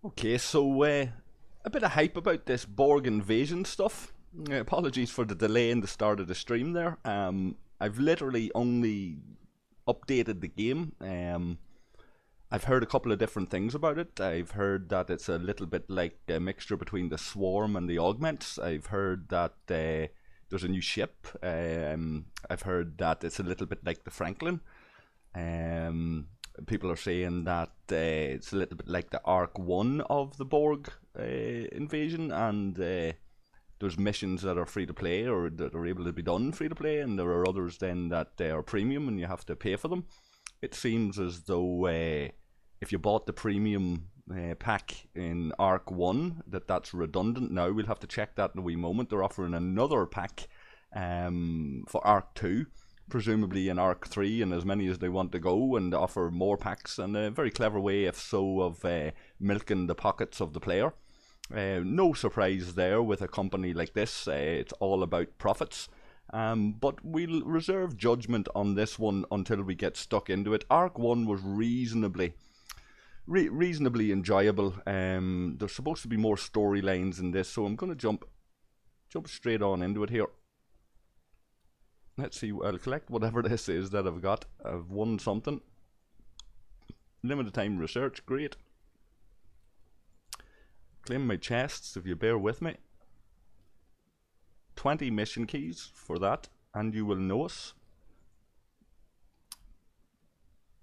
Okay, so a bit of hype about this Borg invasion stuff. Apologies for the delay in the start of the stream there. I've literally only updated the game. I've heard a couple of different things about it. I've heard that it's a little bit like a mixture between the Swarm and the Augments. I've heard that there's a new ship. I've heard that it's a little bit like the Franklin. People are saying that it's a little bit like the Arc 1 of the Borg invasion, and there's missions that are free to play or that are able to be done free to play, and there are others then that are premium and you have to pay for them. It seems as though if you bought the premium pack in Arc 1, that's redundant now. We'll have to check that in a wee moment. They're offering another pack for Arc 2, presumably in Arc 3, and as many as they want to go, and offer more packs, and a very clever way, if so, of milking the pockets of the player. No surprise there with a company like this. It's all about profits. But we'll reserve judgment on this one until we get stuck into it. Arc 1 was reasonably enjoyable. There's supposed to be more storylines in this, so I'm going to jump straight on into it here. Let's see, I'll collect whatever this is that I've got. I've won something. Limited time research, great. Claim my chests if you bear with me. 20 mission keys for that, and you will know us.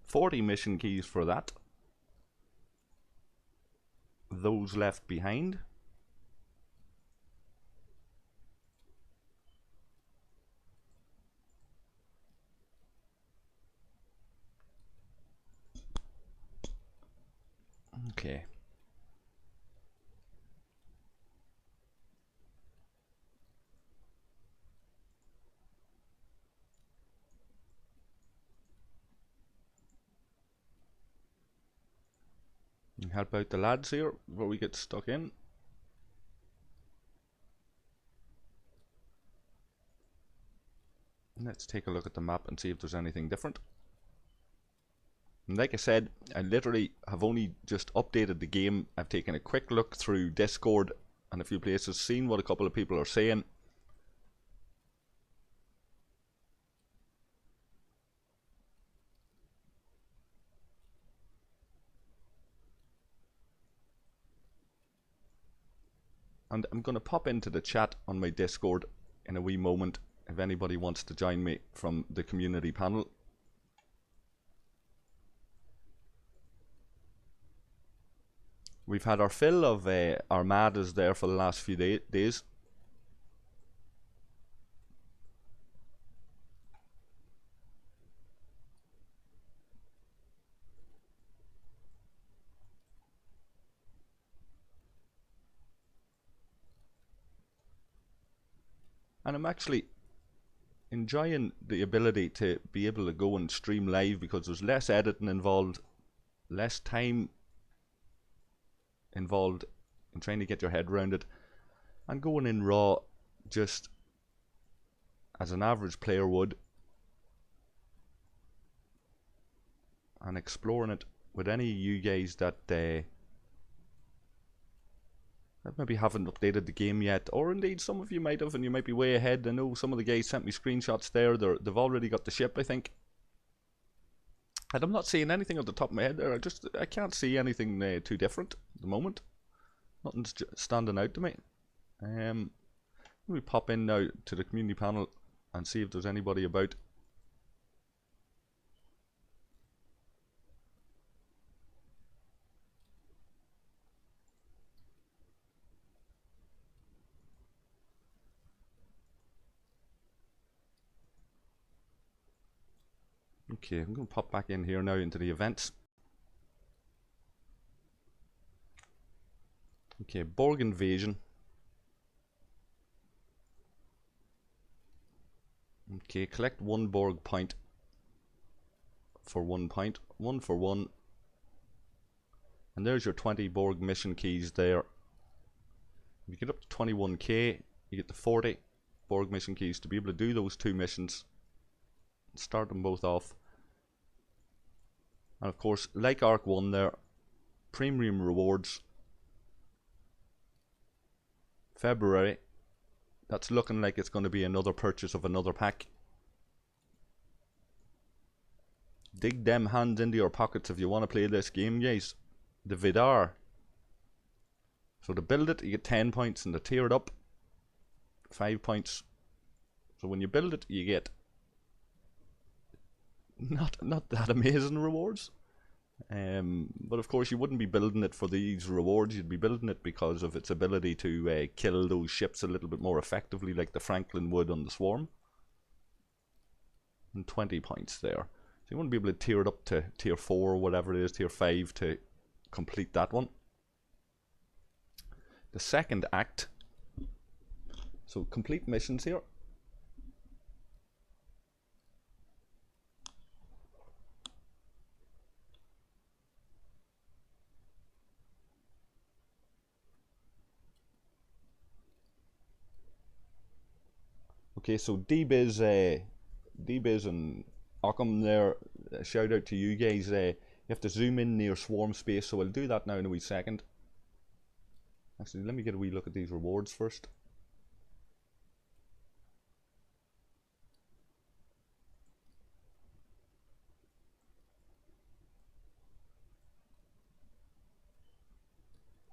40 mission keys for that. Those left behind. Okay. Help out the lads here before we get stuck in. Let's take a look at the map and see if there's anything different. And like I said, I literally have only just updated the game. I've taken a quick look through Discord and a few places, seen what a couple of people are saying. And I'm going to pop into the chat on my Discord in a wee moment if anybody wants to join me from the community panel. We've had our fill of armadas there for the last few days. And I'm actually enjoying the ability to be able to go and stream live, because there's less editing involved, less time involved in trying to get your head around it, and going in raw just as an average player would, and exploring it with any of you guys that maybe haven't updated the game yet, or indeed some of you might have and you might be way ahead. I know some of the guys sent me screenshots there. They've already got the ship, I think. And I'm not seeing anything on the top of my head there. I can't see anything too different at the moment. Nothing's standing out to me. Let me pop in now to the community panel and see if there's anybody about. Okay, I'm going to pop back in here now into the events. Okay, Borg invasion. Okay, collect 1 Borg point for 1 point. 1 for 1. And there's your 20 Borg mission keys there. If you get up to 21k, you get the 40 Borg mission keys to be able to do those 2 missions. Start them both off. And of course, like Arc 1 there, premium rewards February. That's looking like it's going to be another purchase of another pack. Dig them hands into your pockets if you want to play this game, guys. The Vidar. So to build it, you get 10 points, and to tear it up, 5 points. So when you build it, you get not that amazing rewards. But of course you wouldn't be building it for these rewards, you'd be building it because of its ability to kill those ships a little bit more effectively, like the Franklin would on the Swarm. And 20 points there. So you wouldn't be able to tier it up to tier 4 or whatever it is, tier 5 to complete that one. The second act. So complete missions here. Okay, so D-Biz and Occam there, shout out to you guys. You have to zoom in near swarm space, so I'll do that now in a wee second. Actually, let me get a wee look at these rewards first.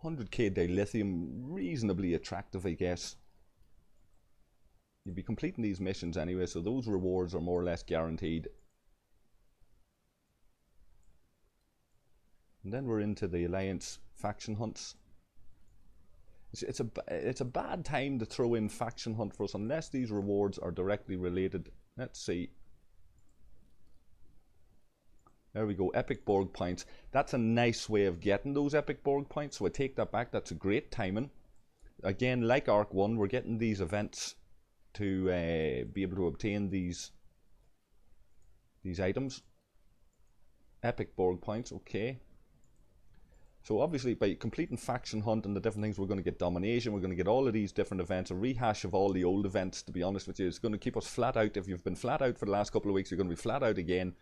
$100k dilithium, reasonably attractive, I guess. You'd be completing these missions anyway, so those rewards are more or less guaranteed. And then we're into the Alliance faction hunts. It's a bad time to throw in faction hunt for us unless these rewards are directly related. Let's see. There we go, epic Borg points. That's a nice way of getting those epic Borg points, so I take that back. That's a great timing. Again, like Arc 1, we're getting these events to be able to obtain these items. Epic Borg points, okay. So obviously by completing faction hunt and the different things, we're going to get domination, we're going to get all of these different events, a rehash of all the old events, to be honest with you. It's going to keep us flat out. If you've been flat out for the last couple of weeks, you're going to be flat out again.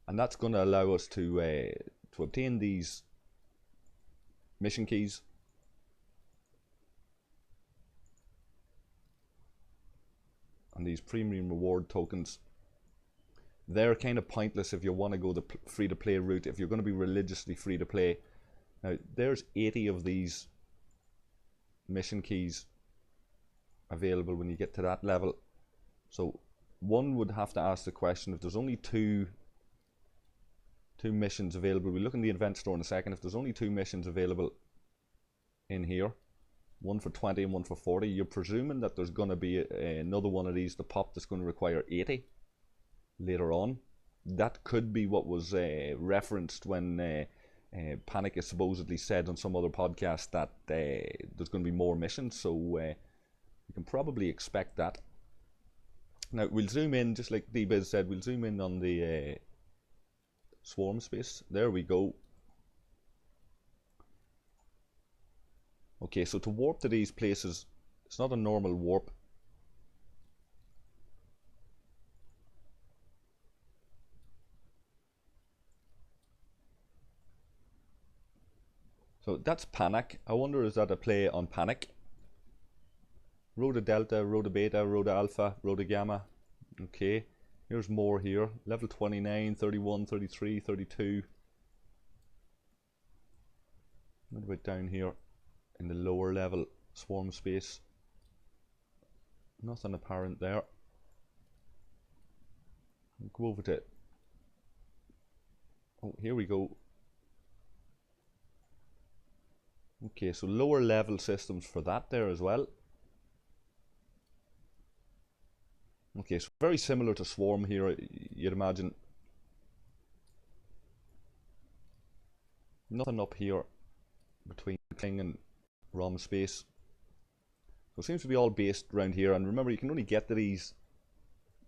And that's going to allow us to obtain these mission keys. And these premium reward tokens. They're kind of pointless if you want to go the free-to-play route, if you're going to be religiously free-to-play. Now, there's 80 of these mission keys available when you get to that level. So one would have to ask the question, if there's only two missions available, we look in the event store in a second, if there's only 2 missions available in here, one for 20 and one for 40, you're presuming that there's going to be another one of these to pop that's going to require 80 later on. That could be what was referenced when Panic is supposedly said on some other podcast that there's going to be more missions, so you can probably expect that. Now we'll zoom in, just like D-Biz said, we'll zoom in on the swarm space. There we go. Okay, so to warp to these places, it's not a normal warp. So that's Panic. I wonder, is that a play on Panic? Rhoda Delta, Rhoda Beta, Rhoda Alpha, Rhoda Gamma. Okay, here's more here. Level 29, 31, 33, 32. What about down here in the lower level swarm space? Nothing apparent there. We'll go over to... oh, here we go. Okay, so lower level systems for that there as well. Okay, so very similar to Swarm here, you'd imagine. Nothing up here between King and ROM space. So it seems to be all based around here, and remember, you can only get to these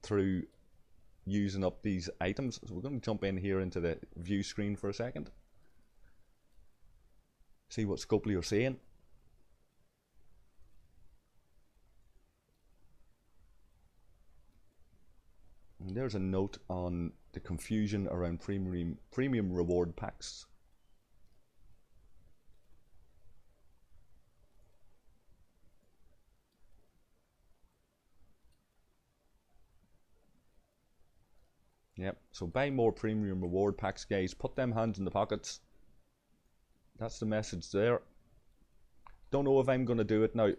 through using up these items. So we're going to jump in here into the view screen for a second. See what Scopely are saying. And there's a note on the confusion around premium reward packs. Yep, so buy more premium reward packs, guys. Put them hands in the pockets. That's the message there. Don't know if I'm going to do it now.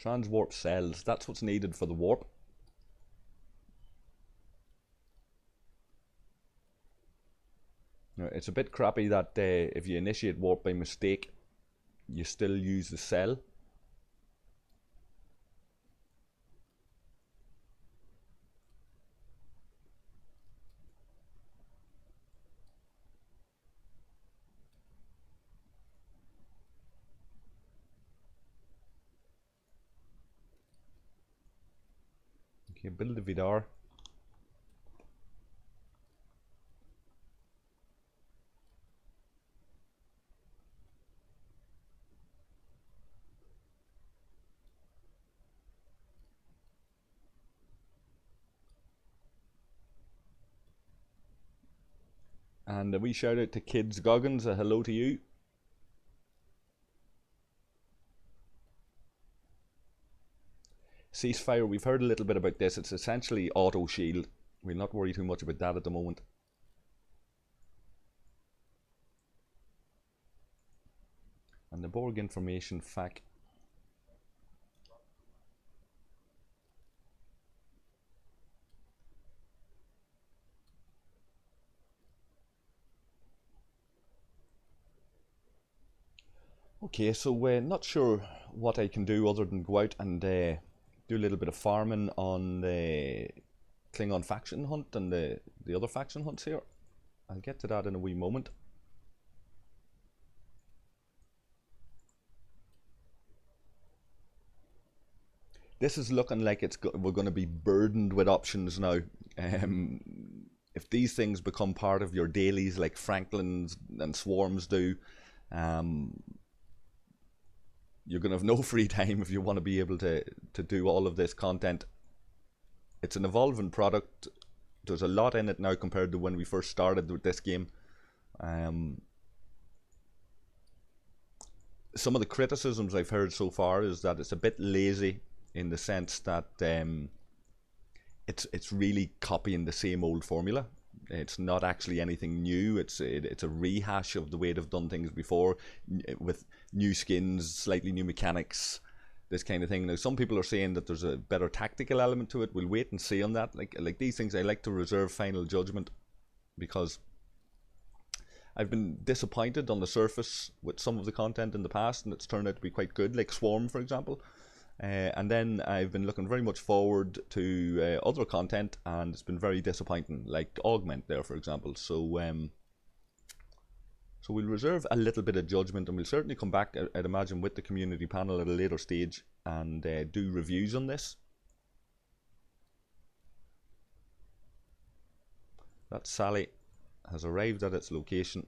Transwarp cells, that's what's needed for the warp. Now, it's a bit crappy that if you initiate warp by mistake, you still use the cell. Okay, build the Vidar. And a wee shout out to Kids Goggins, a hello to you. Ceasefire, we've heard a little bit about this. It's essentially auto shield. We'll not worry too much about that at the moment. And the Borg information fact. Okay, so not sure what I can do other than go out and do a little bit of farming on the Klingon faction hunt and the other faction hunts here. I'll get to that in a wee moment. This is looking like we're going to be burdened with options now. If these things become part of your dailies like Franklin's and Swarms do, you're going to have no free time if you want to be able to do all of this content. It's an evolving product. There's a lot in it now compared to when we first started with this game. Some of the criticisms I've heard so far is that it's a bit lazy in the sense that it's really copying the same old formula. It's not actually anything new. It's a rehash of the way they've done things before, with new skins, slightly new mechanics, this kind of thing. Now, some people are saying that there's a better tactical element to it. We'll wait and see on that. Like these things, I like to reserve final judgment, because I've been disappointed on the surface with some of the content in the past, and it's turned out to be quite good, like Swarm, for example. And then I've been looking very much forward to other content, and it's been very disappointing, like Augment there, for example. So we'll reserve a little bit of judgment, and we'll certainly come back, I'd imagine, with the community panel at a later stage and do reviews on this. That Sally has arrived at its location.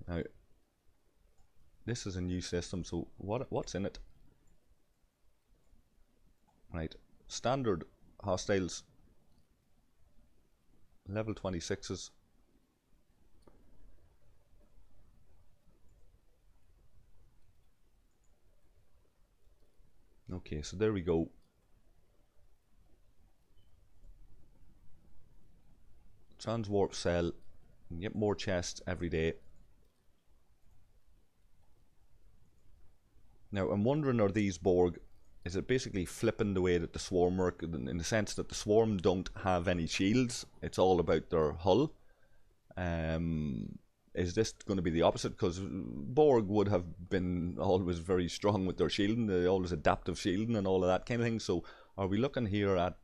Now, this is a new system, so what's in it? Right, standard hostiles, level 26s. Okay, so there we go. Transwarp cell. You can get more chests every day. Now, I'm wondering, are these Borg, is it basically flipping the way that the Swarm work, in the sense that the Swarm don't have any shields? It's all about their hull. Is this going to be the opposite? Because Borg would have been always very strong with their shielding, they always adaptive shielding and all of that kind of thing. So are we looking here at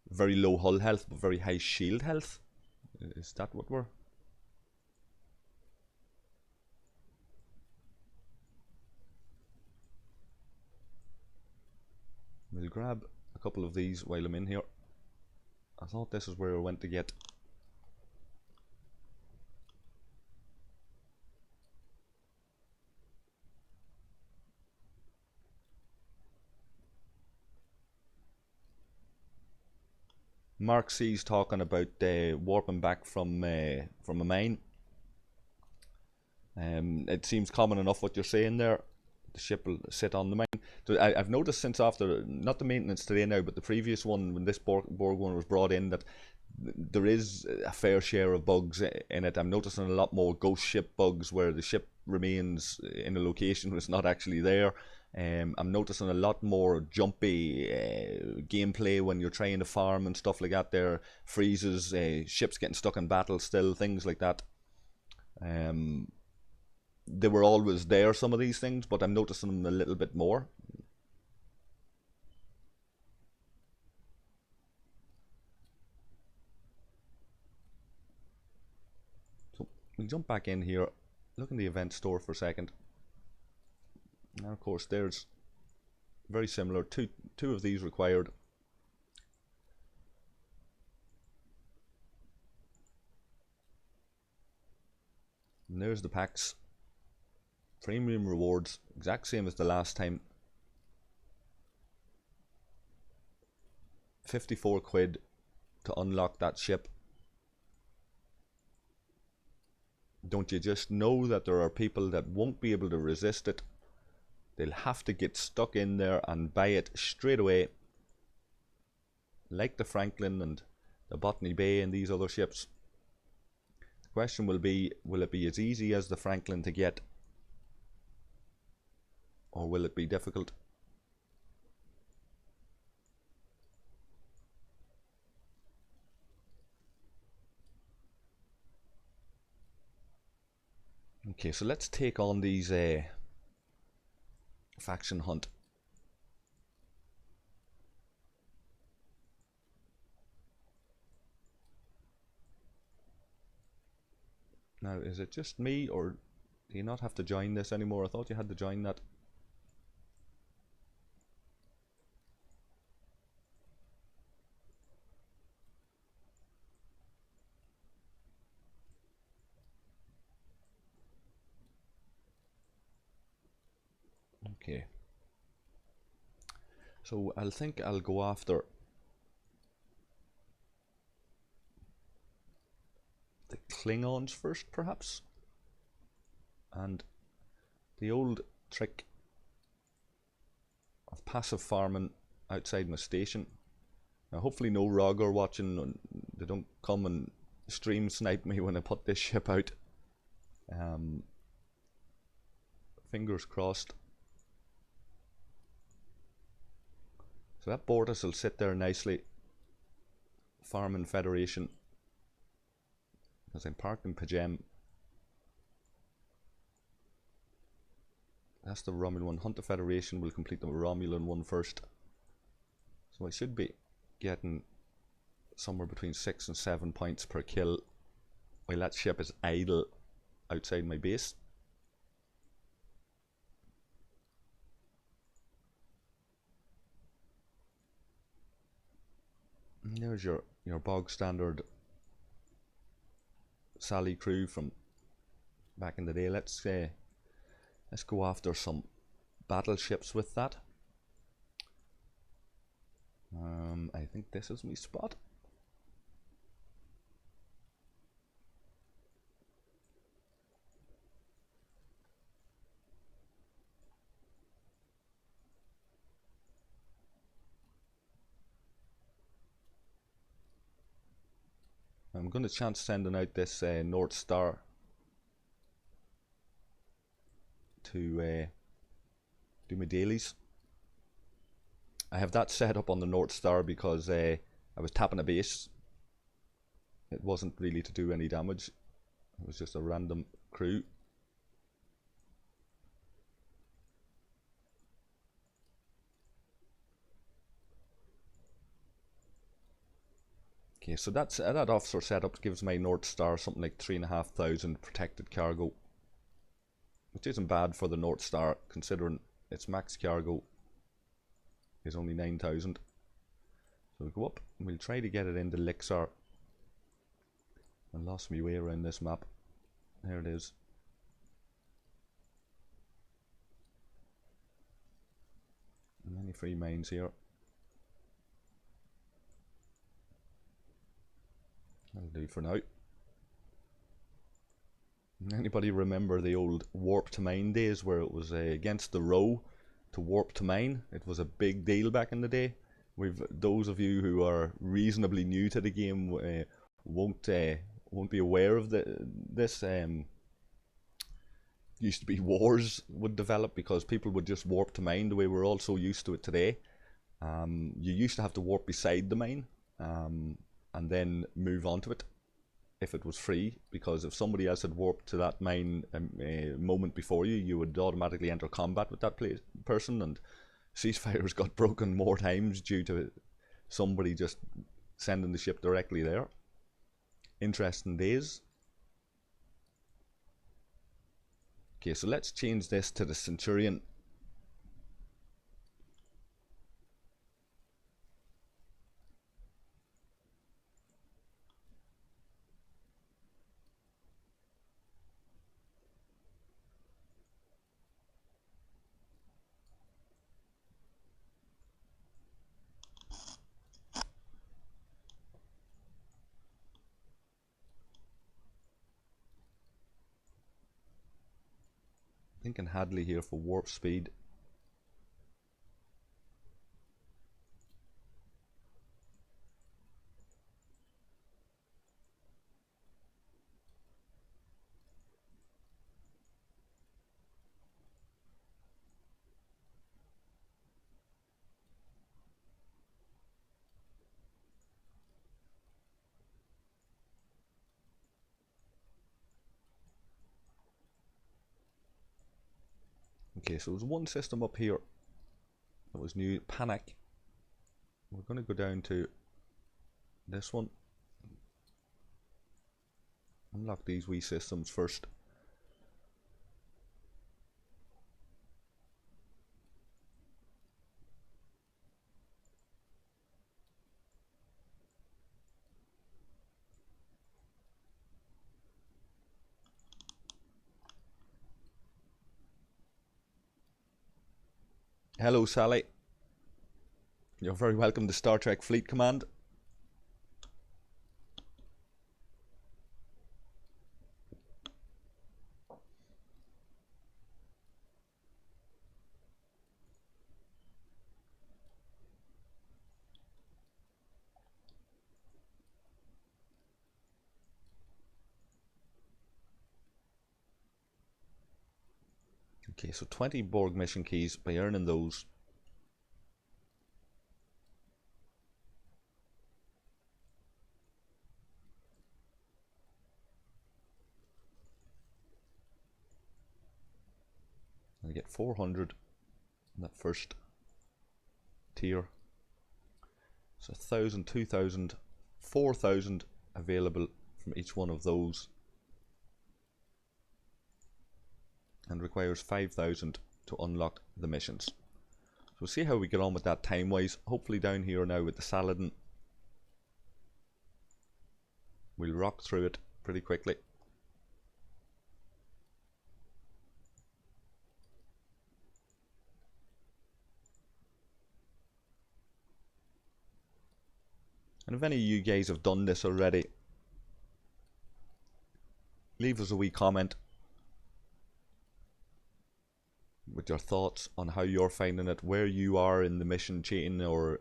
very low hull health but very high shield health? Is that what we're... We'll grab a couple of these while I'm in here. I thought this is where I went to get... Mark C's talking about warping back from a mine. It seems common enough what you're saying there. The ship will sit on the mine. So I've noticed since after, not the maintenance today now, but the previous one, when this Borg one was brought in, that there is a fair share of bugs in it. I'm noticing a lot more ghost ship bugs where the ship remains in a location when it's not actually there. I'm noticing a lot more jumpy gameplay when you're trying to farm and stuff like that. There freezes, ships getting stuck in battle still, things like that. They were always there, some of these things, but I'm noticing them a little bit more. So we'll jump back in here, look in the event store for a second. And of course there's very similar, two of these required. And there's the packs. Premium rewards, exact same as the last time. 54 quid to unlock that ship. Don't you just know that there are people that won't be able to resist it? They'll have to get stuck in there and buy it straight away. Like the Franklin and the Botany Bay and these other ships. The question will be, will it be as easy as the Franklin to get? Or will it be difficult? Okay, so let's take on these faction hunt. Now, is it just me, or do you not have to join this anymore? I thought you had to join that. Okay. So I'll think I'll go after the Klingons first, perhaps. And the old trick of passive farming outside my station. Now hopefully no ROG are watching and they don't come and stream snipe me when I put this ship out. Fingers crossed. So that Bortus will sit there nicely, farming Federation, as I'm parked in Pajem. That's the Romulan one. Hunt the Federation, we'll complete the Romulan one first. So I should be getting somewhere between 6 and 7 points per kill while that ship is idle outside my base. And there's your bog standard Sally crew from back in the day. Let's go after some battleships with that. I think this is my spot. I'm going to chance sending out this North Star to do my dailies. I have that set up on the North Star because I was tapping a base. It wasn't really to do any damage. It was just a random crew. Okay, so that's that officer setup gives my North Star something like 3,500 protected cargo, which isn't bad for the North Star considering its max cargo is only 9,000. So we'll go up and we'll try to get it into Lixar. I lost my way around this map. There it is. Many free mines here. That'll do for now. Anybody remember the old warp to mine days where it was against the row to warp to mine? It was a big deal back in the day. Those of you who are reasonably new to the game won't be aware of this. Used to be wars would develop because people would just warp to mine the way we're all so used to it today. You used to have to warp beside the mine and then move on to it if it was free, because if somebody else had warped to that mine a moment before you, you would automatically enter combat with that person, and ceasefires got broken more times due to somebody just sending the ship directly there. Interesting days. Okay, so let's change this to the Centurion. Thinking Hadley here for warp speed. Okay, so there's one system up here that was new, Panic. We're going to go down to this one. Unlock these wee systems first. Hello, Sally. You're very welcome to Star Trek Fleet Command. Okay, so 20 Borg mission keys. By earning those, I get 400 in that first tier. So 1,000, 2,000, 4,000 available from each one of those, and requires 5,000 to unlock the missions. So we'll see how we get on with that time wise. Hopefully down here now with the Saladin we'll rock through it pretty quickly. And if any of you guys have done this already, leave us a wee comment with your thoughts on how you're finding it, where you are in the mission chain, or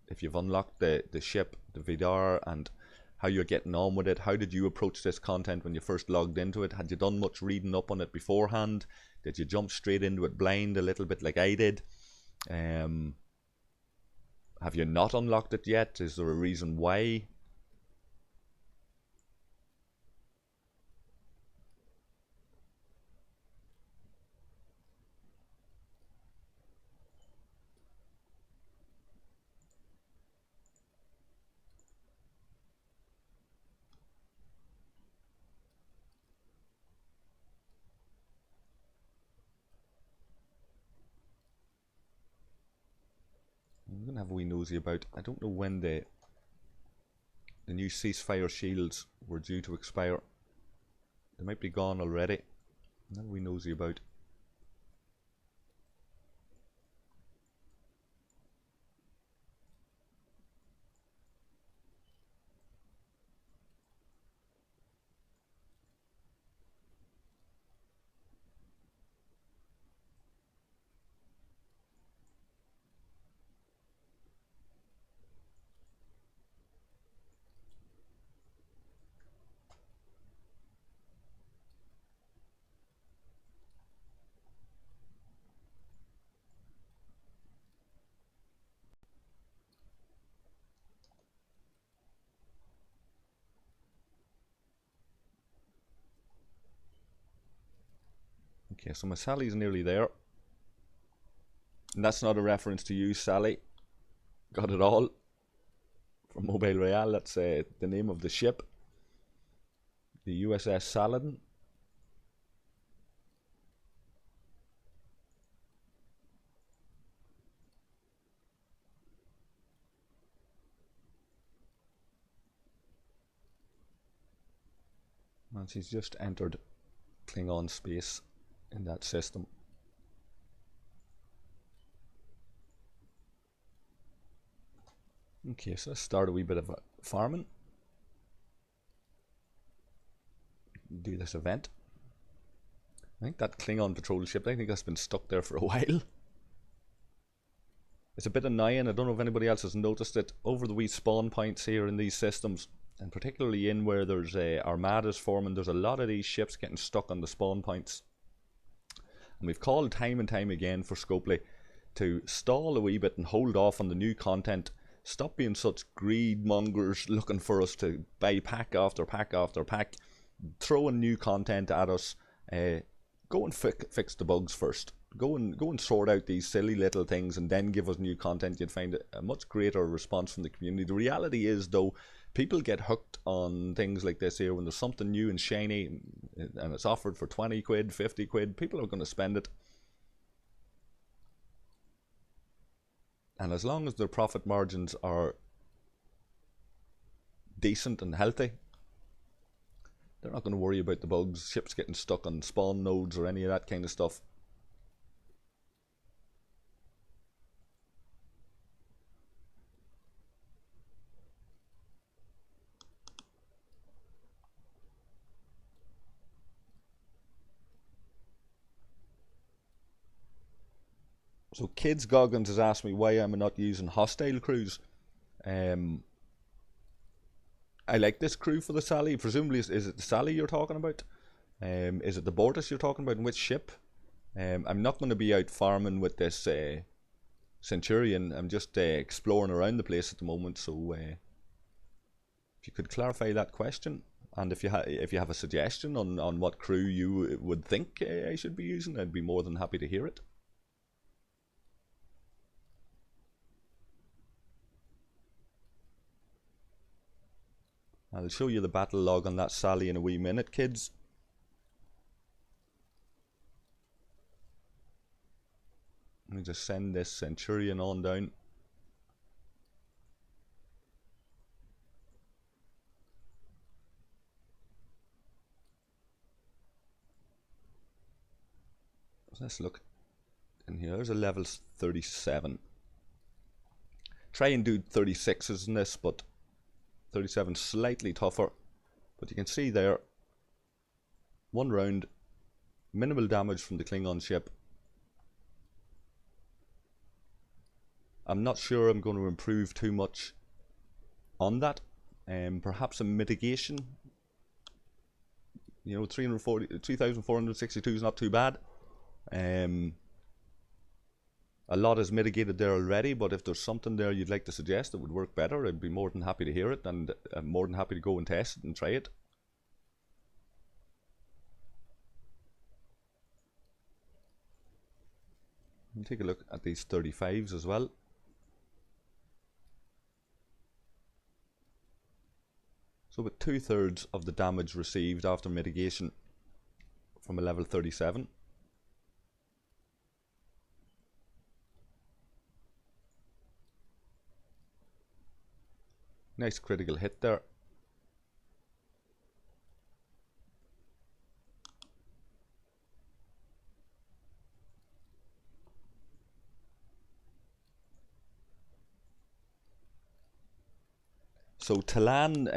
if you've unlocked the ship, the Vidar, and how you're getting on with it. How did you approach this content when you first logged into it? Had you done much reading up on it beforehand? Did you jump straight into it blind a little bit like I did? Have you not unlocked it yet? Is there a reason why? I'm going to have a wee nosy about, I don't know when the new ceasefire shields were due to expire. They might be gone already. I'm have a wee nosy about. Okay, so my Sally's nearly there. And that's not a reference to you, Sally. Got it all. From Mobile Royale, that's the name of the ship. The USS Saladin. And she's just entered Klingon space in that system. Okay, so let's start a wee bit of farming. Do this event. I think that Klingon patrol ship, I think that's been stuck there for a while. It's a bit annoying, I don't know if anybody else has noticed it, over the wee spawn points here in these systems, and particularly in where there's armadas forming, there's a lot of these ships getting stuck on the spawn points. And we've called time and time again for Scopely to stall a wee bit and hold off on the new content. Stop being such greed mongers looking for us to buy pack after pack after pack, throwing new content at us. Go and fix the bugs first. Go and sort out these silly little things and then give us new content. You'd find a much greater response from the community. The reality is, though, people get hooked on things like this here when there's something new and shiny and it's offered for 20 quid, 50 quid. People are going to spend it. And as long as their profit margins are decent and healthy, they're not going to worry about the bugs, ships getting stuck on spawn nodes or any of that kind of stuff. So Kids Goggins has asked me why I'm not using hostile crews. I like this crew for the Sally. Presumably, is it the Sally you're talking about? Is it the Bortus you're talking about? And which ship? I'm not going to be out farming with this Centurion. I'm just exploring around the place at the moment. So if you could clarify that question, and if you have a suggestion on what crew you would think I should be using, I'd be more than happy to hear it. I'll show you the battle log on that Sally in a wee minute, kids. Let me just send this Centurion on down. So let's look in here. There's a level 37. Try and do 36s in this, but 37 slightly tougher. But you can see there, one round, minimal damage from the Klingon ship. I'm not sure I'm going to improve too much on that. Perhaps a mitigation. You know, 3,462 is not too bad. A lot is mitigated there already, but if there's something there you'd like to suggest that would work better, I'd be more than happy to hear it, and I'm more than happy to go and test it and try it. We'll take a look at these 35s as well. So with 2/3 of the damage received after mitigation from a level 37. Nice critical hit there. So Talan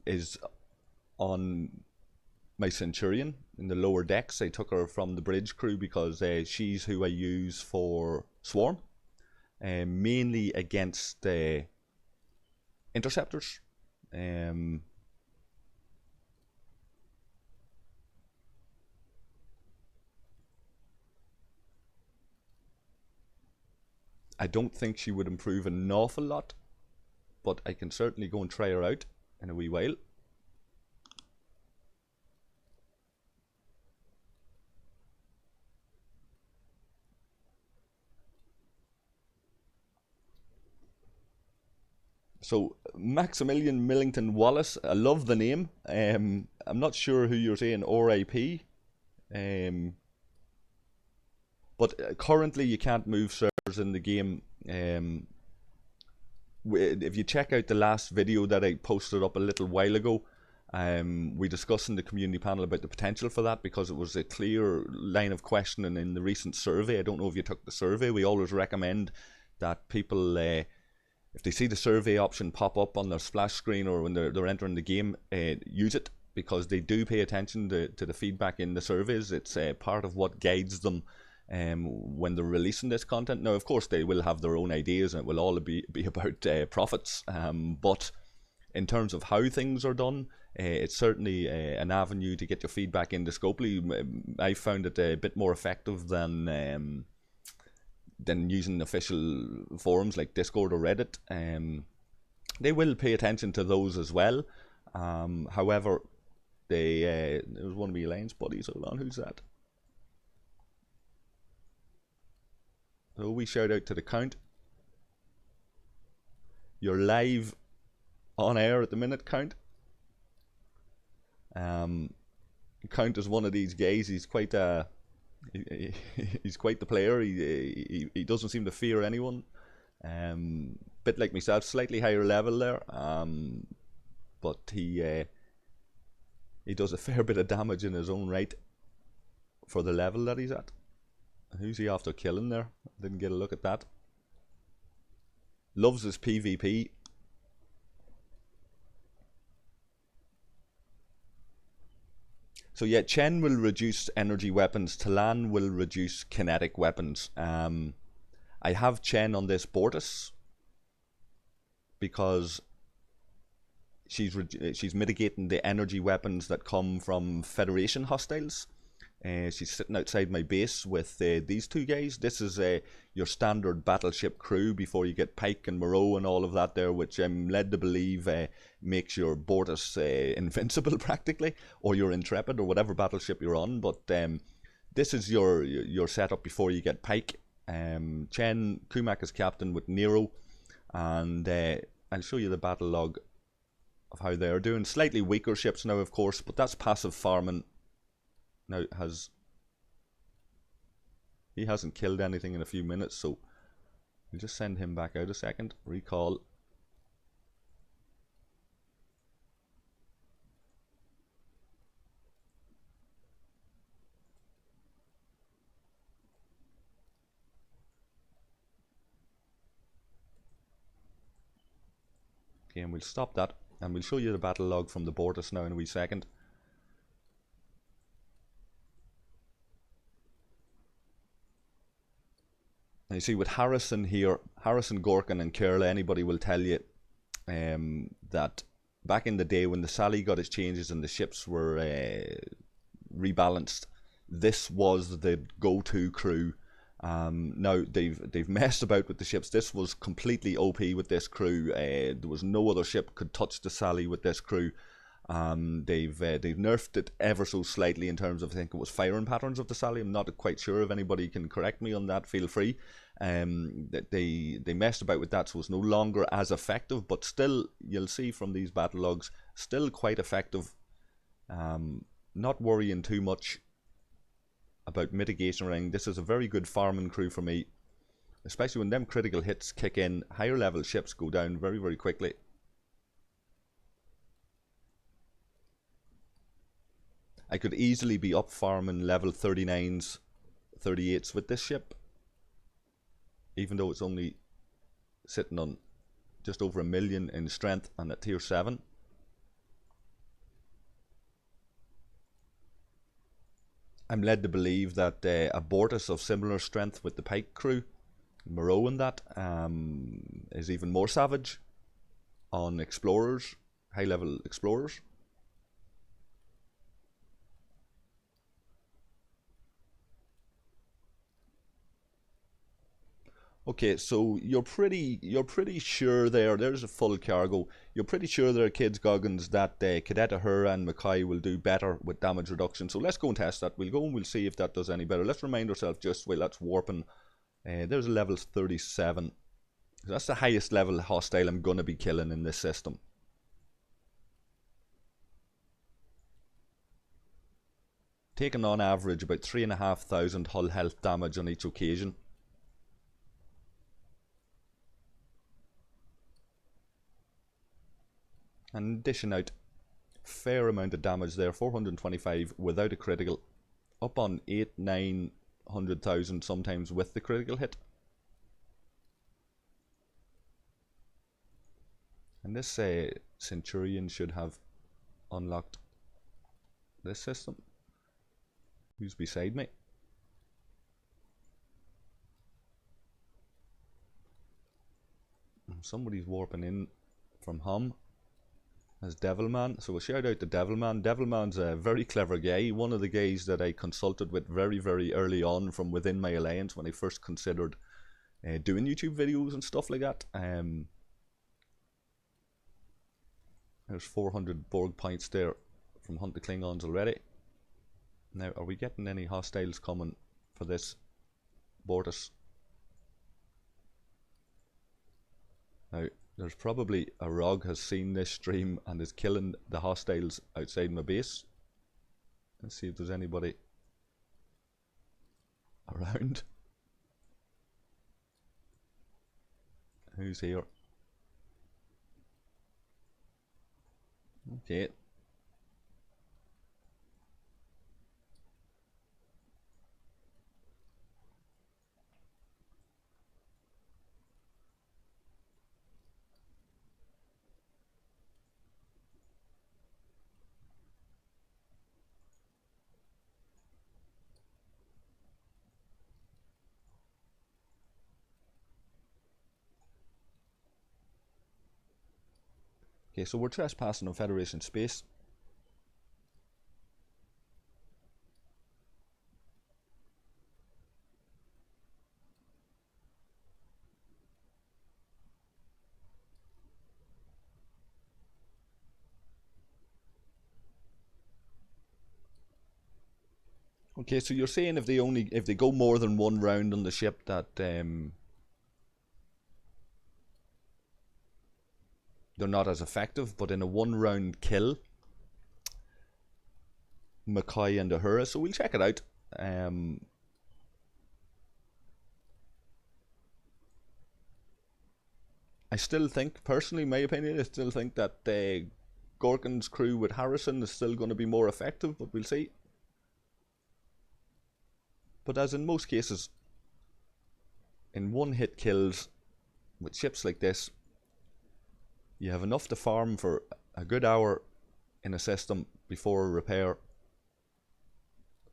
is on my Centurion in the lower decks. I took her from the bridge crew because she's who I use for Swarm, mainly against interceptors. I don't think she would improve an awful lot, but I can certainly go and try her out in a wee while. So Maximilian Millington Wallace, I love the name. I'm not sure who you're saying RIP. But currently you can't move servers in the game. If you check out the last video that I posted up a little while ago, we discussed in the community panel about the potential for that, because it was a clear line of questioning in the recent survey. I don't know if you took the survey. We always recommend that people, if they see the survey option pop up on their splash screen or when they're entering the game, use it, because they do pay attention to the feedback in the surveys. It's part of what guides them when they're releasing this content. Now, of course, they will have their own ideas and it will all be about profits, but in terms of how things are done, it's certainly an avenue to get your feedback into Scopely. I found it a bit more effective than using official forums like Discord or Reddit. They will pay attention to those as well. However, there was one of my Alliance buddies. Hold on, who's that? So we shout out to the Count. You're live on air at the minute, Count. Count is one of these guys. He's quite he's quite the player. He doesn't seem to fear anyone. Bit like myself, slightly higher level there. But he does a fair bit of damage in his own right for the level that he's at. Who's he after killing there? Didn't get a look at that. Loves his PvP. So yeah, Chen will reduce energy weapons. Talan will reduce kinetic weapons. I have Chen on this Bortus because she's mitigating the energy weapons that come from Federation hostiles. She's sitting outside my base with these two guys. This is your standard battleship crew before you get Pike and Moreau and all of that there, which I'm led to believe makes your Bortus invincible practically, or your Intrepid, or whatever battleship you're on. But this is your setup before you get Pike. Chen Kumak is captain with Nero, and I'll show you the battle log of how they're doing. Slightly weaker ships now, of course, but that's passive farming. Now, he hasn't killed anything in a few minutes, so we'll just send him back out a second. Recall. Okay, and we'll stop that, and we'll show you the battle log from the Bortus now in a wee second. You see with Harrison here, Harrison, Gorkin and Kerla, anybody will tell you that back in the day when the Sally got its changes and the ships were rebalanced, this was the go-to crew. Now they've messed about with the ships. This was completely OP with this crew. There was no other ship could touch the Sally with this crew. They've nerfed it ever so slightly in terms of, I think it was firing patterns of the Sally. I'm not quite sure. If anybody can correct me on that, feel free. They messed about with that, so it's no longer as effective, but still, you'll see from these battle logs, still quite effective. Not worrying too much about mitigation or anything. This is a very good farming crew for me, especially when them critical hits kick in. Higher level ships go down very, very quickly. I could easily be up farming level 39s, 38s with this ship, even though it's only sitting on just over 1 million in strength and at tier 7. I'm led to believe that a Bortus of similar strength with the Pike crew, Moreau and that, is even more savage on explorers, high level explorers. Okay, so you're pretty sure there's a full cargo. You're pretty sure there, Kids Goggins, that Cadet Ahura and Mackay will do better with damage reduction. So let's go and test that. We'll go and we'll see if that does any better. Let's remind ourselves just while that's warping. There's a level 37. That's the highest level hostile I'm going to be killing in this system. Taking on average about 3,500 hull health damage on each occasion. And dishing out a fair amount of damage there, 425 without a critical. Up on 800,000-900,000 sometimes with the critical hit. And this Centurion should have unlocked this system. Who's beside me? Somebody's warping in from home as Devilman. So a shout out to Devilman. Devilman's a very clever guy. One of the guys that I consulted with very, very early on from within my alliance when I first considered doing YouTube videos and stuff like that. There's 400 Borg points there from Hunt the Klingons already. Now, are we getting any hostiles coming for this Bortus? Now, there's probably a Rog has seen this stream and is killing the hostiles outside my base. Let's see if there's anybody around. Who's here? Okay. Okay, so we're trespassing on Federation space. Okay, so you're saying if they go more than one round on the ship that they're not as effective, but in a one round kill, McCoy and Uhura, so we'll check it out. I still think, personally, my opinion, I still think that Gorkon's crew with Harrison is still going to be more effective, but we'll see. But as in most cases, in one hit kills with ships like this, you have enough to farm for a good hour in a system before repair.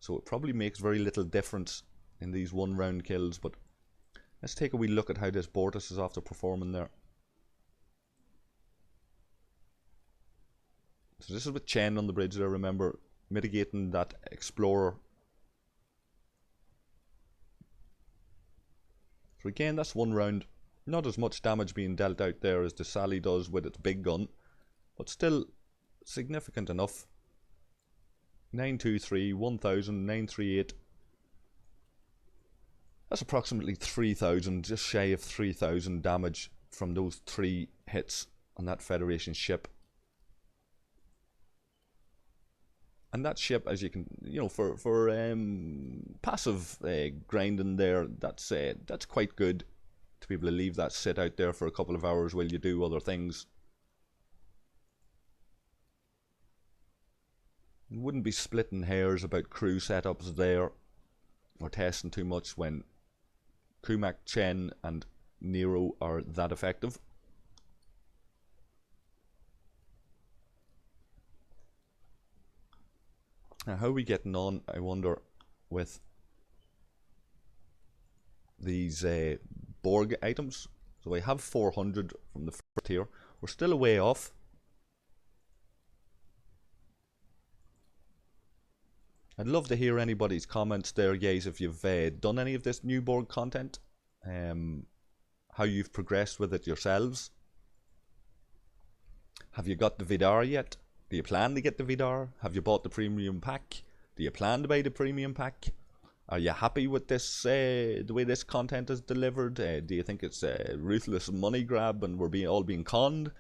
So it probably makes very little difference in these one round kills, but let's take a wee look at how this Bortus is after performing there. So this is with Chen on the bridge there, remember, mitigating that Explorer. So again, that's one round. Not as much damage being dealt out there as the Sally does with its big gun, but still significant enough. 923, 1000, 938. That's approximately 3000, just shy of 3000 damage from those 3 hits on that Federation ship. And that ship, as you can, for passive grinding there, that's quite good to be able to leave that sit out there for a couple of hours while you do other things. You wouldn't be splitting hairs about crew setups there or testing too much when Kumak, Chen and Nero are that effective. Now, how are we getting on, I wonder, with these Borg items? So I have 400 from the first tier. We're still a way off. I'd love to hear anybody's comments there, guys, if you've done any of this new Borg content. How you've progressed with it yourselves. Have you got the Vidar yet? Do you plan to get the Vidar? Have you bought the premium pack? Do you plan to buy the premium pack? Are you happy with this, the way this content is delivered? Do you think it's a ruthless money grab and we're all being conned?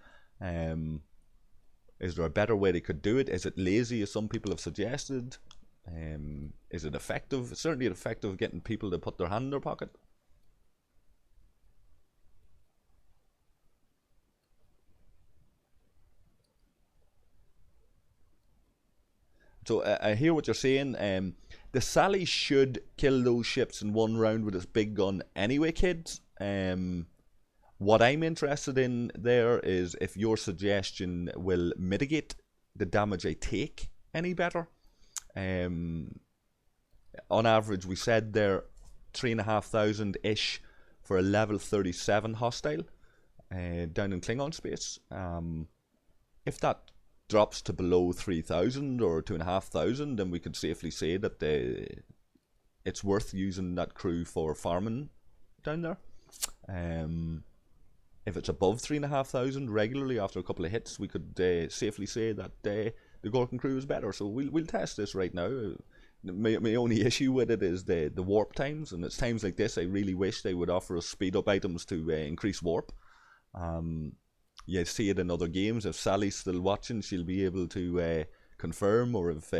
Is there a better way they could do it? Is it lazy, as some people have suggested? Is it effective? It's certainly effective getting people to put their hand in their pocket. So I hear what you're saying. The Sally should kill those ships in one round with its big gun anyway, kids. What I'm interested in there is if your suggestion will mitigate the damage I take any better. On average, we said there 3,500-ish for a level 37 hostile down in Klingon space. If that drops to below 3,000 or 2,500, then we could safely say that it's worth using that crew for farming down there. If it's above 3,500 regularly after a couple of hits, we could safely say that the Gorkin crew is better. So we'll test this right now. My only issue with it is the warp times, and it's times like this I really wish they would offer us speed up items to increase warp. You see it in other games. If Sally's still watching, she'll be able to confirm, or if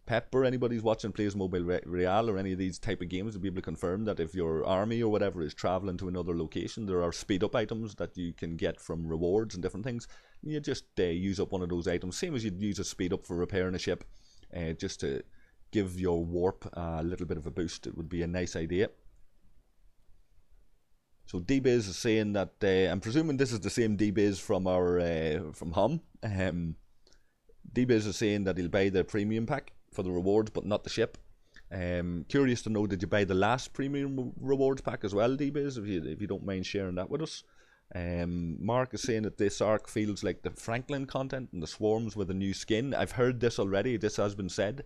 Pep or anybody's watching plays Mobile Real or any of these type of games, will be able to confirm that if your army or whatever is traveling to another location, there are speed up items that you can get from rewards and different things. You just use up one of those items, same as you'd use a speed up for repairing a ship, just to give your warp a little bit of a boost. It would be a nice idea. So DBiz is saying that I'm presuming this is the same DBiz from our from Hum. DBiz is saying that he'll buy the premium pack for the rewards, but not the ship. Curious to know, did you buy the last premium rewards pack as well, DBiz? If you don't mind sharing that with us. Mark is saying that this arc feels like the Franklin content and the swarms with a new skin. I've heard this already. This has been said.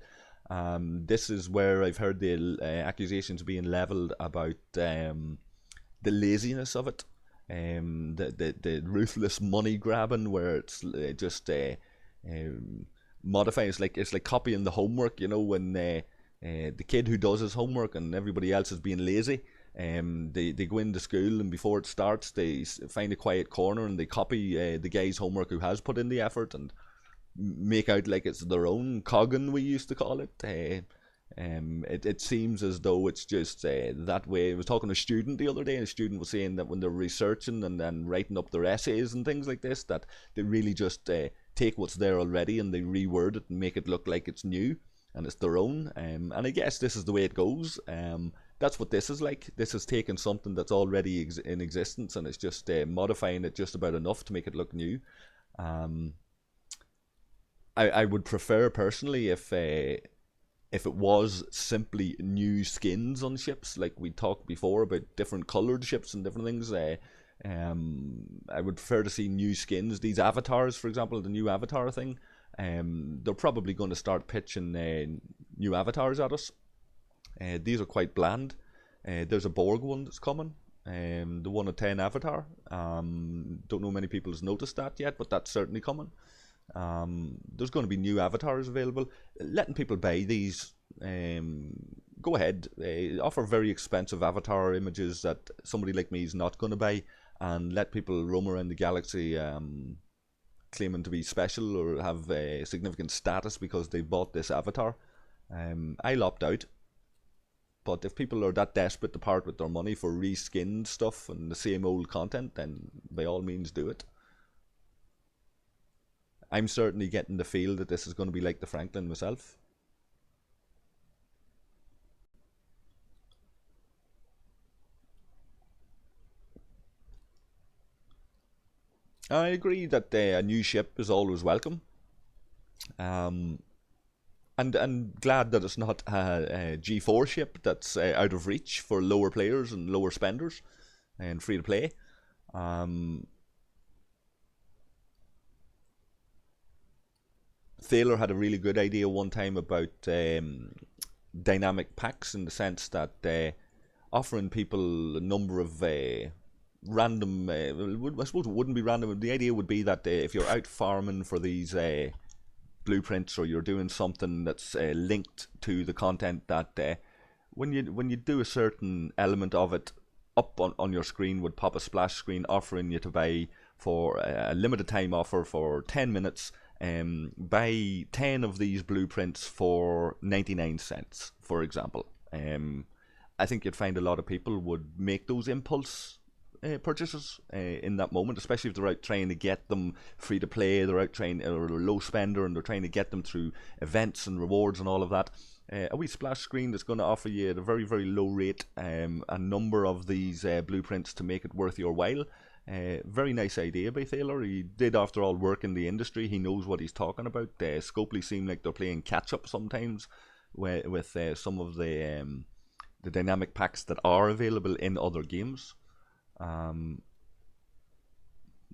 This is where I've heard the accusations being leveled about the laziness of it, the ruthless money grabbing, where it's just modifying. It's like copying the homework, you know, when the kid who does his homework and everybody else is being lazy. They go into school, and before it starts they find a quiet corner and they copy the guy's homework who has put in the effort and make out like it's their own. Coggin, we used to call it. It seems as though it's just that way. I was talking to a student the other day, and a student was saying that when they're researching and then writing up their essays and things like this, that they really just take what's there already and they reword it and make it look like it's new and it's their own. And I guess this is the way it goes. That's what this is like. This is taking something that's already in existence and it's just modifying it just about enough to make it look new. I would prefer personally if it was simply new skins on ships, like we talked before about different coloured ships and different things. I would prefer to see new skins. These avatars, for example, the new avatar thing, they're probably going to start pitching new avatars at us. These are quite bland. There's a Borg one that's coming, the 1 of 10 avatar. Don't know many people has noticed that yet, but that's certainly coming. There's going to be new avatars available. Letting people buy these, go ahead, offer very expensive avatar images that somebody like me is not going to buy, and let people roam around the galaxy claiming to be special or have significant status because they bought this avatar. I'll opt out. But if people are that desperate to part with their money for reskinned stuff and the same old content, then by all means do it. I'm certainly getting the feel that this is going to be like the Franklin myself. I agree that a new ship is always welcome. And glad that it's not a G4 ship that's out of reach for lower players and lower spenders and free to play. Thaler had a really good idea one time about dynamic packs, in the sense that offering people a number of random, I suppose it wouldn't be random. The idea would be that if you're out farming for these blueprints, or you're doing something that's linked to the content that when you do a certain element of it, up on your screen would pop a splash screen offering you to buy for a limited time offer for 10 minutes. Buy 10 of these blueprints for 99 cents, for example. I think you'd find a lot of people would make those impulse purchases in that moment, especially if they're out trying to get them free to play, they're out trying, or they're low spender and they're trying to get them through events and rewards and all of that. A wee splash screen that's going to offer you at a very, very low rate a number of these blueprints to make it worth your while. Very nice idea by Thaler. He did, after all, work in the industry. He knows what he's talking about. Scopely seem like they're playing catch up sometimes with some of the dynamic packs that are available in other games.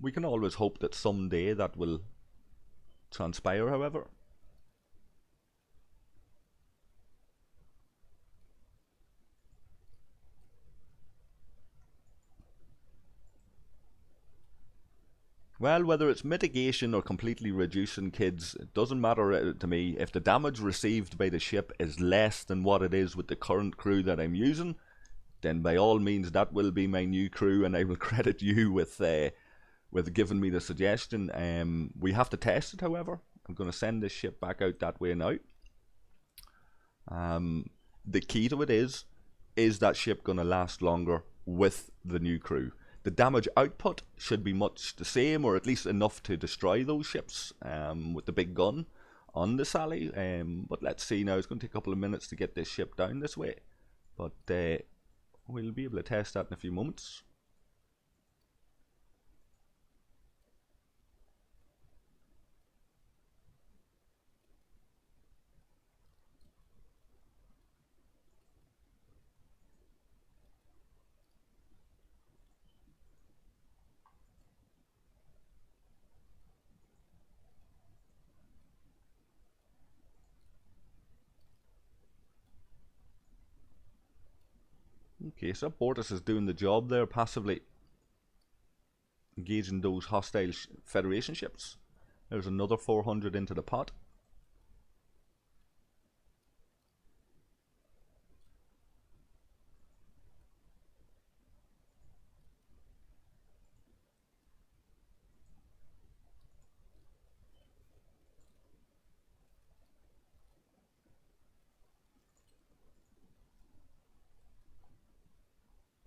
We can always hope that someday that will transpire, however. Well, whether it's mitigation or completely reducing kids, it doesn't matter to me. If the damage received by the ship is less than what it is with the current crew that I'm using, then by all means that will be my new crew, and I will credit you with giving me the suggestion. We have to test it, however. I'm going to send this ship back out that way now. The key to it is that ship going to last longer with the new crew? The damage output should be much the same, or at least enough to destroy those ships with the big gun on the Sally. But let's see now. It's going to take a couple of minutes to get this ship down this way. But we'll be able to test that in a few moments. Okay, so Bortus is doing the job there, passively engaging those hostile Federation ships. There's another 400 into the pot.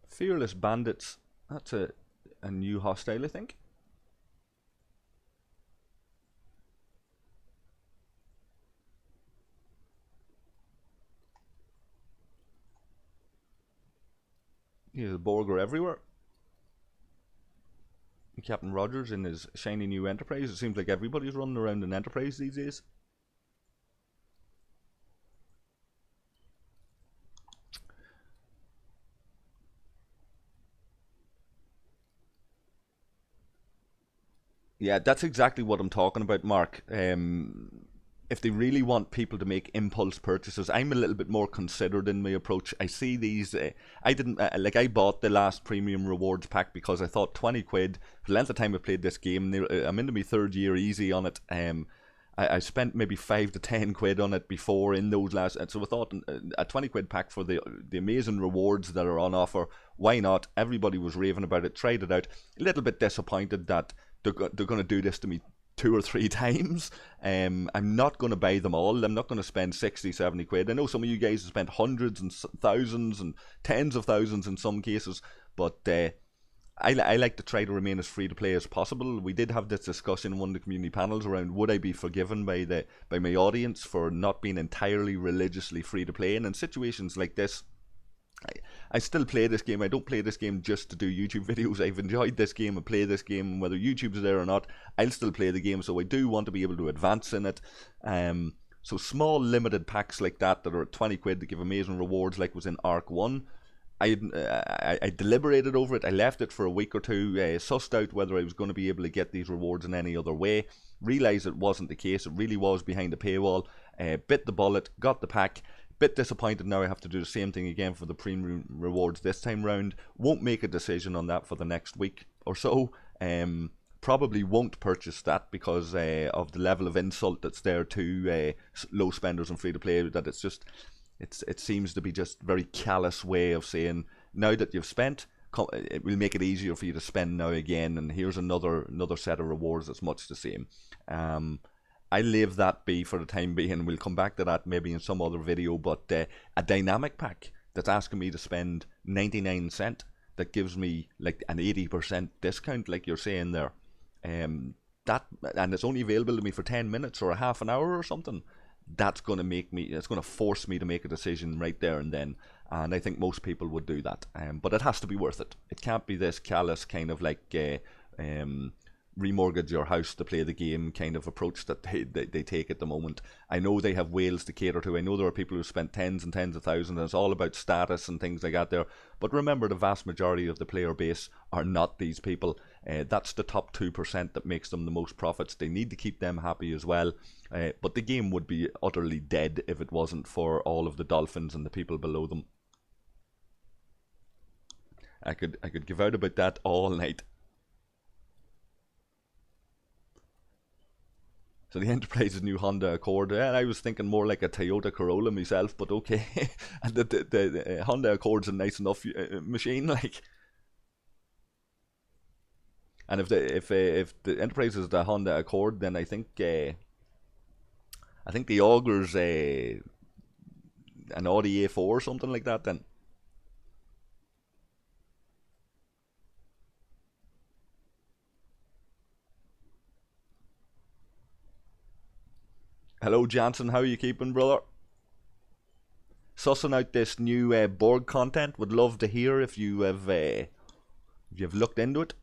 Fearless Bandits, that's a new hostile, I think. Yeah, the Borg are everywhere. Captain Rogers in his shiny new Enterprise. It seems like everybody's running around an Enterprise these days. Yeah, that's exactly what I'm talking about, Mark. If they really want people to make impulse purchases, I'm a little bit more considered in my approach. I see these. I didn't like. I bought the last premium rewards pack because I thought 20 quid for the length of time I played this game. I'm into my third year easy on it. I spent maybe 5 to 10 quid on it before in those last. And so I thought a 20 quid pack for the amazing rewards that are on offer. Why not? Everybody was raving about it. Tried it out. A little bit disappointed that they're going to do this to me 2 or 3 times. I'm not going to buy them all. I'm not going to spend 60, 70 quid. I know some of you guys have spent hundreds and thousands and tens of thousands in some cases, but I like to try to remain as free to play as possible. We did have this discussion in one of the community panels around would I be forgiven by my audience for not being entirely religiously free to play, and in situations like this I still play this game. I don't play this game just to do YouTube videos. I've enjoyed this game and play this game, whether YouTube's there or not. I'll still play the game, so I do want to be able to advance in it. So small limited packs like that are at 20 quid that give amazing rewards, like was in Arc 1. I deliberated over it. I left it for a week or two, sussed out whether I was going to be able to get these rewards in any other way. Realised it wasn't the case. It really was behind the paywall. Bit the bullet, got the pack. Bit disappointed now I have to do the same thing again for the premium rewards this time round. Won't make a decision on that for the next week or so. Probably won't purchase that because of the level of insult that's there to low spenders and free to play, that it's it seems to be just a very callous way of saying, now that you've spent, it will make it easier for you to spend now again, and here's another set of rewards that's much the same. I leave that be for the time being. We'll come back to that maybe in some other video, but a dynamic pack that's asking me to spend 99 cent that gives me like an 80% discount, like you're saying there, that, and it's only available to me for 10 minutes or a half an hour or something, that's going to force me to make a decision right there and then. And I think most people would do that, but it has to be worth it. It can't be this callous kind of like remortgage your house to play the game kind of approach that they take at the moment. I know they have whales to cater to. I know there are people who spent tens and tens of thousands, and it's all about status and things like that there. But remember, the vast majority of the player base are not these people. That's the top 2% that makes them the most profits. They need to keep them happy as well. But the game would be utterly dead if it wasn't for all of the dolphins and the people below them. I could give out about that all night. So the Enterprise's new Honda Accord, I was thinking more like a Toyota Corolla myself, but okay. And the Honda Accord's a nice enough machine, like. And if the Enterprise is the Honda Accord, then I think the Augur's an Audi A4 or something like that. Then. Hello, Jansen. How are you keeping, brother? Sussing out this new Borg content. Would love to hear if you've looked into it.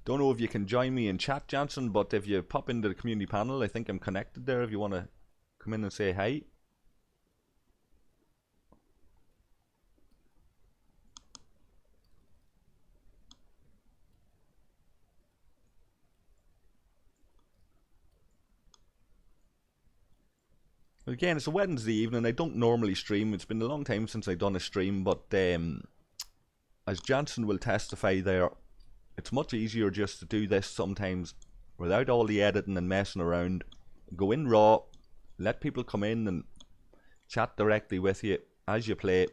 Don't know if you can join me in chat, Jansen, but if you pop into the community panel, I think I'm connected there if you want to come in and say hi. Again, it's a Wednesday evening. I don't normally stream. It's been a long time since I've done a stream, but as Jansen will testify there, it's much easier just to do this sometimes without all the editing and messing around. Go in raw, let people come in and chat directly with you as you play.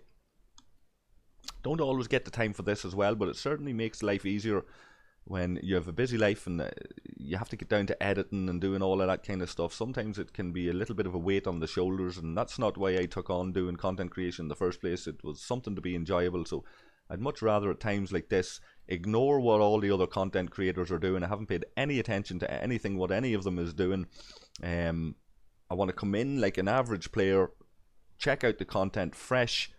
Don't always get the time for this as well, but it certainly makes life easier when you have a busy life and you have to get down to editing and doing all of that kind of stuff. Sometimes it can be a little bit of a weight on the shoulders, and that's not why I took on doing content creation in the first place. It was something to be enjoyable, so I'd much rather at times like this ignore what all the other content creators are doing. I haven't paid any attention to anything what any of them is doing. I want to come in like an average player, check out the content fresh,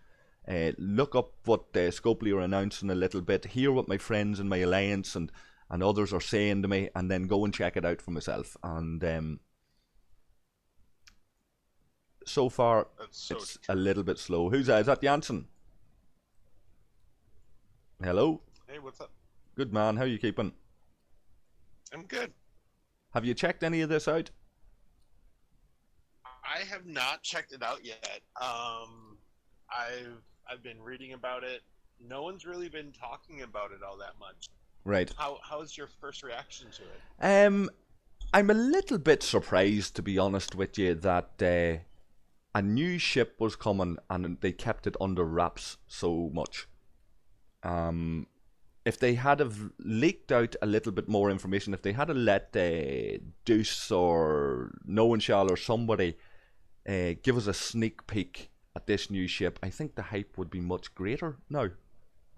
look up what Scopely are announcing a little bit, hear what my friends in my alliance and others are saying to me, and then go and check it out for myself. And so far it's a little bit slow. Who's that? Is that Jansen? Hello? Hey, what's up? Good, man. How you keeping? I'm good. Have you checked any of this out? I have not checked it out yet. I've been reading about it. No one's really been talking about it all that much. Right. How's your first reaction to it? I'm a little bit surprised, to be honest with you, that a new ship was coming and they kept it under wraps so much. If they had have leaked out a little bit more information, if they had let Deuce or No One Shall or somebody give us a sneak peek at this new ship, I think the hype would be much greater now.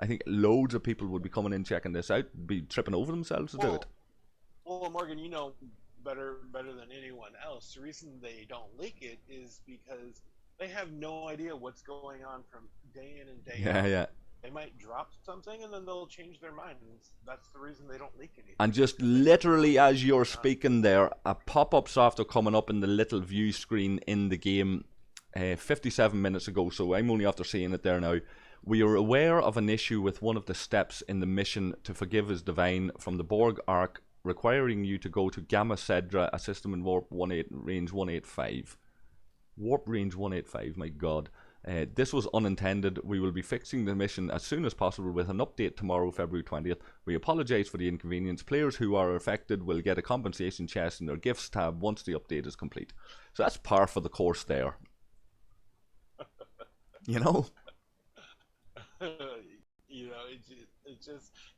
I think loads of people would be coming in checking this out, be tripping over themselves to do it. Well, Morgan, you know better than anyone else. The reason they don't leak it is because they have no idea what's going on from day in and day out. Yeah. They might drop something and then they'll change their minds. That's the reason they don't leak anything. And just literally as you're speaking there, a pop-up software coming up in the little view screen in the game 57 minutes ago, so I'm only after seeing it there now. We are aware of an issue with one of the steps in the mission to forgive is divine from the Borg Arc requiring you to go to Gamma Cedra, a system in warp 18, range 185. Warp range 185, my god. This was unintended. We will be fixing the mission as soon as possible with an update tomorrow, February 20th. We apologise for the inconvenience. Players who are affected will get a compensation chest in their gifts tab once the update is complete. So that's par for the course there. You know? You know,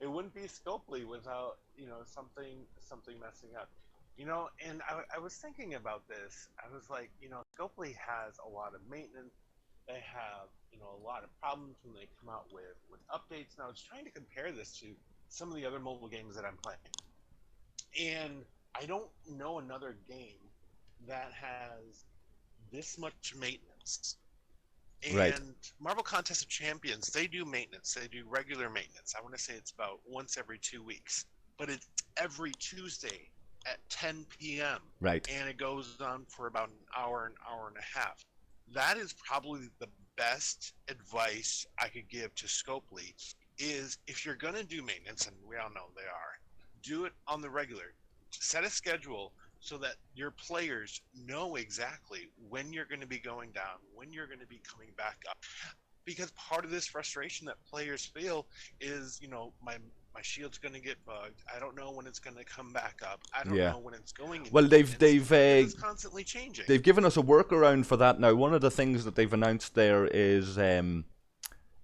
it wouldn't be Scopely without, you know, something messing up. You know, and I was thinking about this. I was like, you know, Scopely has a lot of maintenance. They have, you know, a lot of problems when they come out with updates. And I was trying to compare this to some of the other mobile games that I'm playing. And I don't know another game that has this much maintenance. And right. Marvel Contest of Champions, they do maintenance. They do regular maintenance. I want to say it's about once every 2 weeks. But it's every Tuesday at 10 p.m. Right. And it goes on for about an hour and a half. That is probably the best advice I could give to Scopely is if you're going to do maintenance, and we all know they are, do it on the regular. Set a schedule so that your players know exactly when you're going to be going down, when you're going to be coming back up. Because part of this frustration that players feel is, you know, my shield's going to get bugged. I don't know when it's going to come back up. I don't know when it's going. Well, it's constantly changing. They've given us a workaround for that now. One of the things that they've announced there is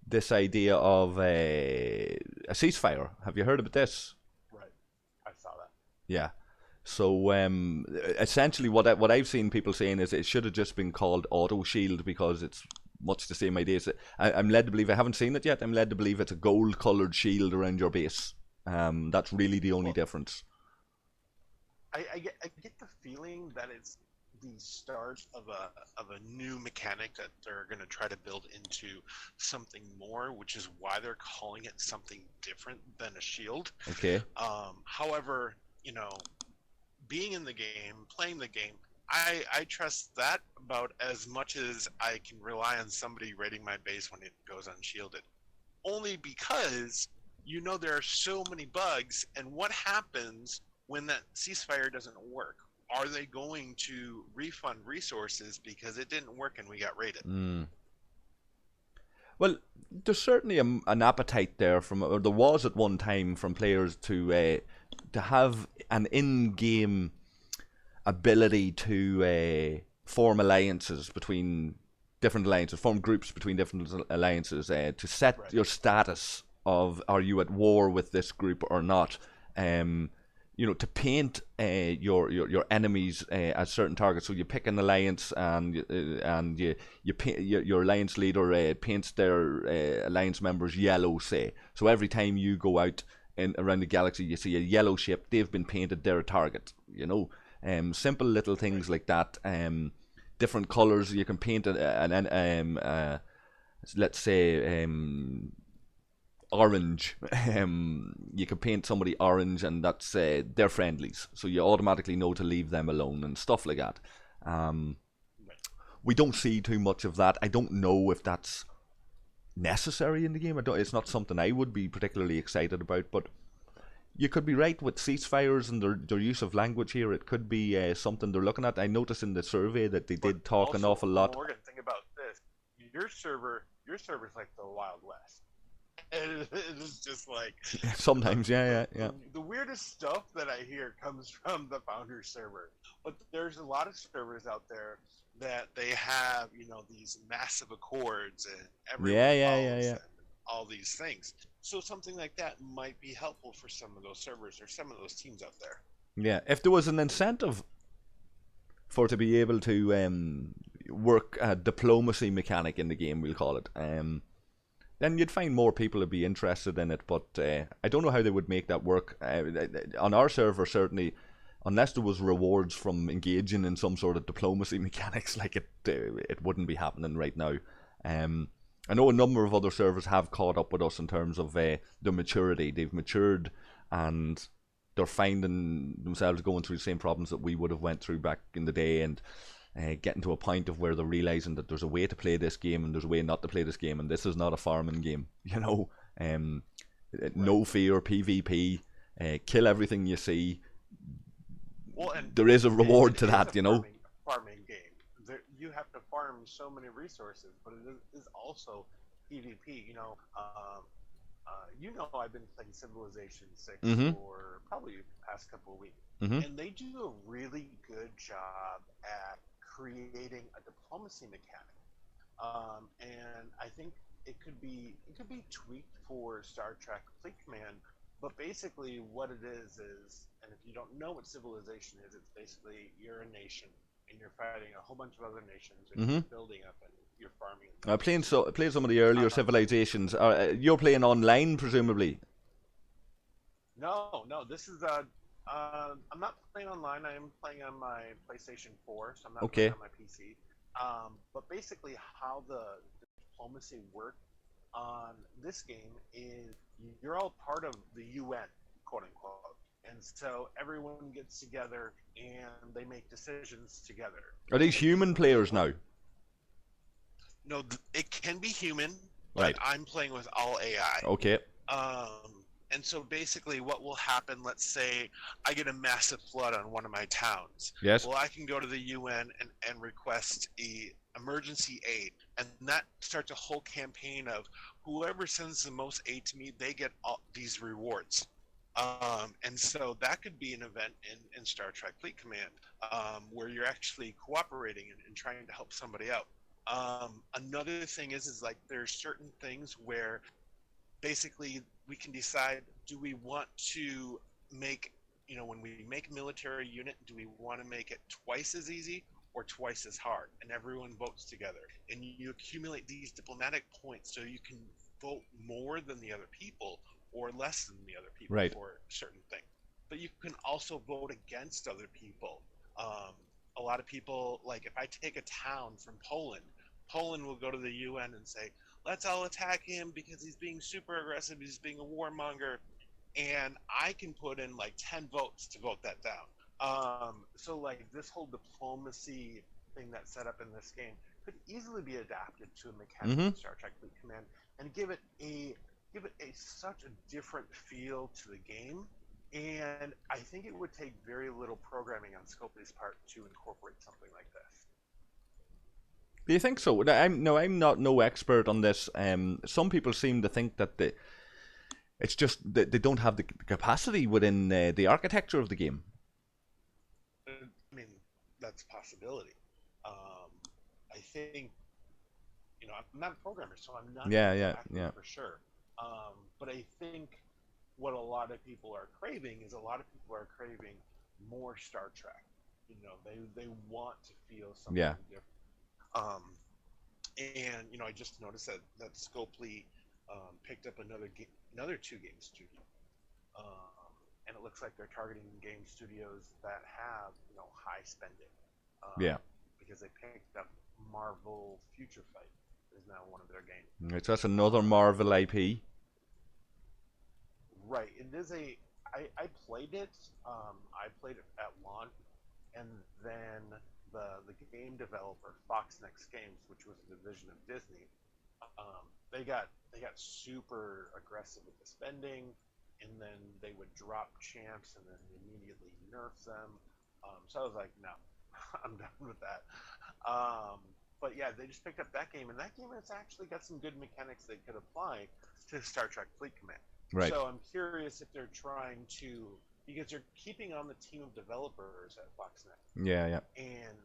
this idea of a ceasefire. Have you heard about this? Right, I saw that. Yeah. So essentially, what I've seen people saying is it should have just been called Auto Shield because it's much the same idea. I'm led to believe, I haven't seen it yet, I'm led to believe it's a gold coloured shield around your base. That's really the only difference. I get the feeling that it's the start of a new mechanic that they're going to try to build into something more, which is why they're calling it something different than a shield. Okay. However, you know, being in the game, playing the game, I trust that about as much as I can rely on somebody raiding my base when it goes unshielded. Only because, you know, there are so many bugs, and what happens when that ceasefire doesn't work? Are they going to refund resources because it didn't work and we got raided? Well, there's certainly an appetite there or there was at one time from players to have an in-game ability to form alliances between different alliances, form groups between different alliances, to set your status of are you at war with this group or not. You know, to paint your enemies as certain targets. So you pick an alliance and you paint, your alliance leader paints their alliance members yellow, say. So every time you go out around the galaxy, you see a yellow ship. They've been painted their target. You know. Simple little things like that. Different colors. You can paint let's say orange. You can paint somebody orange, and that's they're friendlies. So you automatically know to leave them alone and stuff like that. We don't see too much of that. I don't know if that's necessary in the game. It's not something I would be particularly excited about, but. You could be right with ceasefires and their use of language here. It could be something they're looking at. I noticed in the survey that they did talk an awful lot. Morgan, think about this. Your server's like the Wild West. And it is just like... Sometimes, yeah. The weirdest stuff that I hear comes from the Founders server. But there's a lot of servers out there that they have, you know, these massive accords and everyone follows all these things. So something like that might be helpful for some of those servers or some of those teams out there. Yeah, if there was an incentive for it to be able to work a diplomacy mechanic in the game, we'll call it, then you'd find more people would be interested in it. But I don't know how they would make that work. On our server, certainly, unless there was rewards from engaging in some sort of diplomacy mechanics, like it wouldn't be happening right now. I know a number of other servers have caught up with us in terms of their maturity. They've matured and they're finding themselves going through the same problems that we would have went through back in the day, and getting to a point of where they're realizing that there's a way to play this game and there's a way not to play this game, and this is not a farming game. You know, no fear, PvP, kill everything you see, Well, and there is a reward it to is that, a farming game. You have to farm so many resources, but it is also PvP. I've been playing Civilization 6 Mm-hmm. for probably the past couple of weeks, Mm-hmm. and they do a really good job at creating a diplomacy mechanic. And I think it could be tweaked for Star Trek Fleet Command, but basically what it is, and if you don't know what civilization is, it's basically you're a nation and you're fighting a whole bunch of other nations and Mm-hmm. you're building up and you're farming. Playing some of the earlier civilizations. You're playing online, presumably. No, this is I'm not playing online. I am playing on my PlayStation 4, so I'm not playing Okay. on my PC. But basically, how the diplomacy works on this game is you're all part of the UN, quote unquote, and so everyone gets together and they make decisions together. Are these human players now? No, it can be human, but Right. I'm playing with all AI. Okay. And so basically what will happen, let's say I get a massive flood on one of my towns. Yes. Well, I can go to the UN and request emergency aid, and that starts a whole campaign of whoever sends the most aid to me, they get all these rewards. And so that could be an event in Star Trek Fleet Command, where you're actually cooperating and trying to help somebody out. Another thing is like there's certain things where basically we can decide, do we want to make, when we make a military unit, do we want to make it twice as easy or twice as hard? And everyone votes together. And you accumulate these diplomatic points so you can vote more than the other people or less than the other people Right. for certain things. But you can also vote against other people. A lot of people, like if I take a town from Poland will go to the UN and say, let's all attack him because he's being super aggressive, he's being a warmonger, and I can put in like 10 votes to vote that down. So like this whole diplomacy thing that's set up in this game could easily be adapted to a mechanic in Star Trek Fleet Command and give it a such a different feel to the game. And I think it would take very little programming on Scopely's part to incorporate something like this. Do you think so? I'm not no expert on this. Some people seem to think that it's just that they don't have the capacity within the architecture of the game. I mean, that's a possibility. I think, I'm not a programmer, so I'm not exactly for sure. But I think what a lot of people are craving more Star Trek. They want to feel something different. And I just noticed that Scopely picked up another 2-game studio, and it looks like they're targeting game studios that have high spending. Because they picked up Marvel Future Fight is now one of their games. Right, so that's another Marvel IP. Right. It is I played it. I played it at launch, and then the game developer Fox Next Games, which was a division of Disney, they got super aggressive with the spending, and then they would drop champs and then immediately nerf them. So I was like, no, I'm done with that. But yeah, they just picked up that game, and that game has actually got some good mechanics they could apply to Star Trek Fleet Command. Right. So I'm curious if they're trying to, because they're keeping on the team of developers at FoxNet. Yeah. And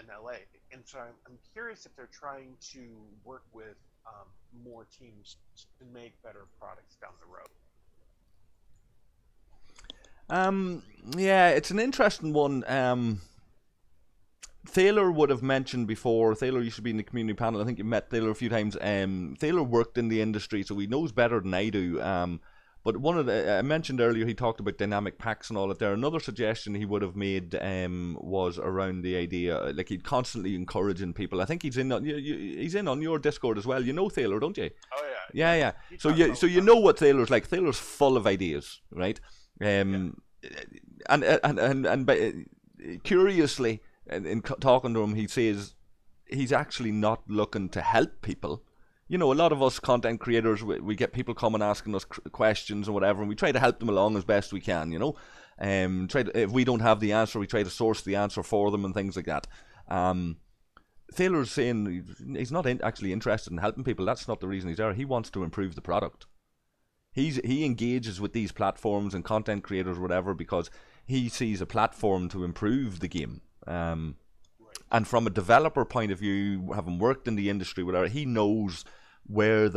LA, and so I'm curious if they're trying to work with more teams to make better products down the road. Yeah, it's an interesting one. Thaler would have mentioned before. Thaler used to be in the community panel. I think you met Thaler a few times. Thaler worked in the industry, so he knows better than I do. But one of I mentioned earlier, he talked about dynamic packs and all that there. Another suggestion he would have made was around the idea, like he'd constantly encouraging people. I think he's in on your Discord as well. You know Thaler, don't you? Oh yeah. Yeah. So you know what Thaler's like. Thaler's full of ideas, right? And curiously, in talking to him, he says he's actually not looking to help people. you know, a lot of us content creators, we get people coming asking us questions and whatever, and we try to help them along as best we can, you know. If we don't have the answer, we try to source the answer for them and things like that. Thaler's saying he's not actually interested in helping people. That's not the reason he's there. He wants to improve the product. He engages with these platforms and content creators, whatever, because he sees a platform to improve the game. And from a developer point of view, having worked in the industry, whatever, he knows where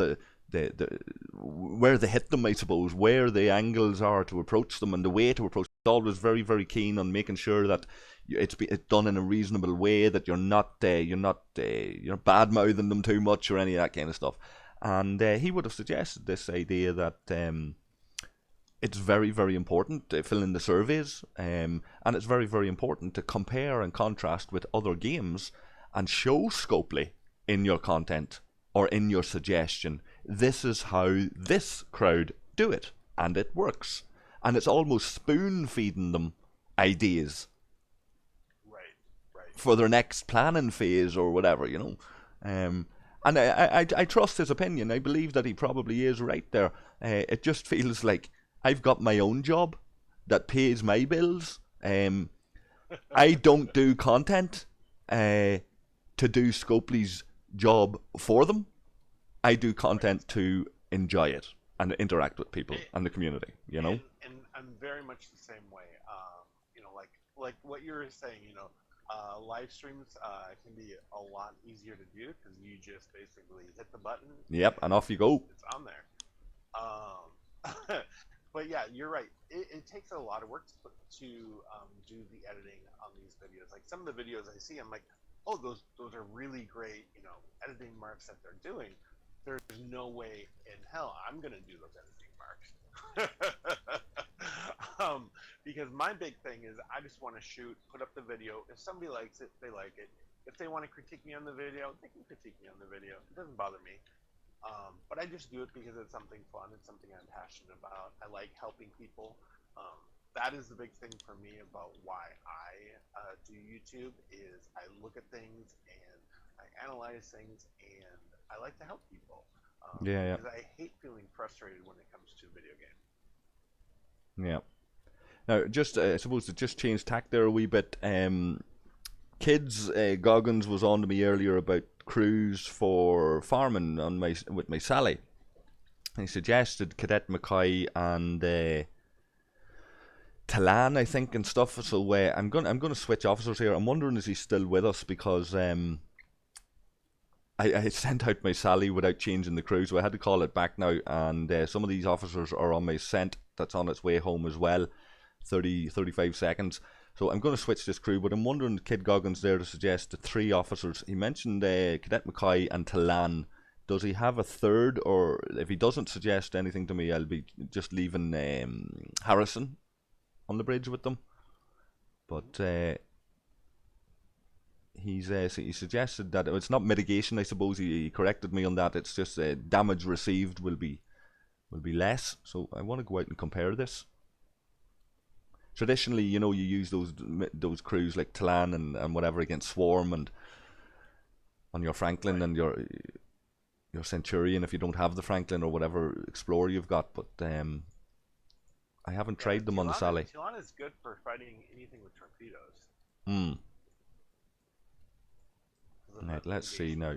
where they hit them, I suppose, where the angles are to approach them, and the way to approach. He's always very, very keen on making sure that it's done in a reasonable way, that you're not bad mouthing them too much or any of that kind of stuff. And he would have suggested this idea that it's very, very important to fill in the surveys, and it's very, very important to compare and contrast with other games and show Scopely in your content or in your suggestion. This is how this crowd do it, and it works. And it's almost spoon-feeding them ideas for their next planning phase or whatever, you know. And I trust his opinion. I believe that he probably is right there. It just feels like I've got my own job that pays my bills. I don't do content to do Scopely's job for them. I do content to enjoy it and interact with people and the community, you know. And I'm very much the same way. You know, like what you were saying, you know, live streams can be a lot easier to do because you just basically hit the button. Yep, and off you go. It's on there. But yeah, you're right. It takes a lot of work to do the editing on these videos. Like some of the videos I see, I'm like, oh, those are really great, you know, editing marks that they're doing. There's no way in hell I'm gonna do those editing marks. Because my big thing is I just want to shoot, put up the video. If somebody likes it, they like it. If they want to critique me on the video, they can critique me on the video. It doesn't bother me. But I just do it because it's something fun. It's something I'm passionate about. I like helping people. That is the big thing for me about why I do YouTube is I look at things and I analyze things and I like to help people. Because I hate feeling frustrated when it comes to a video game. Yeah. Now, just I suppose to just change tack there a wee bit. Kids Goggins was on to me earlier about crews for farming on with my Sally. He suggested Cadet McCoy and Talan, I think, and stuff. So I'm gonna switch officers here. I'm wondering is he still with us because I sent out my Sally without changing the crew, so I had to call it back now. And some of these officers are on my scent that's on its way home as well. 35 seconds. So I'm going to switch this crew, but I'm wondering, Kid Goggins there to suggest the 3 officers. He mentioned Cadet McCoy and Talan. Does he have a third, or if he doesn't suggest anything to me, I'll be just leaving Harrison on the bridge with them. But he suggested that it's not mitigation. I suppose he corrected me on that. It's just damage received will be less. So I want to go out and compare this. Traditionally, you know, you use those crews like Talan and whatever against Swarm and on your Franklin and your Centurion if you don't have the Franklin or whatever Explorer you've got. But I haven't tried them on the Sally. Talan is good for fighting anything with torpedoes. Right, let's see now.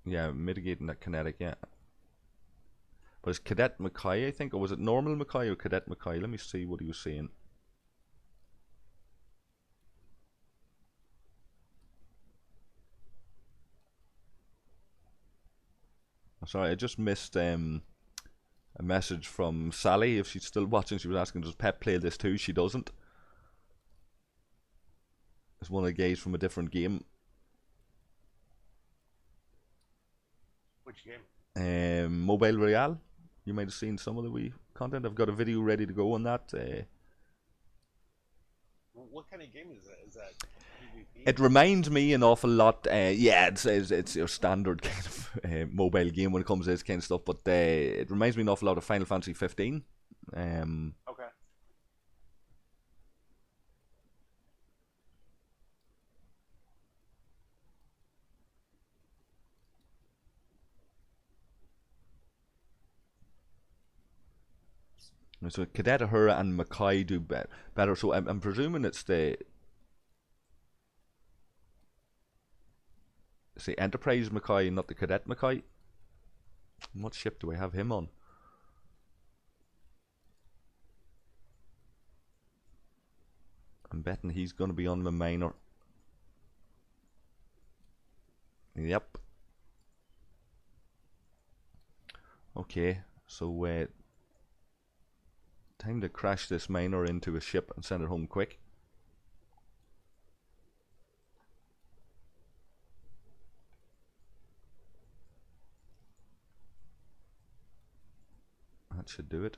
Yeah, mitigating that kinetic, yeah. But it's Cadet McCoy, I think, or was it normal McCoy or Cadet McCoy? Let me see what he was saying. Sorry, I just missed a message from Sally. If she's still watching, she was asking, does Pep play this too? She doesn't. It's one of the guys from a different game. Which game? Mobile Royale. You might have seen some of the wee content. I've got a video ready to go on that. What kind of game is that? Is that PvP? It reminds me an awful lot. Yeah, it's your standard kind of mobile game when it comes to this kind of stuff. But it reminds me an awful lot of Final Fantasy 15. Okay. So Cadet Uhura and Mackay do better. So I'm presuming it's the Enterprise Mackay, not the Cadet Mackay. What ship do I have him on? I'm betting he's going to be on the minor. Yep. Okay, so time to crash this minor into a ship and send it home quick. That should do it.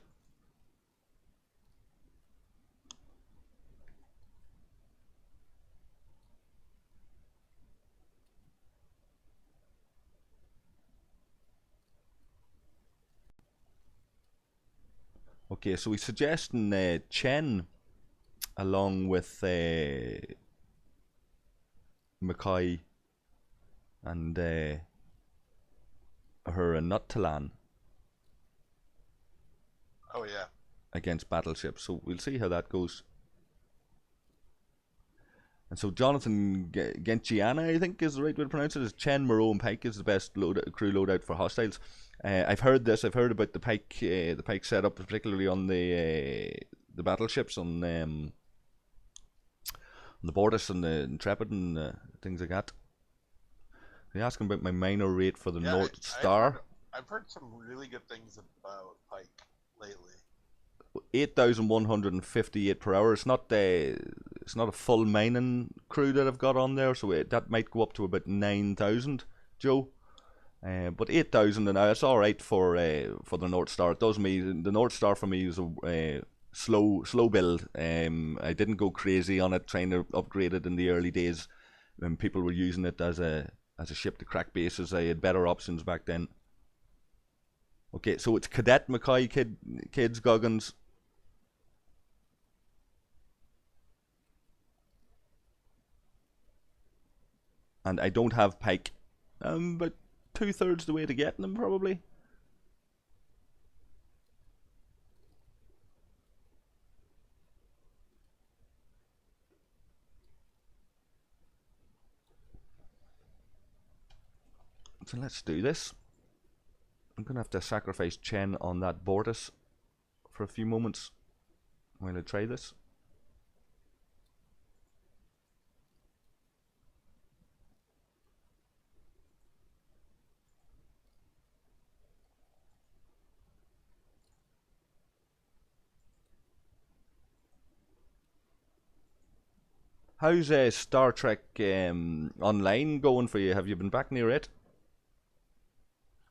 Okay, so he's suggesting Chen along with Mackay and her and Nutalan Oh yeah. against battleships. So we'll see how that goes. And so Jonathan Gentiana, I think is the right way to pronounce it, is Chen, Moreau, and Pike is the best crew loadout for hostiles. I've heard this. I've heard about the Pike setup, particularly on the battleships, on the Bortus and the Intrepid and things like that. They asking about my minor rate for the North Star. I've heard some really good things about Pike lately. 8,158 per hour. It's not a full mining crew that I've got on there, so that might go up to about 9,000, Joe. But 8,000 and it's all right for the North Star. It does me. The North Star for me is a slow build. I didn't go crazy on it trying to upgrade it in the early days when people were using it as a ship to crack bases. I had better options back then. Okay, so it's Cadet Mackay, kids Goggins. And I don't have Pike. But 2/3 the way to getting them, probably. So let's do this. I'm going to have to sacrifice Chen on that Bortus for a few moments while I try this. How's Star Trek Online going for you? Have you been back near it?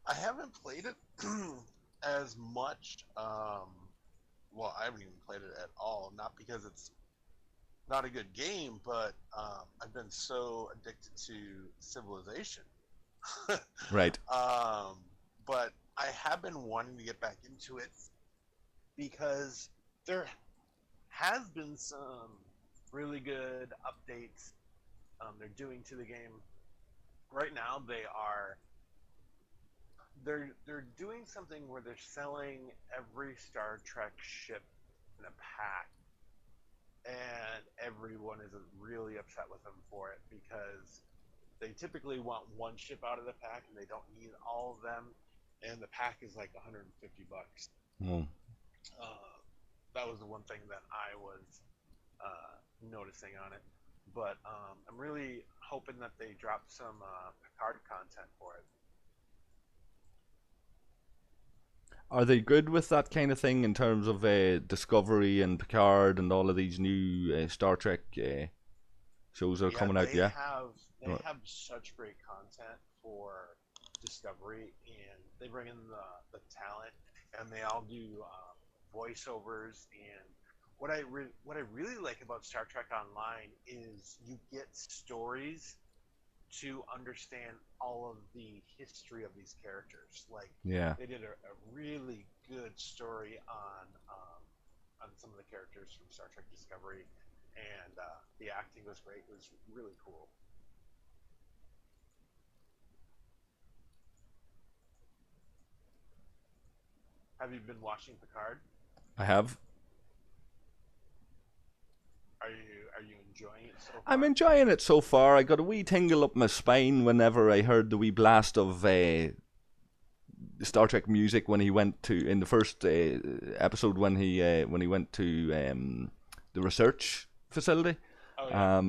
I haven't played it as much. Well, I haven't even played it at all. Not because it's not a good game, but I've been so addicted to Civilization. Right. But I have been wanting to get back into it because there has been some really good updates they're doing to the game. Right now, they're doing something where they're selling every Star Trek ship in a pack, and everyone is really upset with them for it because they typically want one ship out of the pack and they don't need all of them, and the pack is like $150. Oh. That was the one thing that I was noticing on it, but I'm really hoping that they drop some Picard content for it. Are they good with that kind of thing in terms of Discovery and Picard and all of these new Star Trek shows that are coming out? Yeah. They have such great content for Discovery, and they bring in the talent, and they all do voiceovers. And what I really like about Star Trek Online is you get stories to understand all of the history of these characters. Like, yeah, they did a really good story on some of the characters from Star Trek Discovery, and the acting was great. It was really cool. Have you been watching Picard? I have. Are you enjoying it so I'm far? enjoying it so far. I got a wee tingle up my spine whenever I heard the wee blast of Star Trek music when he went to in the first episode when he went to the research facility. Oh yeah.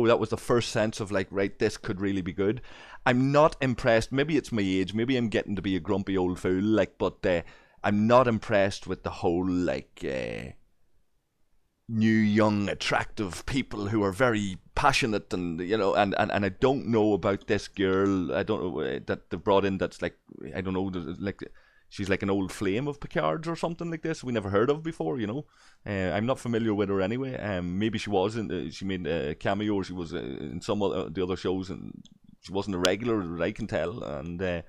That was the first sense of like, right, this could really be good. I'm not impressed. Maybe it's my age. Maybe I'm getting to be a grumpy old fool. Like, but I'm not impressed with the whole like new, young, attractive people who are very passionate, and and I don't know about this girl. I don't know that they brought in. That's like, I don't know, like she's like an old flame of Picard's or something like this. We never heard of before. I'm not familiar with her anyway. Maybe she was in. She made a cameo. Or she was in some of the other shows, and she wasn't a regular that I can tell. And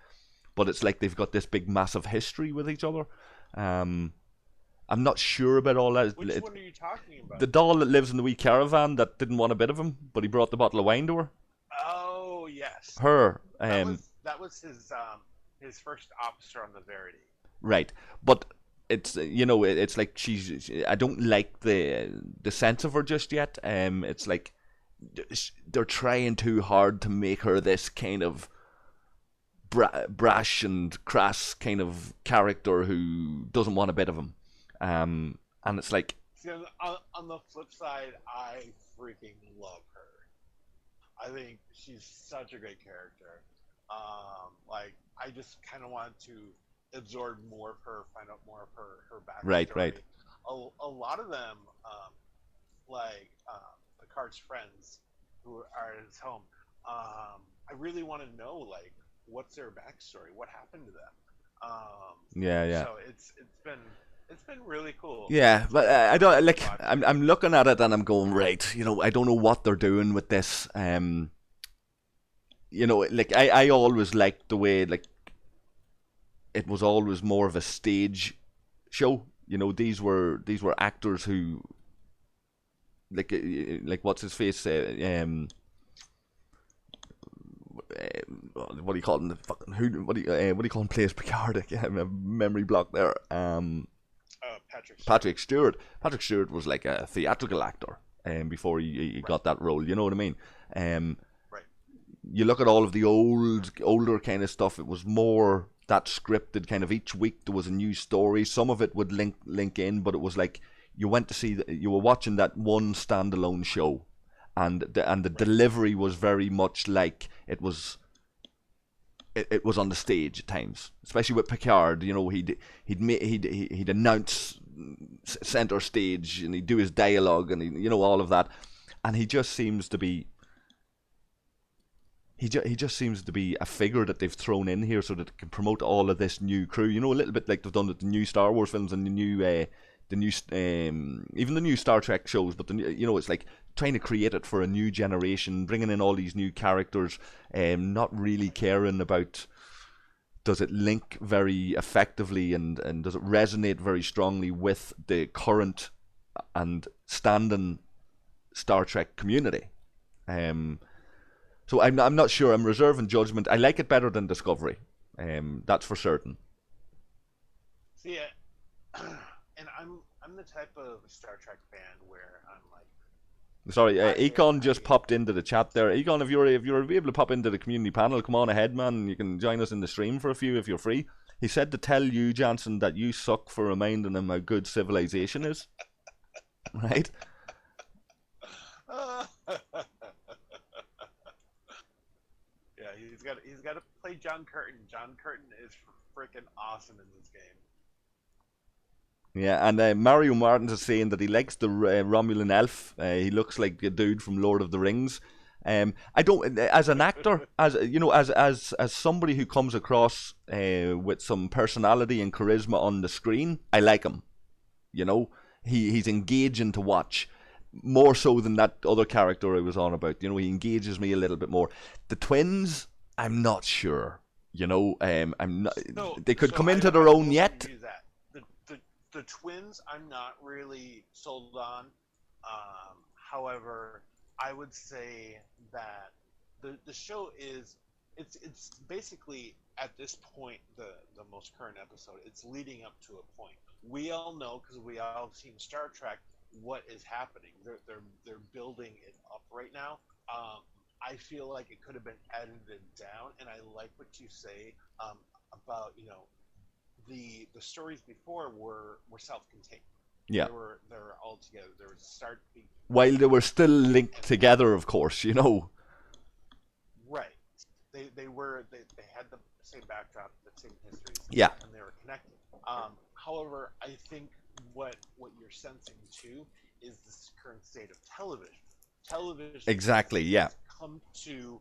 but it's like they've got this big, massive history with each other. I'm not sure about all that. Which one are you talking about? The doll that lives in the wee caravan that didn't want a bit of him, but he brought the bottle of wine to her. Oh yes. Her. That was his first officer on the Verity. Right. But it's it's like I don't like the sense of her just yet. It's like they're trying too hard to make her this kind of brash and crass kind of character who doesn't want a bit of him. And it's like, See, on the flip side, I freaking love her. I think she's such a great character. Like I just kind of want to absorb more of her, find out more of her backstory. right. A lot of them, like Picard's friends who are at his home. I really want to know like what's their backstory, what happened to them. Yeah. So it's been really cool. Yeah, but I don't like. I'm looking at it and I'm going, right. I don't know what they're doing with this. Like I always liked the way like it was always more of a stage show. These were actors who like what's his face. What do you call him? The fucking who? What do you call him? Plays Picard? I have a memory block there. Patrick Stewart. Patrick Stewart was like a theatrical actor, before he got that role. You know what I mean? Right. You look at all of the older kind of stuff. It was more that scripted kind of. Each week there was a new story. Some of it would link in, but it was like you went to see you were watching that one standalone show, and the delivery was very much like it was. It was on the stage at times, especially with Picard. He'd announce center stage, and he'd do his dialogue, and all of that, and he just seems to be. He just seems to be a figure that they've thrown in here so that it can promote all of this new crew. A little bit like they've done with the new Star Wars films and the new even the new Star Trek shows. But it's like trying to create it for a new generation, bringing in all these new characters, not really caring about does it link very effectively and does it resonate very strongly with the current and standing Star Trek community. So I'm not sure. I'm reserving judgment. I like it better than Discovery. That's for certain. See, and I'm the type of Star Trek fan where I'm like. Sorry, Econ just popped into the chat there. Econ, if you're able to pop into the community panel, come on ahead, man. You can join us in the stream for a few if you're free. He said to tell you, Jansen, that you suck for reminding him how good civilization is. Right? Yeah, he's got to play John Curtin. John Curtin is freaking awesome in this game. Yeah, and Mario Martins is saying that he likes the Romulan elf. He looks like a dude from Lord of the Rings. I don't, as an actor, as somebody who comes across with some personality and charisma on the screen, I like him. He's engaging to watch. More so than that other character I was on about. He engages me a little bit more. The twins, I'm not sure. I'm not. They could come into their own yet. The twins, I'm not really sold on. However, I would say that the show is it's basically at this point the most current episode. It's leading up to a point. We all know because we all have seen Star Trek what is happening. They're building it up right now. I feel like it could have been edited down, and I like what you say about the stories before were self-contained. Yeah. They were all together. There was start. While they were still linked together, of course, Right. They had the same backdrop, the same histories. Yeah. And they were connected. However, I think what you're sensing too is this current state of television. Television Exactly. Yeah. come to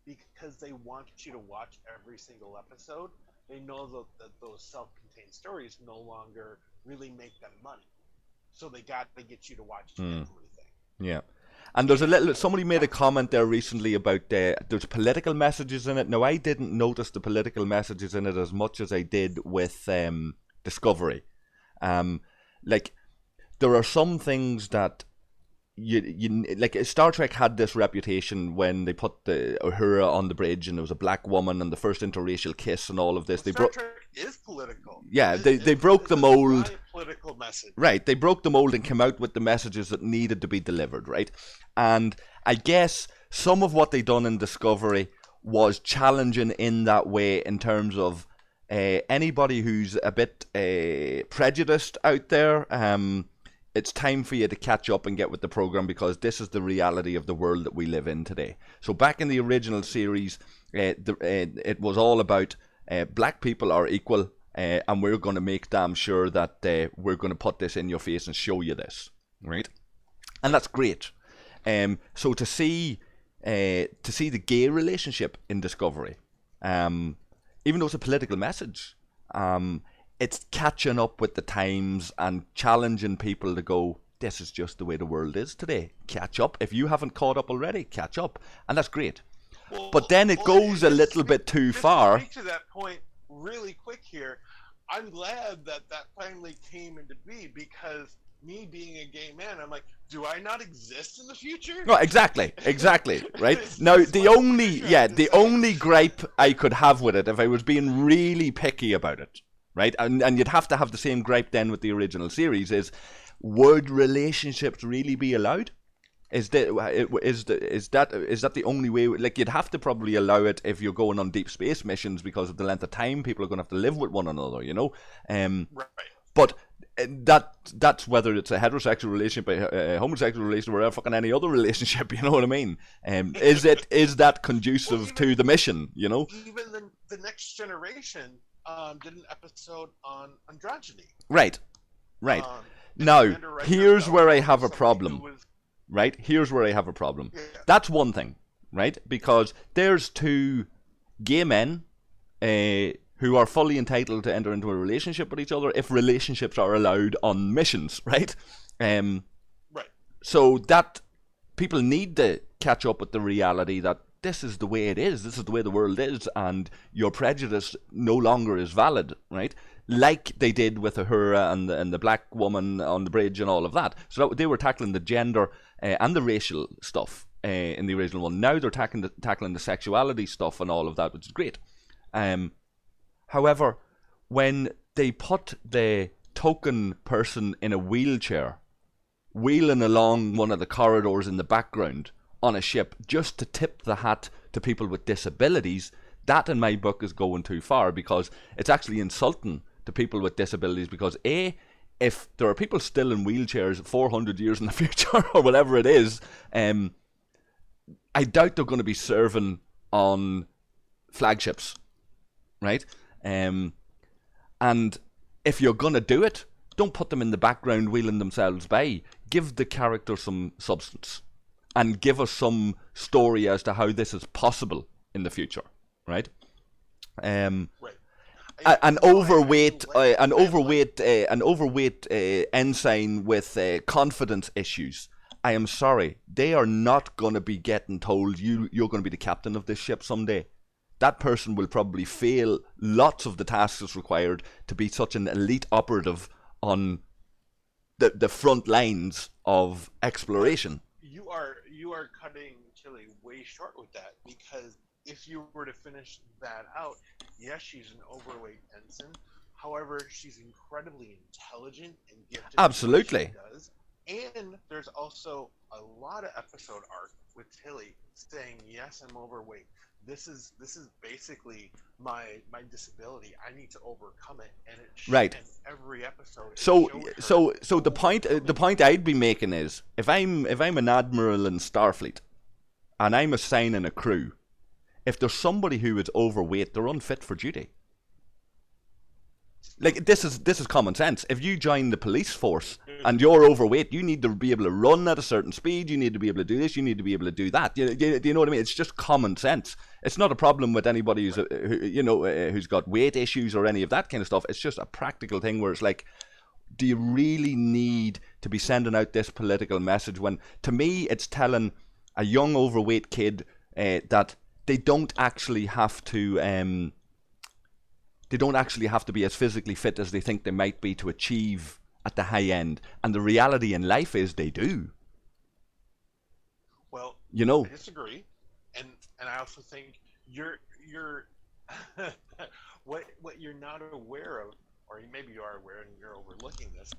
because they want you to watch every single episode. They know that those self-contained stories no longer really make them money, so they got to get you to watch everything. Yeah. And there's somebody made a comment there recently about there's political messages in it. Now, I didn't notice the political messages in it as much as I did with Discovery. There are some things that you like. Star Trek had this reputation when they put the Uhura on the bridge, and there was a black woman, and the first interracial kiss, and all of this. Star Trek is political. Yeah, they broke the mold. Political message. Right, they broke the mold and came out with the messages that needed to be delivered. Right, and I guess some of what they done in Discovery was challenging in that way, in terms of anybody who's a bit prejudiced out there. It's time for you to catch up and get with the program, because this is the reality of the world that we live in today. So back in the original series, it was all about black people are equal, and we're going to make damn sure that we're going to put this in your face and show you this, right? And that's great. So to see the gay relationship in Discovery, even though it's a political message, it's catching up with the times and challenging people to go, this is just the way the world is today. Catch up. If you haven't caught up already, catch up. And that's great. But then it goes a little bit too far. To speak to that point really quick here, I'm glad that finally came into being, because me being a gay man, I'm like, do I not exist in the future? No, exactly, right? Now, the only gripe I could have with it, if I was being really picky about it, right, and you'd have to have the same gripe then with the original series, is would relationships really be allowed? Is that the only way? Like, you'd have to probably allow it if you're going on deep space missions, because of the length of time people are going to have to live with one another, Right. But that's whether it's a heterosexual relationship, a homosexual relationship, or fucking any other relationship. You know what I mean? Is that conducive to the mission? Even the Next Generation did an episode on androgyny. Right. Now, here's where I have a problem. Right? Here's where I have a problem. Yeah. That's one thing, right? Because there's two gay men who are fully entitled to enter into a relationship with each other if relationships are allowed on missions, right? Right. So that people need to catch up with the reality that this is the way it is, this is the way the world is, and your prejudice no longer is valid, right? Like they did with Uhura and the black woman on the bridge and all of that. So they were tackling the gender and the racial stuff in the original one. Now they're tackling the sexuality stuff and all of that, which is great. However, when they put the token person in a wheelchair, wheeling along one of the corridors in the background on a ship just to tip the hat to people with disabilities, that in my book is going too far, because it's actually insulting to people with disabilities, because if there are people still in wheelchairs 400 years in the future or whatever it is, I doubt they're going to be serving on flagships, right? And if you're going to do it, don't put them in the background wheeling themselves by. Give the character some substance and give us some story as to how this is possible in the future, right? Right. An overweight ensign with confidence issues. I am sorry, they are not going to be getting told you're going to be the captain of this ship someday. That person will probably fail lots of the tasks required to be such an elite operative on the front lines of exploration. You are cutting Chile way short with that, because if you were to finish that out, yes, she's an overweight ensign. However, she's incredibly intelligent and gifted at what she Absolutely. does. And there's also a lot of episode arc with Tilly saying, "Yes, I'm overweight. This is basically my disability. I need to overcome it." And Right. and every episode it So showed her so the overcoming point I'd be making is if I'm an admiral in Starfleet and I'm assigning a crew, if there's somebody who is overweight, they're unfit for duty. Like this is common sense. If you join the police force and you're overweight, you need to be able to run at a certain speed. You need to be able to do this. You need to be able to do that. Do you know what I mean? It's just common sense. It's not a problem with anybody who's got weight issues or any of that kind of stuff. It's just a practical thing where it's like, do you really need to be sending out this political message when, to me, it's telling a young overweight kid that they don't actually have to. They don't actually have to be as physically fit as they think they might be to achieve at the high end. And the reality in life is they do. Well, You know? I disagree, and I also think you're what you're not aware of, or maybe you are aware and you're overlooking this.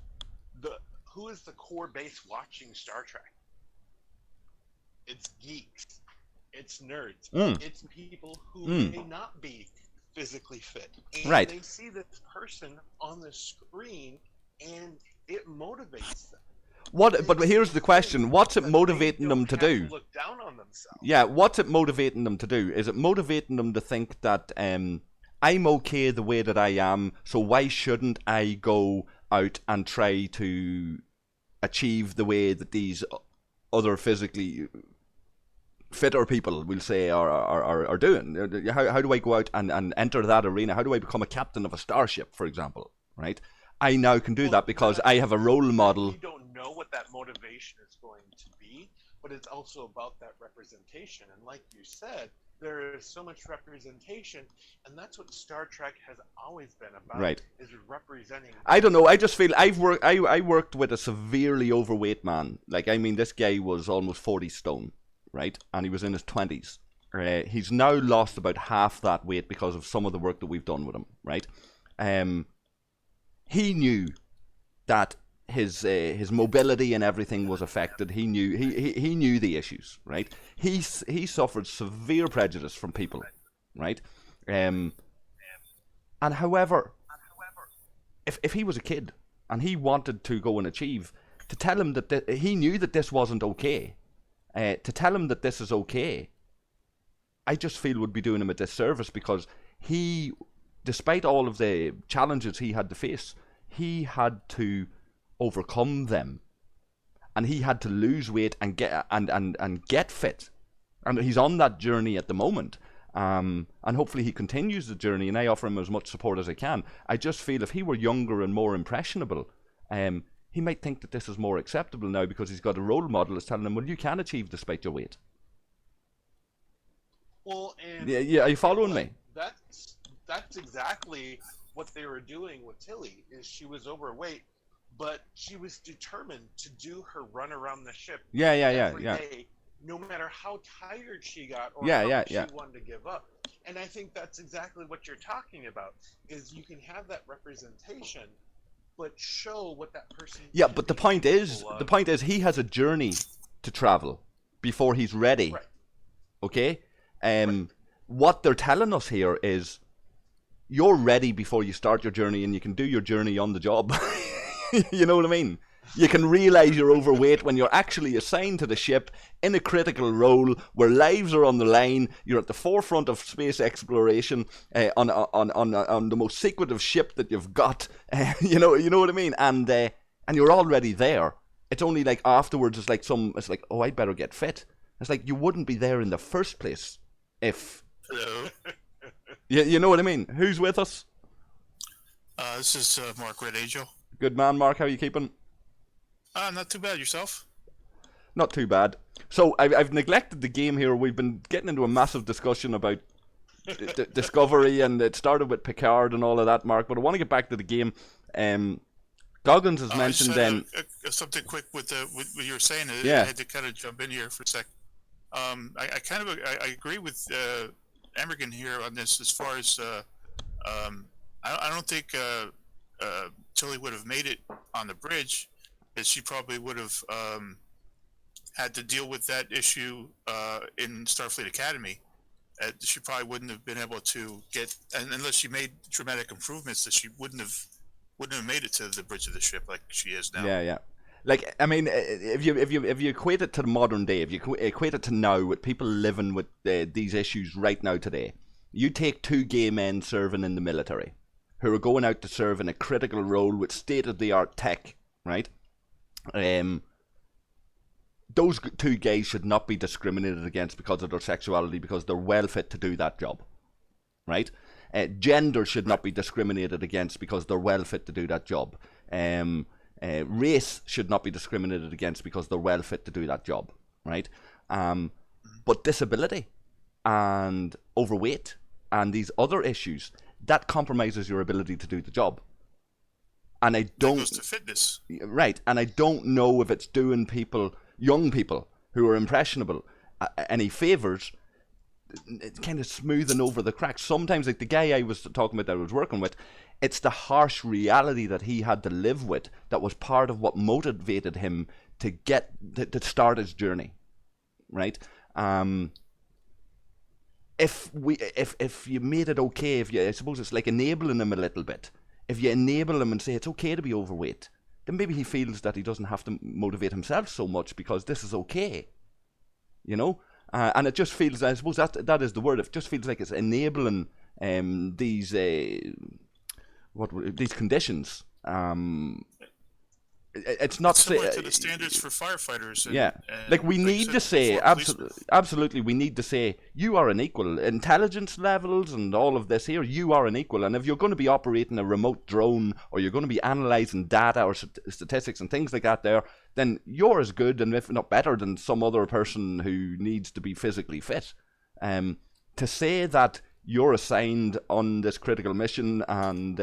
Who is the core base watching Star Trek? It's geeks, it's nerds, it's people who may not be physically fit, and Right. they see this person on the screen, and it motivates them. What? But here's the question: what's it That motivating they them to don't have do? look down on themselves. Yeah, what's it motivating them to do? Is it motivating them to think that I'm okay the way that I am, so why shouldn't I go out and try to achieve the way that these other physically fitter people, we'll say, are doing? How do I go out and enter that arena? How do I become a captain of a starship, for example? Right? I now can do that because I have a role model. You don't know what that motivation is going to be, but it's also about that representation. And like you said, there is so much representation, and that's what Star Trek has always been about. Right. Is representing. I don't know. I just feel I worked with a severely overweight man. Like, I mean, this guy was almost 40 stone, right? And he was in his 20s. He's now lost about half that weight because of some of the work that we've done with him, right? He knew that his mobility and everything was affected. He knew the issues, right? He suffered severe prejudice from people, right? And however, if he was a kid and he wanted to go and achieve, to tell him that he knew that this wasn't okay, to tell him that this is okay, I just feel would be doing him a disservice, because he, despite all of the challenges he had to face, he had to overcome them, and he had to lose weight and get fit, and he's on that journey at the moment. And hopefully he continues the journey, and I offer him as much support as I can. I just feel if he were younger and more impressionable, he might think that this is more acceptable now, because he's got a role model that's telling him, well, you can achieve despite your weight. Well, and Yeah, are you following me? That's exactly what they were doing with Tilly. Is she was overweight, but she was determined to do her run around the ship. Yeah. Every day, no matter how tired she got or how much she wanted to give up. And I think that's exactly what you're talking about. Is you can have that representation, but show what that person. Yeah, but the point is, he has a journey to travel before he's ready. Right. Okay. What they're telling us here is, you're ready before you start your journey, and you can do your journey on the job. You know what I mean? You can realize you're overweight when you're actually assigned to the ship in a critical role where lives are on the line. You're at the forefront of space exploration on the most secretive ship that you've got. You know what I mean? And you're already there. It's only like afterwards. It's like, oh, I'd better get fit. It's like you wouldn't be there in the first place if. Hello. You know what I mean? Who's with us? This is Mark Red Angel. Good man, Mark. How are you keeping? Not too bad. Yourself? Not too bad. So I've neglected the game here. We've been getting into a massive discussion about Discovery, and it started with Picard and all of that, Mark. But I want to get back to the game. Goggins has mentioned then something quick with what you were saying. Yeah. I had to kind of jump in here for a sec. I agree with Amorgin here on this. As far as I don't think Tilly would have made it on the bridge, as she probably would have had to deal with that issue in Starfleet Academy. She probably wouldn't have been able to get, and unless she made dramatic improvements, that she wouldn't have made it to the bridge of the ship like she is now. Yeah. Like, I mean, if you equate it to the modern day, if you equate it to now, with people living with these issues right now today, you take two gay men serving in the military, who are going out to serve in a critical role with state-of-the-art tech, right? Those two gays should not be discriminated against because of their sexuality, because they're well fit to do that job, right? Gender should not be discriminated against because they're well fit to do that job. Race should not be discriminated against because they're well fit to do that job, right? But disability and overweight and these other issues, that compromises your ability to do the job. And I don't... That goes to fitness. Right, and I don't know if it's doing young people who are impressionable, any favours. It's kind of smoothing over the cracks. Sometimes, like the guy I was talking about that I was working with, it's the harsh reality that he had to live with that was part of what motivated him to start his journey, right? If you made it okay, I suppose it's like enabling him a little bit. If you enable him and say it's okay to be overweight, then maybe he feels that he doesn't have to motivate himself so much because this is okay, you know? And it just feels, I suppose that is the word, it just feels like it's enabling these conditions. It's not similar to the standards for firefighters. Like we need to say, absolutely, we need to say, you are an equal. Intelligence levels and all of this here, you are an equal. And if you're going to be operating a remote drone, or you're going to be analysing data or statistics and things like that there, then you're as good, and if not better, than some other person who needs to be physically fit. To say that you're assigned on this critical mission and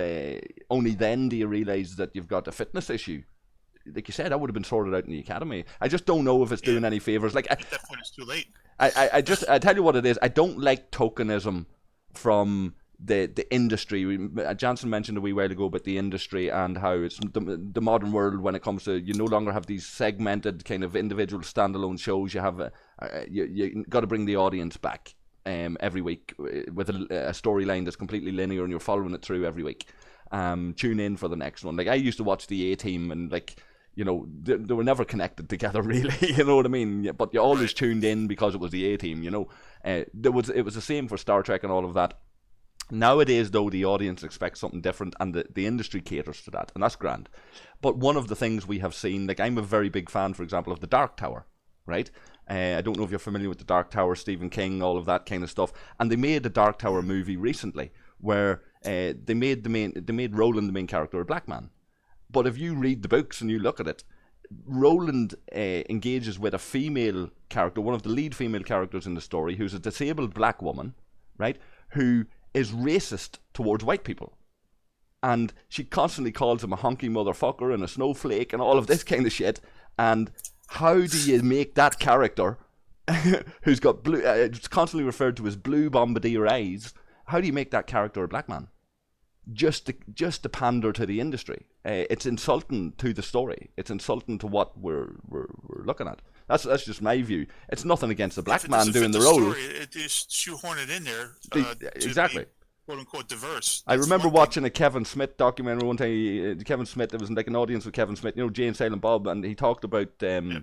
only then do you realise that you've got a fitness issue, like you said, that would have been sorted out in the academy. I just don't know if it's doing any favours. Like, at that point, it's too late. I tell you what it is. I don't like tokenism from the industry. Jansen mentioned a wee while ago about the industry and how it's the modern world when it comes to, you no longer have these segmented kind of individual standalone shows. You have you got to bring the audience back every week with a storyline that's completely linear and you're following it through every week. Tune in for the next one. Like, I used to watch the A-Team and, like, you know, they were never connected together really, you know what I mean? But you always tuned in because it was the A-Team, you know. It was the same for Star Trek and all of that. Nowadays, though, the audience expects something different, and the industry caters to that, and that's grand. But one of the things we have seen, like, I'm a very big fan, for example, of The Dark Tower, right? I don't know if you're familiar with The Dark Tower, Stephen King, all of that kind of stuff. And they made the Dark Tower movie recently, where they made Roland the main character a black man. But if you read the books and you look at it, Roland engages with a female character, one of the lead female characters in the story, who's a disabled black woman, right, who is racist towards white people. And she constantly calls him a honky motherfucker and a snowflake and all of this kind of shit. And how do you make that character, who's got blue, it's constantly referred to as blue bombardier eyes, how do you make that character a black man? Just to pander to the industry. It's insulting to the story. It's insulting to what we're looking at. That's just my view. It's nothing against the black man doing the role. Story, it is shoehorn it in there. Exactly. "Quote unquote" diverse. I remember watching a Kevin Smith documentary one time. Kevin Smith, there was like an audience with Kevin Smith, you know, Jay and Silent Bob, and he talked about. I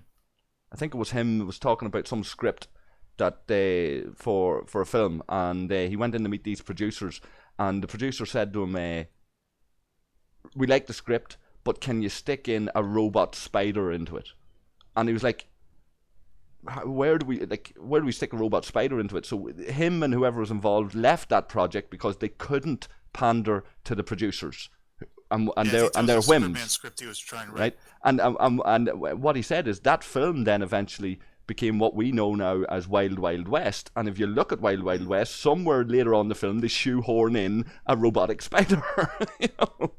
think it was him who was talking about some script that for a film, and he went in to meet these producers. And the producer said to him, "We like the script, but can you stick in a robot spider into it?" And he was like, "Where do we stick a robot spider into it?" So him and whoever was involved left that project because they couldn't pander to the producers and their whims. Script he was trying to write. Right? And what he said is that film then eventually became what we know now as Wild Wild West. And if you look at Wild Wild West, somewhere later on in the film, they shoehorn in a robotic spider. You know?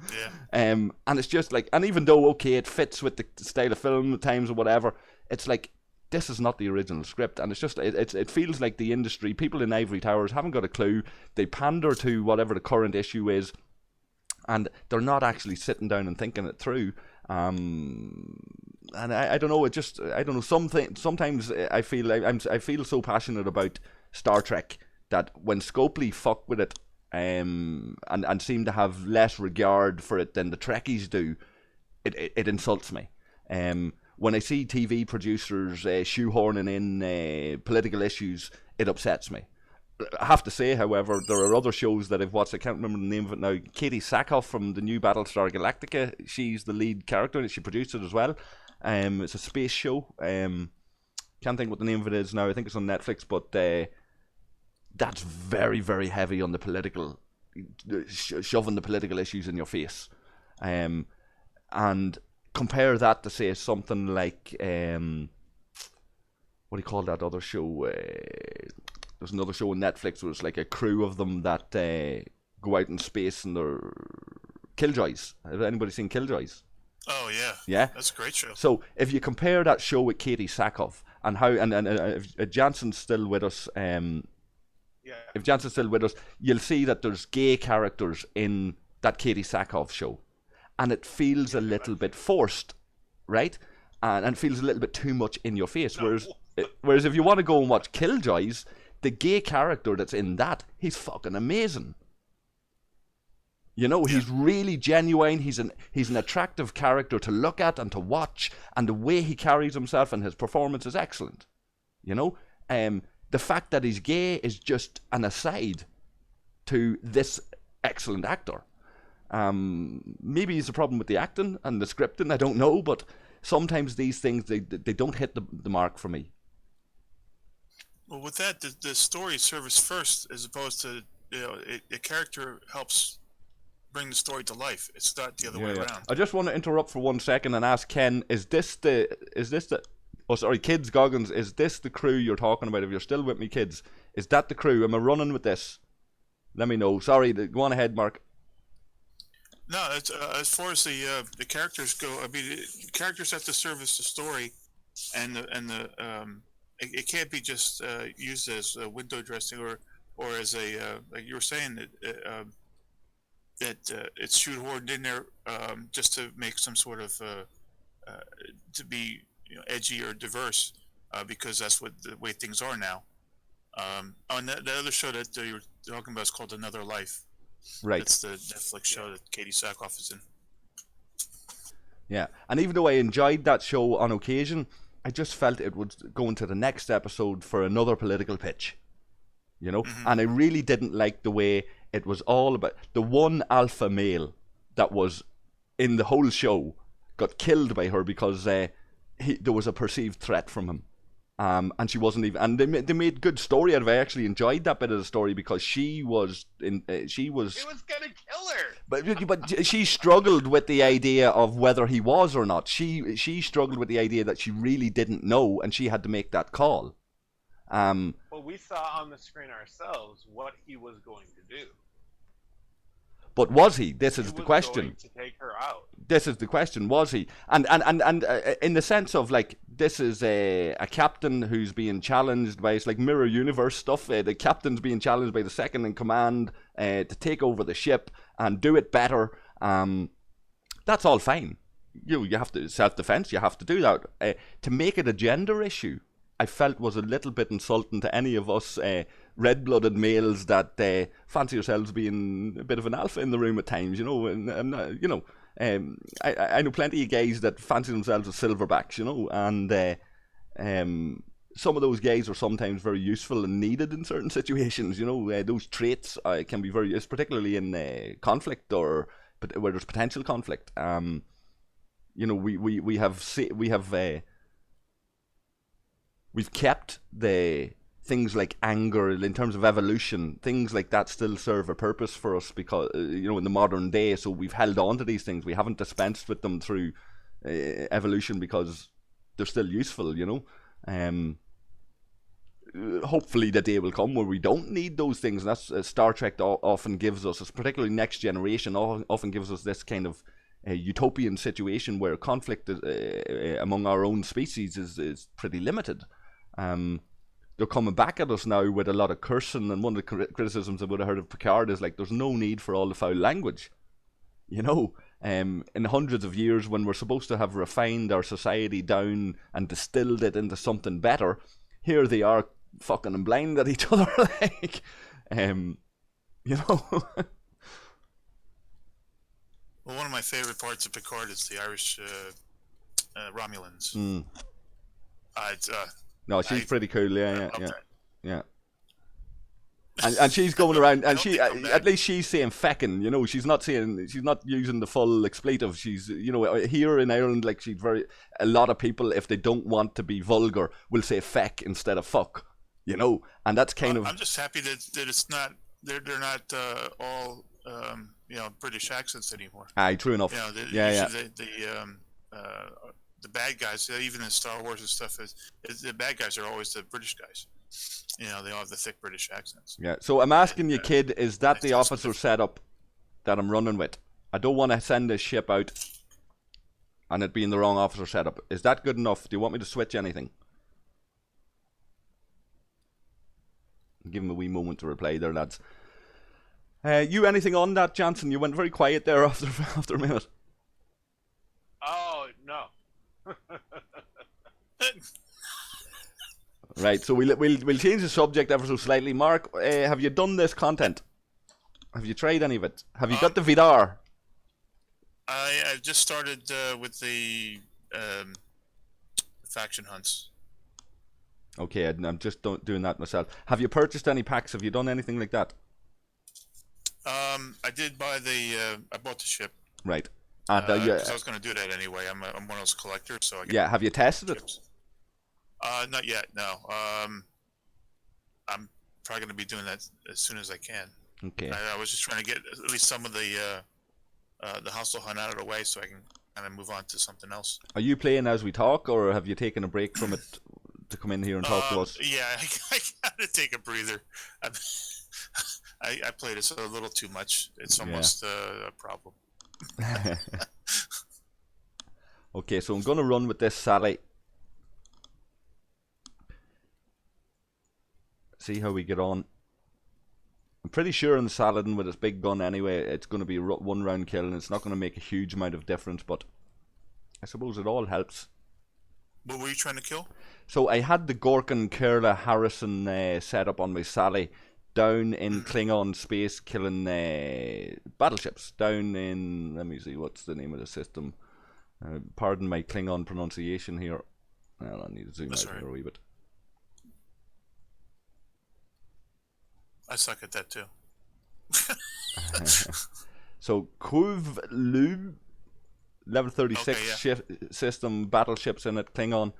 Yeah. And it's just like, and even though, okay, it fits with the style of film, the times or whatever, it's like, this is not the original script, and it's just it feels like the industry, people in ivory towers haven't got a clue. They pander to whatever the current issue is, and they're not actually sitting down and thinking it through. And I don't know. I don't know. Sometimes I feel I feel so passionate about Star Trek that when Scopely fuck with it, and seem to have less regard for it than the Trekkies do, it insults me. When I see TV producers shoehorning in political issues, it upsets me. I have to say, however, there are other shows that I've watched. I can't remember the name of it now. Katie Sackhoff from the new Battlestar Galactica. She's the lead character, and she produced it as well. It's a space show. Can't think what the name of it is now. I think it's on Netflix, but that's very, very heavy on the political, shoving the political issues in your face. And compare that to, say, something like, what do you call that other show? There's another show on Netflix where it's like a crew of them that go out in space and they're Killjoys. Have anybody seen Killjoys? Oh yeah, yeah, that's a great show. So if you compare that show with Katie Sackhoff and how if Jansen's still with us, if Jansen's still with us, you'll see that there's gay characters in that Katie Sackhoff show, and it feels a little bit forced, right? And feels a little bit too much in your face. No. Whereas if you want to go and watch Killjoys, the gay character that's in that, he's fucking amazing. You know, he's really genuine. He's an attractive character to look at and to watch, and the way he carries himself and his performance is excellent. You know, the fact that he's gay is just an aside to this excellent actor. Maybe it's a problem with the acting and the scripting, I don't know, but sometimes these things, they don't hit the mark for me. Well, with that, the story serves first, as opposed to, you know, a character helps bring the story to life. It's not the other way around. I just want to interrupt for 1 second and ask Ken, is this the Kids Goggins, is this the crew you're talking about? If you're still with me, kids, is that the crew? Am I running with this? Let me know. Sorry, go on ahead, Mark. No, it's, as far as the characters go, I mean, characters have to service the story, and it can't be just used as window dressing or as a like you were saying that it's shoehorned in there just to make some sort of to be, you know, edgy or diverse, because that's what the way things are now. On the other show that you were talking about is called Another Life. Right. It's the Netflix show that Katie Sackhoff is in. Yeah, and even though I enjoyed that show on occasion, I just felt it would go into the next episode for another political pitch. You know? Mm-hmm. And I really didn't like the way it was all about the one alpha male that was in the whole show got killed by her because there was a perceived threat from him. And she wasn't even, and they made good story out of it. I actually enjoyed that bit of the story because she was it was gonna kill her. But she struggled with the idea of whether he was or not. She struggled with the idea that she really didn't know, and she had to make that call. Well, we saw on the screen ourselves what he was going to do. But was he? This is the question. Going to take her out. This is the question. Was he? And in the sense of, like, this is a captain who's being challenged by, it's like mirror universe stuff. The captain's being challenged by the second in command to take over the ship and do it better. That's all fine. You have to self-defense. You have to do that. To make it a gender issue, I felt was a little bit insulting to any of us red-blooded males that fancy yourselves being a bit of an alpha in the room at times, you know. And you know, I know plenty of guys that fancy themselves as silverbacks, you know, and some of those guys are sometimes very useful and needed in certain situations, you know. Those traits can be very, particularly in conflict or where there's potential conflict. You know, we've kept the things like anger in terms of evolution, things like that still serve a purpose for us because, you know, in the modern day. So we've held on to these things. We haven't dispensed with them through evolution because they're still useful, you know. Hopefully the day will come where we don't need those things. And that's Star Trek often gives us, particularly Next Generation, often gives us this kind of utopian situation where conflict among our own species is pretty limited. They're coming back at us now with a lot of cursing, and one of the criticisms I would have heard of Picard is like, there's no need for all the foul language. You know, in hundreds of years, when we're supposed to have refined our society down and distilled it into something better, here they are fucking and blind at each other, like, you know. Well, one of my favorite parts of Picard is the Irish Romulans. No, she's pretty cool. Yeah. That. And she's going around, and she at least she's saying feckin', you know. She's not using the full expletive. She's, you know, here in Ireland, like, a lot of people, if they don't want to be vulgar, will say feck instead of fuck, you know. And that's kind of. I'm just happy that it's not. They're not all you know, British accents anymore. Aye, true enough. You know, the bad guys, even in Star Wars and stuff, the bad guys are always the British guys. You know, they all have the thick British accents. Yeah. So I'm asking you, kid, is that the officer setup that I'm running with? I don't want to send this ship out and it being the wrong officer setup. Is that good enough? Do you want me to switch anything? Give him a wee moment to reply there, lads. You anything on that, Jansen? You went very quiet there after a minute. Oh, no. Right, so we'll change the subject ever so slightly. Mark, have you done this content? Have you tried any of it? Have you got the Vidar? I just started with the faction hunts. Okay, I'm just doing that myself. Have you purchased any packs? Have you done anything like that? I did buy I bought the ship. Right. And because I was going to do that anyway. I'm one of those collectors, so I get have you tested ships. it? Not yet. No. I'm probably going to be doing that as soon as I can. Okay. I was just trying to get at least some of the hostile hunt out of the way, so I can kind of move on to something else. Are you playing as we talk, or have you taken a break from it to come in here and talk to us? Yeah, I gotta take a breather. I play this a little too much. It's almost a problem. Okay, so I'm gonna run with this Sally. See how we get on. I'm pretty sure in Saladin with his big gun anyway, it's going to be a one round kill, and it's not going to make a huge amount of difference, but I suppose it all helps. What were you trying to kill? So I had the Gorkin Kerla Harrison set up on my Sally down in Klingon space, killing battleships down in, let me see, what's the name of the system? Pardon my Klingon pronunciation here. Well, I need to zoom out here a wee bit. I suck at that too. So Kuv Lub, level 36 system, battleships in it, Klingon.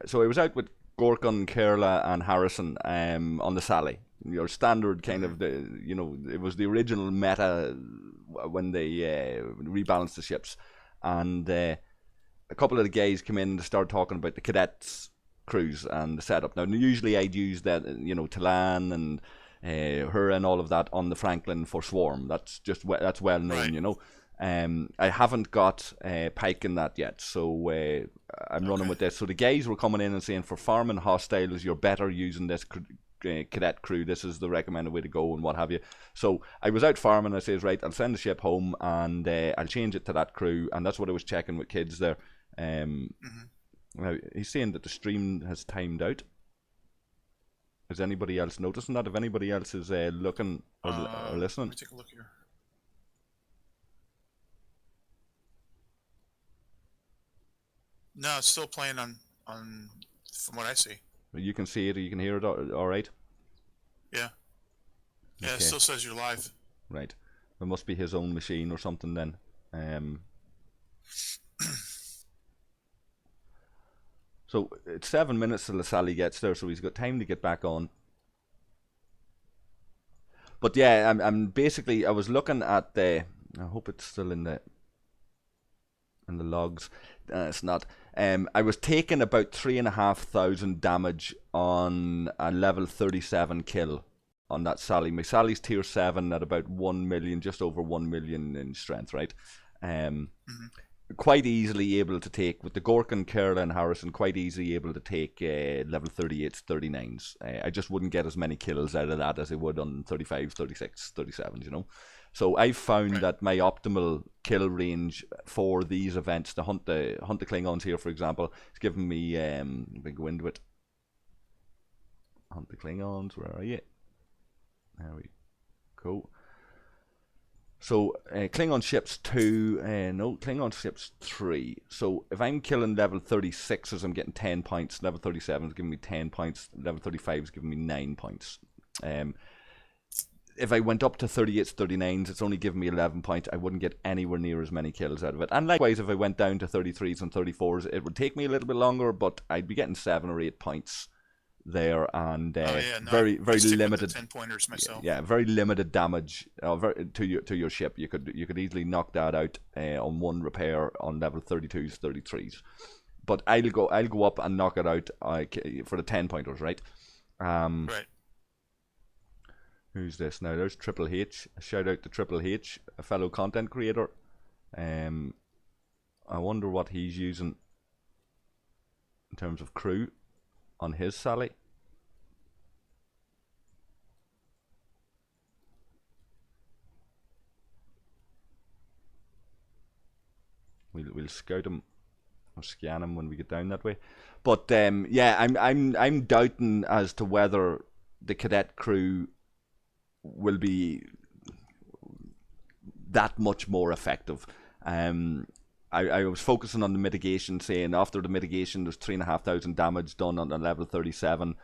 So I was out with Gorkon, Kerla and Harrison on the Sally. Your standard kind of, it was the original meta when they rebalanced the ships. And a couple of the guys came in and started talking about the cadets crews and the setup. Now usually I'd use that, Talan and her and all of that on the Franklin for Swarm. That's well known, right. you know. I haven't got Pike in that yet, so I'm running with this. So the guys were coming in and saying for farming hostiles, you're better using this cadet crew. This is the recommended way to go and what have you. So I was out farming. I says, right, I'll send the ship home and I'll change it to that crew. And that's what I was checking with kids there. Now, he's saying that the stream has timed out. Is anybody else noticing that? If anybody else is looking or listening? Let me take a look here. No, it's still playing on from what I see. You can see it, or you can hear it all right? Yeah. Yeah, Okay. It still says you're live. Right. It must be his own machine or something then. So it's 7 minutes till Sally gets there, so he's got time to get back on. But yeah, I'm basically, I was looking at the, I hope it's still in the logs. It's not. I was taking about 3,500 damage on a level 37 kill on that Sally. My Sally's tier 7 at about 1 million, just over 1 million in strength, right? Mhm. Quite easily able to take, with the Gorkin, Kerla and Harrison, quite easily able to take level 38s, 39s. I just wouldn't get as many kills out of that as I would on 35s, 36s, 37s, you know. So I've found Right. that my optimal kill range for these events, to hunt the Klingons here, for example, it's given me, if I go into it, hunt the Klingons, where are you? There we go. So Klingon ships 2, no, Klingon ships 3. So if I'm killing level 36s, I'm getting 10 points. Level 37 is giving me 10 points. Level 35 is giving me 9 points. If I went up to 38s, 39s, it's only giving me 11 points. I wouldn't get anywhere near as many kills out of it. And likewise, if I went down to 33s and 34s, it would take me a little bit longer, but I'd be getting 7 or 8 points there, and very I stick limited with the 10-pointers myself. yeah, very limited damage to your ship. You could easily knock that out on one repair on level 32s, 33s. But I'll go up and knock it out for the 10-pointers, right? Right. Who's this now? There's TripleHH. A shout out to TripleHH, a fellow content creator. I wonder what he's using in terms of crew on his Sally. We'll scout him or scan him when we get down that way. But yeah, I'm doubting as to whether the cadet crew will be that much more effective. I was focusing on the mitigation, saying after the mitigation there's 3,500 damage done on a level 37,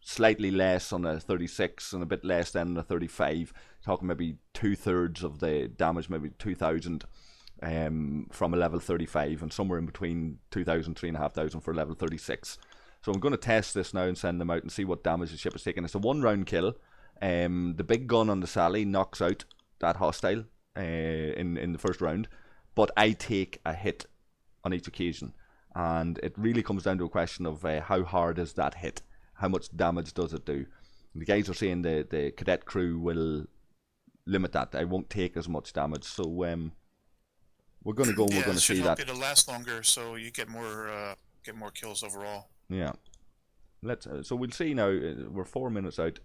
slightly less on a 36 and a bit less than on a 35, talking maybe 2/3 of the damage, maybe 2,000 from a level 35, and somewhere in between 2,000, 3,500 for level 36. So I'm going to test this now and send them out and see what damage the ship is taking. It's a 1-round kill. The big gun on the Sally knocks out that hostile in the first round, but I take a hit on each occasion, and it really comes down to a question of how hard is that hit, how much damage does it do. And the guys are saying the cadet crew will limit that. I won't take as much damage, so we're going to go and we're going to see that. It should help you to last longer, so you get more kills overall. Yeah. Let's. So we'll see now. We're 4 minutes out.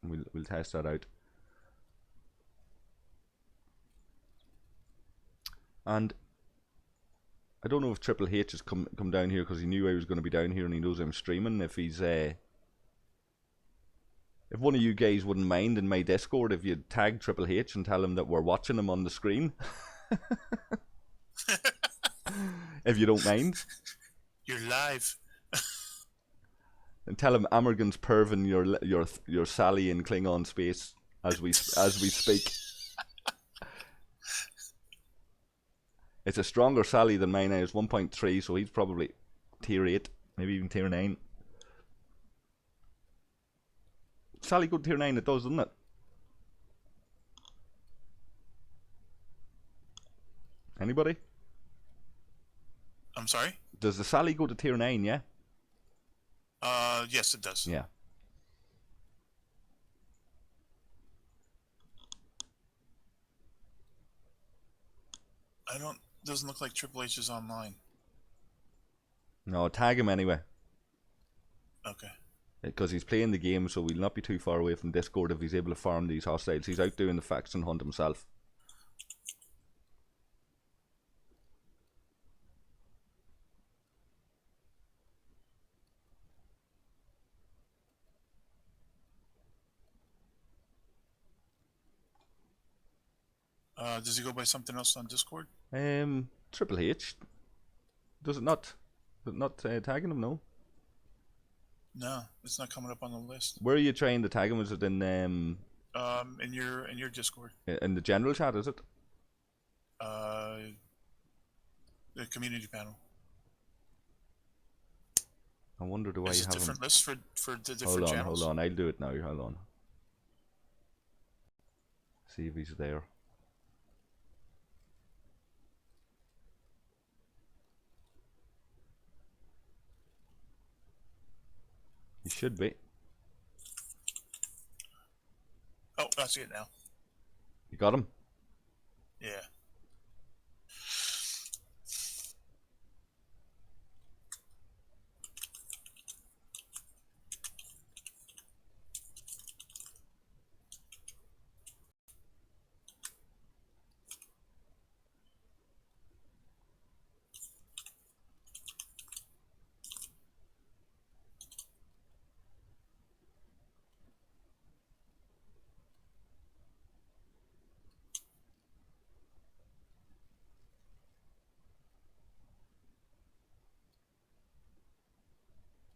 We'll test that out. And I don't know if TripleHH has come down here because he knew I was going to be down here and he knows I'm streaming. If he's if one of you guys wouldn't mind in my Discord if you'd tag TripleHH and tell him that we're watching him on the screen. If you don't mind. You're live. And tell him Amorgin's perving your Sally in Klingon space as we speak. It's a stronger Sally than mine now. It's 1.3, so he's probably tier 8, maybe even tier 9. Sally go to tier 9, it does, doesn't it? Anybody? I'm sorry? Does the Sally go to tier 9, yeah? Yes, it does. Yeah. Doesn't look like Triple H is online. No, tag him anyway. Okay. Because he's playing the game, so we'll not be too far away from Discord if he's able to farm these hostiles. He's out doing the faction hunt himself. Does he go by something else on Discord? TripleHH. Does it not? Is it not tagging him? No. No, it's not coming up on the list. Where are you trying to tag him? Is it in in your Discord? in the general chat? Is it? The community panel. I wonder do There's I a have different him? list for the different channels. Hold on. I'll do it now. Hold on. See if he's there. He should be. Oh, I see it now. You got him? Yeah.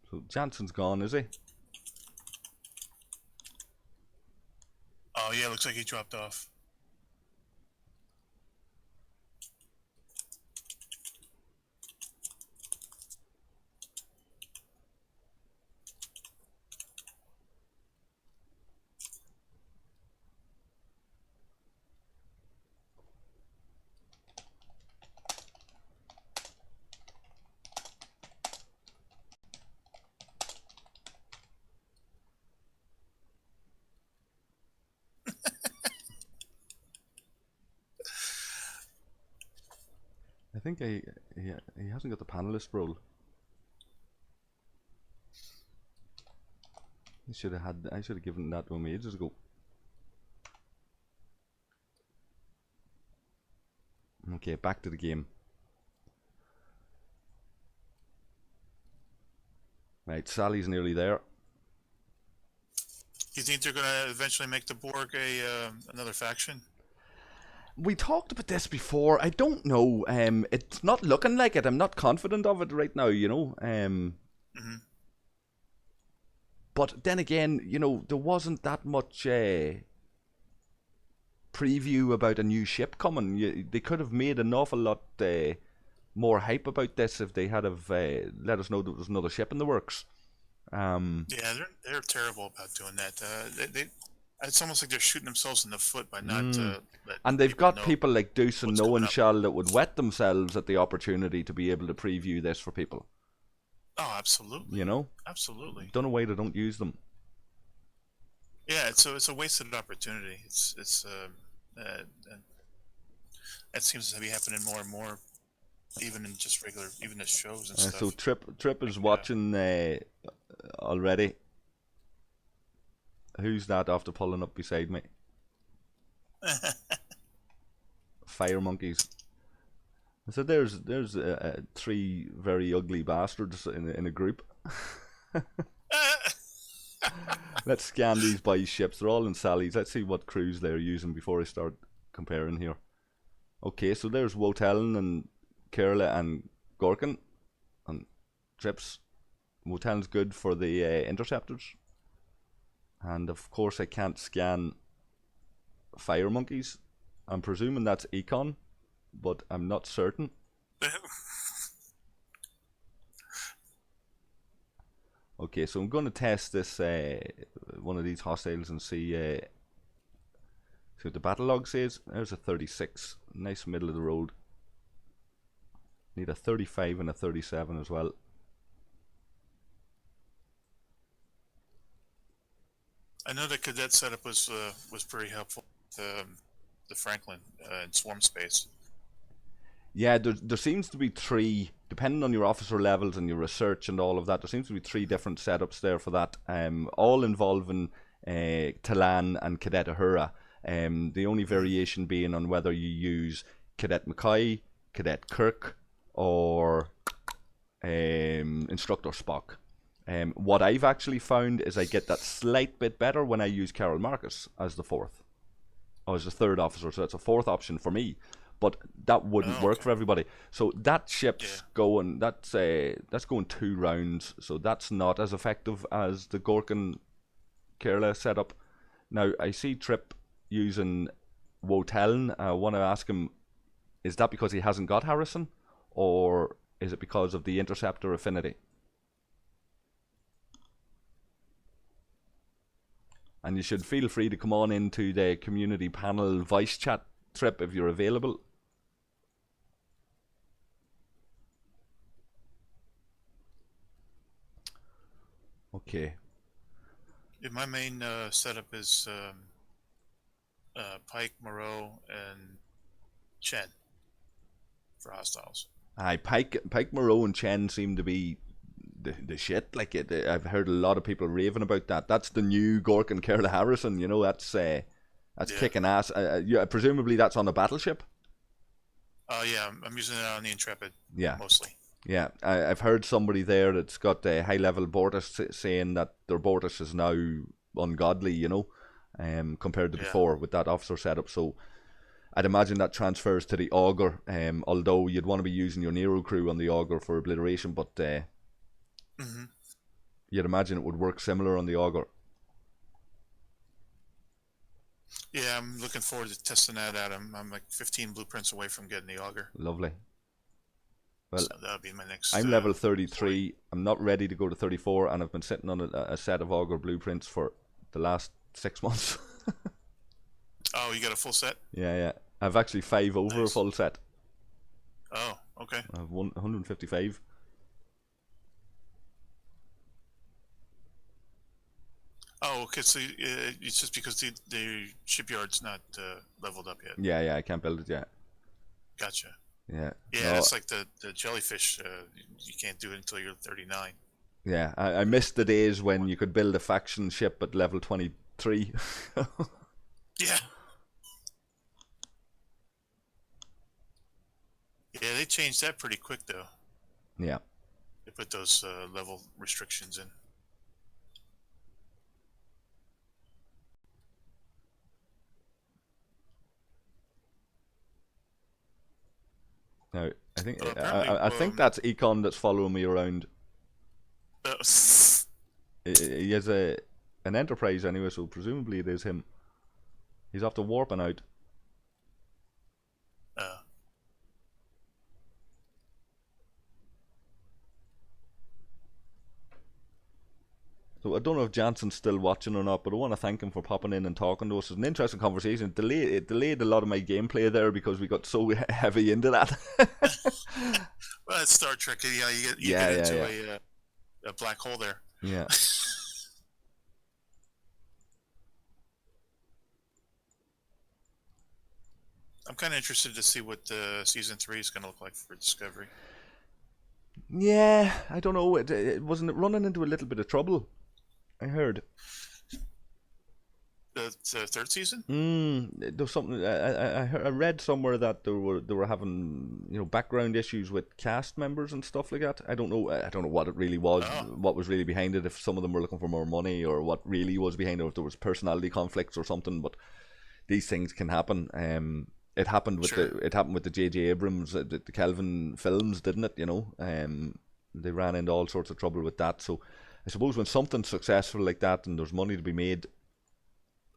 So Jansen's gone, is he? Oh yeah, looks like he dropped off. I think he hasn't got the panelist role. I should have given that to him ages ago. Okay, back to the game. Right, Sally's nearly there. You think they're gonna eventually make the Borg a another faction? We talked about this before. I don't know. It's not looking like it. I'm not confident of it right now, you know. But then again, you know, there wasn't that much preview about a new ship coming. They could have made an awful lot more hype about this if they had have let us know there was another ship in the works. Yeah, they're terrible about doing that. They it's almost like they're shooting themselves in the foot by not. And they've got know people like Deuce and what's No coming and up. Shell that would wet themselves at the opportunity to be able to preview this for people. Oh, absolutely. You know, Absolutely. don't know why they don't use them. Yeah, it's a wasted opportunity. That seems to be happening more and more, even in just regular, even as shows and stuff. So Trip is watching already. Who's that after pulling up beside me? Fire monkeys. So there's three very ugly bastards in a group. Let's scan these boys' ships. They're all in Sally's. Let's see what crews they're using before I start comparing here. Okay, so there's Wotelin and Kerala and Gorkin and Trips. Wotelin's good for the interceptors. And of course I can't scan fire monkeys. I'm presuming that's Econ, but I'm not certain. Okay, so I'm going to test this one of these hostiles and see what the battle log says. There's a 36, nice middle of the road. Need a 35 and a 37 as well. I know the cadet setup was pretty helpful. The Franklin in swarm space. Yeah, there seems to be three, depending on your officer levels and your research and all of that. There seems to be three different setups there for that, all involving Talan and Cadet Uhura. The only variation being on whether you use Cadet McCoy, Cadet Kirk, or Instructor Spock. What I've actually found is I get that slight bit better when I use Carol Marcus as the fourth, or as the third officer, so it's a fourth option for me. But that wouldn't work for everybody. So that ship's going. That's going 2 rounds. So that's not as effective as the Gorkin Kerala setup. Now I see Trip using Wotelin. I want to ask him: is that because he hasn't got Harrison, or is it because of the interceptor affinity? And you should feel free to come on into the community panel voice chat, Trip, if you're available. Okay. Yeah, my main setup is Pike, Moreau, and Chen for hostiles. Aye, Pike Moreau and Chen seem to be the shit. Like I've heard a lot of people raving about that. That's the new Gork and Kerla Harrison. You know, that's kicking ass. Yeah, presumably that's on a battleship. Yeah, I'm using it on the Intrepid. Yeah, mostly. Yeah, I've heard somebody there that's got a high level Bortus saying that their Bortus is now ungodly. You know, compared to before with that officer setup. So I'd imagine that transfers to the Augur. Although you'd want to be using your Nero crew on the Augur for obliteration, but you'd imagine it would work similar on the Augur. Yeah, I'm looking forward to testing that out. I'm like 15 blueprints away from getting the Augur. Lovely. Well, so that'll be my next. I'm level 33. I'm not ready to go to 34, and I've been sitting on a set of Augur blueprints for the last 6 months. Oh, you got a full set? Yeah. I've actually 5 over a full set. Oh, okay. I have 155. Oh, okay. So it's just because the shipyard's not leveled up yet. Yeah, I can't build it yet. Gotcha. Yeah. Yeah, it's like the jellyfish. You can't do it until you're 39. Yeah, I missed the days when you could build a faction ship at level 23. Yeah. Yeah, they changed that pretty quick though. Yeah. They put those level restrictions in. Now, I think I think that's Econ that's following me around. He has an Enterprise anyway, so presumably it is him. He's after warping out. So I don't know if Jansen's still watching or not, but I want to thank him for popping in and talking to us. It's an interesting conversation. It delayed a lot of my gameplay there because we got so heavy into that. Well, it's Star Trek. You get into a black hole there. Yeah. I'm kind of interested to see what season 3 is going to look like for Discovery. Yeah, I don't know. It wasn't running into a little bit of trouble. I heard. The third season? There was something I read somewhere that they were having background issues with cast members and stuff like that. I don't know what it really was, what was really behind it. If some of them were looking for more money, or what really was behind it, or if there was personality conflicts or something. But these things can happen. It happened with the J.J. Abrams, the Kelvin films, didn't it? They ran into all sorts of trouble with that. So I suppose when something's successful like that and there's money to be made,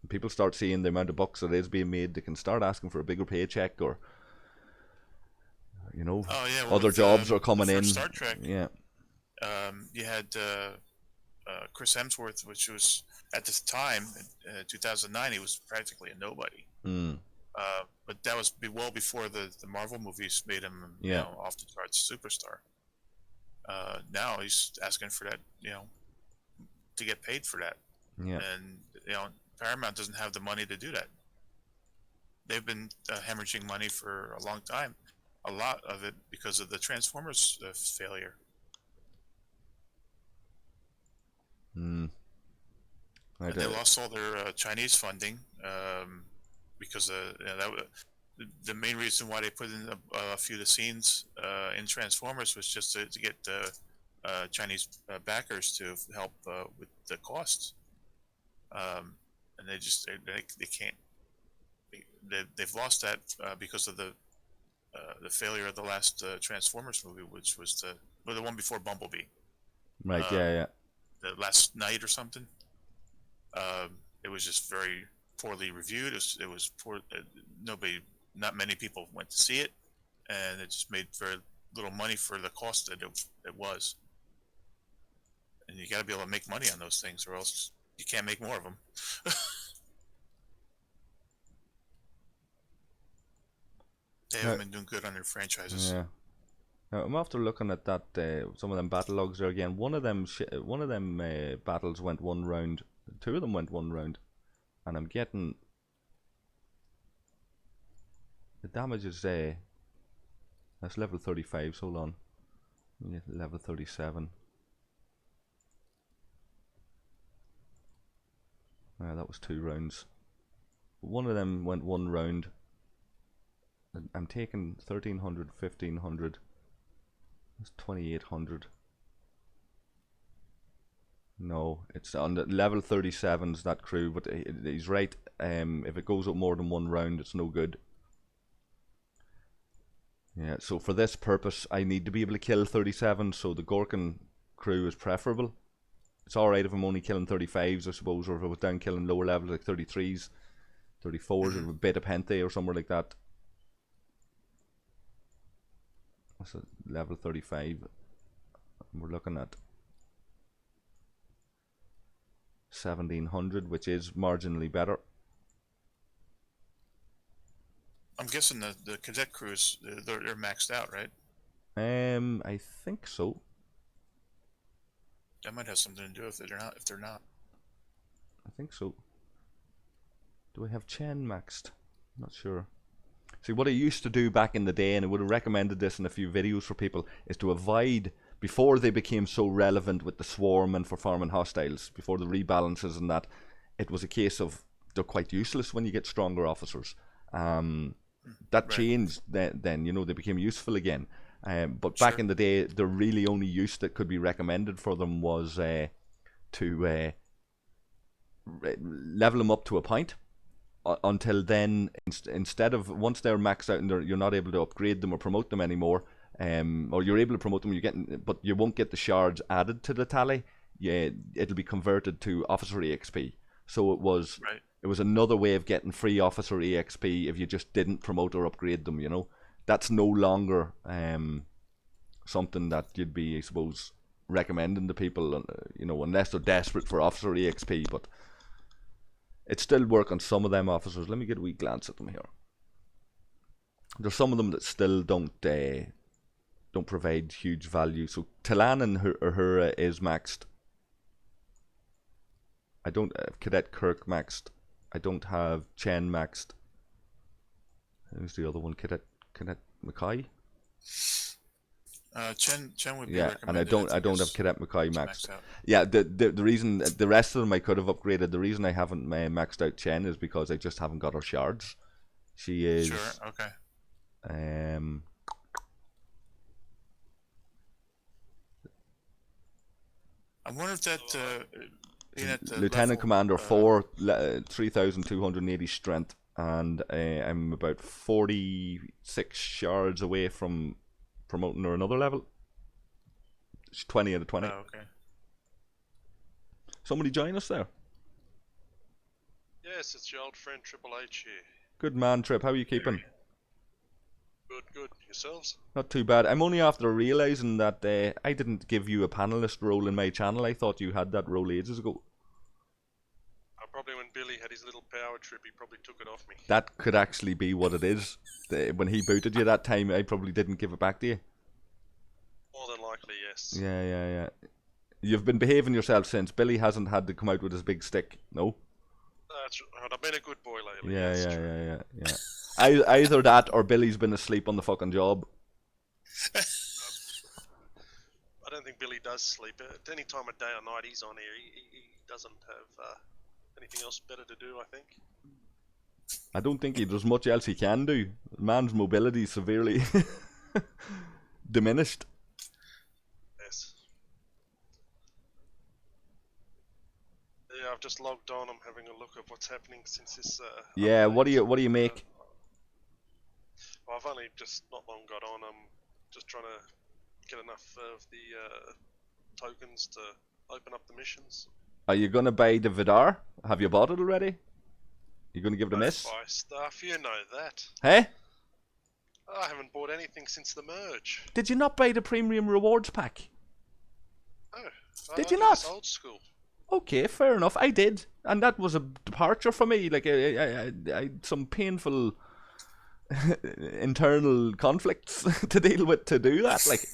people start seeing the amount of bucks that is being made, they can start asking for a bigger paycheck, or other jobs are coming in. Star Trek, yeah. You had Chris Hemsworth, which was at this time, 2009, he was practically a nobody. But that was well before the Marvel movies made him off the charts superstar. Now he's asking for that, to get paid for that. Yeah. And Paramount doesn't have the money to do that. They've been hemorrhaging money for a long time. A lot of it because of the Transformers failure. They lost all their Chinese funding because the main reason why they put in a few of the scenes in Transformers was just to get Chinese backers to help with the costs. And they can't. They've lost that because of the failure of the last Transformers movie, which was the one before Bumblebee. Right. Yeah. The Last Night or something. It was just very poorly reviewed. It was poor. Not many people went to see it, and it just made very little money for the cost that it was. And you got to be able to make money on those things, or else you can't make more of them. They haven't been doing good on their franchises. Yeah. Now, I'm after looking at that some of them battle logs there again. One of them battles went one round. 2 of them went one round, and I'm getting The damage is that's level 35. So hold on. Yeah, level 37. That was 2 rounds. One of them went 1 round. I'm taking 1300, 1500. That's 2800. No, it's on the level 37's that crew, but he's right. If it goes up more than 1 round, it's no good. Yeah, so for this purpose, I need to be able to kill 37, so the Gorkin crew is preferable. It's alright if I'm only killing 35s, I suppose, or if I was down killing lower levels like 33s, 34s, or a bit of Pente or somewhere like that. That's a level 35. We're looking at 1700, which is marginally better. I'm guessing the cadet crews, they're maxed out, right? I think so. That might have something to do with it or not. If they're not, I think so. Do I have Chen maxed? I'm not sure. See, what I used to do back in the day, and I would have recommended this in a few videos for people, is to avoid, before they became so relevant with the swarm and for farming hostiles, before the rebalances and that, it was a case of they're quite useless when you get stronger officers. That changed then, you know, they became useful again. But back in the day, the really only use that could be recommended for them was to level them up to a point. Until then, instead of, once they're maxed out and you're not able to upgrade them or promote them anymore, or you're able to promote them, but you won't get the shards added to the tally. Yeah, it'll be converted to officer EXP. So it was another way of getting free officer EXP if you just didn't promote or upgrade them. You know, that's no longer something that you'd be, I suppose, recommending to people. You know, unless they're desperate for officer EXP, but it still work on some of them officers. Let me get a wee glance at them here. There's some of them that still don't provide huge value. So Talan and Uhura is maxed. I don't have Cadet Kirk maxed. I don't have Chen maxed. Who's the other one? Cadet Mackay. Chen would be recommended. And I don't have Cadet Mackay maxed. Yeah, the reason the rest of them I could have upgraded. The reason I haven't maxed out Chen is because I just haven't got her shards. She is I wonder if that Lieutenant level, Commander 4, 3,280 strength, and I'm about 46 shards away from promoting her another level. She's 20 out of 20. Oh, okay. Somebody join us there. Yes, it's your old friend TripleHHH here. Good man, Trip. How are you keeping? Good. Yourselves? Not too bad. I'm only after realising that I didn't give you a panelist role in my channel. I thought you had that role ages ago. Probably when Billy had his little power trip, he probably took it off me. That could actually be what it is. When he booted you that time, I probably didn't give it back to you. More than likely, yes. Yeah. You've been behaving yourself since. Billy hasn't had to come out with his big stick, no? That's right. I've been a good boy lately. Yeah. Either that or Billy's been asleep on the fucking job. I don't think Billy does sleep. At any time of day or night he's on here, he doesn't have anything else better to do, I think. I don't think there's much else he can do. Man's mobility is severely diminished. Yes. Yeah, I've just logged on. I'm having a look at what's happening since this. Yeah, update. what do you make? Well, I've only just not long got on. I'm just trying to get enough of the tokens to open up the missions. Are you gonna buy the Vidar? Have you bought it already? You gonna give it a miss? Buy stuff, you know that. Hey? I haven't bought anything since the merge. Did you not buy the premium rewards pack? No. Did you not? Old school. Okay, fair enough. I did, and that was a departure for me. Like I had some painful internal conflicts to deal with to do that. Like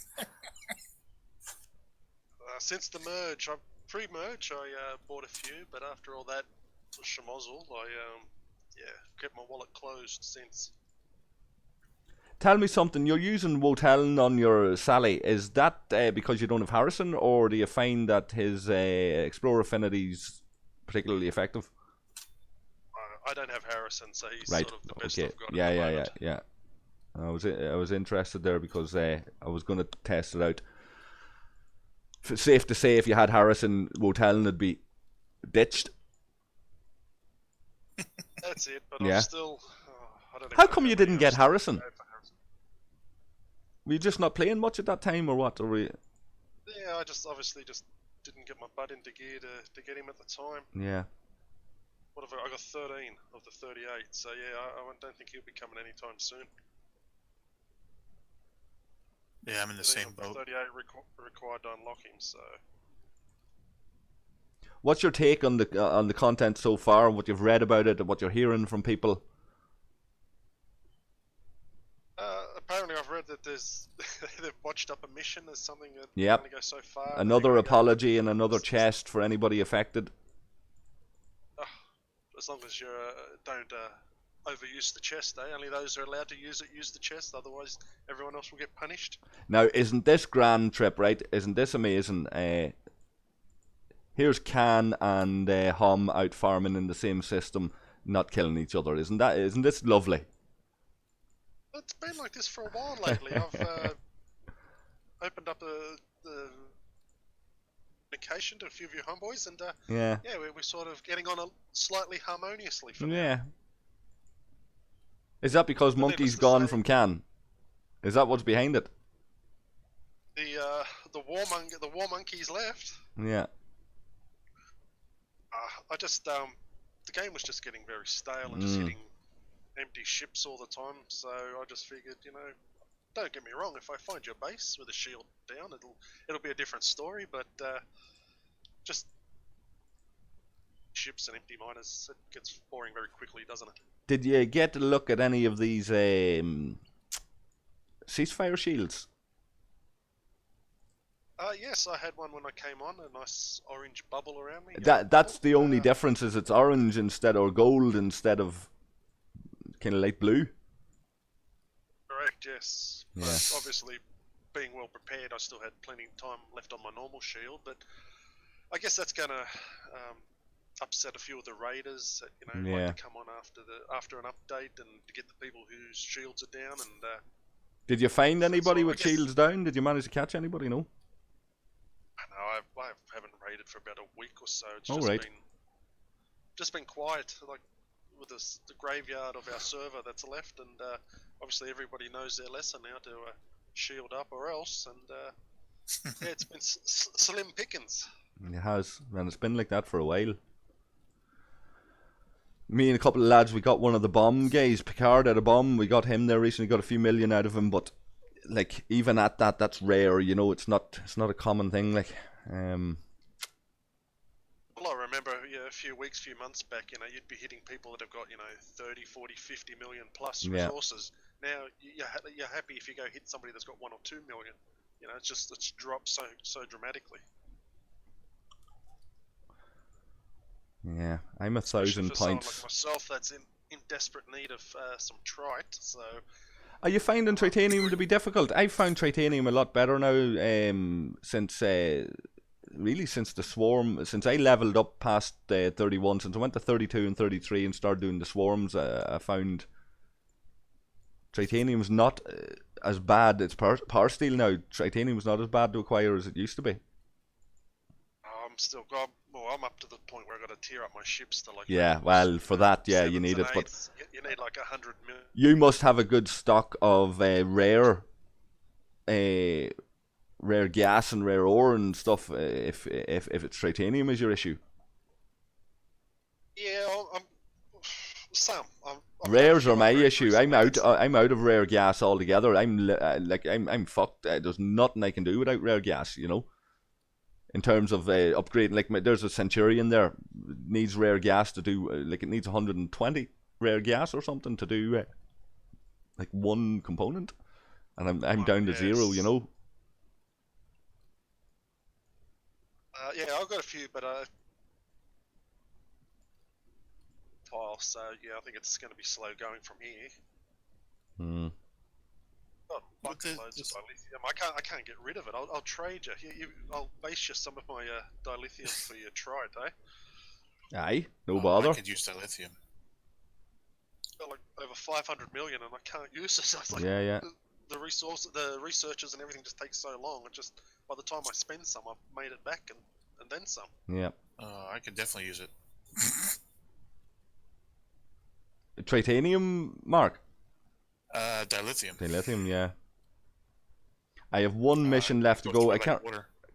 since the merge, pre-merge, I bought a few, but after all that schmozzle, I kept my wallet closed since. Tell me something. You're using Woteln on your Sally. Is that because you don't have Harrison, or do you find that his Explorer affinity's particularly effective? I don't have Harrison, so he's Right. sort of the best Okay. I've got Yeah. at the Yeah. Yeah. moment. Yeah. I was interested there because I was going to test it out. Safe to say, if you had Harrison, Woteln would be ditched. That's it, but Yeah. I'm still. I don't even How know come you many didn't I've get still Harrison? go for Harrison. Were you just not playing much at that time, or what? Or were you... Yeah, I just obviously just didn't get my butt into gear to get him at the time. Yeah. What have I got? 13 of the 38, so yeah, I don't think he'll be coming anytime soon. Yeah, I'm in the 13 same of the boat. 38 required to unlock him, so. What's your take on the content so far? What you've read about it, and what you're hearing from people? Apparently, I've read that there's they've botched up a mission. There's something that can Yep. only go so far. Another They go- apology and another chest for anybody affected. As long as you don't overuse the chest, eh? Only those who are allowed to use it use the chest. Otherwise, everyone else will get punished. Now, isn't this grand trip, right? Isn't this amazing? Here's Khan and Hom out farming in the same system, not killing each other. Isn't this lovely? It's been like this for a while lately. I've opened up the communication to a few of your homeboys, and Yeah. we're sort of getting on slightly harmoniously for now. Yeah. Is that because But Monkey's needless to gone say- from Khan? Is that what's behind it? The war monkeys left. Yeah. I just the game was just getting very stale and just hitting empty ships all the time. So I just figured, don't get me wrong, if I find your base with a shield down, it'll be a different story. But just ships and empty miners, it gets boring very quickly, doesn't it? Did you get to look at any of these ceasefire shields? Yes, I had one when I came on, a nice orange bubble around me. That's the only difference, is it's orange instead, or gold instead of kind of light blue. Correct, yes. Yeah. But obviously, being well prepared, I still had plenty of time left on my normal shield, but I guess that's going to upset a few of the raiders that, Yeah. like to come on after an update and to get the people whose shields are down. And Did you find anybody so I with guess- shields down? Did you manage to catch anybody? No. I know I haven't raided for about a week or so. It's Oh, just right. been quiet, like with the graveyard of our server that's left, and obviously everybody knows their lesson now to shield up or else, and yeah, it's been slim pickings. It has, and it's been like that for a while. Me and a couple of lads, we got one of the bomb guys, Picard, out of bomb. We got him there recently, got a few million out of him, but like even at that, that's rare. It's not a common thing. Like, Well, I remember a few months back, you'd be hitting people that have got 30, 40, 50 million plus Yeah. resources. Now you're happy if you go hit somebody that's got 1 or 2 million. It's dropped so dramatically. yeah, I'm Especially 1,000 for someone points. like myself that's in desperate need of some trite. So Are you finding Tritanium to be difficult? I've found Tritanium a lot better now since really since the Swarm, since I leveled up past 31, since I went to 32 and 33 and started doing the Swarms. I found Tritanium's not as bad. It's Power Steel now. Tritanium's not as bad to acquire as it used to be. I'm up to the point where I got to tear up my ships to like. Yeah, well, for that, yeah, you need it, but you need like 100 million. you must have a good stock of rare gas and rare ore and stuff. If it's Tritanium is your issue. Yeah, some. Rares are my issue. recently. I'm out of rare gas altogether. I'm fucked. There's nothing I can do without rare gas. In terms of upgrading, like there's a Centurion there, needs rare gas to do like it needs 120 rare gas or something to do like one component, and I'm down to yes. 0. Yeah, I've got a few, but pile. So yeah, I think it's going to be slow going from here. Bucket loads of dilithium. I can't get rid of it. I'll trade you. I'll base you some of my dilithium for your trite, eh? Aye, no I bother. could use dilithium. Got like over 500 million, and I can't use it. So it's like Yeah. the researchers, and everything just takes so long. It just by the time I spend some, I've made it back and then some. Yeah. I could definitely use it. Titanium, Mark? Dilithium. Dilithium, yeah. I have one mission left to go. I can't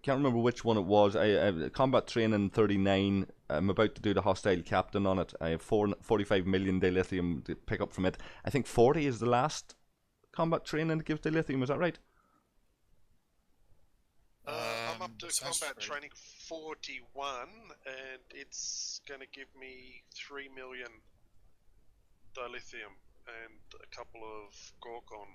remember which one it was. I combat training 39. I'm about to do the hostile captain on it. I have 45 million dilithium to pick up from it. I think 40 is the last combat training that gives dilithium. Is that right? I'm up to combat right. training 41, and it's going to give me 3 million dilithium and a couple of Gorgon.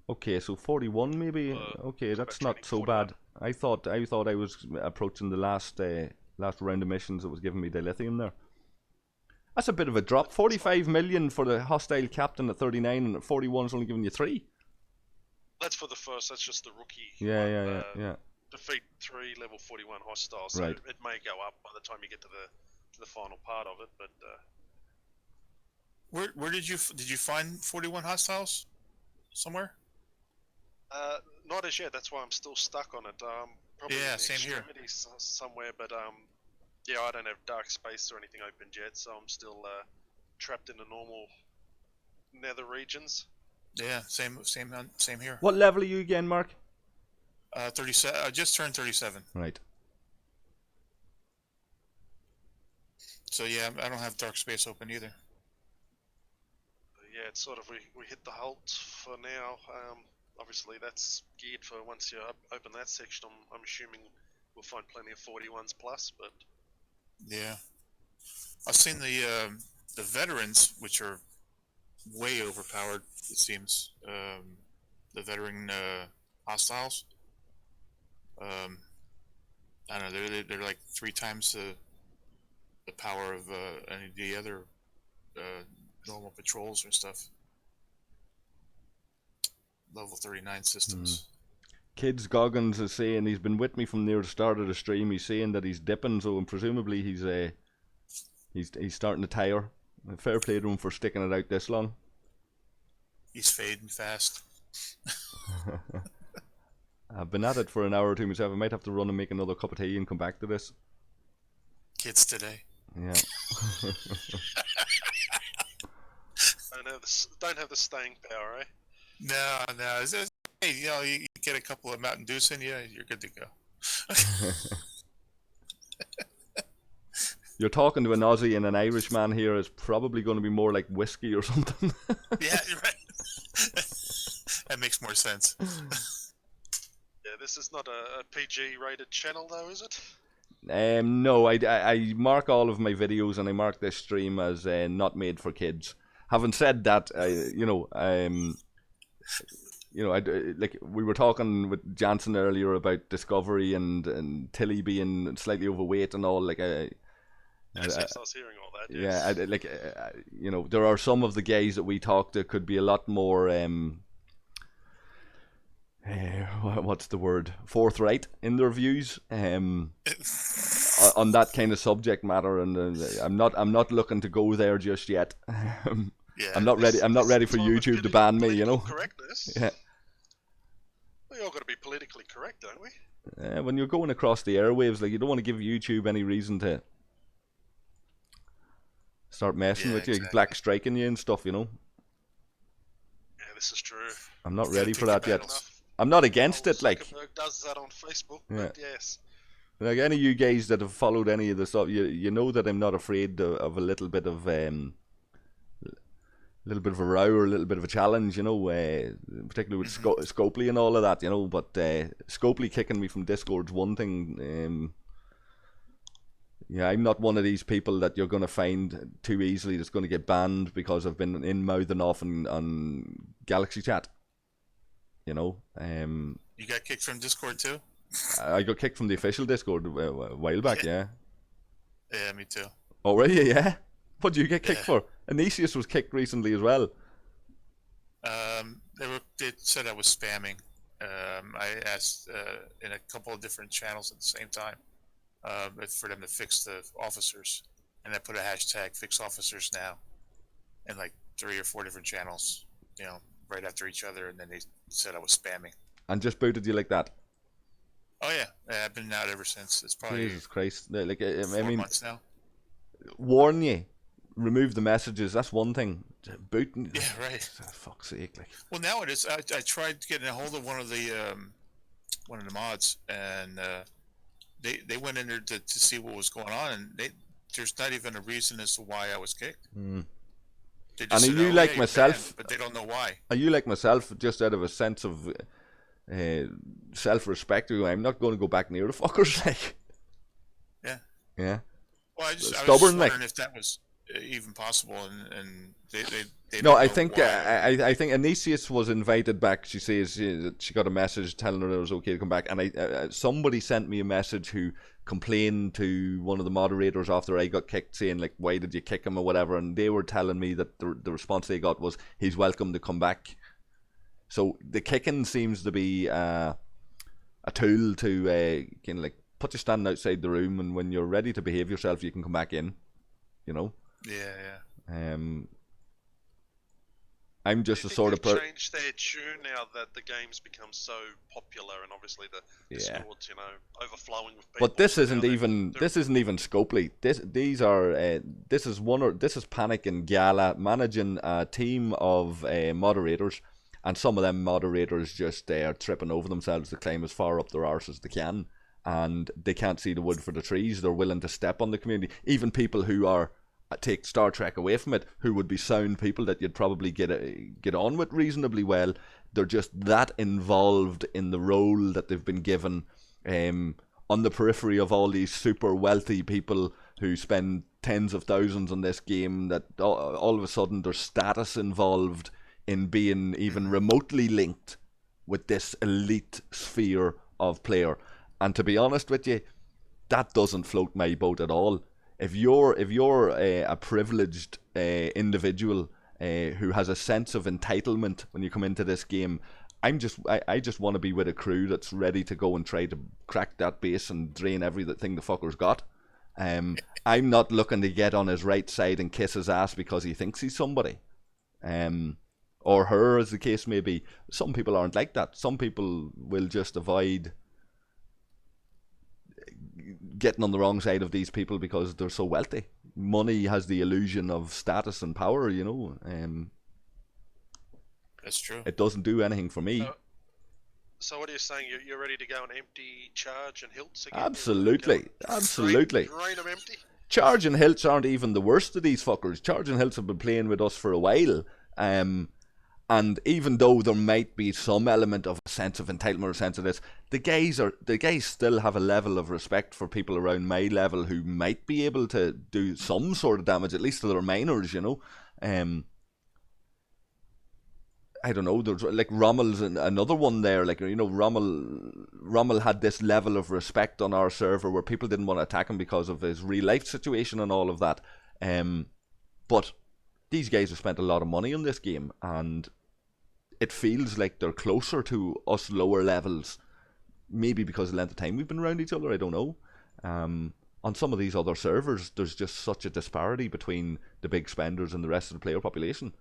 Okay, so 41 maybe. Okay, that's not so 41. bad. I thought I was approaching the last round of missions that was giving me dilithium there. That's a bit of a drop. 45 million for the hostile captain at 39, and at 41 is only giving you 3. That's for the first. That's just the rookie. Yeah. Defeat 3 level 41 hostiles. So Right. it may go up by the time you get to the final part of it. But Where did you find 41 hostiles? Somewhere? not as yet. That's why I'm still stuck on it. Probably Yeah, in the same here. extremities somewhere. But yeah, I don't have dark space or anything opened yet, so I'm still trapped in the normal nether regions. Yeah, same here. What level are you again, Mark? 37. I just turned 37. Right. So yeah, I don't have dark space open either. Yeah, it's sort of we hit the halt for now. Obviously, that's geared for once you open that section. I'm assuming we'll find plenty of 41s plus, but Yeah, I've seen the veterans, which are way overpowered. It seems the veteran hostiles. I don't know. They're like 3 times the power of any of the other normal patrols or stuff. Level 39 systems. Kids Goggins is saying he's been with me from near the start of the stream. He's saying that he's dipping, so presumably he's starting to tire. Fair play to him for sticking it out this long. He's fading fast. I've been at it for an hour or two myself. I might have to run and make another cup of tea and come back to this. Kids today. Yeah. don't have the staying power, eh? No. Hey, you get a couple of Mountain Dews in you, you're good to go. You're talking to an Aussie and an Irishman here. Is probably going to be more like whiskey or something. Yeah, you're right. That makes more sense. Yeah, this is not a PG rated channel though, is it? No, I mark all of my videos and I mark this stream as not made for kids. Having said that, like we were talking with Jansen earlier about Discovery and Tilly being slightly overweight and all. Like Yes, I was hearing all that. Yes. Yeah, there are some of the guys that we talk to could be a lot more what's the word? Forthright in their views on that kind of subject matter, and I'm not looking to go there just yet. Yeah, I'm not ready for YouTube to ban me, you know. Correctness. Yeah. We all got to be politically correct, don't we? When you're going across the airwaves, like, you don't want to give YouTube any reason to start messing with you, exactly. black striking you and stuff, you know. Yeah, this is true. I'm not ready for that yet. Enough. I'm not against it, like. Zuckerberg does that on Facebook, Yeah. but yes. Like any of you guys that have followed any of the stuff, you know that I'm not afraid of a little bit of a row or a little bit of a challenge, you know, particularly with Scopely and all of that, you know. But Scopely kicking me from Discord's one thing. Yeah, I'm not one of these people that you're going to find too easily that's going to get banned because I've been in-mouthing off on Galaxy Chat. You know, You got kicked from Discord too? I got kicked from the official Discord a while back, yeah. Yeah, me too. Oh, really? Yeah? What did you get kicked for? Inesias was kicked recently as well. They said I was spamming. I asked in a couple of different channels at the same time for them to fix the officers, and I put a hashtag "fix officers now" in like 3 or 4 different channels, right after each other, and then they said I was spamming. And just booted you like that? Oh yeah, I've been out ever since. It's probably Jesus Christ! Like, 4 I mean, months now. warn you, remove the messages. That's one thing. Booting. Yeah, right. For fuck's sake! Like. Well, now it is. I tried getting a hold of one of the mods, and they went in there to see what was going on, and there's not even a reason as to why I was kicked. Mm. They And just are said, you like you're myself? banned, but they don't know why. Are you like myself, just out of a sense of self-respect? I'm not going to go back near the fuckers. Like. Yeah. Yeah. Well, I was just Stubborn, wondering like. if that was even possible, and they No, don't I know think why. I think Inesias was invited back. She says she got a message telling her it was okay to come back, and somebody sent me a message who complained to one of the moderators after I got kicked, saying like, "Why did you kick him?" or whatever, and they were telling me that the response they got was, "He's welcome to come back." So the kicking seems to be a tool to kind of like put you standing outside the room, and when you're ready to behave yourself, you can come back in. Yeah. I'm just Do the you sort think of they've person. changed their tune now that the game's become so popular, and obviously the Yeah. Discord's overflowing with people. But this so now isn't they're- even they're- this isn't even Scopely. This is Panic and Gala managing a team of moderators, and some of them moderators just are tripping over themselves to climb as far up their arse as they can, and they can't see the wood for the trees. They're willing to step on the community, even people who are take Star Trek away from it, who would be sound people that you'd probably get on with reasonably well. They're just that involved in the role that they've been given, on the periphery of all these super wealthy people who spend tens of thousands on this game, that all of a sudden there's status involved in being even remotely linked with this elite sphere of player. And to be honest with you, that doesn't float my boat at all. If you're a privileged individual who has a sense of entitlement when you come into this game, I just want to be with a crew that's ready to go and try to crack that base and drain everything the fucker's got. I'm not looking to get on his right side and kiss his ass because he thinks he's somebody, or her, as the case may be. Some people aren't like that. Some people will just avoid getting on the wrong side of these people because they're so wealthy. Money has the illusion of status and power, That's true. It doesn't do anything for me. So what are you saying? You're ready to go and empty charge and hilts again? Absolutely. Absolutely. Drain them empty? Charge and Hilts aren't even the worst of these fuckers. Charge and Hilts have been playing with us for a while. And even though there might be some element of a sense of entitlement or a sense of this, the guys still have a level of respect for people around my level who might be able to do some sort of damage, at least to their minors, I don't know, there's like Rommel's another one there, like, Rommel had this level of respect on our server where people didn't want to attack him because of his real life situation and all of that. But these guys have spent a lot of money on this game, and it feels like they're closer to us lower levels, maybe because of the length of time we've been around each other, I don't know. On some of these other servers, there's just such a disparity between the big spenders and the rest of the player population.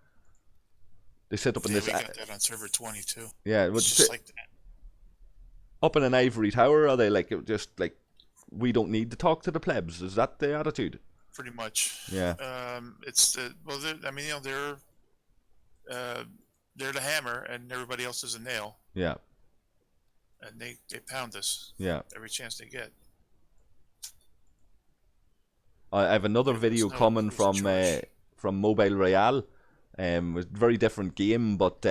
They sit up in this. We got that on server 22. Yeah, It's just like that. Up in an ivory tower, are they just like, we don't need to talk to the plebs? Is that the attitude? Pretty much. Yeah. It's they're the hammer, and everybody else is a nail. Yeah. And they pound us. Yeah. Every chance they get. I have another video coming from Mobile Royale. It's a very different game, but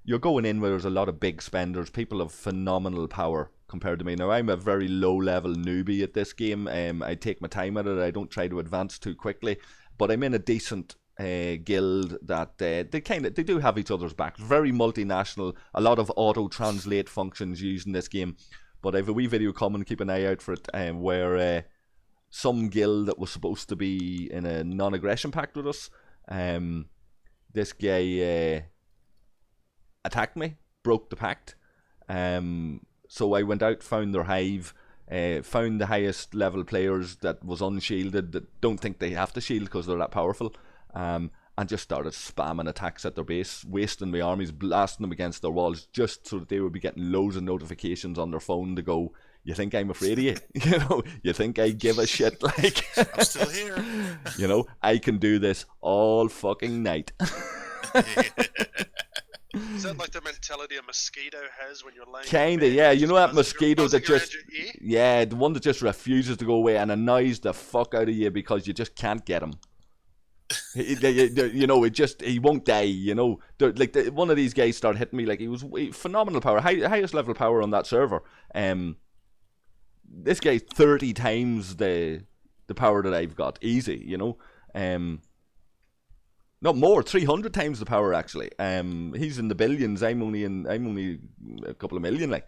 you're going in where there's a lot of big spenders, people of phenomenal power compared to me. Now, I'm a very low-level newbie at this game. I take my time at it. I don't try to advance too quickly, but I'm in a decent guild that they do have each other's backs. Very multinational, a lot of auto-translate functions used in this game. But I have a wee video coming, keep an eye out for it, where some guild that was supposed to be in a non-aggression pact with us, this guy attacked me, broke the pact. So I went out, found their hive, found the highest level players that was unshielded, that don't think they have to shield because they're that powerful, and just started spamming attacks at their base, wasting my armies, blasting them against their walls, just so that they would be getting loads of notifications on their phone to go, you think I'm afraid of you? You know, you think I give a shit? Like, I'm still here. You know, I can do this all fucking night. Is that like the mentality a mosquito has when you're laying? Kinda, yeah. You know that mosquito that just, your ear? yeah, the one that just refuses to go away and annoys the fuck out of you because you just can't get him. You know, he won't die. You know, like one of these guys started hitting me like he was phenomenal power, highest level power on that server. This guy's 30 times the power that I've got, easy. You know, not more, 300 times the power actually. He's in the billions. I'm only a couple of million. Like,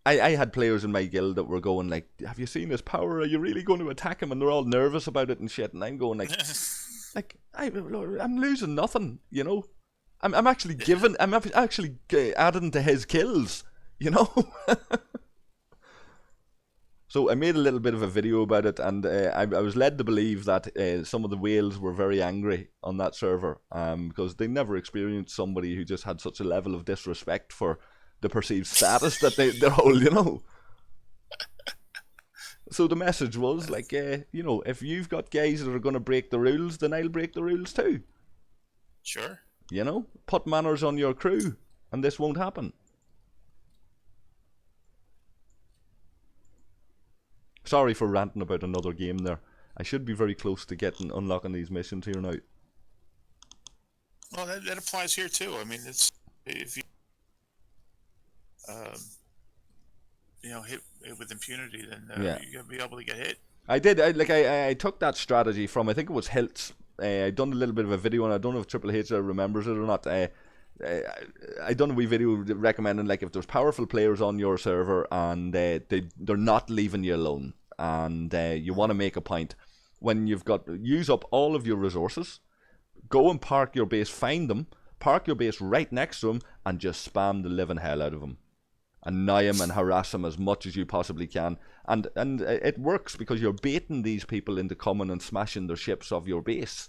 I had players in my guild that were going like, have you seen his power? Are you really going to attack him? And they're all nervous about it and shit. And I'm going like, I'm losing nothing. You know, I'm actually giving. I'm actually adding to his kills. You know. So I made a little bit of a video about it, and I was led to believe that some of the whales were very angry on that server, because they never experienced somebody who just had such a level of disrespect for the perceived status that they hold, you know. So the message was like, you know, if you've got guys that are going to break the rules, then I'll break the rules too. Sure. You know, put manners on your crew, and this won't happen. Sorry for ranting about another game there. I should be very close to unlocking these missions here now. Well, that applies here too. I mean, it's if you you know, hit with impunity, then you're gonna be able to get hit. I did. I took that strategy from, I think it was Hiltz. I done a little bit of a video, and I don't know if TripleHHH remembers it or not. I done a wee video recommending, like, if there's powerful players on your server and they're not leaving you alone, and you want to make a point, when you've got, use up all of your resources, go and park your base, find them, park your base right next to them, and just spam the living hell out of them. Annoy him and harass him as much as you possibly can, and it works because you're baiting these people into coming and smashing the ships of your base,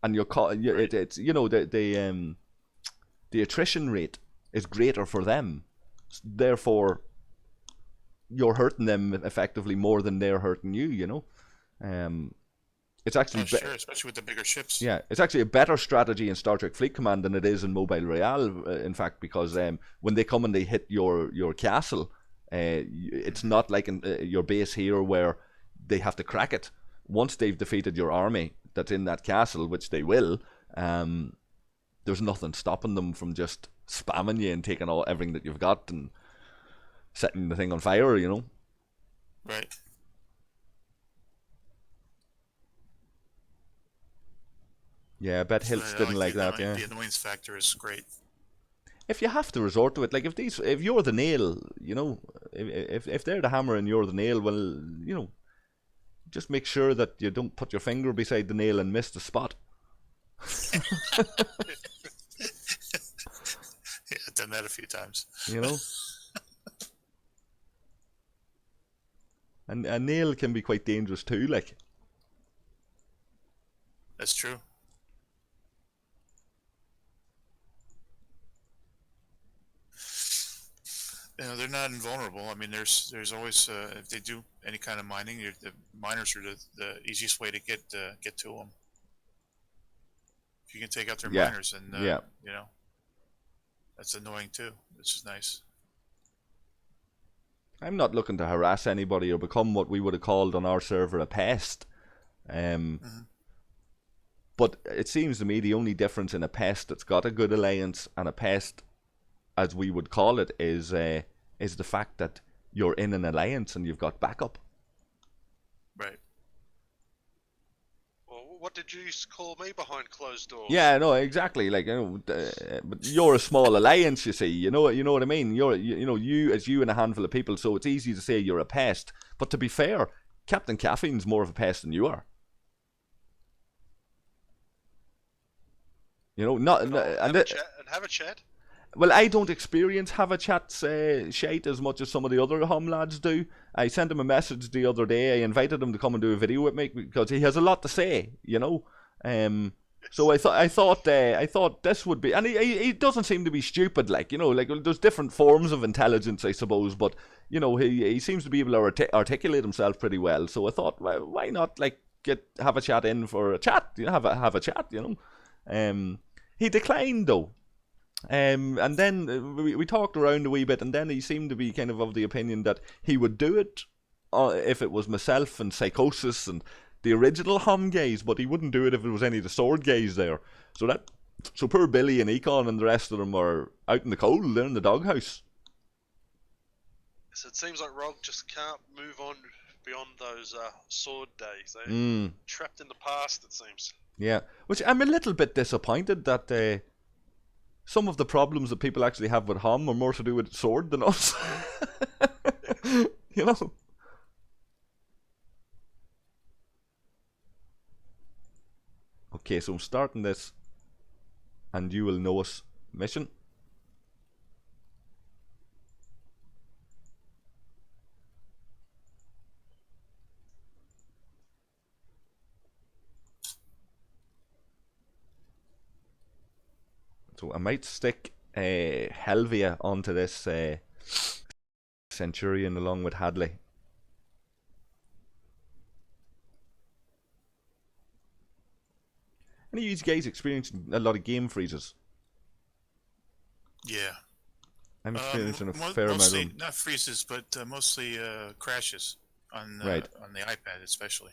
and it's, you know, the attrition rate is greater for them, therefore you're hurting them effectively more than they're hurting you. You know, it's actually sure, especially with the bigger ships. Yeah, it's actually a better strategy in Star Trek Fleet Command than it is in Mobile Royale, in fact, because when they come and they hit your castle, it's not like in your base here where they have to crack it. Once they've defeated your army that's in that castle, which they will, there's nothing stopping them from just spamming you and taking everything that you've got and setting the thing on fire, you know? Right. Yeah, I bet Hiltz didn't like that, yeah. The annoyance factor is great. If you have to resort to it, like if you're the nail, you know, if they're the hammer and you're the nail, well, you know, just make sure that you don't put your finger beside the nail and miss the spot. Yeah, I've done that a few times. You know? And a nail can be quite dangerous too, like. That's true. You know, they're not invulnerable. I mean, there's always if they do any kind of mining, the miners are the easiest way to get to them. If you can take out their miners, and you know, that's annoying too, which is nice. I'm not looking to harass anybody or become what we would have called on our server a pest. But it seems to me the only difference in a pest that's got a good alliance and a pest, as we would call it, is the fact that you're in an alliance and you've got backup. Right. Well, what did you call me behind closed doors? Yeah, no, exactly. Like, you know, but you're a small alliance, you see. You know what I mean. It's you and a handful of people, so it's easy to say you're a pest. But to be fair, Captain Caffeine's more of a pest than you are. You know, not And have a chat. well, I don't experience have a chat's shite as much as some of the other hum lads do. I sent him a message the other day. I invited him to come and do a video with me because he has a lot to say, you know. So I thought this would be, and he doesn't seem to be stupid, like, you know, like there's different forms of intelligence, I suppose, but you know, he seems to be able to articulate himself pretty well. So I thought, well, why not like have a chat in for a chat, you know, have a chat, you know. He declined though. And then we talked around a wee bit, and then he seemed to be kind of the opinion that he would do it if it was myself and Psychosis and the original hum gays, but he wouldn't do it if it was any of the sword gays there. So poor Billy and Econ and the rest of them are out in the cold. They're in the doghouse. So it seems like Rog just can't move on beyond those sword days. They're trapped in the past, it seems. Yeah, which I'm a little bit disappointed that some of the problems that people actually have with hum are more to do with sword than us. You know. Okay, so I'm starting this, and you will know us mission. So I might stick Helvia onto this Centurion along with Hadley. Any of these guys experiencing a lot of game freezes? Yeah. I'm experiencing a fair amount of them. Not freezes, but mostly crashes on the iPad especially.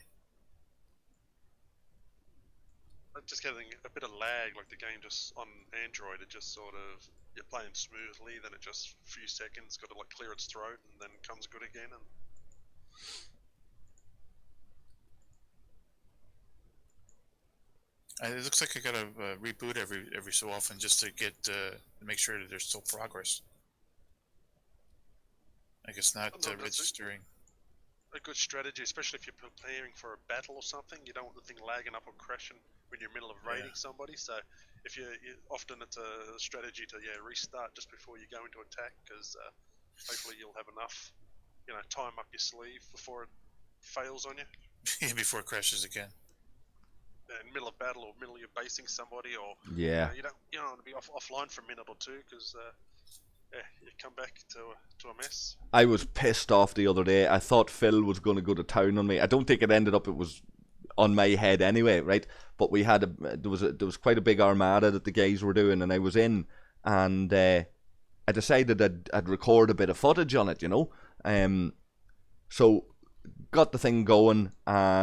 I'm just getting a bit of lag, like the game just on Android, it just sort of, you're playing smoothly, then it just a few seconds got to like clear its throat and then comes good again. And it looks like I gotta reboot every so often just to get make sure that there's still progress. Like it's not registering. A good strategy, especially if you're preparing for a battle or something. You don't want the thing lagging up or crashing when you're in the middle of raiding somebody. So if you often it's a strategy to restart just before you go into attack, because hopefully you'll have enough time up your sleeve before it fails on you. Yeah, before it crashes again. In the middle of battle or middle of your basing somebody, or you don't want to be offline for a minute or two, because you come back to a mess. I was pissed off the other day. I thought Phil was going to go to town on me. I don't think it ended up. It was on my head anyway, right? But we had there was quite a big armada that the guys were doing, and I was in, and I decided I'd record a bit of footage on it, you know. So got the thing going.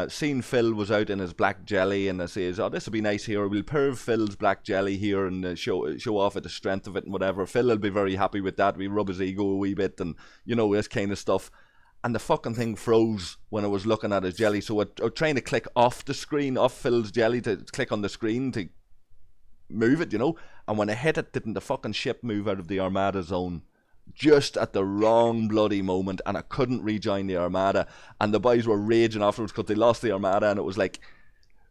Seen Phil was out in his black jelly, and I says, "Oh, this will be nice here. We'll perv Phil's black jelly here and show off at the strength of it and whatever." Phil will be very happy with that. We rub his ego a wee bit and this kind of stuff. And the fucking thing froze when I was looking at his jelly. So I was trying to click off the screen, off Phil's jelly, to click on the screen to move it, And when I hit it, didn't the fucking ship move out of the Armada zone? Just at the wrong bloody moment, and I couldn't rejoin the Armada, and the boys were raging afterwards because they lost the Armada, and it was like,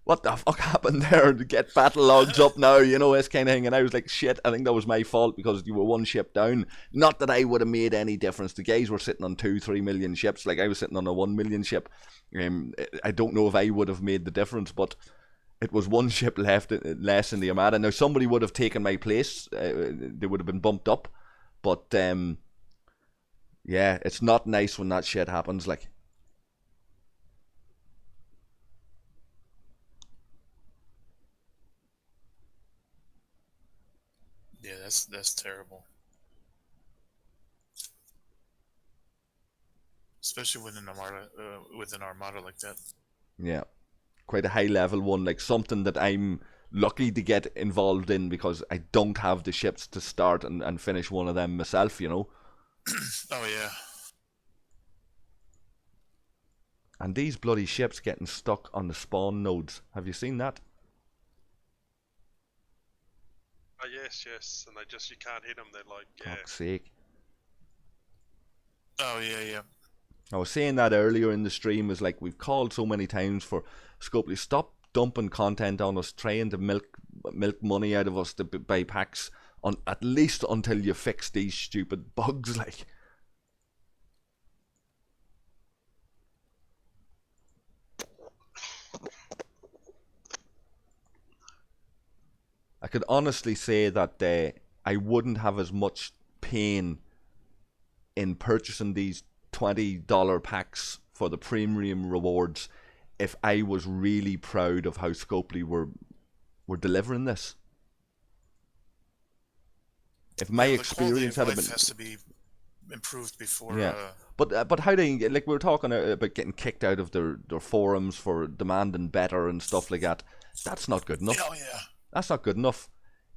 what the fuck happened there? To get battle logs up now, this kind of thing. And I was like, shit, I think that was my fault because you were one ship down. Not that I would have made any difference. The guys were sitting on 2-3 million ships, like I was sitting on a 1 million ship. I don't know if I would have made the difference, but it was one ship less in the Armada. Now somebody would have taken my place, they would have been bumped up. But, yeah, it's not nice when that shit happens, like. Yeah, that's terrible. Especially with an armada like that. Yeah, quite a high level one, like something that I'm lucky to get involved in because I don't have the ships to start and finish one of them myself, Oh yeah. And these bloody ships getting stuck on the spawn nodes. Have you seen that? Oh yes, and you can't hit them. They're like, Fuck's sake. Oh yeah. I was saying that earlier in the stream, is like we've called so many times for Scopely, stop dumping content on us, trying to milk milk money out of us to buy packs on at least until you fix these stupid bugs. Like, I could honestly say that I wouldn't have as much pain in purchasing these $20 packs for the premium rewards if I was really proud of how Scopely were delivering this. If my experience had been, has to be improved before. yeah, but how they, like, we were talking about getting kicked out of their forums for demanding better and stuff like that. That's not good enough. Oh yeah. That's not good enough.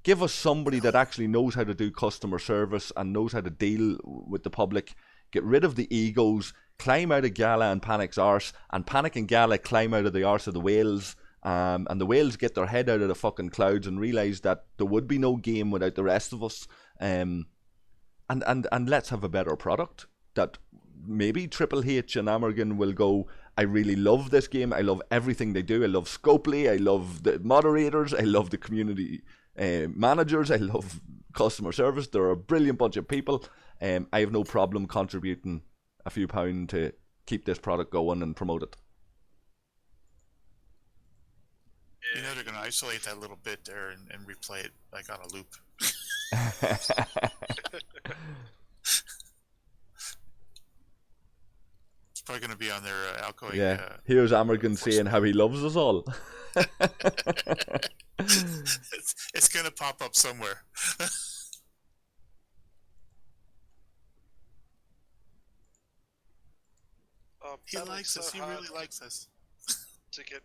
Give us somebody that actually knows how to do customer service and knows how to deal with the public. Get rid of the egos. Climb out of Gala and Panic's arse, and Panic and Gala climb out of the arse of the whales. And the whales get their head out of the fucking clouds and realise that there would be no game without the rest of us. And let's have a better product that maybe TripleHHH and Amorgin will go, I really love this game. I love everything they do. I love Scopely. I love the moderators. I love the community managers. I love customer service. They're a brilliant bunch of people. I have no problem contributing a few pounds to keep this product going and promote it. You know they're going to isolate that little bit there and replay it like on a loop. It's probably going to be on their outgoing. Yeah, here's Amorgin saying how he loves us all. It's going to pop up somewhere. He likes us. He really likes us. To get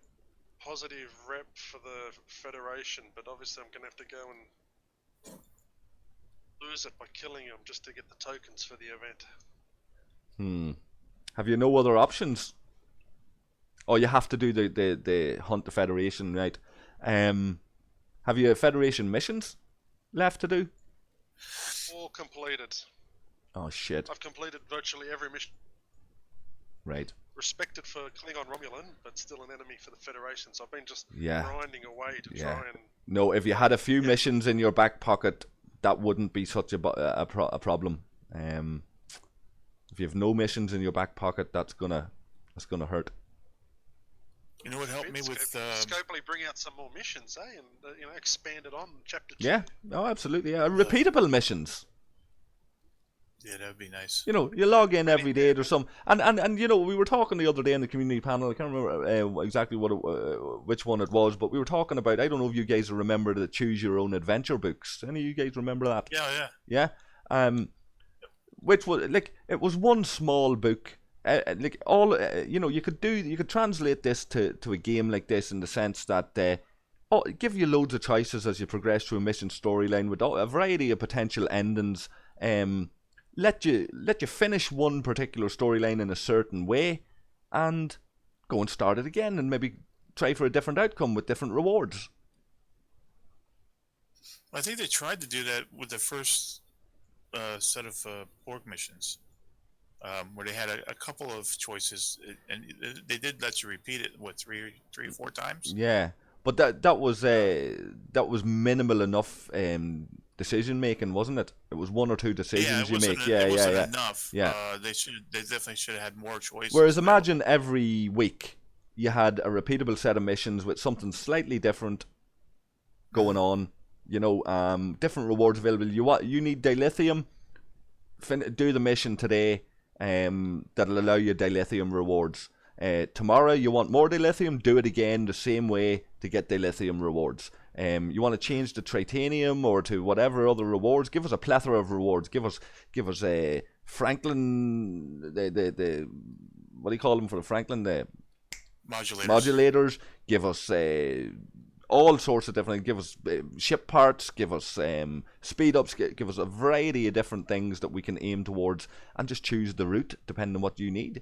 positive rep for the Federation, but obviously I'm going to have to go and lose it by killing him just to get the tokens for the event. Have you no other options? Oh, you have to do the hunt the Federation, right? Have you Federation missions left to do? All completed. Oh shit! I've completed virtually every mission. Right. Respected for Klingon Romulan, but still an enemy for the Federation. So I've been just Yeah. grinding away to try and. No, if you had a few missions in your back pocket, that wouldn't be such a problem. If you have no missions in your back pocket, that's gonna hurt. You know what helped me with Scopely bring out some more missions, eh? And expand it on chapter 2. Yeah. Oh, absolutely. Yeah. Repeatable missions. Yeah, that would be nice. You know, you log in every day. There's some, and you know, we were talking the other day in the community panel. I can't remember exactly which one it was, but we were talking about. I don't know if you guys remember the Choose Your Own Adventure books. Any of you guys remember that? Yeah. Yeah. Which was like, it was one small book. Like all, you know, you could translate this to a game like this in the sense that give you loads of choices as you progress through a mission storyline with a variety of potential endings. Let you finish one particular storyline in a certain way, and go and start it again, and maybe try for a different outcome with different rewards. I think they tried to do that with the first set of Borg missions, where they had a couple of choices, and they did let you repeat it three or four times. Yeah, but that was minimal enough decision making, wasn't it? It was one or two decisions you make. It wasn't enough. Yeah. They definitely should have had more choices. Whereas imagine every week you had a repeatable set of missions with something slightly different going on. You know, different rewards available. You need dilithium. Do the mission today. That'll allow you dilithium rewards. Tomorrow you want more dilithium. Do it again the same way to get dilithium rewards. You want to change to tritanium or to whatever other rewards? Give us a plethora of rewards. Give us a Franklin, the what do you call them for the Franklin? The modulators. Give us all sorts of different. Give us ship parts. Give us speed ups. Give us a variety of different things that we can aim towards, and just choose the route depending on what you need.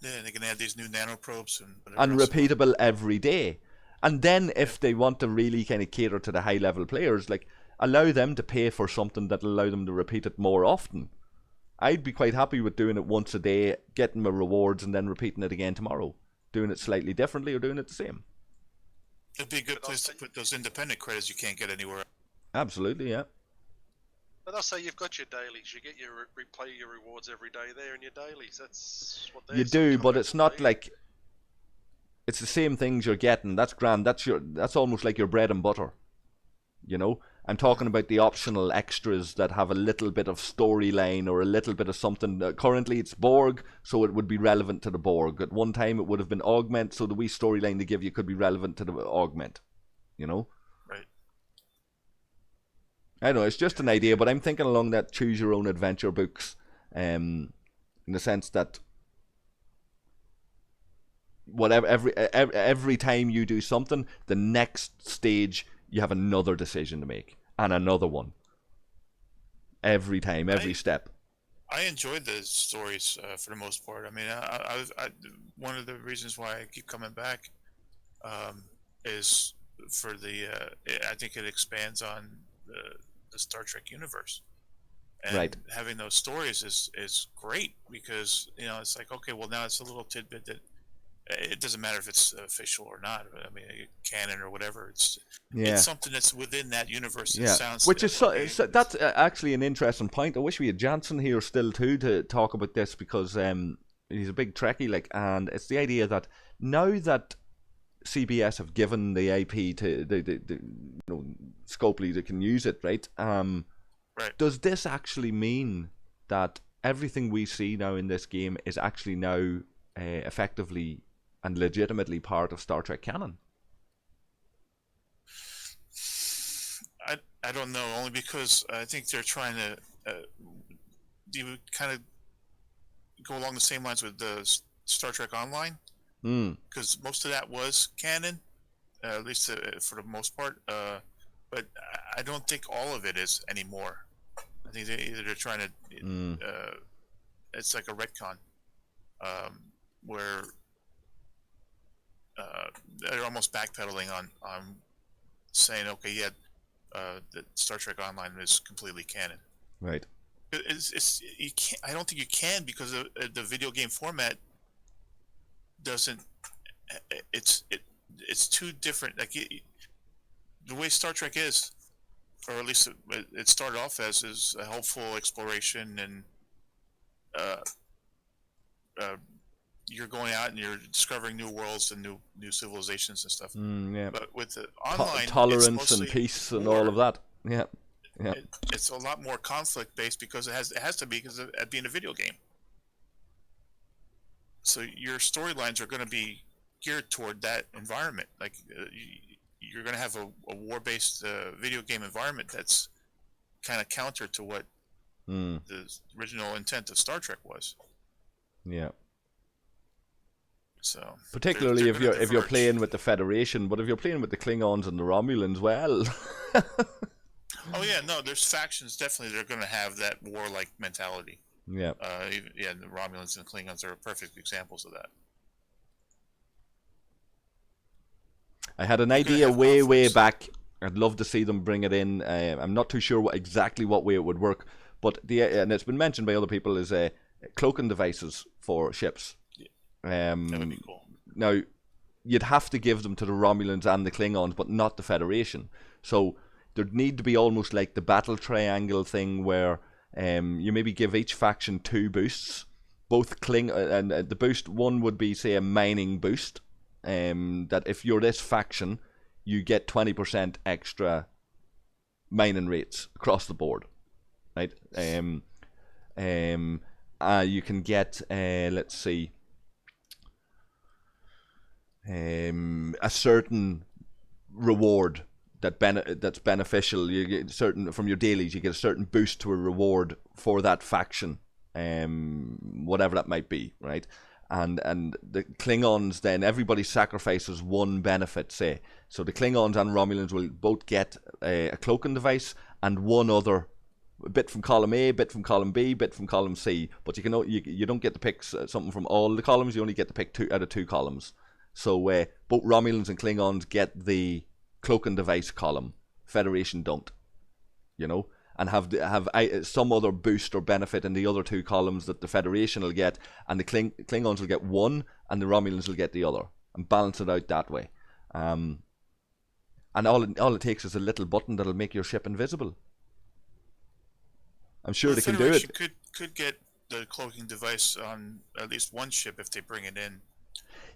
Yeah, and they can add these new nanoprobes and repeatable every day. And then if they want to really kind of cater to the high level players, like, allow them to pay for something that'll allow them to repeat it more often. I'd be quite happy with doing it once a day, getting my rewards, and then repeating it again tomorrow. Doing it slightly differently or doing it the same. It'd be a good But I'll place to say- put those independent credits you can't get anywhere. Absolutely, yeah. But I'll say you've got your dailies. You get your replay your rewards every day there in your dailies. That's what they're You do, coming but out it's to not be. like it's the same things you're getting. That's grand. That's almost like your bread and butter. You know, I'm talking about the optional extras that have a little bit of storyline or a little bit of something. Currently, it's Borg, so it would be relevant to the Borg. At one time, it would have been Augment, so the wee storyline they give you could be relevant to the Augment. You know. Right. I know it's just an idea, but I'm thinking along that choose your own adventure books, in the sense that whatever every time you do something, the next stage you have another decision to make and another one. Every time, every step. I enjoyed the stories for the most part. I mean, I one of the reasons why I keep coming back is for the. I think it expands on the Star Trek universe, and Right. having those stories is great because it's like, okay, well, now it's a little tidbit that it doesn't matter if it's official or not. I mean, canon or whatever. It's something that's within that universe. That sounds which is that's actually an interesting point. I wish we had Jansen here still too to talk about this because he's a big Trekkie, like, and it's the idea that now that CBS have given the IP to the Scopely that can use it, right? Right. Does this actually mean that everything we see now in this game is actually now effectively and legitimately part of Star Trek canon? I don't know, only because I think they're trying to kind of go along the same lines with the Star Trek Online, because most of that was canon, at least for the most part. But I don't think all of it is anymore. I think they're trying to. It's like a retcon, where they're almost backpedaling on saying, okay, yeah, that Star Trek Online is completely canon. Right. It's you can't. I don't think you can because the video game format doesn't. It's too different. Like the way Star Trek is, or at least it started off as, is a helpful exploration and you're going out and you're discovering new worlds and new civilizations and stuff. Yeah. But with the online, tolerance and peace and all of that. Yeah. Yeah. It's a lot more conflict based because it has to be because of it being a video game. So your storylines are going to be geared toward that environment. Like you're going to have a war-based video game environment that's kind of counter to what the original intent of Star Trek was. Yeah. So particularly if you're playing with the Federation, but if you're playing with the Klingons and the Romulans, well. Oh yeah, no, there's factions definitely that are going to have that warlike mentality. Yeah. The Romulans and Klingons are perfect examples of that. I had an idea way back. I'd love to see them bring it in. I'm not too sure exactly what way it would work, but and it's been mentioned by other people is cloaking devices for ships. That would be cool. Now, you'd have to give them to the Romulans and the Klingons, but not the Federation. So there'd need to be almost like the battle triangle thing where you maybe give each faction 2 boosts. Both and the boost one would be, say, a mining boost. That if you're this faction, you get 20% extra mining rates across the board, right? You can get let's see, a certain reward that's beneficial. You get certain from your dailies. You get a certain boost to a reward for that faction, whatever that might be, right? And the Klingons, then everybody sacrifices one benefit, say. So the Klingons and Romulans will both get a cloaking device and one other, a bit from column A, bit from column B, bit from column C. But you don't get to pick something from all the columns. You only get to pick 2 out of 2 columns. So both Romulans and Klingons get the cloaking device column. Federation don't, and have some other boost or benefit in the other 2 columns that the Federation will get, and the Klingons will get one, and the Romulans will get the other, and balance it out that way. and all it takes is a little button that'll make your ship invisible. I'm sure they can do it. Could get the cloaking device on at least one ship if they bring it in.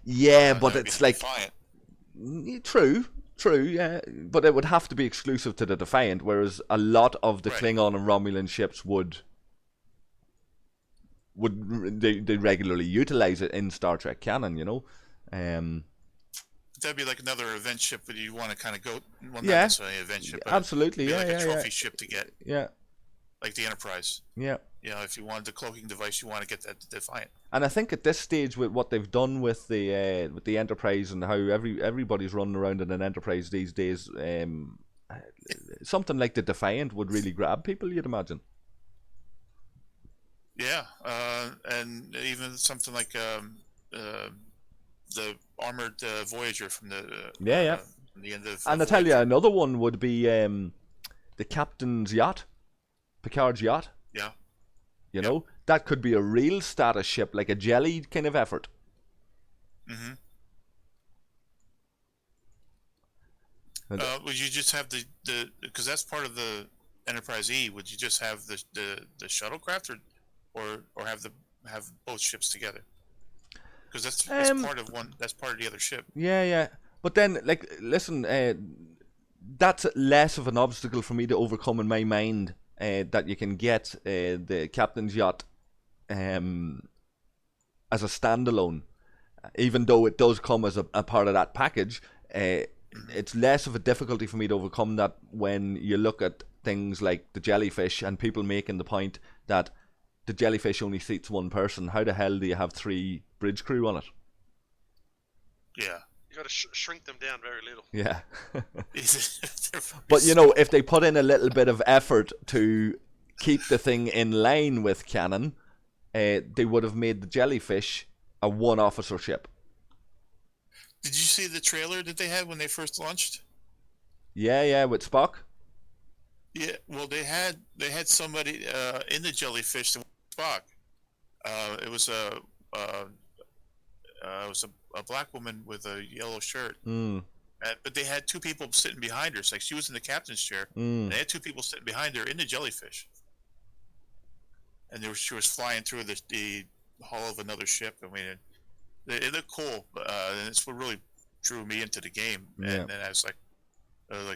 Yeah, but it's like Defiant. True, yeah, but it would have to be exclusive to the Defiant, whereas a lot of the Klingon and Romulan ships would they regularly utilize it in Star Trek canon, you know. That'd be like another event ship, but you want to kind of go. Well, not Yeah, necessarily an event ship, but absolutely, it'd be yeah, like a trophy ship to get, yeah, like the Enterprise. yeah. You know, if you wanted the cloaking device, you want to get that Defiant. And I think at this stage, with what they've done with the Enterprise and how everybody's running around in an Enterprise these days, something like the Defiant would really grab people, you'd imagine. Yeah, and even something like the armored Voyager from the from the end of. And I tell you, another one would be the Captain's yacht, Picard's yacht. Yeah. You know, that could be a real status ship, like a jelly kind of effort. Mm-hmm. Would you just have the because that's part of the Enterprise E? Would you just have the shuttlecraft, or have both ships together? Because that's part of one. That's part of the other ship. Yeah. But then, like, listen, that's less of an obstacle for me to overcome in my mind. That you can get the Captain's yacht as a standalone, even though it does come as a part of that package. It's less of a difficulty for me to overcome that when you look at things like the jellyfish and people making the point that the jellyfish only seats one person. How the hell do you have 3 bridge crew on it? Yeah. You got to shrink them down very little. Yeah. But, you know, if they put in a little bit of effort to keep the thing in line with canon, they would have made the jellyfish a 1-officer ship. Did you see the trailer that they had when they first launched? Yeah, with Spock. Yeah, well, they had somebody in the jellyfish, Spock. It was a black woman with a yellow shirt. But they had 2 people sitting behind her. So, like, she was in the captain's chair. And they had 2 people sitting behind her in the jellyfish. And she was flying through the hull of another ship. I mean, it looked cool. And it's what really drew me into the game. Yeah. And then I was like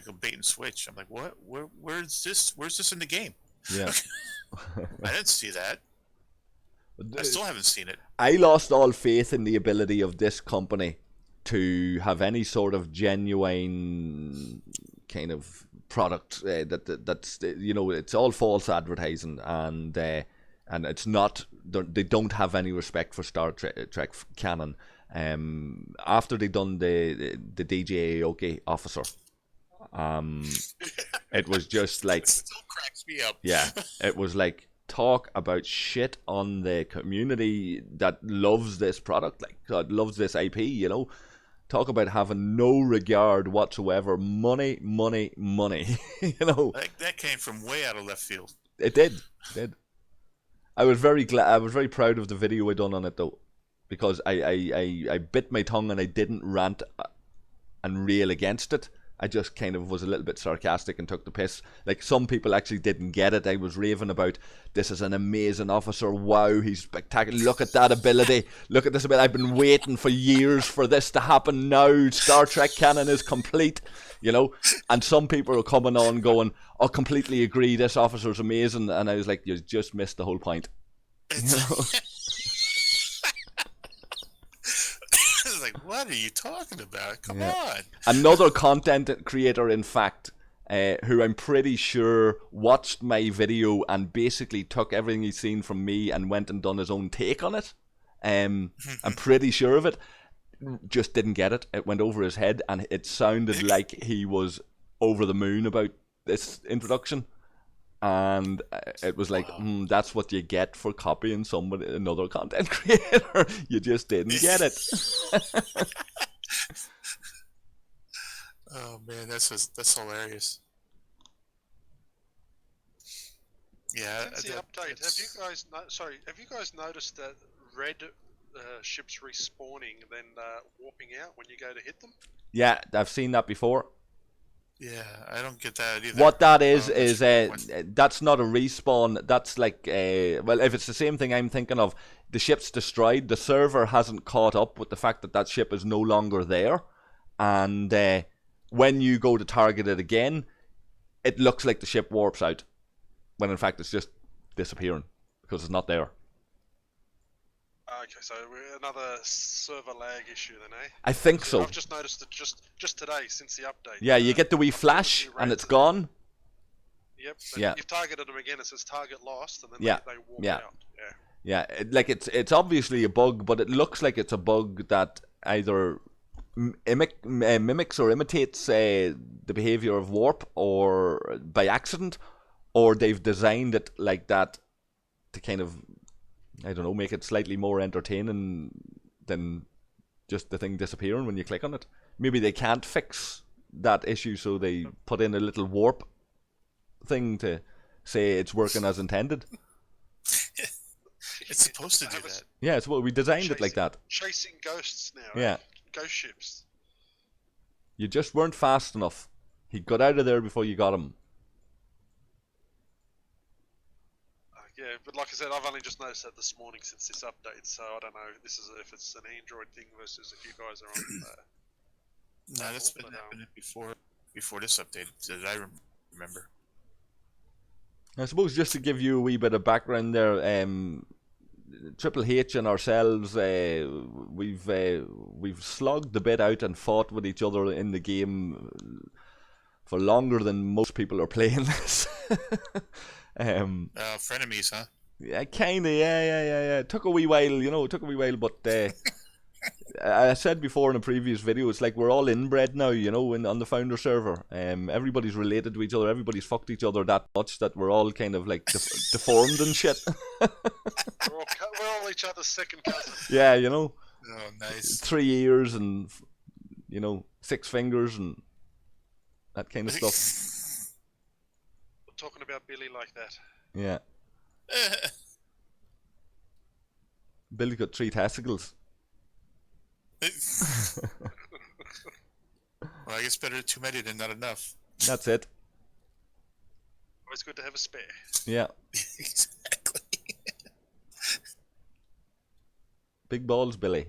a bait and switch. I'm like, what? Where's this? Where's this in the game? Yeah. I didn't see that. I still haven't seen it. I lost all faith in the ability of this company to have any sort of genuine kind of product that's, you know, it's all false advertising, and it's not, they don't have any respect for Star Trek canon. After they done the DJ Aoki officer, it was just like, it still cracks me up. Yeah, it was like, talk about shit on the community that loves this product, like, God loves this IP, you know. Talk about having no regard whatsoever. Money, you know. That came from way out of left field. It did. I was very glad. I was very proud of the video I done on it, though, because I bit my tongue and I didn't rant and rail against it. I just kind of was a little bit sarcastic and took the piss. Like, some people actually didn't get it. I was raving about, this is an amazing officer. Wow, he's spectacular. Look at that ability. Look at this ability. I've been waiting for years for this to happen now. Star Trek canon is complete, you know. And some people are coming on going, oh, completely agree, this officer's amazing. And I was like, you just missed the whole point. You know? Like, what are you talking about? Come on. Another content creator, in fact, who I'm pretty sure watched my video and basically took everything he's seen from me and went and done his own take on it. I'm pretty sure of it. Just didn't get it. It went over his head, and it sounded like he was over the moon about this introduction. And it was like, that's what you get for copying another content creator. You just didn't get it. Oh man, that's hilarious. Yeah. Since the update, have you guys noticed that red ships respawning and then warping out when you go to hit them? Yeah, I've seen that before. Yeah, I don't get that either. What that I is don't understand that's not a respawn. That's like well, if it's the same thing I'm thinking of, the ship's destroyed. The server hasn't caught up with the fact that that ship is no longer there, and when you go to target it again, it looks like the ship warps out, when in fact it's just disappearing because it's not there. Okay, so another server lag issue then, eh? I think So so. I've just noticed that just today since the update. Yeah, you get the wee I've done a flash few and raids it's gone. Yep. Yeah. You've targeted them again. It says target lost, and then Yeah, they walk yeah. out. Yeah. Yeah, like it's obviously a bug, but it looks like it's a bug that either mimics or imitates the behavior of warp, or by accident, or they've designed it like that to kind of, I don't know, make it slightly more entertaining than just the thing disappearing when you click on it. Maybe they can't fix that issue, so they put in a little warp thing to say it's working as intended. It's supposed to do that. Yeah, it's what we designed it like that. Chasing ghosts now. Yeah. Eh? Ghost ships. You just weren't fast enough. He got out of there before you got him. Yeah, but like I said, I've only just noticed that this morning since this update, so I don't know if it's an Android thing versus if you guys are on. No, that's been happening before this update that I remember. I suppose just to give you a wee bit of background there, Triple H and ourselves, we've slogged the bit out and fought with each other in the game for longer than most people are playing this. Frenemies, huh? Yeah, kinda, yeah. It took a wee while, but I said before in a previous video, it's like we're all inbred now, on the founder server. Everybody's related to each other, everybody's fucked each other that much that we're all kind of like deformed and shit. We're all each other's second cousin. Yeah, Oh, nice. 3 ears and 6 fingers and that kind of stuff. We're talking about Billy like that. Yeah. Billy's got 3 testicles. Well, I guess better too many than not enough. That's it. Always good to have a spare. Yeah. Exactly. Big balls, Billy.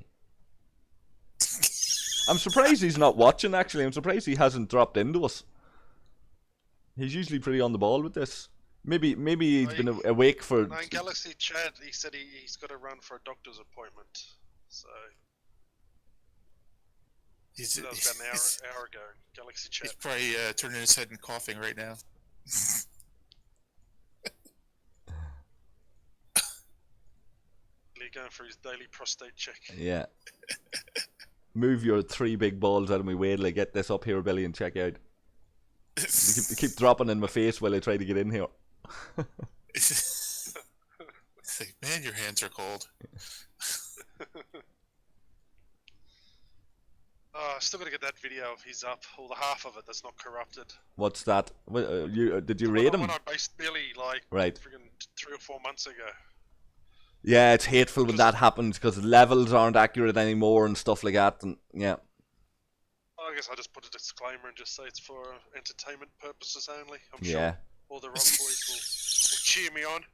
I'm surprised he's not watching, actually. I'm surprised he hasn't dropped into us. He's usually pretty on the ball with this. Maybe he's been awake for... No, in Galaxy Chat, he said he's got to run for a doctor's appointment. So... that was about an hour ago. Galaxy Chat. He's probably turning his head and coughing right now. Going for his daily prostate check. Yeah. Move your 3 big balls out of my way till I get this up here, Billy, and check out. You keep dropping in my face while I try to get in here. It's like, man, your hands are cold. Oh, I still got to get that video of his up, or the half of it that's not corrupted. What's that? Did you raid him? When I based Billy, right. Friggin' 3 or 4 months ago. Yeah, it's hateful when that happens because levels aren't accurate anymore and stuff like that. And yeah. I guess I just put a disclaimer and just say it's for entertainment purposes only. I'm yeah. sure all the Rock Boys will cheer me on.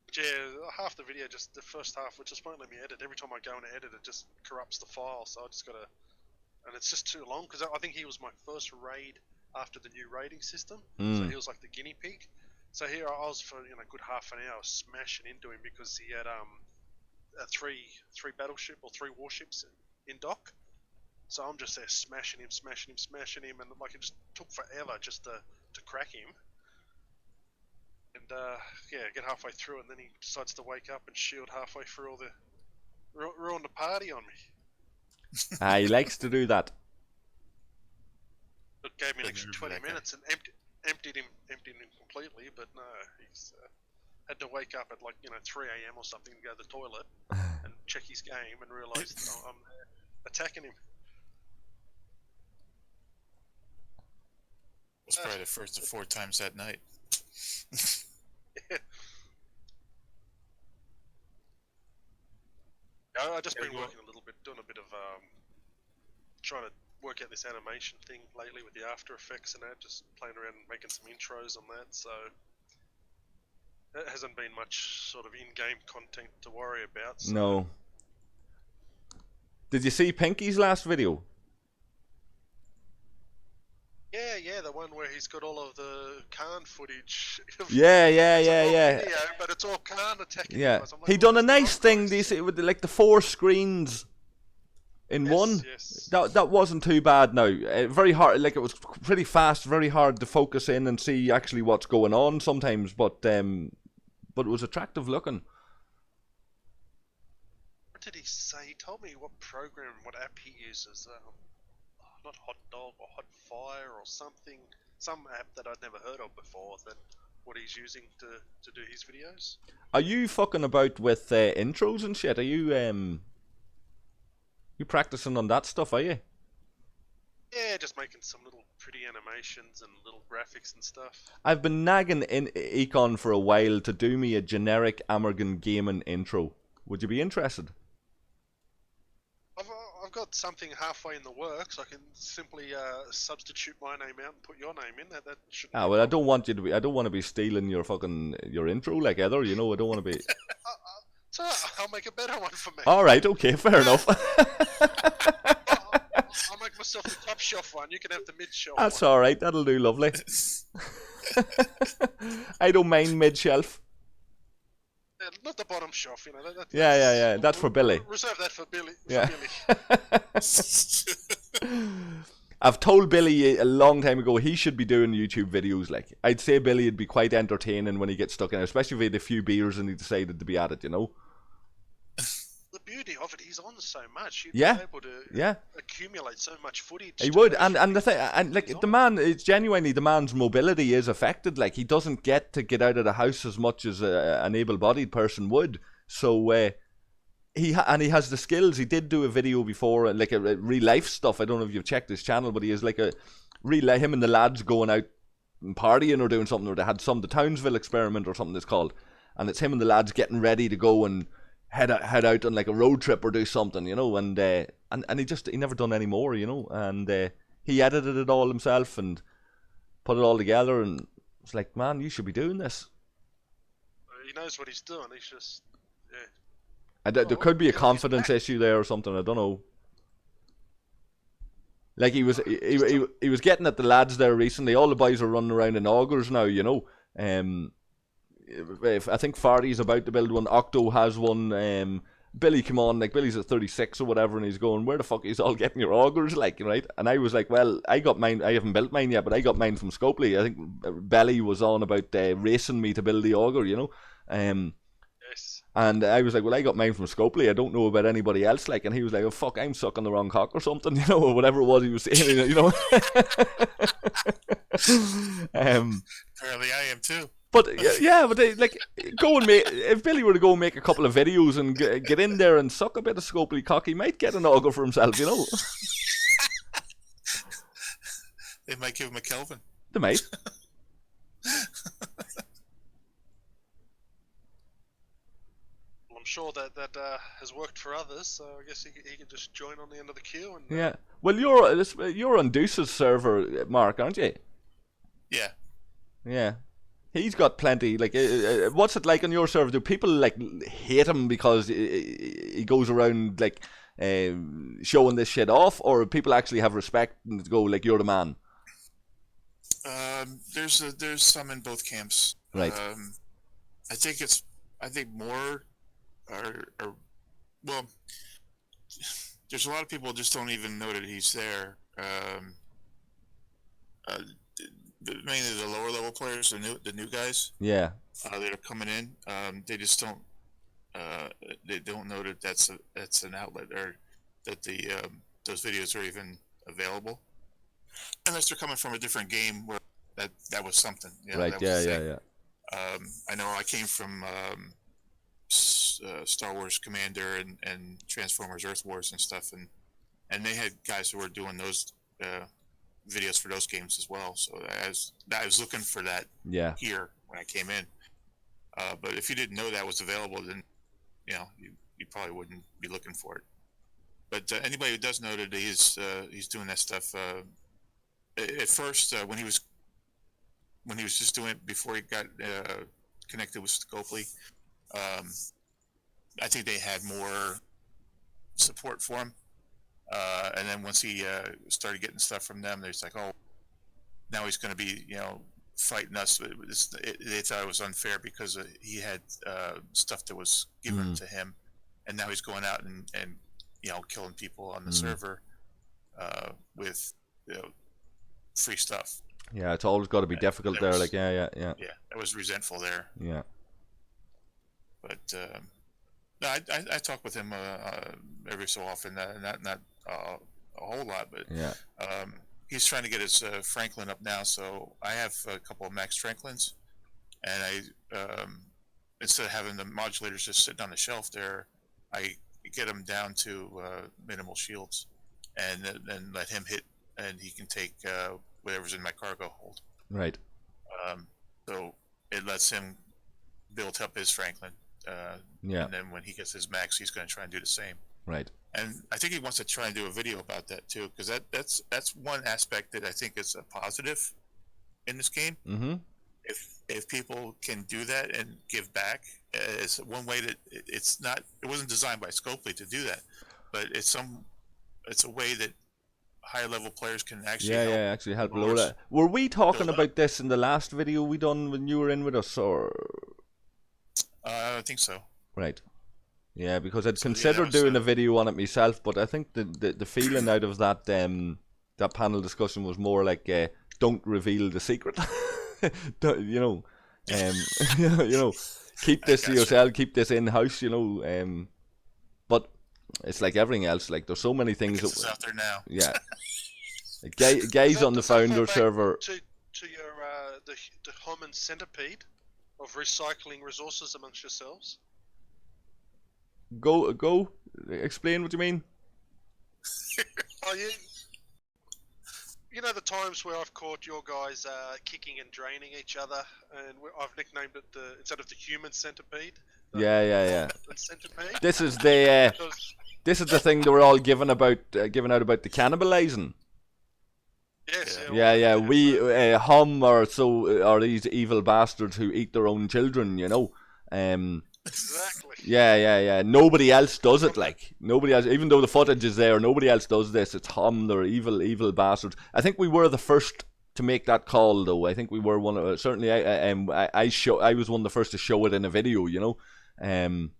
But yeah, half the video, just the first half, which just won't let me edit. Every time I go and edit, it just corrupts the file. So I just gotta, and it's just too long because I think he was my first raid after the new raiding system. So he was like the guinea pig. So here I was for a good half an hour smashing into him because he had three battleship or 3 warships in dock. So I'm just there smashing him, and like it just took forever just to crack him. And get halfway through, and then he decides to wake up and shield halfway through all the ruin the party on me. He likes to do that. It gave me an extra 20 minutes and emptied him completely, but no, he's had to wake up at 3 a.m. or something to go to the toilet and check his game and realise I'm attacking him. It was probably the first of 4 times that night. Yeah. I've just been working a little bit, doing a bit of trying to work out this animation thing lately with the After Effects and that, just playing around and making some intros on that, so it hasn't been much sort of in-game content to worry about. So. No. Did you see Pinky's last video? Yeah, the one where he's got all of the Khan footage. Yeah. Video, but it's all Khan attacking. Yeah, Like, he done a nice thing. Do you see, with like the 4 screens in one? Yes. That wasn't too bad. Now, very hard. Like it was pretty fast, very hard to focus in and see actually what's going on sometimes. But it was attractive looking. What did he say? He told me what program, what app he uses. Not Hot Dog or Hot Fire or something. Some app that I'd never heard of before. That what he's using to do his videos. Are you fucking about with intros and shit? Are you practicing on that stuff? Are you? Yeah, just making some little pretty animations and little graphics and stuff. I've been nagging in Econ for a while to do me a generic Amorgin gaming intro. Would you be interested? I've got something halfway in the works. I can simply substitute my name out and put your name in. That shouldn't. Well, I don't want you to be. I don't want to be stealing your intro like Heather. You know, I don't want to be. So I'll make a better one for me. All right, okay, fair enough. I'll make myself the top shelf one. You can have the mid shelf. That's one. all right. That'll do, lovely. I don't mind mid shelf. Not the bottom shelf, you know. Yeah. That's for Billy. Reserve that for Billy. Yeah. For Billy. I've told Billy a long time ago he should be doing YouTube videos. Like, I'd say Billy would be quite entertaining when he gets stuck in it, especially if he had a few beers and he decided to be at it, you know. The beauty of it, he's on so much. He'd Yeah. be able to accumulate so much footage. He would, and the thing, and like the man, it's genuinely the man's mobility is affected. Like he doesn't get to get out of the house as much as an able-bodied person would. So he has the skills. He did do a video before, like a real life stuff. I don't know if you've checked his channel, but he is like a real life. Him and the lads going out and partying or doing something, or they had the Townsville experiment or something it's called, and it's him and the lads getting ready to go and head out on like a road trip or do something, you know, and he never done any more, you know, and he edited it all himself and put it all together, and it's like, man, you should be doing this. He knows what he's doing. He's just And there could be a confidence issue there or something. I don't know. Like he was getting at the lads there recently. All the boys are running around in augers now, you know. I think Fardy's about to build one. Octo has one. Billy came on, like Billy's at 36 or whatever, and he's going, where the fuck is all getting your augers, like, right? And I was like, well, I got mine. I haven't built mine yet, but I got mine from Scopely. I think Belly was on about racing me to build the auger, you know. yes. And I was like, well, I got mine from Scopely. I don't know about anybody else, like. And he was like, oh fuck, I'm sucking the wrong cock or something, you know, or whatever it was he was saying, you know. Apparently, I am too. But yeah, but like go and make. If Billy were to go and make a couple of videos and get in there and suck a bit of Scopely cock, he might get an auger for himself, you know. They might give him a Kelvin. They might. Well, I'm sure that has worked for others, so I guess he can just join on the end of the queue. And Yeah. Well, you're on Deuce's server, Mark, aren't you? Yeah. Yeah. He's got plenty. Like, what's it like on your server? Do people like hate him because he goes around like showing this shit off, or people actually have respect and go like, "You're the man"? There's some in both camps. Right. I think more are well. There's a lot of people just don't even know that he's there. Mainly the lower level players, the new guys. Yeah. That are coming in. They just don't. They don't know that that's an outlet, or that those videos are even available, unless they're coming from a different game where that was something. You know, Right. that was Yeah. I know I came from Star Wars Commander and Transformers Earth Wars and stuff, and they had guys who were doing those videos for those games as well. So I was looking for that Yeah. here when I came in. But if you didn't know that was available, then you know you probably wouldn't be looking for it. But anybody who does know that he's doing that stuff. At first, when he was just doing it before he got connected with Scopely, I think they had more support for him. And then once he started getting stuff from them, they're just like, oh, now he's going to be, fighting us. They thought it was unfair because he had stuff that was given to him, and now he's going out and killing people on the server with free stuff. Yeah, it's always got to be difficult there. Yeah. Yeah, I was resentful there. Yeah. But no, I talk with him every so often. Not a whole lot, but yeah. He's trying to get his Franklin up now, so I have a couple of Max Franklins, and I instead of having the modulators just sitting on the shelf there, I get them down to minimal shields, and then let him hit, and he can take whatever's in my cargo hold. Right. So it lets him build up his Franklin. Yeah. And then when he gets his Max, he's going to try and do the same. Right. And I think he wants to try and do a video about that too, because that's one aspect that I think is a positive in this game. Mm-hmm. If people can do that and give back, it's one way that it wasn't designed by Scopely to do that, but it's a way that higher level players can actually help below that. Were we talking about this in the last video we done when you were in with us, or? I think so. Right. Yeah, because I'd considered doing a video on it myself, but I think the feeling out of that that panel discussion was more like don't reveal the secret. Keep this to yourself, keep this in house, but it's like everything else, like there's so many things that out there now. Yeah. Guys on the founder server to your the human centipede of recycling resources amongst yourselves. Go explain what you mean. Oh, you know the times where I've caught your guys kicking and draining each other, and I've nicknamed it instead of the human centipede. Yeah. Centipede. This is the this is the thing they were all giving out about the cannibalizing. Yes. Yeah. We hum are these evil bastards who eat their own children. Exactly. Yeah. Nobody else does it. Like nobody else, even though the footage is there, nobody else does this. It's hum. They're evil bastards. I think we were the first to make that call, though. I think we were one of certainly. I was one of the first to show it in a video. And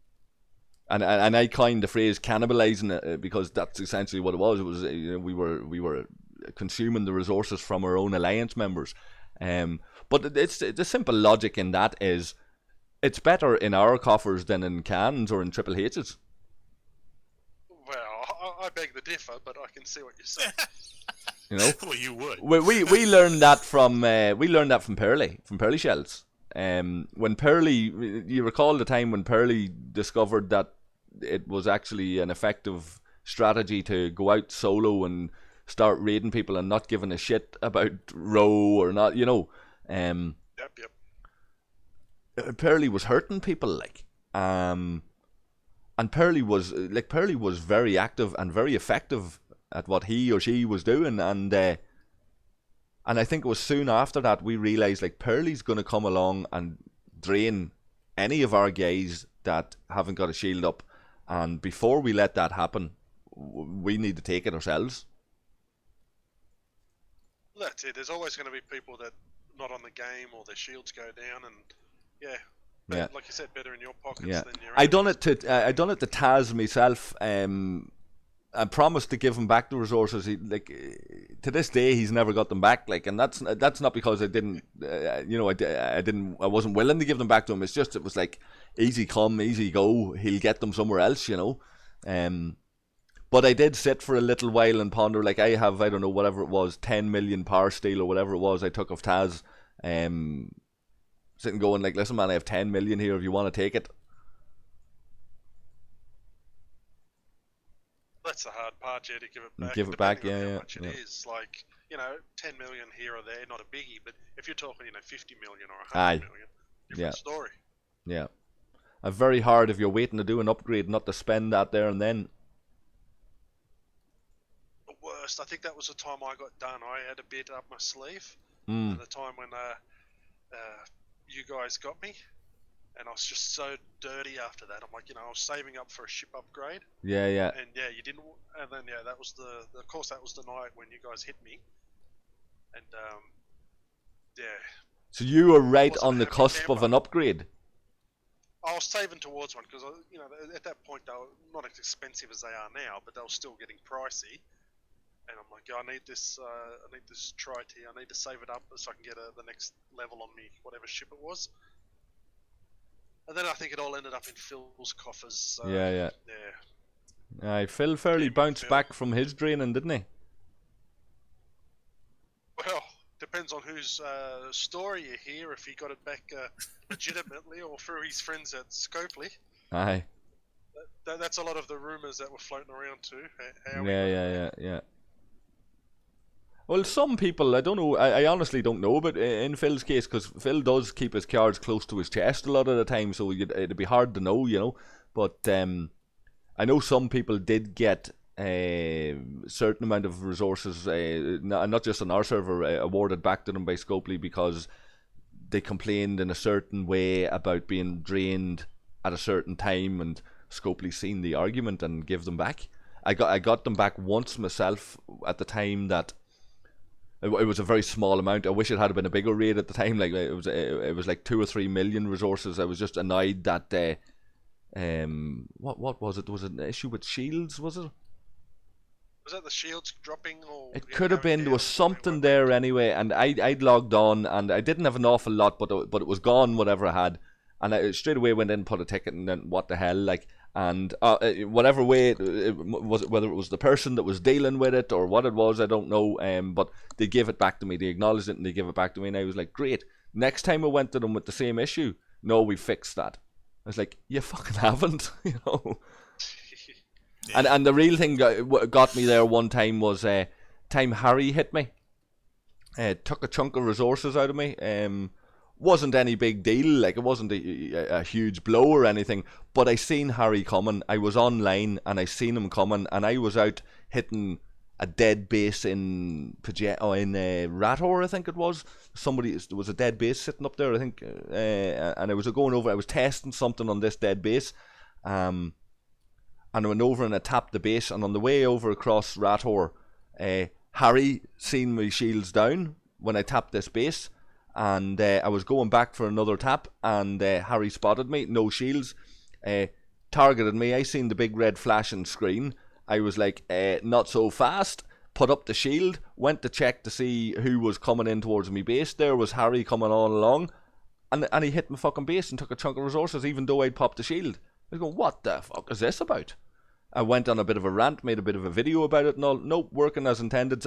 I coined the phrase cannibalizing it because that's essentially what it was. It was we were consuming the resources from our own alliance members. But it's the simple logic in that is. It's better in our coffers than in cans or in TripleHH's. Well, I beg to differ, but I can see what you're saying. Well, you would. We learned that from Pearly shells. When Pearly, you recall the time when Pearly discovered that it was actually an effective strategy to go out solo and start raiding people and not giving a shit about row or not. Yep. Pearly was hurting people and Pearly was very active and very effective at what he or she was doing, and I think it was soon after that we realized Pearly's going to come along and drain any of our guys that haven't got a shield up, and before we let that happen, we need to take it ourselves. That's it. There's always going to be people that not on the game or their shields go down, and yeah. Like you said, better in your pockets than your own. I done it to Taz myself. I promised to give him back the resources. To this day, he's never got them back. And that's not because I didn't. I wasn't willing to give them back to him. It's just it was easy come, easy go. He'll get them somewhere else, But I did sit for a little while and ponder. I have, I don't know, whatever it was, 10 million power steel or whatever it was I took of Taz. Sitting going listen man, I have 10 million here if you want to take it. That's the hard part, to give it back. Give it back, yeah. How much it is, 10 million here or there, not a biggie, but if you're talking, 50 million or 100 million, different story. Yeah. Very hard if you're waiting to do an upgrade not to spend that there and then. honest, I think that was the time I got done. I had a bit up my sleeve. Mm. At the time when you guys got me, and I was just so dirty after that. I'm like, I was saving up for a ship upgrade. Yeah, yeah. And yeah, you didn't. And then that was of course that was the night when you guys hit me. And yeah. So you were right Wasn't a on the happy cusp of camper. an upgrade. I was saving towards one because at that point they were not as expensive as they are now, but they were still getting pricey. And I'm like, I need this Tri-T. I need to save it up so I can get the next level on me, whatever ship it was. And then I think it all ended up in Phil's coffers. So, Yeah. yeah. Aye, Phil fairly Damn it, bounced Phil. back from his draining, didn't he? Well, depends on whose story you hear. If he got it back legitimately or through his friends at Scopely. Aye. That's a lot of the rumours that were floating around too. How he got it back. Yeah. Well, some people, I don't know, I honestly don't know, but in Phil's case, because Phil does keep his cards close to his chest a lot of the time, so it'd be hard to know, But I know some people did get a certain amount of resources, not just on our server, awarded back to them by Scopely because they complained in a certain way about being drained at a certain time, and Scopely seen the argument and give them back. I got them back once myself at the time. That it was a very small amount. I wish it had been a bigger raid at the time. Like it was like 2 or 3 million resources. I was just annoyed that what was it? There was an issue with shields, was it? Was that the shields dropping or? It could have been. There was something there anyway, and I'd logged on and I didn't have an awful lot, but it was gone whatever I had, and I straight away went in, put a ticket, and then what the hell, like. And whatever way it was, whether it was the person that was dealing with it or what it was, I don't know. But they gave it back to me. They acknowledged it and they gave it back to me, and I was like, great. Next time I went to them with the same issue, no, we fixed that. I was like, you fucking haven't, Yeah. And the real thing got me there one time was time Harry hit me. Took a chunk of resources out of me. Wasn't any big deal, like it wasn't a huge blow or anything, but I seen Harry coming. I was online and I seen him coming, and I was out hitting a dead base in Rathor, I think it was. There was a dead base sitting up there, I think, and I was going over. I was testing something on this dead base, and I went over and I tapped the base, and on the way over across Rathor, Harry seen my shields down when I tapped this base. And I was going back for another tap, and Harry spotted me, no shields, targeted me. I seen the big red flashing screen. I was like, not so fast. Put up the shield, went to check to see who was coming in towards me base. There was Harry coming all along, and he hit my fucking base and took a chunk of resources, even though I'd popped the shield. I was going, what the fuck is this about? I went on a bit of a rant, made a bit of a video about it and all. Nope, working as intended.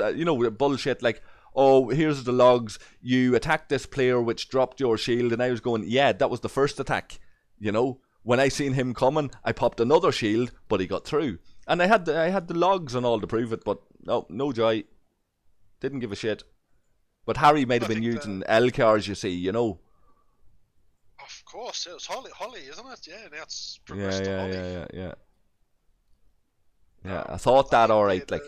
Bullshit like, oh, here's the logs, you attacked this player which dropped your shield, and I was going, yeah, that was the first attack, When I seen him coming, I popped another shield, but he got through. And I had the logs and all to prove it, but no joy. Didn't give a shit. But Harry might have been using L cars, you see, Of course, it was Holly, isn't it? Yeah, now it's progressed to Holly. Yeah, I thought that alright, like.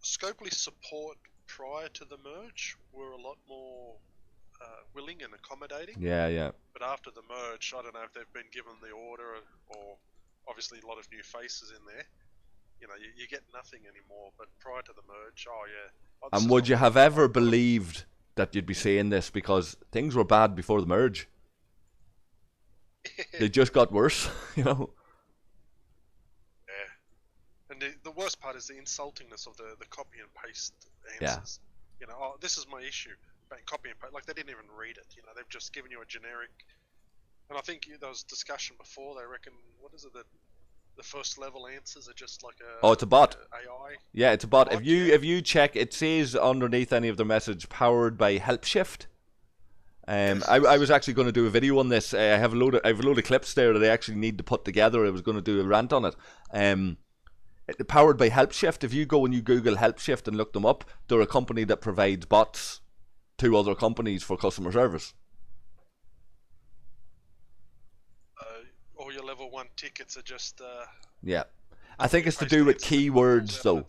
Scopely support prior to the merge were a lot more willing and accommodating. Yeah. But after the merge, I don't know if they've been given the order or obviously a lot of new faces in there. You get nothing anymore. But prior to the merge, And would you have ever believed that you'd be saying this, because things were bad before the merge? They just got worse, Yeah. And the worst part is the insultingness of the copy and paste answers. Yeah. This is my issue. Copy and paste. Like, they didn't even read it. They've just given you a generic. And I think there was discussion before. They reckon, what is it, that the first level answers are just like it's a bot. AI. Yeah, it's a bot. If you check, it says underneath any of their message, powered by Help Shift. I was actually going to do a video on this. I have a load of clips there that I actually need to put together. I was going to do a rant on it. Powered by Help Shift. If you go and you Google Help Shift and look them up, they're a company that provides bots to other companies for customer service. All your level 1 tickets are just. Yeah, I think it's to do with keywords though.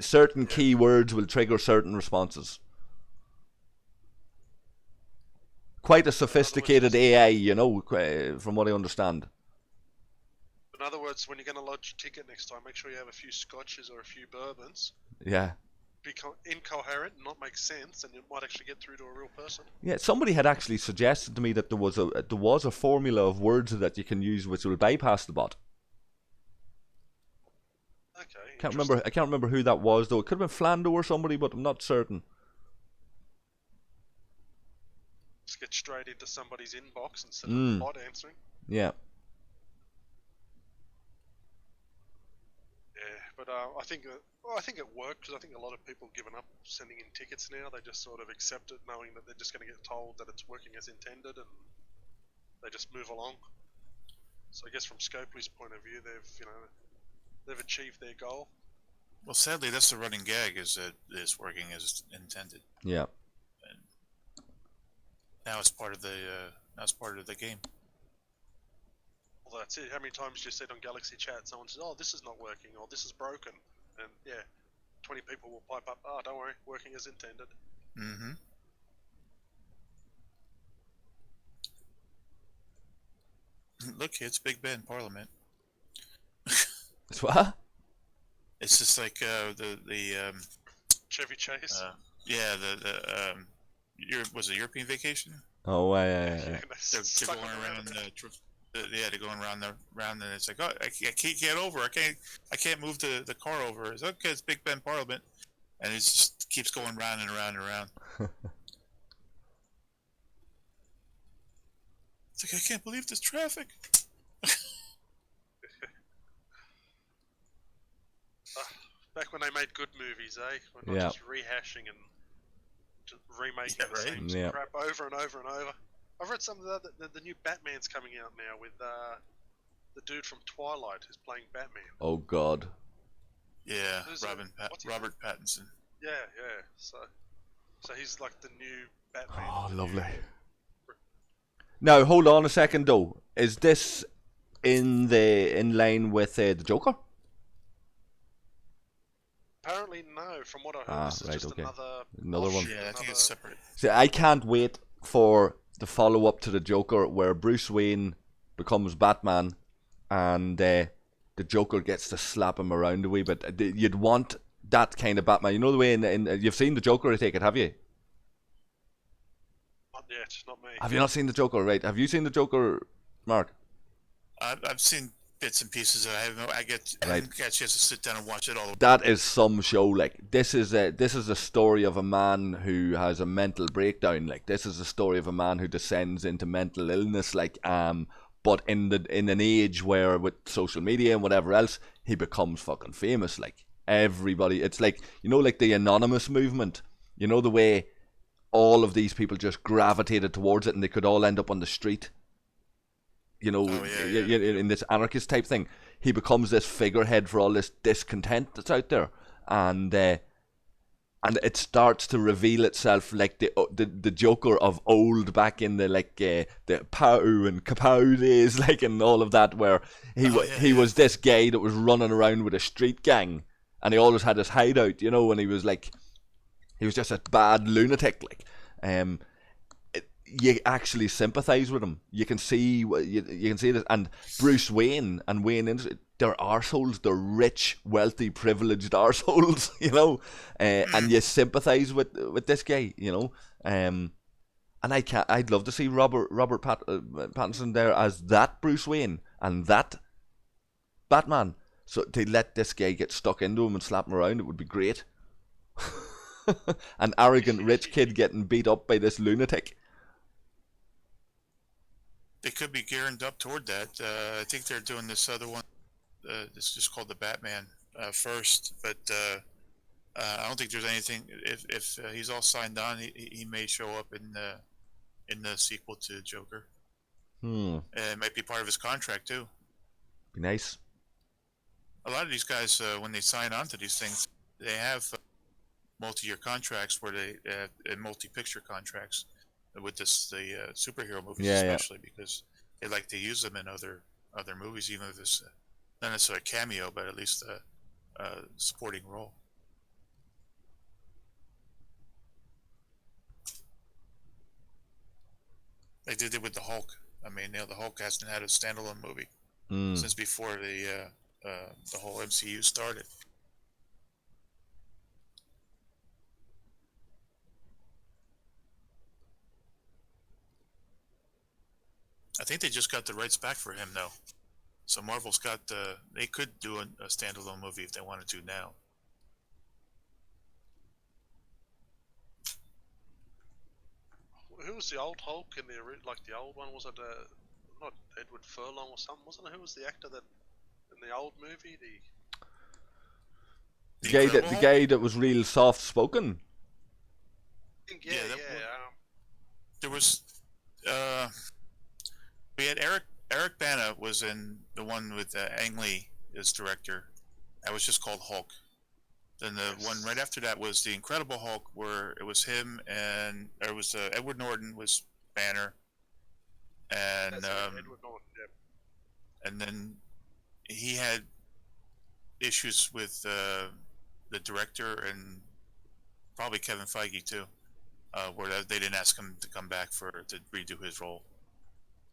Certain keywords will trigger certain responses. Quite a sophisticated AI, you know, from what I understand. In other words, when you're going to lodge a ticket next time, make sure you have a few scotches or a few bourbons. Yeah. Be incoherent and not make sense, and it might actually get through to a real person. Yeah, somebody had actually suggested to me that there was a formula of words that you can use which will bypass the bot. Okay. I can't remember who that was though. It could have been Flando or somebody, but I'm not certain. Just get straight into somebody's inbox instead of the bot answering. Yeah. Yeah, but I think it worked because I think a lot of people have given up sending in tickets now. They just sort of accept it, knowing that they're just going to get told that it's working as intended, and they just move along. So I guess from Scopely's point of view, they've achieved their goal. Well, sadly, that's the running gag, is that it's working as intended. Yeah. And now it's part of the game. Well, that's it. How many times do you see it on Galaxy Chat? Someone says, "Oh, this is not working," or "This is broken," and yeah, 20 people will pipe up, "Oh, don't worry, working as intended." Mm-hmm. Look, it's Big Ben Parliament. It's what? It's just like the Chevy Chase. Yeah, was it European Vacation? Oh, They're going around they're going around and it's like, oh, I can't get over. I can't move the car over. It's okay. It's Big Ben Parliament, and it just keeps going round and around and around. It's like, I can't believe this traffic. Back when they made good movies, eh? When not just rehashing and just remaking the same crap over and over and over. I've read some of the new Batman's coming out now with the dude from Twilight who's playing Batman. Oh God. Yeah, Robert Pattinson. Yeah. So he's like the new Batman. Oh, lovely. Now hold on a second though. Is this in line with the Joker? Apparently no. From what I heard, this is just another one. Yeah, I think it's separate. See, I can't wait for the follow-up to the Joker, where Bruce Wayne becomes Batman, and the Joker gets to slap him around a wee bit. You'd want that kind of Batman. You know the way you've seen the Joker, I take it, have you? Not yet, not me. Have you not seen the Joker? Right? Have you seen the Joker, Mark? I've seen bits and pieces. I didn't get a chance to sit down and watch it all. That is some show. Like this is a story of a man who has a mental breakdown. Like this is a story of a man who descends into mental illness. Like but in an age where with social media and whatever else, he becomes fucking famous. Like everybody, it's like, you know, like the anonymous movement. You know, the way all of these people just gravitated towards it, and they could all end up on the street. You know, in this anarchist type thing, he becomes this figurehead for all this discontent that's out there, and it starts to reveal itself like the Joker of old, back in the Pow and Kapow days, like, and all of that, where he was this guy that was running around with a street gang, and he always had his hideout, you know, and he was just a bad lunatic, like. You actually sympathise with him. You can see this, and Bruce Wayne and Wayne, they're arseholes. They're rich, wealthy, privileged arseholes, you know, and you sympathise with this guy, you know. And I'd love to see Robert Pattinson there as that Bruce Wayne and that Batman. So to let this guy get stuck into him and slap him around, it would be great. An arrogant rich kid getting beat up by this lunatic. They could be gearing up toward that. I think they're doing this other one. It's just called the Batman first, but I don't think there's anything. If he's all signed on, he may show up in the sequel to Joker. It might be part of his contract too. Be nice. A lot of these guys, when they sign on to these things, they have multi-year contracts where they multi-picture contracts with the superhero movies, especially because they like to use them in other movies, even if it's not necessarily a cameo, but at least a supporting role. like they did with the Hulk. I mean, the Hulk hasn't had a standalone movie since before the whole MCU started. I think they just got the rights back for him though, so Marvel's got they could do a standalone movie if they wanted to now. Who was the old Hulk in the old one? Was it not Edward Furlong or something? Wasn't it? Who was the actor that in the old movie? The guy that was real soft spoken. Yeah. There was we had Eric Bana was in the one with Ang Lee as director. That was just called Hulk. Then the one right after that was the Incredible Hulk, where it was him and there was Edward Norton was Banner, and Edward Norton. Yeah. and then he had issues with the director and probably Kevin Feige too, where they didn't ask him to come back to redo his role,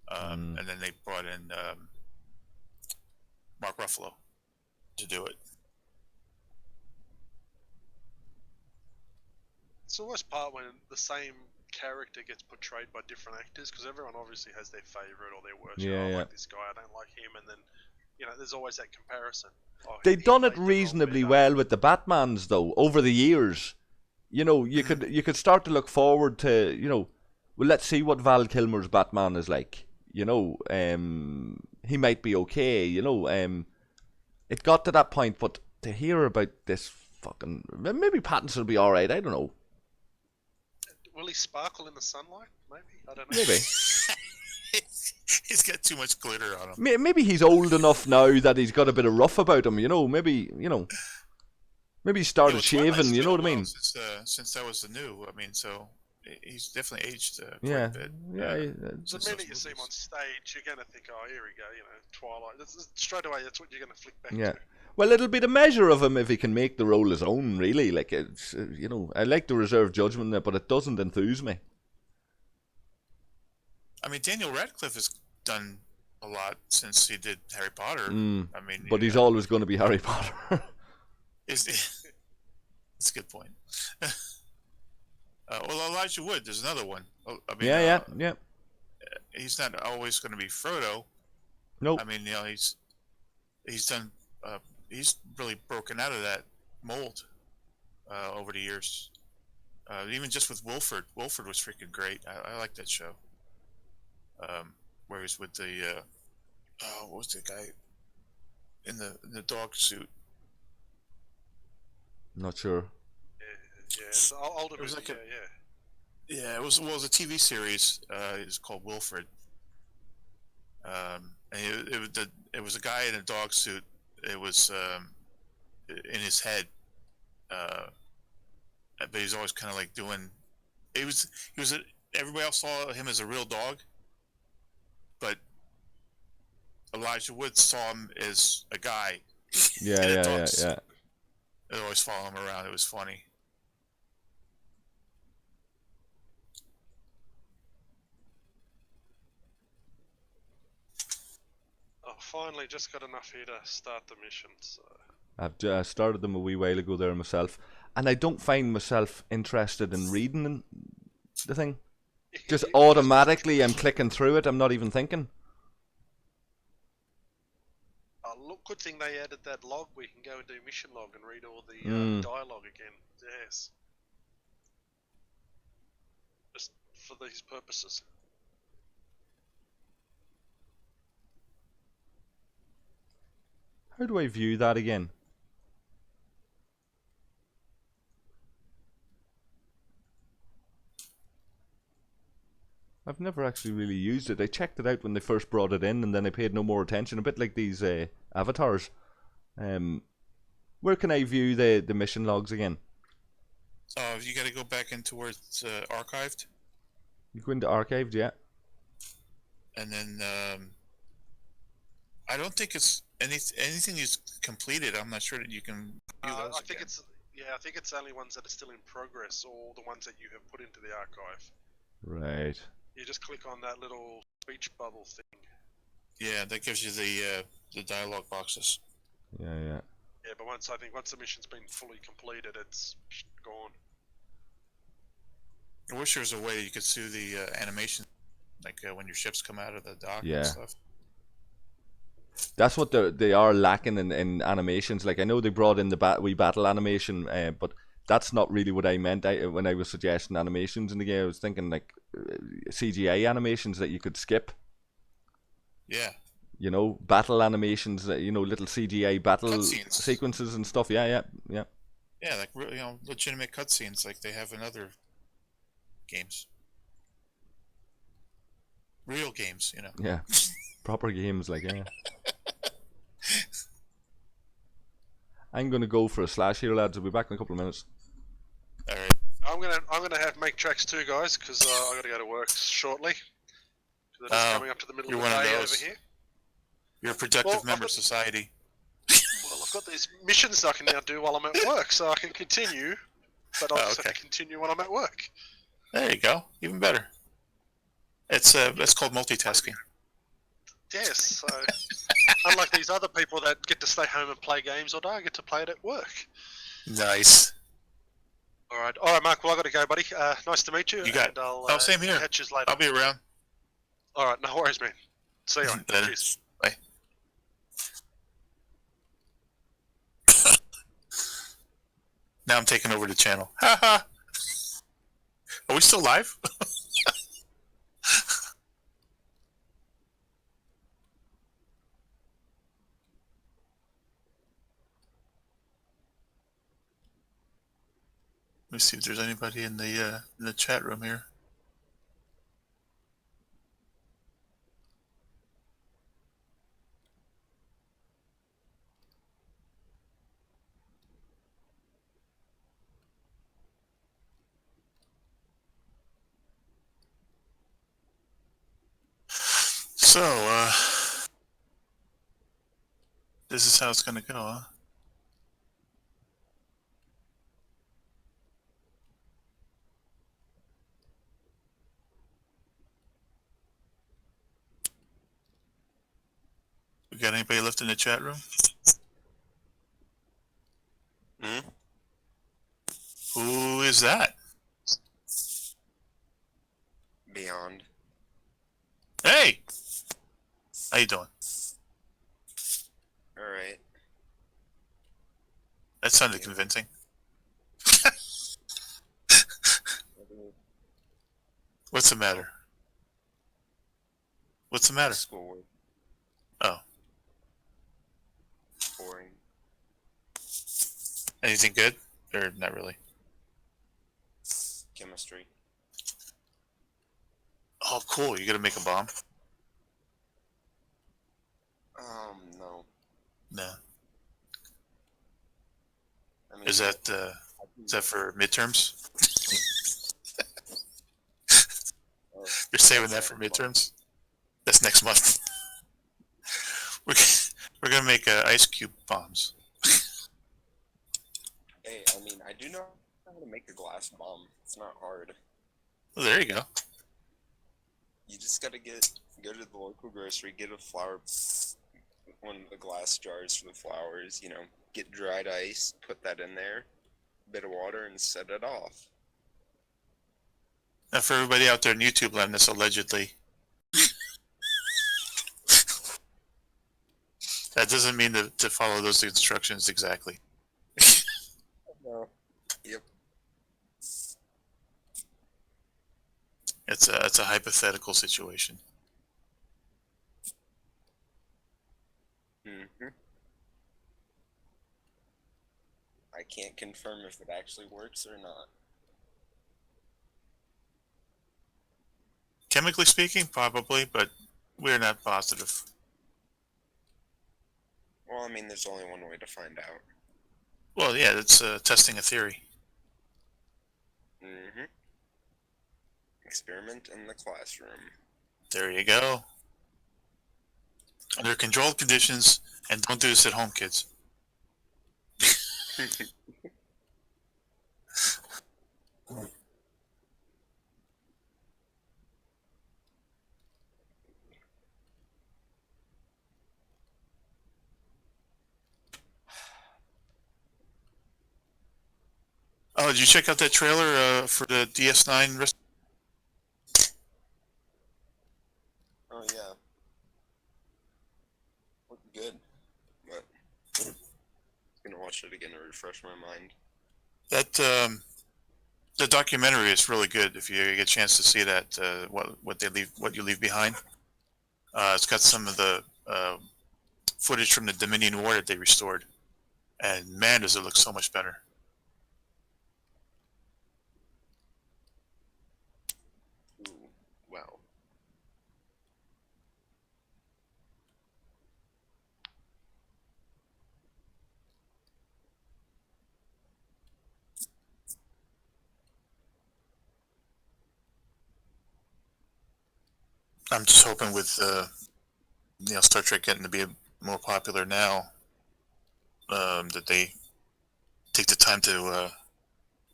and then they brought in Mark Ruffalo to do it. It's the worst part when the same character gets portrayed by different actors, because everyone obviously has their favorite or their worst. I like this guy, I don't like him, and then there's always that comparison. They've done it reasonably well with the Batmans though over the years. You could start to look forward to well, let's see what Val Kilmer's Batman is like. He might be okay. It got to that point, but to hear about this fucking maybe Pattinson will be all right. I don't know. Will he sparkle in the sunlight? Maybe. I don't know. Maybe. He's got too much glitter on him. Maybe he's old enough now that he's got a bit of rough about him. Maybe he started shaving. You know what I mean? Since that was the new. I mean, so he's definitely aged quite a bit. The minute you see him on stage, you're going to think, oh, here we go, Twilight. Straight away, that's what you're going to flick back to. Well, it'll be the measure of him if he can make the role his own, really. Like, it's, I like to reserve judgment there, but it doesn't enthuse me. I mean, Daniel Radcliffe has done a lot since he did Harry Potter. I mean, but he's always going to be Harry Potter. That's a good point. Well, Elijah Wood, there's another one. I mean, yeah. He's not always going to be Frodo. Nope. I mean, he's done. He's really broken out of that mold over the years. Even just with Wilford. Wilford was freaking great. I like that show. Where he's with the what was the guy in the dog suit? Not sure. Yeah, it's older. It was like it was a TV series. It's called Wilford. And it was a guy in a dog suit. It was in his head, but he's always kind of like doing. He was. Everybody else saw him as a real dog, but Elijah Wood saw him as a guy. Yeah. They always follow him around. It was funny. Finally just got enough here to start the mission, so... I've started them a wee while ago there myself, and I don't find myself interested in reading the thing. Just automatically I'm clicking through it, I'm not even thinking. Look, good thing they added that log where you can go and do mission log and read all the dialogue again. Yes. Just for these purposes. How do I view that again? I've never actually really used it. I checked it out when they first brought it in, and then I paid no more attention. A bit like these avatars. Where can I view the mission logs again? You got to go back in towards archived. You go into archived, yeah. And then I don't think it's anything is completed. I'm not sure that you can view those. I think it's only ones that are still in progress, or the ones that you have put into the archive. Right. You just click on that little speech bubble thing. Yeah, that gives you the dialogue boxes. Yeah, yeah. Yeah, but once the mission's been fully completed, it's gone. I wish there was a way you could see the animation, like when your ships come out of the dock Yeah. and stuff. That's what they are lacking in animations. Like I know they brought in the wee battle animation, but that's not really what I meant. When I was suggesting animations in the game, I was thinking like CGI animations that you could skip. Yeah. You know, battle animations that little CGI battle Cutscenes. sequences and stuff. Yeah. Yeah, like legitimate cutscenes like they have in other games. Real games, Yeah, proper games like yeah. I'm gonna go for a slash here, lads. I'll be back in a couple of minutes. All right. I'm gonna have make tracks too, guys, because I gotta go to work shortly. Because it's coming up to the middle of the day over here. You're a productive member of society. Well, I've got these missions I can now do while I'm at work, so I can continue. But I'll just have to continue when I'm at work. There you go. Even better. It's called multitasking. Yes. So unlike these other people that get to stay home and play games all day, I get to play it at work. Nice. All right, Mark. Well, I got to go, buddy. Nice to meet you. You got. And I'll, same here. Catch you later. I'll be around. All right, no worries, man. See you. Later. Cheers. Bye. Now I'm taking over the channel. Haha. Are we still live? Let me see if there's anybody in the chat room here. So, this is how it's gonna go, huh? We got anybody left in the chat room? Who is that? Beyond. Hey! How you doing? Alright. That sounded convincing. What's the matter? What's the matter? Schoolwork. Oh. Boring. Anything good? Or not really? Chemistry. Oh, cool. You gonna make a bomb? No. No. I mean, Is that for midterms? You're saving that for midterms? That's next month. We're gonna make ice cube bombs. Hey, I mean, I do know how to make a glass bomb. It's not hard. Well, there you go. You just gotta go to the local grocery, get a flour, one of the glass jars for the flowers, get dried ice, put that in there, a bit of water, and set it off. Now, for everybody out there in YouTube land, this allegedly. That doesn't mean to follow those instructions exactly. No. Yep. It's a hypothetical situation. Mm-hmm. I can't confirm if it actually works or not. Chemically speaking, probably, but we're not positive. Well, I mean, there's only one way to find out. Well, yeah, that's testing a theory. Mm-hmm. Experiment in the classroom. There you go. Under controlled conditions, and don't do this at home, kids. Oh, did you check out that trailer for the DS9? Oh yeah, looked good, but I'm gonna watch it again to refresh my mind. That the documentary is really good. If you get a chance to see that, what you leave behind. It's got some of the footage from the Dominion War that they restored, and man, does it look so much better. Ooh, wow. I'm just hoping with Star Trek getting to be more popular now, that they take the time to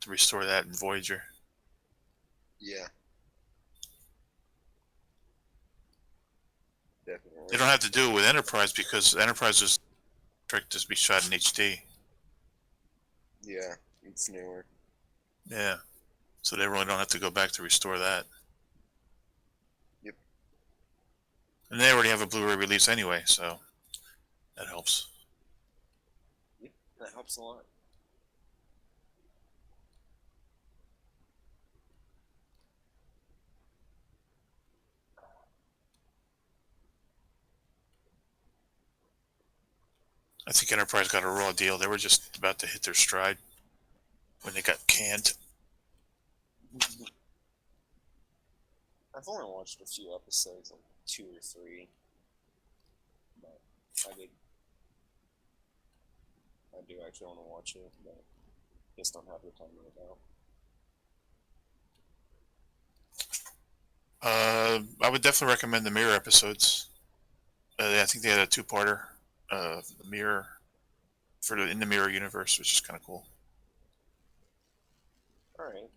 restore that in Voyager. Yeah. Definitely. They don't have to do it with Enterprise because Enterprise is Trek just be shot in HD. Yeah, it's newer. Yeah, so they really don't have to go back to restore that. Yep. And they already have a Blu-ray release anyway, so that helps. Yep, that helps a lot. I think Enterprise got a raw deal. They were just about to hit their stride when they got canned. I've only watched a few episodes, like 2 or 3. But I do actually want to watch it, but just don't have the time right now. I would definitely recommend the Mirror episodes. I think they had a 2-parter, the Mirror, in the Mirror universe, which is kind of cool. All right.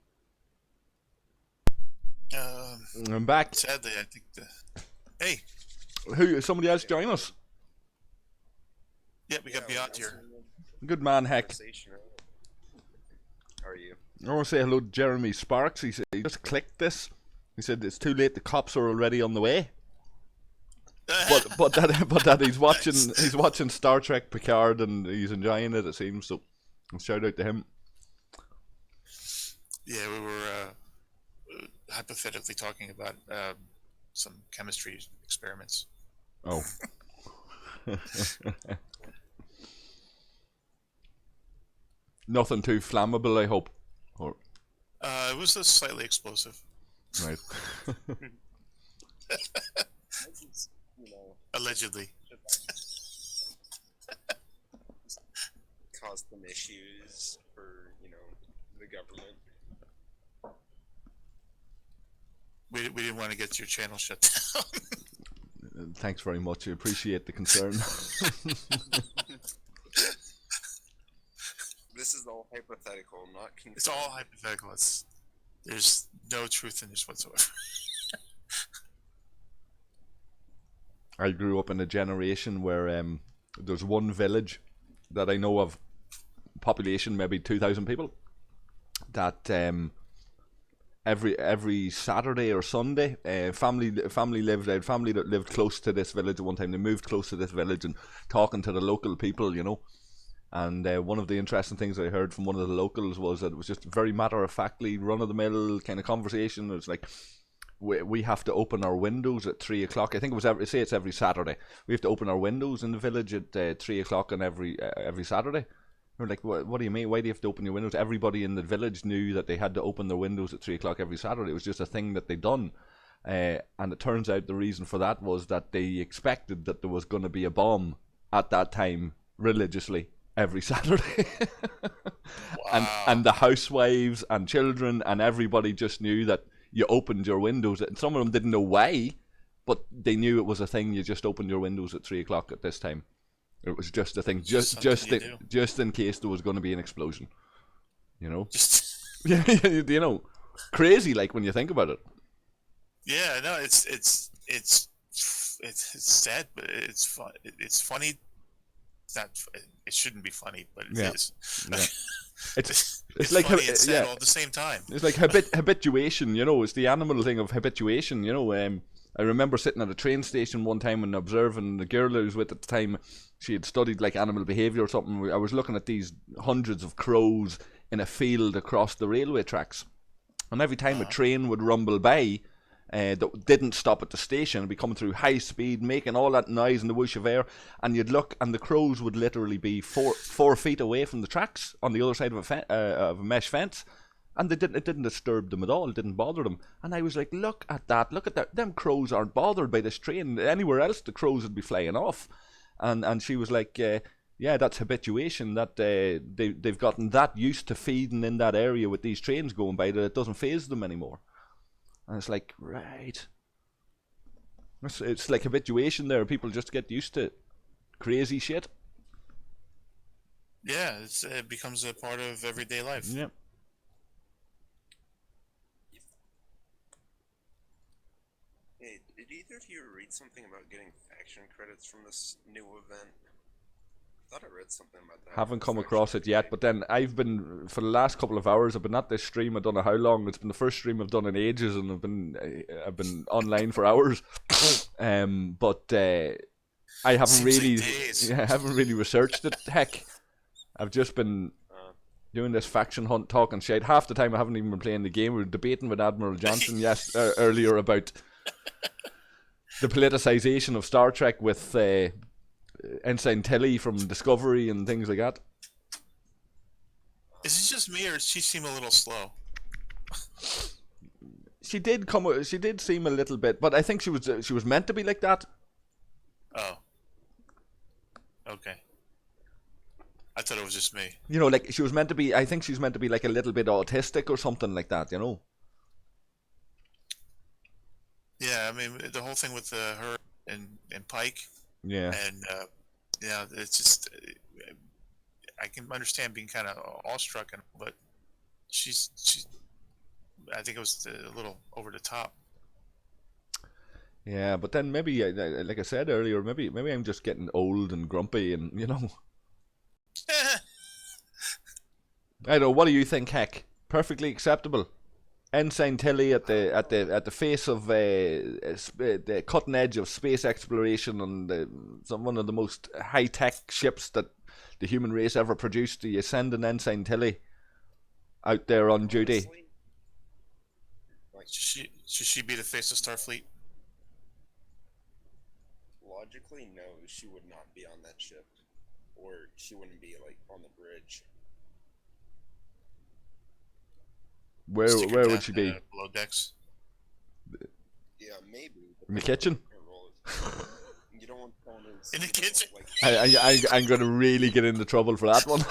I'm back. Sadly, I think hey, Somebody else join us? yeah, we got Beyond here. Good man, Heck. How are you? I want to say hello to Jeremy Sparks. He said he just clicked this. He said it's too late. The cops are already on the way. But that he's watching Star Trek Picard and he's enjoying it. It seems so. Shout out to him. Yeah, we were hypothetically talking about some chemistry experiments. Oh. Nothing too flammable, I hope. Or It was just slightly explosive. right. Allegedly. Caused some issues for, the government. We didn't want to get your channel shut down. Thanks very much. I appreciate the concern. This is all hypothetical, not confirmed. It's all hypothetical. There's no truth in this whatsoever. I grew up in a generation where there's one village that I know of, population maybe 2,000 people, that every Saturday or Sunday, family that lived close to this village at one time. They moved close to this village and talking to the local people, And one of the interesting things I heard from one of the locals was that it was just very matter-of-factly, run-of-the-mill kind of conversation. It was like, we have to open our windows at 3 o'clock. I think it was it's every Saturday. We have to open our windows in the village at 3 o'clock on every Saturday. We're like, what do you mean? Why do you have to open your windows? Everybody in the village knew that they had to open their windows at 3 o'clock every Saturday. It was just a thing that they done. And it turns out the reason for that was that they expected that there was going to be a bomb at that time religiously every Saturday. Wow. and the housewives and children and everybody just knew that you opened your windows, and some of them didn't know why, but they knew it was a thing. You just opened your windows at 3 o'clock at this time. It was just a thing, just in case there was going to be an explosion. Yeah, crazy. Like when you think about it. Yeah, no, it's sad, but it's fun. It's funny it's not. It shouldn't be funny, but it Yeah. is. Yeah. It's It's like funny and sad all at the same time. It's like habituation, you know. It's the animal thing of habituation, you know. I remember sitting at a train station one time and observing the girl I was with at the time. She had studied like animal behaviour or something. I was looking at these hundreds of crows in a field across the railway tracks, and every time a train would rumble by, that didn't stop at the station, it'd be coming through high speed, making all that noise and the whoosh of air, and you'd look, and the crows would literally be 4 feet away from the tracks on the other side of a mesh fence, and it didn't disturb them at all. It didn't bother them. And I was like, look at that! Them crows aren't bothered by this train. Anywhere else, the crows would be flying off. And she was like, yeah, that's habituation. That they've gotten that used to feeding in that area with these trains going by that it doesn't faze them anymore. And it's like, right. It's like habituation there. People just get used to crazy shit. Yeah, it becomes a part of everyday life. Yeah. Hey, did either of you read something about getting faction credits from this new event? I thought I read something about that. Haven't come across it yet, but then I've been, for the last couple of hours, I've been at this stream. I don't know how long. It's been the first stream I've done in ages, and I've been online for hours. But I haven't really, I haven't really researched it. Heck, I've just been doing this faction hunt, talking shit. Half the time I haven't even been playing the game. We were debating with Admiral Jansen earlier about the politicization of Star Trek with Ensign Tilly from Discovery and things like that. Is it just me, or does she seem a little slow? She did seem a little bit, but I think she was meant to be like that. Oh. Okay. I thought it was just me. You know, like she was meant to be. I think she's meant to be like a little bit autistic or something like that. You know. Yeah, I mean the whole thing with her and Pike. Yeah. And yeah, it's just I can understand being kind of awestruck, but she's I think it was a little over the top. Yeah, but then maybe, like I said earlier, maybe I'm just getting old and grumpy, and you know. I don't know. What do you think, Heck? Perfectly acceptable. Ensign Tilly at the face of the cutting edge of space exploration and one of the most high tech ships that the human race ever produced. Do you send an Ensign Tilly out there on duty? Should she be the face of Starfleet? Logically, no, she would not be on that ship, or she wouldn't be like on the bridge. Where would she be? Below decks. Yeah, maybe. In the kitchen? You don't want someone who's, in the kitchen? I'm going to really get into trouble for that one.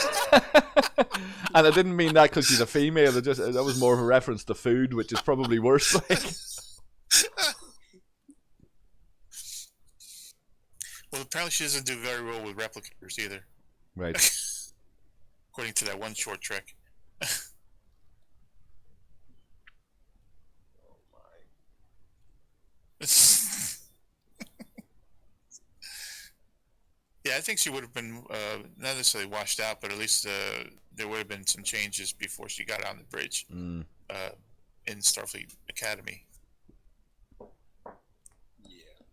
And I didn't mean that because she's a female. That was more of a reference to food, which is probably worse. Well, apparently she doesn't do very well with replicators either. Right. According to that one short trick. Yeah, I think she would have been not necessarily washed out, but at least there would have been some changes before she got on the bridge in Starfleet Academy. Yeah,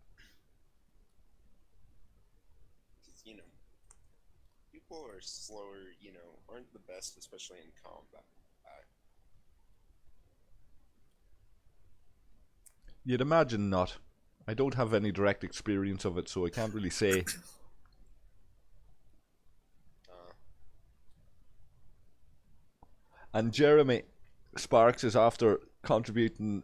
because people are slower. Aren't the best, especially in combat. You'd imagine not. I don't have any direct experience of it, so I can't really say. And Jeremy Sparks is after contributing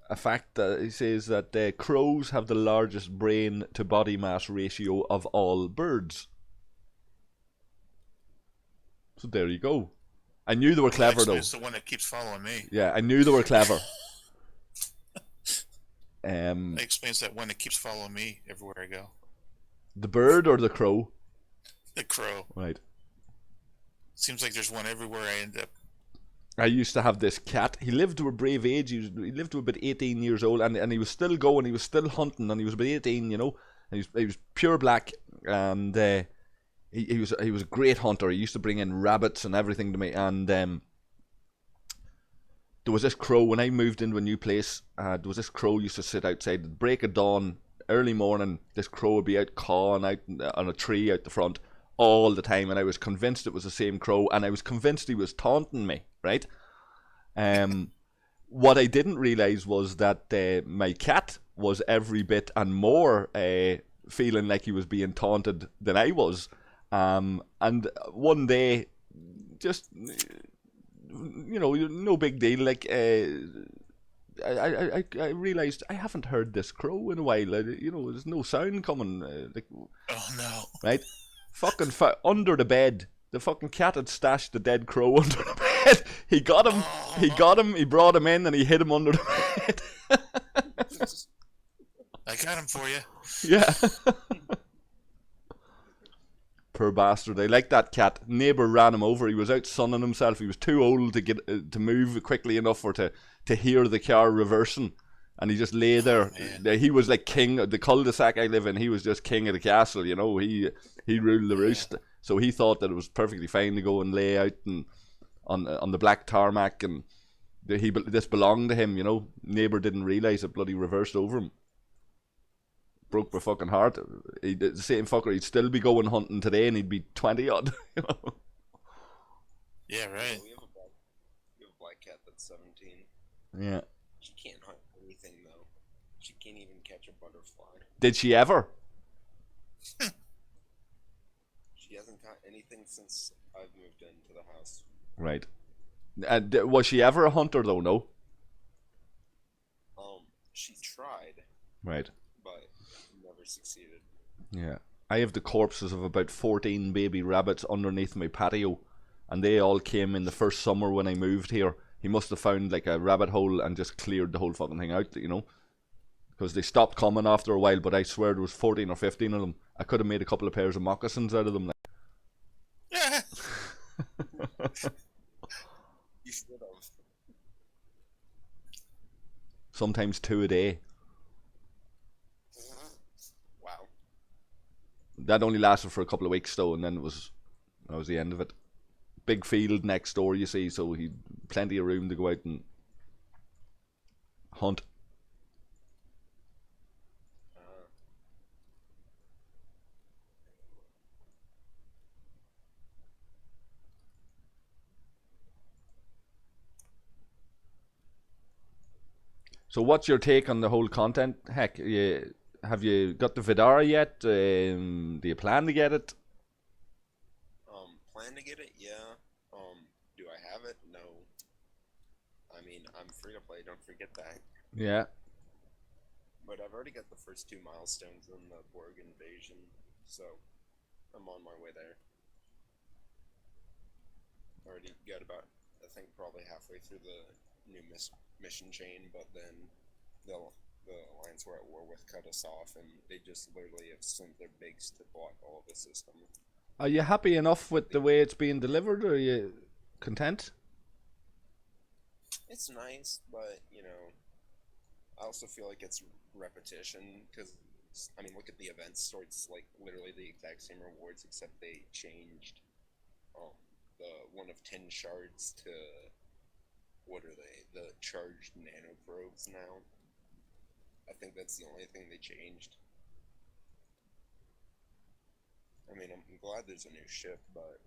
a fact that he says that crows have the largest brain to body mass ratio of all birds. So there you go. I knew they were clever though. It's the one that keeps following me. Yeah, I knew they were clever. That explains that one that keeps following me everywhere I go. The bird or the crow? The crow. Right. Seems like there's one everywhere I end up. I used to have this cat. He lived to a brave age. He lived to about 18 years old, and he was still going. He was still hunting, and he was about 18, you know. And he was pure black, and he was a great hunter. He used to bring in rabbits and everything to me. And there was this crow when I moved into a new place. There was this crow used to sit outside at the break of dawn, early morning. This crow would be out cawing out on a tree out the front all the time, and I was convinced it was the same crow, and I was convinced he was taunting me, right? What I didn't realise was that my cat was every bit and more feeling like he was being taunted than I was. And one day, just, no big deal, like, I realised I haven't heard this crow in a while. There's no sound coming. Oh no! Right? Fucking under the bed. The fucking cat had stashed the dead crow under the bed. He got him. He got him. He brought him in and he hid him under the bed. I got him for you. Yeah. Poor bastard. I like that cat. Neighbour ran him over. He was out sunning himself. He was too old to get to move quickly enough for to hear the car reversing. And he just lay there. He was like king of the cul-de-sac I live in. He was just king of the castle, you know. He ruled the roost. So he thought that it was perfectly fine to go and lay out and on the black tarmac, and this belonged to him, you know. Neighbour didn't realise it bloody reversed over him. Broke my fucking heart. The same fucker, he'd still be going hunting today and he'd be 20 odd. You know? Yeah, right. We have a black cat that's 17. Yeah. She can't hunt anything though. She can't even catch a butterfly. Did she ever? She hasn't caught anything since I've moved into the house. Right. Was she ever a hunter though? No. She tried. Right. But never succeeded. Yeah. I have the corpses of about 14 baby rabbits underneath my patio, and they all came in the first summer when I moved here. He must have found like a rabbit hole and just cleared the whole fucking thing out, you know, because they stopped coming after a while. But I swear there was 14 or 15 of them. I could have made a couple of pairs of moccasins out of them. Like. Yeah. You should have. Sometimes 2 a day. Wow. That only lasted for a couple of weeks though, and then that was the end of it. Big field next door, you see, so he'd plenty of room to go out and hunt. So what's your take on the whole content? Heck, have you got the Vidara yet? Do you plan to get it? Plan to get it? Yeah. Do I have it? No. I mean, I'm free to play, don't forget that. Yeah. But I've already got the first 2 milestones in the Borg invasion, so I'm on my way there. Already got about, I think, probably halfway through the new mission chain, but then the Alliance we're at war with cut us off, and they just literally have sent their bigs to block all of the system. Are you happy enough with the way it's being delivered, or are you content? It's nice, but, you know, I also feel like it's repetition, because, I mean, look at the event store, it's like literally the exact same rewards, except they changed the 1 of 10 shards to, what are they, the charged nanoprobes now. I think that's the only thing they changed. I mean, I'm glad there's a new ship, but...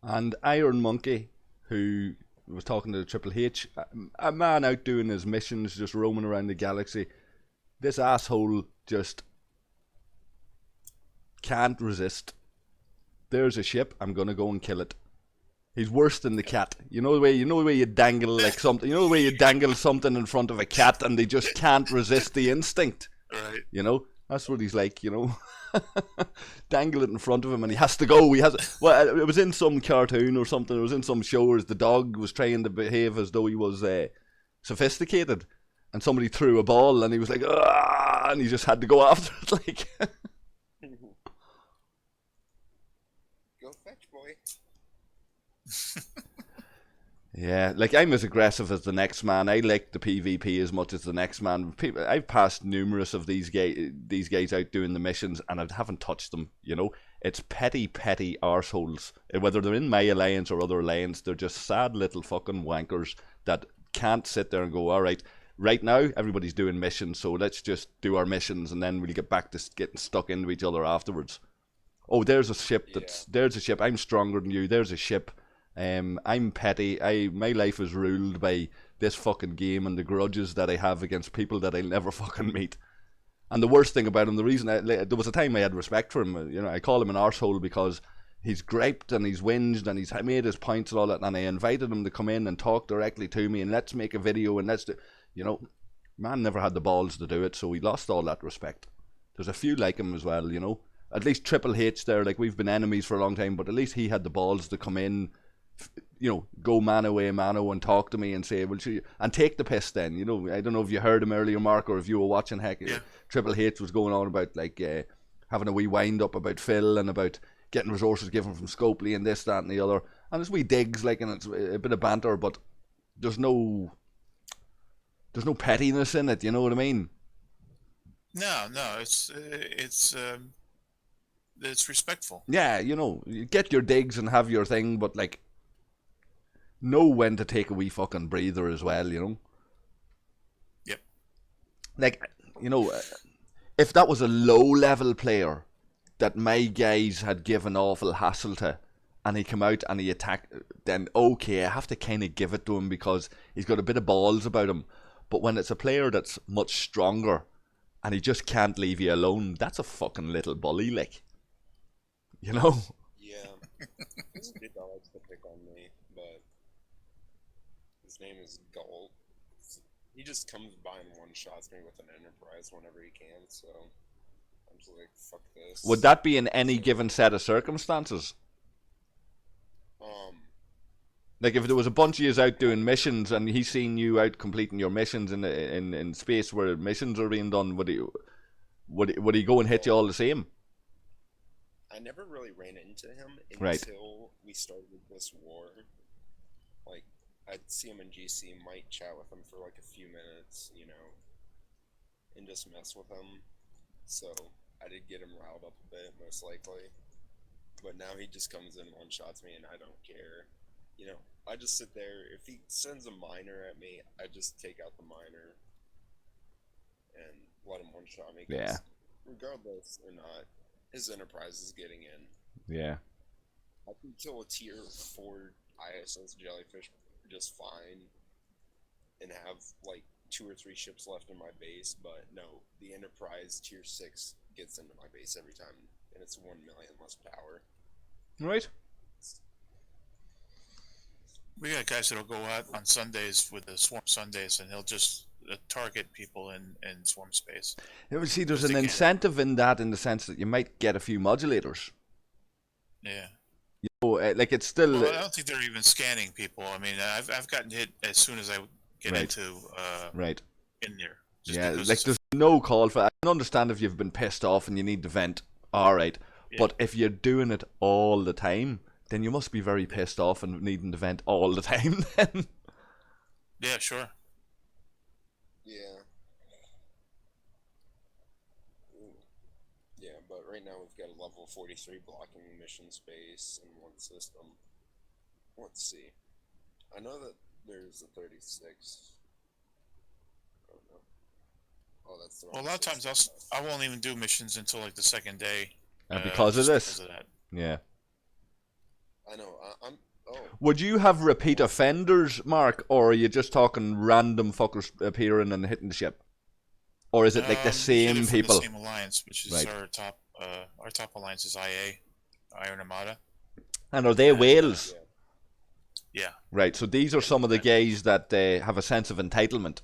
And Iron Monkey, who was talking to the TripleHHH, a man out doing his missions, just roaming around the galaxy. This asshole just can't resist. There's a ship, I'm gonna go and kill it. He's worse than the cat. You know the way you dangle like something. You know the way you dangle something in front of a cat, and they just can't resist the instinct. Right. You know, that's what he's like. You know, dangle it in front of him, and he has to go. Well, it was in some cartoon or something. It was in some show where the dog was trying to behave as though he was sophisticated, and somebody threw a ball, and he was like, "Ah!" and he just had to go after it. Like, go fetch, boy. Yeah, like I'm as aggressive as the next man. I like the PvP as much as the next man. I've passed numerous of these guys out doing the missions, and I haven't touched them. You know, it's petty arseholes. Whether they're in my alliance or other alliance, they're just sad little fucking wankers that can't sit there and go, all right, right now everybody's doing missions, so let's just do our missions, and then we'll get back to getting stuck into each other afterwards. Oh, there's a ship there's a ship. I'm stronger than you. There's a ship. I'm petty. My life is ruled by this fucking game and the grudges that I have against people that I'll never fucking meet. And the worst thing about him, the reason there was a time I had respect for him. You know, I call him an arsehole because he's griped and he's whinged and he's made his points and all that. And I invited him to come in and talk directly to me and let's make a video and let's do. You know, man never had the balls to do it, so he lost all that respect. There's a few like him as well, you know. At least TripleHHH there, like we've been enemies for a long time, but at least he had the balls to come in, you know, go mano a mano and talk to me and say, well, and take the piss then, you know. I don't know if you heard him earlier, Mark, or if you were watching, heck, yeah. TripleHHH was going on about, like, having a wee wind-up about Phil and about getting resources given from Scopely and this, that and the other. And there's wee digs, like, and it's a bit of banter, but there's no pettiness in it, you know what I mean? No, it's respectful. Yeah, you know, you get your digs and have your thing, but like, know when to take a wee fucking breather as well, you know? Yep. Like, you know, if that was a low-level player that my guys had given awful hassle to, and he come out and he attacked, then okay, I have to kind of give it to him because he's got a bit of balls about him. But when it's a player that's much stronger, and he just can't leave you alone, that's a fucking little bully, like. You know? Yeah. There's a dude that likes to pick on me, but his name is Gull. He just comes by and one-shots me with an Enterprise whenever he can, so I'm just like, fuck this. Would that be in any given set of circumstances? Like if there was a bunch of you out doing missions and he's seen you out completing your missions in space where missions are being done, would he go and hit you all the same? I never really ran into him until we started this war. Like, I'd see him in GC, might chat with him for like a few minutes, you know, and just mess with him. So I did get him riled up a bit, most likely. But now he just comes in, one-shots me, and I don't care. You know, I just sit there. If he sends a miner at me, I just take out the miner and let him one-shot me. Yeah. Regardless or not, his Enterprise is getting in. Yeah. I can kill a tier 4 ISS jellyfish just fine and have like 2 or 3 ships left in my base, but no, the Enterprise tier 6 gets into my base every time, and it's 1 million less power. Right. We got guys that'll go out on Sundays with the Swarm Sundays, and they'll just target people in Swarm space. You see, there's an incentive in that, in the sense that you might get a few modulators. Yeah. You know, like it's still. Well, I don't think they're even scanning people. I mean, I've gotten hit as soon as I get into in there. Yeah, like there's no call for. I can understand if you've been pissed off and you need to vent. All right, but if you're doing it all the time, then you must be very pissed off and needing to vent all the time. Then. Yeah, sure. Yeah. Yeah, but right now we've got a level 43 blocking mission space in one system. Let's see. I know that there's a 36. I don't know. Oh, that's the wrong Well, a lot of times I won't even do missions until like the second day. Because of this. Because of that. Yeah. I know. Would you have repeat offenders, Mark, or are you just talking random fuckers appearing and hitting the ship? Or is it like the same people? The same alliance, which is our top alliance is IA, Iron Armada. And are they whales? Yeah. Right, so these are some of the guys that have a sense of entitlement.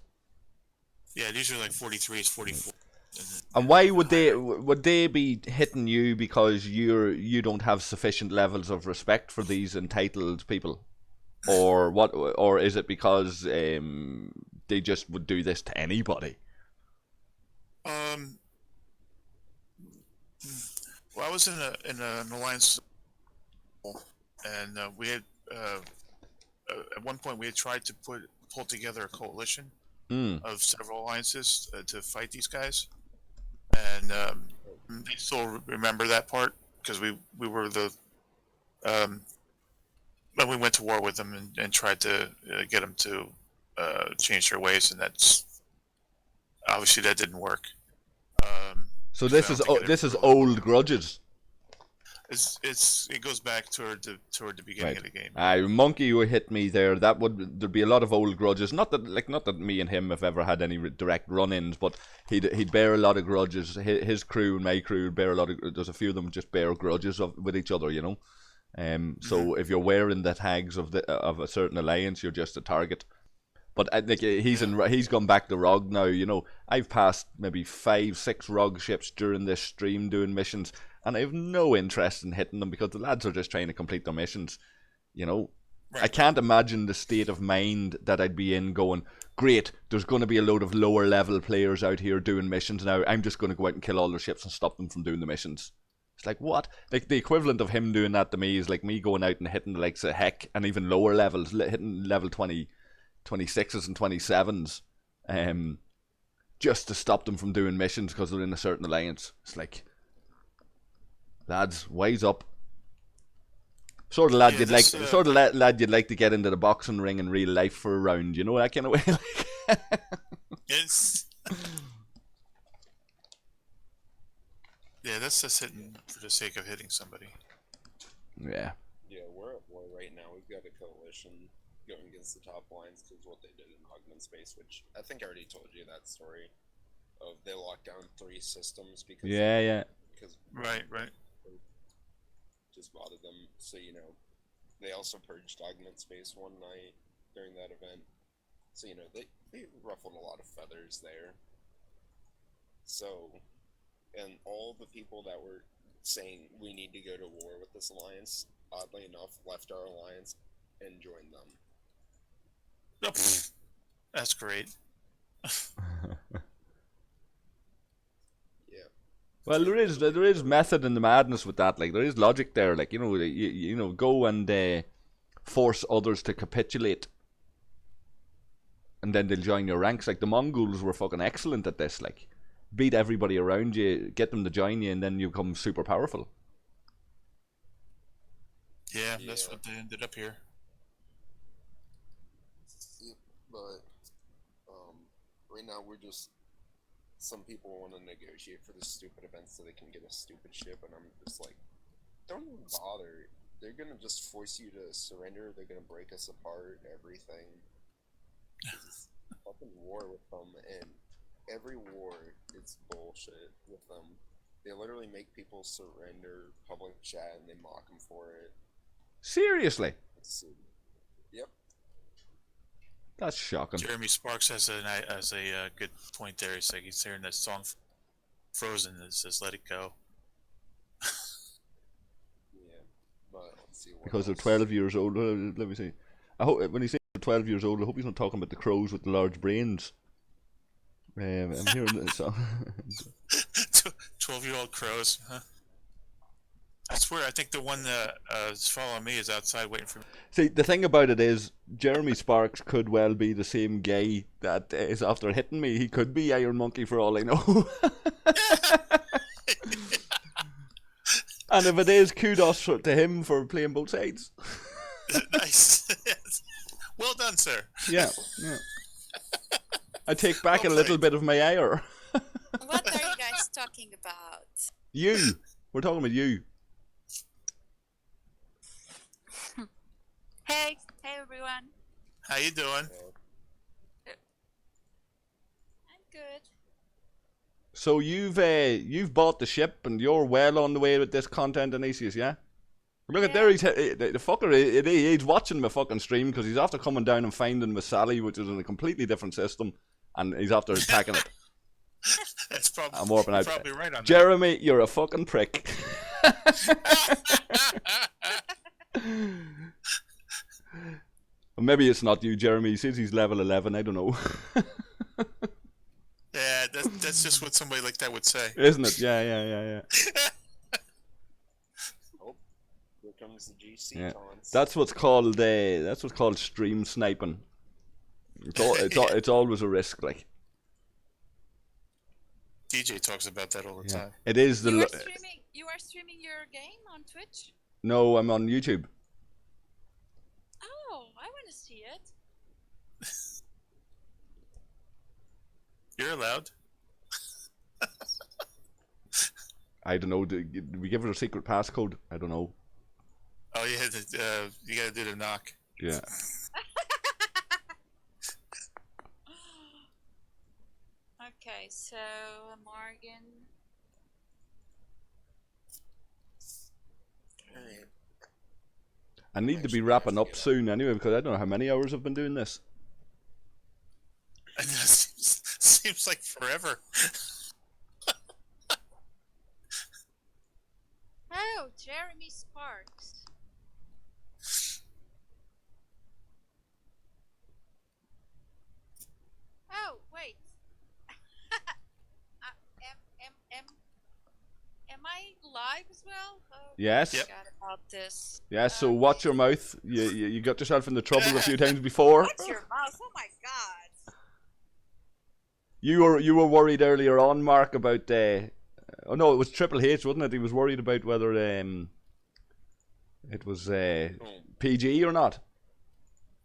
Yeah, these are like 43s, 44. And why would they be hitting you because you don't have sufficient levels of respect for these entitled people, or what? Or is it because they just would do this to anybody? Well, I was in an alliance, and we had at one point we had tried to pull together a coalition Mm. of several alliances to fight these guys, and they still remember that part because we were the when we went to war with them and tried to get them to change their ways, and that's obviously that didn't work. So this is old grudges. It goes back toward the beginning Right. of the game. Monkey who hit me there. There'd be a lot of old grudges. Not that me and him have ever had any direct run-ins, but he'd bear a lot of grudges. His crew and my crew would bear a lot of. There's a few of them just bear grudges with each other, you know. So if you're wearing the tags of a certain alliance, you're just a target. But he's gone back to ROG now. You know, I've passed maybe 5-6 ROG ships during this stream doing missions, and I have no interest in hitting them because the lads are just trying to complete their missions. You know, Right. I can't imagine the state of mind that I'd be in going, great, there's going to be a load of lower level players out here doing missions now. I'm just going to go out and kill all their ships and stop them from doing the missions. It's like, what? Like, the equivalent of him doing that to me is like me going out and hitting the likes of Heck and even lower levels, hitting level 26s and 27s, just to stop them from doing missions because they're in a certain alliance. It's like, lads, wise up. Sort of lad Yeah, you'd this, like, lad you'd like to get into the boxing ring in real life for a round. You know, that kind of way. It's yeah, that's just hitting for the sake of hitting somebody. Yeah. Yeah, we're at war right now. We've got a coalition going against the top lines because what they did in Augment Space, which I think I already told you that story of they locked down 3 systems because because Right. just bothered them. So they also purged Augment Space one night during that event. So they ruffled a lot of feathers there. So, and all the people that were saying we need to go to war with this alliance, oddly enough, left our alliance and joined them. Oh, pfft. That's great. Yeah. Well, there is method in the madness with that. Like, there is logic there. Like, you go and force others to capitulate, and then they'll join your ranks. Like, the Mongols were fucking excellent at this. Like, beat everybody around you, get them to join you, and then you become super powerful. Yeah, that's what they ended up here. But right now we're just some people want to negotiate for this stupid event so they can get a stupid ship, and I'm just like, don't even bother. They're gonna just force you to surrender. They're gonna break us apart. Everything. This is fucking war with them, and every war it's bullshit with them. They literally make people surrender public chat, and they mock them for it. Seriously? Yep. That's shocking. Jeremy Sparks has a good point there. He's like, he's hearing that song Frozen that says "Let It Go." Yeah, but let's see. Because they're 12 years old. Let me see. I hope when he says 12 years old, I hope he's not talking about the crows with the large brains. I'm hearing this song. 12-year-old crows, huh? I swear, I think the one that is following me is outside waiting for me. See, the thing about it is, Jeremy Sparks could well be the same guy that is after hitting me. He could be Iron Monkey for all I know. And if it is, kudos to him for playing both sides. Nice. Well done, sir. Yeah. I take back a little bit of my ire. What are you guys talking about? You. We're talking about you. Hey everyone. How you doing? I'm good. So you've bought the ship and you're well on the way with this content, Inesias, yeah? Look at there, the fucker, he's watching my fucking stream because he's after coming down and finding my Sally, which is in a completely different system, and he's after attacking it. That's probably, I'm warping out. probably right on Jeremy, you're a fucking prick. Or maybe it's not you, Jeremy. He says he's level 11. I don't know. Yeah, that's just what somebody like that would say. Isn't it? Yeah. Oh, here comes the GC Yeah. taunts. That's what's called stream sniping. It's always a risk, like. DJ talks about that all the time. It is the. You are streaming your game on Twitch? No, I'm on YouTube. Oh, I want to see it. You're allowed. I don't know. Do we give her a secret passcode? I don't know. Oh yeah, you gotta do the knock. Yeah. Okay, so Amorgin. Alright. I need to be wrapping up soon anyway because I don't know how many hours I've been doing this. I know, it seems like forever. Oh, Jeremy Sparks. Oh, wait. Am I live as well? Oh, Yes. I forgot about this. Yes. So watch your mouth. You got yourself into trouble a few times before. What's your mouth? Oh my god. You were worried earlier on, Mark, about oh no, it was TripleHHH, wasn't it? He was worried about whether it was PG or not.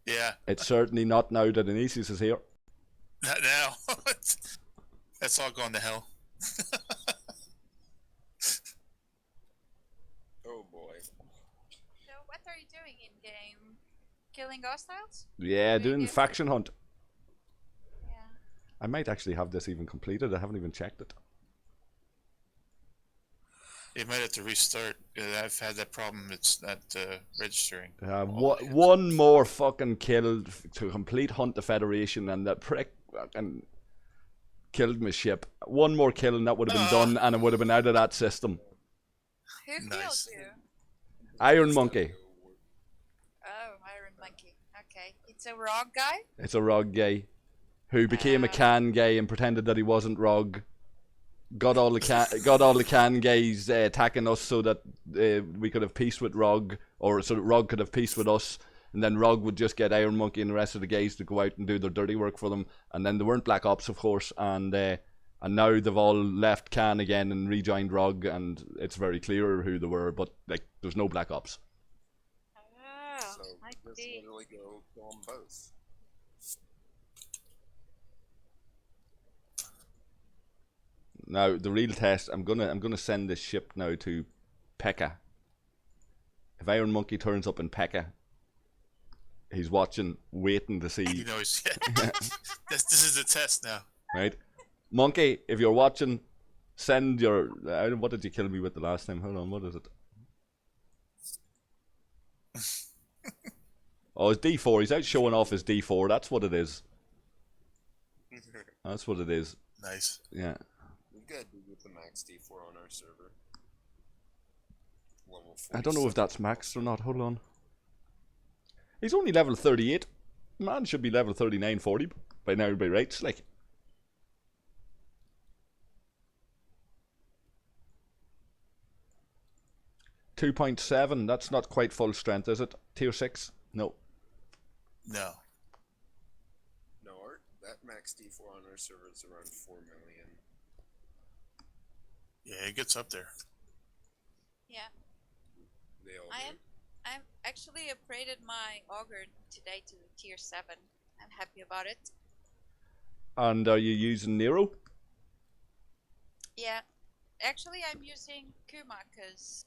Yeah. It's certainly not now that Inesias is here. Not now. That's all gone to hell. Oh boy. So what are you doing in game? Killing hostiles? Yeah, Doing doing it? faction hunt. Yeah. I might actually have this even completed. I haven't even checked it. You might have to restart. I've had that problem. It's not registering. One more fucking kill to complete Hunt the Federation, and that prick fucking killed my ship. One more kill and that would have been done, and it would have been out of that system. Who Nice. killed you? Iron Monkey. Oh, Iron Monkey. Okay. It's a rogue guy? It's a Rog guy who became a can guy and pretended that he wasn't Rog. Got all the can guys attacking us so that we could have peace with Rog, or so that Rog could have peace with us, and then Rog would just get Iron Monkey and the rest of the guys to go out and do their dirty work for them. And then there weren't Black Ops, of course, and now they've all left Can again and rejoined Rog, and it's very clear who they were, but like there's no Black Ops. Oh, So I just see. literally go kill them both. Now the real test, I'm gonna send this ship now to Pekka. If Iron Monkey turns up in Pekka, he's watching, waiting to see. You know, this is the test now. Right, Monkey, if you're watching, send your. What did you kill me with the last time? Hold on, what is it? Oh, it's D4. He's out showing off his D4. That's what it is. That's what it is. Nice. Yeah. We've got to do with the max D4 on our server. Level I don't know if 47. that's maxed or not. Hold on. He's only level 38. Man should be level 39, 40 by now by rights. Like. .7. That's not quite full strength, is it? Tier 6? No. No. No, that max D4 on our server is around 4 million. Yeah, it gets up there. Yeah. They all do. I'm actually upgraded my auger today to tier 7. I'm happy about it. And are you using Nero? Yeah. Actually, I'm using Kuma because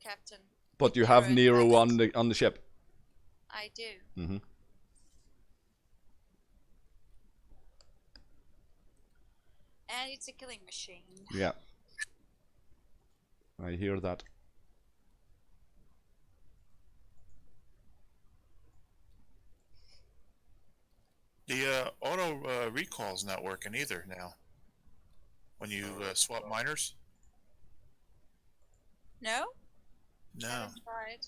Captain. But you have Nero Nero and on the ship. I do. Mm-hmm. And it's a killing machine. Yeah. I hear that. The auto recall's not working either now. When you swap miners? No? No. Haven't tried.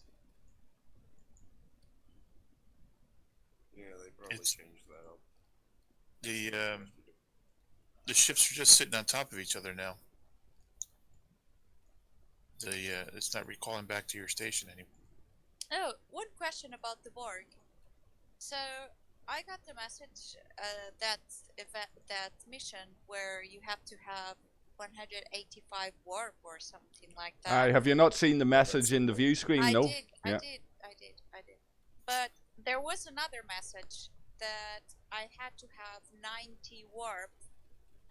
Yeah, they probably It's- changed that up. The ships are just sitting on top of each other now. It's not recalling back to your station anymore. Oh, one question about the Borg. So I got the message that mission where you have to have 185 warp or something like that. Have you not seen the message That's in the view screen? I No. did, I Yeah. did, I did, I did. But there was another message that I had to have 90 warp.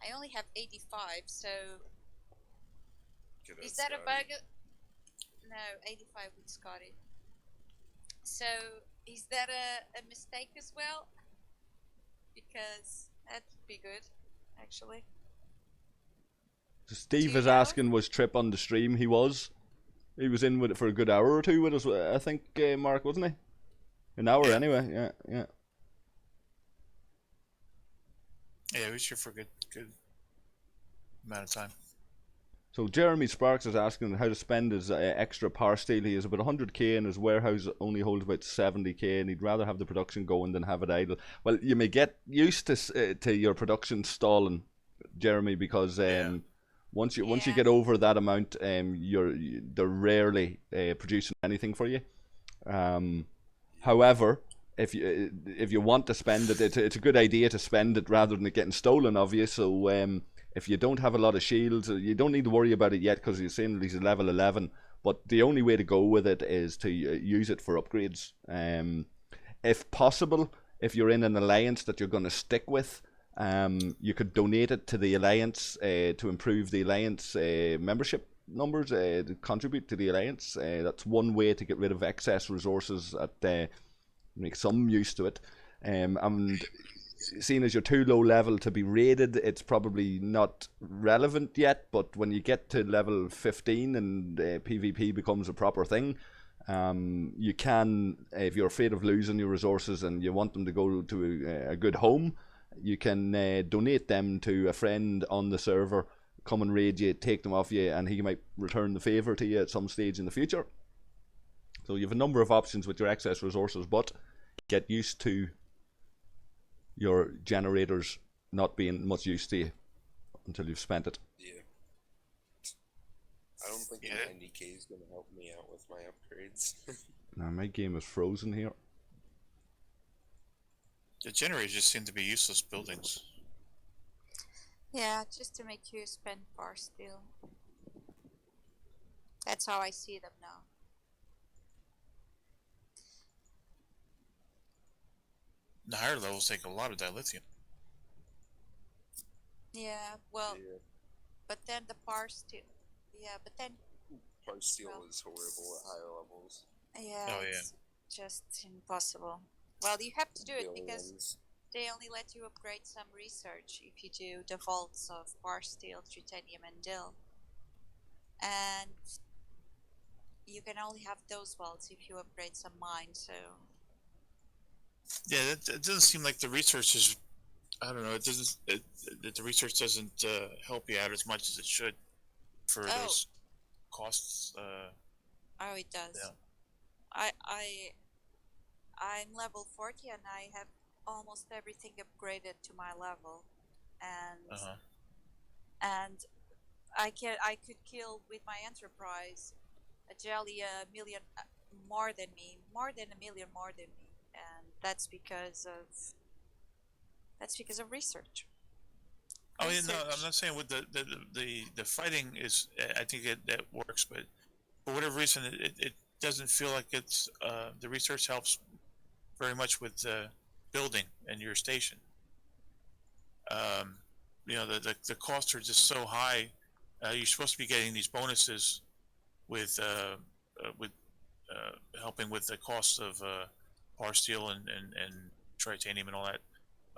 I only have 85, so Good is old that a Scotty. bug? No, 85 with Scotty. So is that a mistake as well? Because that would be good, actually. So Steve Do you is know? asking, was Trip on the stream? He was. He was in with it for a good hour or two with us, I think, Mark, wasn't he? An hour Yeah. anyway, yeah, yeah. Yeah, he was here for a good amount of time. So Jeremy Sparks is asking how to spend his extra power steel. He has about 100k and his warehouse only holds about 70k, and he'd rather have the production going than have it idle. Well, you may get used to your production stalling, Jeremy, because once you Yeah. get over that amount, they're rarely producing anything for you. However, if you want to spend it, it's a good idea to spend it rather than it getting stolen of you. So if you don't have a lot of shields, you don't need to worry about it yet because you're saying he's level 11. But the only way to go with it is to use it for upgrades. If possible, if you're in an alliance that you're going to stick with, you could donate it to the alliance to improve the alliance membership numbers, to contribute to the alliance. That's one way to get rid of excess resources, make some use to it. And seeing as you're too low level to be raided, it's probably not relevant yet, but when you get to level 15 and PvP becomes a proper thing, you can, if you're afraid of losing your resources and you want them to go to a good home, you can donate them to a friend on the server, come and raid you, take them off you, and he might return the favour to you at some stage in the future. So you have a number of options with your excess resources, but get used to your generators not being much use to you until you've spent it. Yeah. I don't think Yeah. the 90k is going to help me out with my upgrades. Now my game is frozen here. The generators just seem to be useless buildings. Yeah, just to make you spend bar steel. That's how I see them now. The higher levels take a lot of dilithium. Yeah, well, Yeah. but then the bar steel. Yeah, but then Power steel Well. is horrible at higher levels. yeah, Oh, yeah. it's just impossible. Well, you have to do The it only because ones- they only let you upgrade some research if you do the vaults of bar steel, titanium, and dill. And you can only have those vaults if you upgrade some mines. So Yeah, that doesn't seem like the research is. I don't know. It doesn't. The research doesn't help you out as much as it should for Oh. those costs. oh, it does. Yeah. I'm level 40 and I have almost everything upgraded to my level, and Uh-huh. and I could kill with my enterprise a jelly a million more than me, more than a million more than me, and that's because of research. Oh yeah, no, I'm Research. not saying with the fighting is. I think that works, but for whatever reason, it doesn't feel like it's the research helps very much with building and your station. The costs are just so high. You're supposed to be getting these bonuses with helping with the costs of power steel and titanium and all that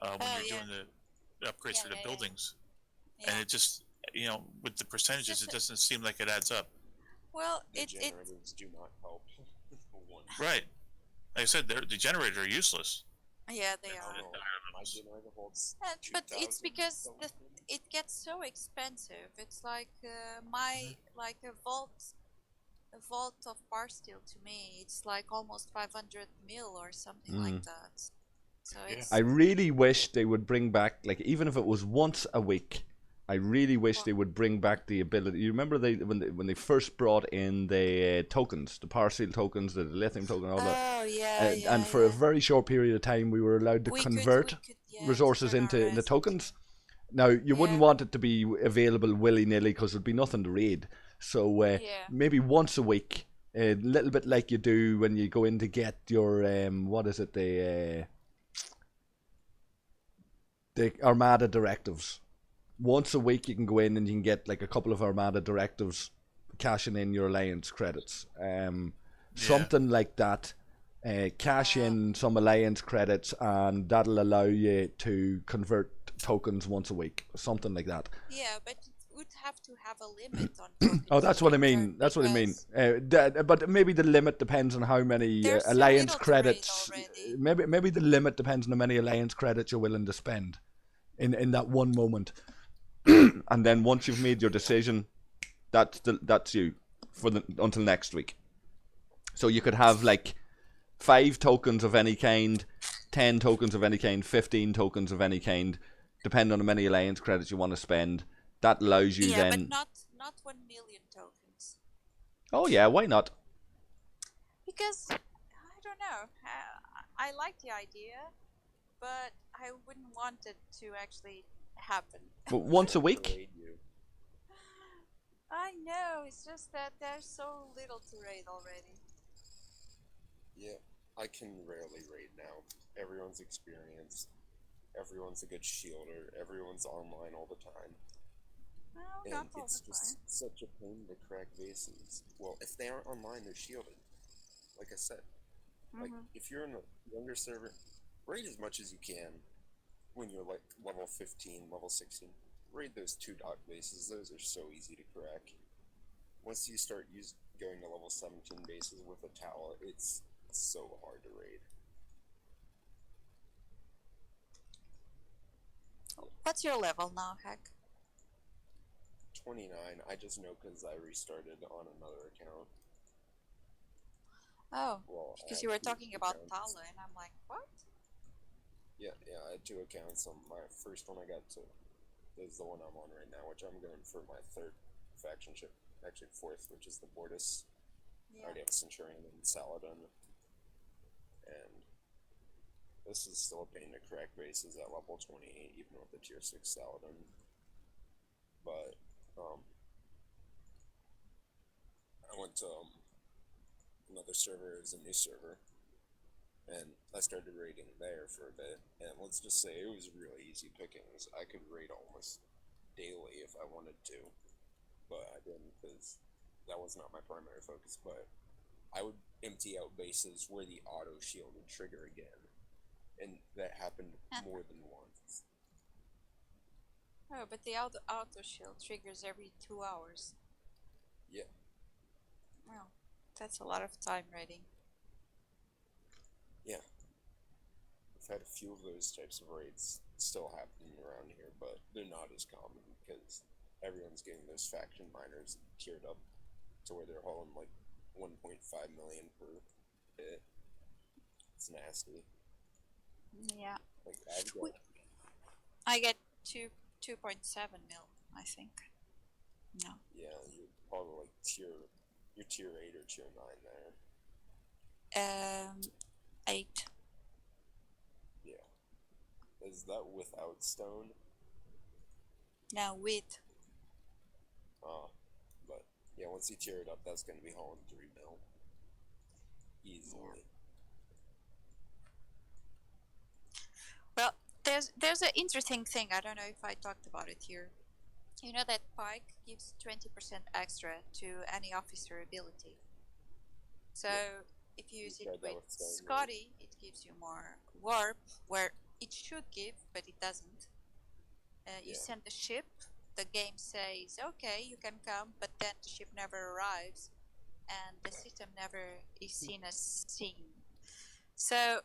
when Oh, you're yeah. doing the upgrades Yeah, for the yeah, yeah. buildings. Yeah. And it just, with the percentages, it doesn't seem like it adds up. Well, The it generators do not help. For one. Right. Like I said, the generators are useless. yeah, they I are. don't know, my generator holds But it's 2,000 because something. it gets so expensive. It's like like a vault of bar steel to me. It's like almost 500 mil or something like that. So Yeah. it's I really wish they would bring back, like, even if it was once a week, I really wish they would bring back the ability. You remember when they first brought in the tokens, the power seal tokens, the lithium token, all that. Oh yeah, And for a very short period of time, we were allowed to we convert could, yeah, resources turn our into resources. tokens. Now, you wouldn't Yeah. want it to be available willy-nilly because there'd be nothing to raid. So Yeah. maybe once a week, a little bit like you do when you go in to get your, what is it, the Armada directives. Once a week you can go in and you can get like a couple of Armada directives, cashing in your alliance credits. Something like that. Cash in some alliance credits and that'll allow you to convert tokens once a week. Something like that. Yeah, but it would have to have a limit on tokens. Oh, that's you what I can mean. turn That's what I mean. because But maybe the limit depends on how many there's so alliance little to raid credits. already. Maybe the limit depends on how many alliance credits you're willing to spend in that one moment. And then once you've made your decision, that's you until next week. So you could have like 5 tokens of any kind, 10 tokens of any kind, 15 tokens of any kind, depending on how many alliance credits you want to spend. That allows you Yeah, then. but not 1 million tokens. Oh yeah, why not? Because I don't know. I like the idea, but I wouldn't want it to actually happen. But once a To week. raid you. I know. It's just that there's so little to raid already. Yeah, I can rarely raid now. Everyone's experienced. Everyone's a good shielder. Everyone's online all the time. No, And not all it's the just time. such a pain to crack bases. Well, if they aren't online, they're shielded. Like I said. Like, if you're in a younger server, raid as much as you can when you're like level 15, level 16. Raid those 2 dock bases. Those are so easy to crack. Once you start going to level 17 bases with a tower, it's so hard to raid. What's your level now, Hack? 29, I just know because I restarted on another account. Oh, Well, because I you were had 2 talking about accounts. Tala, and I'm like, what? Yeah, I had 2 accounts. My first one I got to is the one I'm on right now, which I'm going for my 3rd faction ship. Actually 4th, which is the Bortus. I Yeah. already have Centurion and Saladin. And this is still a pain to crack bases at level 28, even with the tier 6 Saladin. But, I went to another server, it was a new server, and I started raiding there for a bit, and let's just say it was really easy pickings. I could raid almost daily if I wanted to, but I didn't because that was not my primary focus. But I would empty out bases where the auto shield would trigger again, and that happened more than once. Oh, but the auto shield triggers every 2 hours. Yeah. Well, that's a lot of time raiding. Yeah. I've had a few of those types of raids still happening around here, but they're not as common because everyone's getting those faction miners tiered up to where they're hauling like 1.5 million per hit. It's nasty. Yeah. Like I've got I get 2.7 mil, I think. No. yeah, you're probably like you're tier 8 or tier 9 there. 8. Yeah. Is that without stone? Now with. But yeah, once you tier it up, that's gonna be hauling 3 mil. Easily. Well, there's an interesting thing. I don't know if I talked about it here. You know that Pike gives 20% extra to any officer ability. So if you use it tried that with with Stone, right? Scotty, it gives you more warp, where it should give, but it doesn't. You Yeah. send the ship, the game says, okay, you can come, but then the ship never arrives, and the system never is seen as seen. So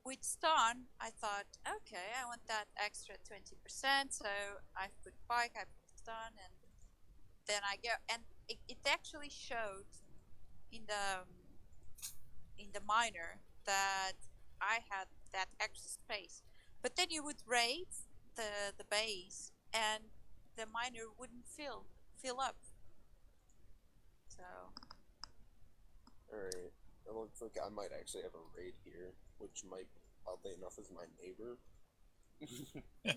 with Stone, I thought, okay, I want that extra 20%, so I put Pike, I put Stone, and then I go, and it actually showed in the miner that I had that extra space. But then you would raid the base, and the miner wouldn't fill up. So Alright. It looks like I might actually have a raid here, which might, oddly enough, is my neighbor. Been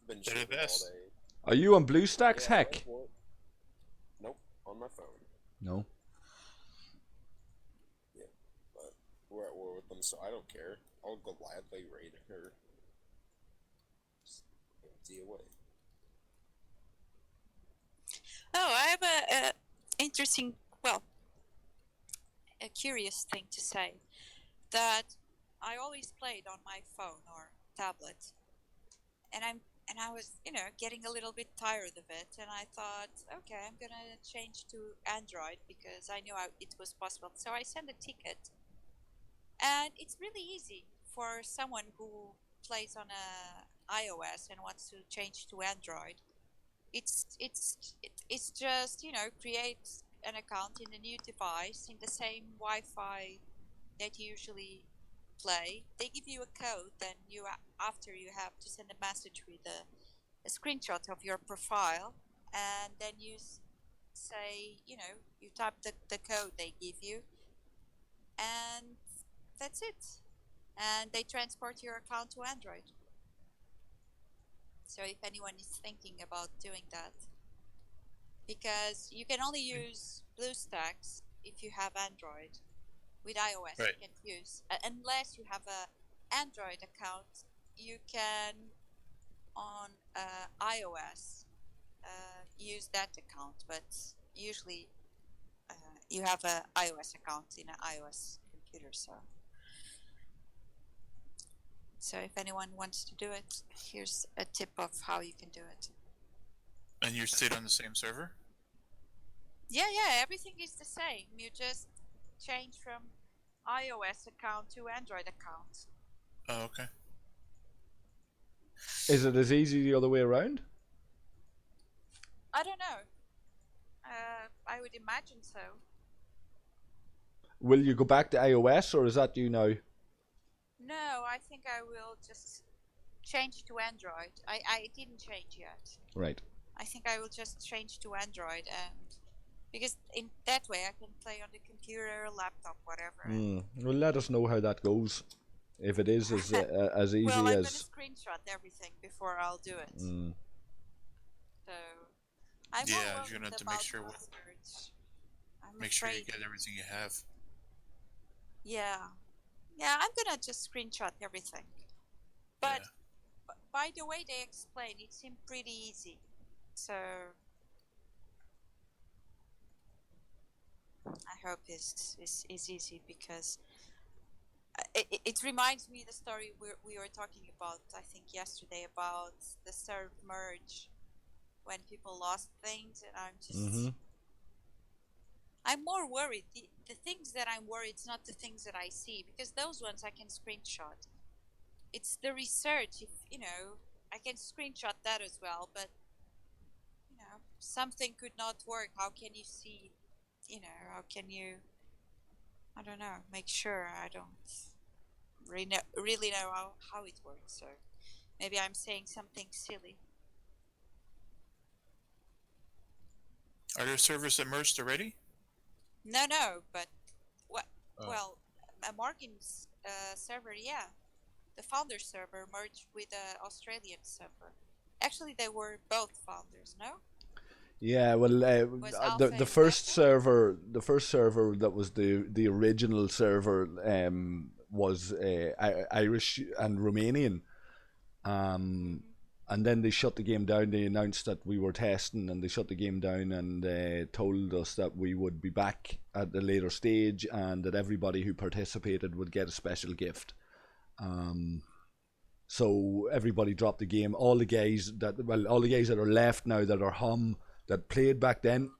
They're the shooting all best. day. Are you on BlueStacks, Yeah, Heck? that's what- Nope, on my phone. No. But we're at war with them, so I don't care. I'll gladly raid her. Just empty away. oh, I have a interesting, well, a curious thing to say, that I always played on my phone or tablet, and I was, getting a little bit tired of it, and I thought, okay, I'm gonna change to Android because I knew it was possible. So I sent a ticket, and it's really easy for someone who plays on a iOS and wants to change to Android. It's just create an account in a new device in the same Wi-Fi that you usually play. They give you a code, then after you have to send a message with a screenshot of your profile, and then you say, you type the code they give you, and that's it. And they transport your account to Android. So if anyone is thinking about doing that, because you can only use BlueStacks if you have Android. With iOS, Right. you can't use unless you have a Android account. You can on iOS use that account, but usually you have a iOS account in an iOS computer. So if anyone wants to do it, here's a tip of how you can do it. And you stayed on the same server? Yeah, everything is the same. You just change from iOS account to Android account. Oh, okay. Is it as easy the other way around? I don't know. I would imagine so. Will you go back to iOS, or is that you now? No, I think I will just change to Android. I didn't change yet. Right. I think I will just change to Android, and because in that way I can play on the computer, laptop, whatever. Well, let us know how that goes. If it is as easy Well, I'm as. gonna screenshot everything before I'll do it. So I'm Yeah, more you're worried gonna have to about make sure passwords. I'm Make sure you afraid. get everything you have. Yeah, I'm gonna just screenshot everything. But by the way they explain, it seemed pretty easy. So I hope this is easy, because it reminds me the story we were talking about, I think yesterday, about the serve merge when people lost things, and I'm just I'm more worried. The things that I'm worried, it's not the things that I see, because those ones I can screenshot. It's the research. If I can screenshot that as well, but something could not work. How can you see? How can you? I don't know. Make sure I don't really know how it works. So maybe I'm saying something silly. Are there servers that merged already? No, but what? Oh. Well, Amorgin's server, yeah, the founder server merged with the Australian server. Actually, they were both founders, no? Yeah, well, Was Alpha the and first Beta? server that was the original server was Irish and Romanian, and then they shut the game down. They announced that we were testing, and they shut the game down, and told us that we would be back at a later stage, and that everybody who participated would get a special gift. So everybody dropped the game. All the guys that are left now that are that played back then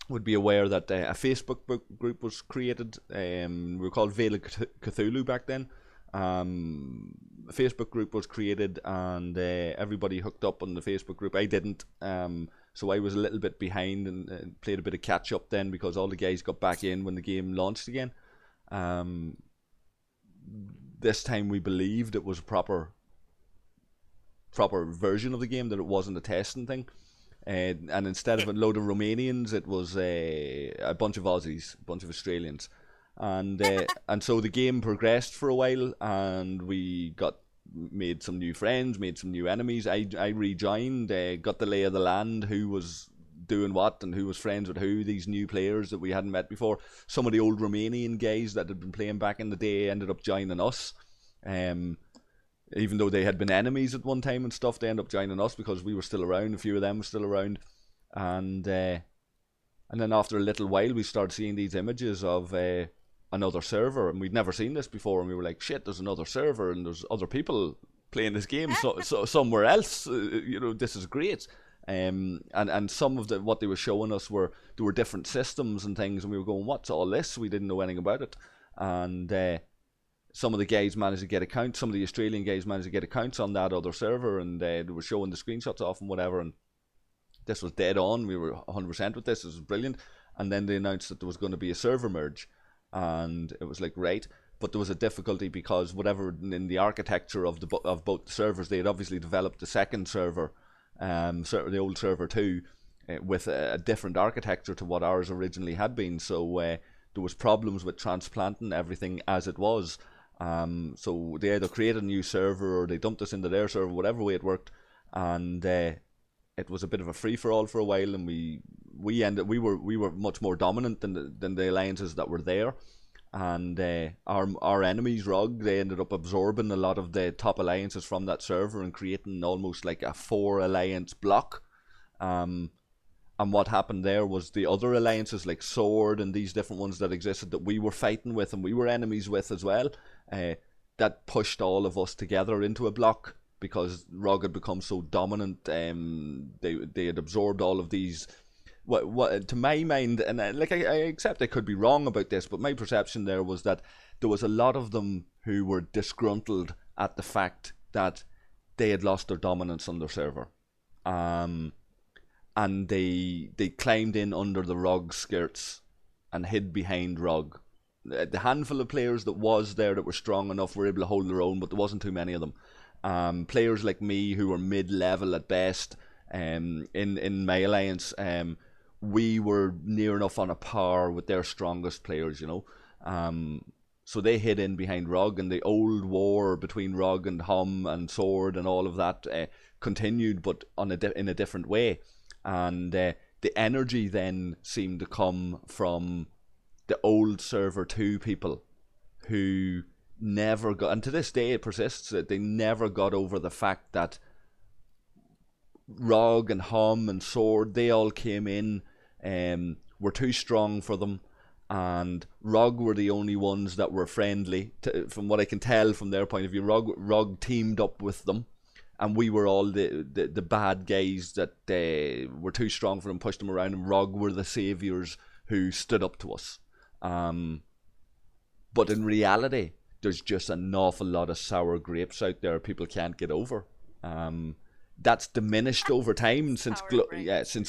would be aware that a Facebook group was created. We were called Veil of Cthulhu back then. A Facebook group was created, and everybody hooked up on the Facebook group. I didn't, so I was a little bit behind, and played a bit of catch up then, because all the guys got back in when the game launched again. This time we believed it was proper proper version of the game, that it wasn't a testing thing. And instead of a load of Romanians, it was a bunch of Aussies, a bunch of Australians. And so the game progressed for a while, and we made some new friends, made some new enemies. I rejoined, got the lay of the land, who was doing what and who was friends with who, these new players that we hadn't met before. Some of the old Romanian guys that had been playing back in the day ended up joining us. Even though they had been enemies at one time and stuff, they ended up joining us because we were still around. A few of them were still around. And then after a little while, we started seeing these images of another server, and we'd never seen this before, and we were like, shit, there's another server and there's other people playing this game so somewhere else. This is great. And some of what they were showing us there were different systems and things, and we were going, what's all this? We didn't know anything about it. And some of the guys managed to get accounts, some of the Australian guys managed to get accounts on that other server, and they were showing the screenshots off and whatever, and this was dead on. We were 100% with this. This was brilliant. And then they announced that there was going to be a server merge, and it was like, right. But there was a difficulty because whatever in the architecture of both the servers, they had obviously developed the second server, the old server 2, with a different architecture to what ours originally had been. So there was problems with transplanting everything as it was. So they either created a new server or they dumped us into their server, whatever way it worked, and it was a bit of a free for all for a while, and we were much more dominant than the alliances that were there, and our enemies, ROG, they ended up absorbing a lot of the top alliances from that server and creating almost like a 4 alliance block. And what happened there was the other alliances like Sword and these different ones that existed that we were fighting with and we were enemies with as well, that pushed all of us together into a block because ROG had become so dominant. They had absorbed all of these. What to my mind, and I accept I could be wrong about this, but my perception there was that there was a lot of them who were disgruntled at the fact that they had lost their dominance on their server. And they climbed in under the ROG skirts and hid behind ROG. The handful of players that was there that were strong enough were able to hold their own, but there wasn't too many of them. Players like me who were mid-level at best, in my alliance, we were near enough on a par with their strongest players, so they hid in behind ROG, and the old war between ROG and Hum and Sword and all of that continued, but in a different way. And the energy then seemed to come from the old server 2 people who never got, and to this day it persists, that they never got over the fact that ROG and Hum and Sword, they all came in, were too strong for them, and ROG were the only ones that were friendly. From what I can tell from their point of view, ROG teamed up with them, and we were all the bad guys that were too strong for them, pushed them around, and ROG were the saviours who stood up to us. But in reality, there's just an awful lot of sour grapes out there people can't get over. That's diminished over time since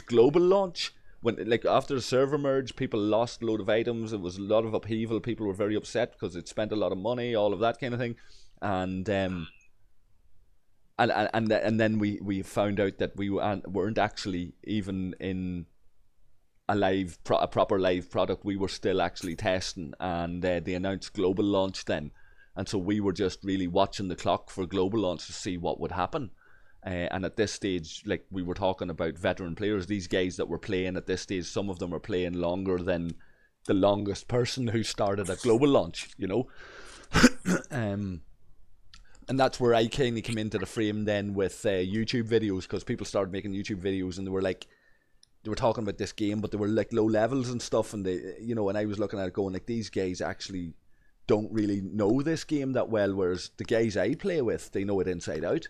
global launch. When after the server merge, people lost a load of items. It was a lot of upheaval. People were very upset because it spent a lot of money, all of that kind of thing, and then we found out that we weren't actually even in a proper live product. We were still actually testing, and they announced global launch then, and so we were just really watching the clock for global launch to see what would happen. And at this stage, like we were talking about veteran players, these guys that were playing at this stage, some of them are playing longer than the longest person who started at global launch, and that's where I kind of came into the frame then with YouTube videos, because people started making YouTube videos and they were talking about this game, but they were like low levels and stuff, and they, and I was looking at it going like, these guys actually don't really know this game that well, whereas the guys I play with, they know it inside out.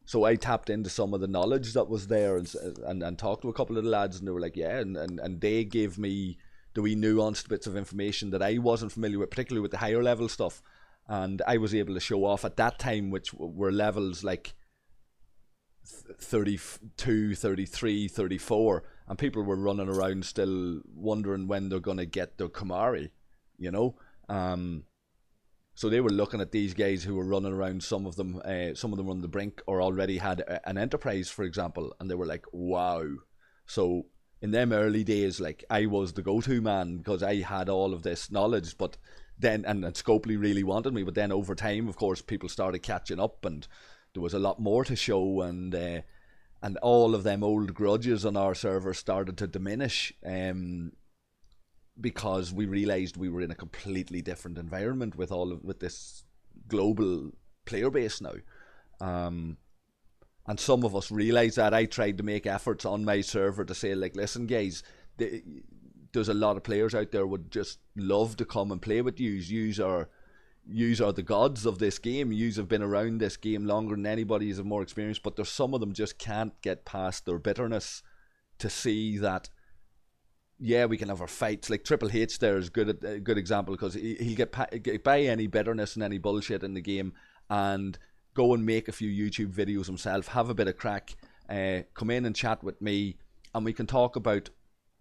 So I tapped into some of the knowledge that was there and talked to a couple of the lads, and they were like, yeah, and they gave me the wee nuanced bits of information that I wasn't familiar with, particularly with the higher level stuff, and I was able to show off at that time, which were levels like 32, 33, 34, and people were running around still wondering when they're going to get their Kamari, So they were looking at these guys who were running around. Some of them on the brink, or already had an enterprise, for example, and they were like, "Wow!" So in them early days, like, I was the go-to man because I had all of this knowledge. But then, and Scopely really wanted me. But then over time, of course, people started catching up, and there was a lot more to show, and all of them old grudges on our server started to diminish. Because we realized we were in a completely different environment with this global player base now. And some of us realized that. I tried to make efforts on my server to say, like, listen guys, there's a lot of players out there would just love to come and play with you. Yous are the gods of this game. Yous have been around this game longer than anybody, have more experience, but there's some of them just can't get past their bitterness to see that, yeah, we can have our fights. Like TripleHHH there is a good example, because he'll get by any bitterness and any bullshit in the game and go and make a few YouTube videos himself, have a bit of crack, come in and chat with me, and we can talk about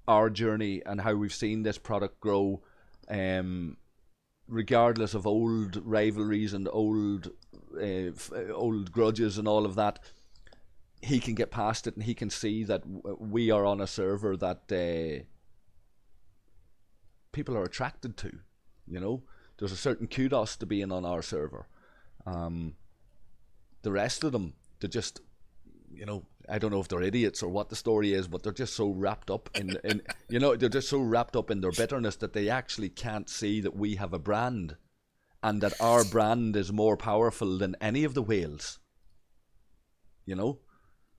our journey and how we've seen this product grow, regardless of old rivalries and old grudges and all of that. He can get past it, and he can see that we are on a server that people are attracted to. You know, there's a certain kudos to being on our server. The rest of them, they're just, you know, I don't know if they're idiots or what the story is, but they're just so wrapped up in you know, they're just so wrapped up in their bitterness that they actually can't see that we have a brand, and that our brand is more powerful than any of the whales. You know,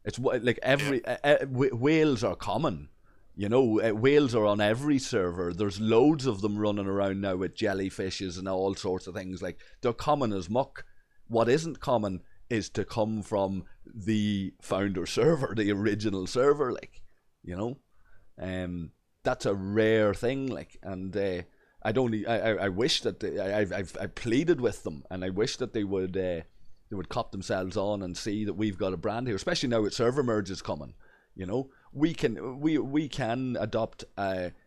it's like every whales are common. You know, whales are on every server. There's loads of them running around now with jellyfishes and all sorts of things. Like, they're common as muck. What isn't common is to come from the founder server, the original server. Like, you know, that's a rare thing. Like, and I wish that I've pleaded with them, and I wish that they would cop themselves on and see that we've got a brand here, especially now with server merges coming. You know, we can adopt,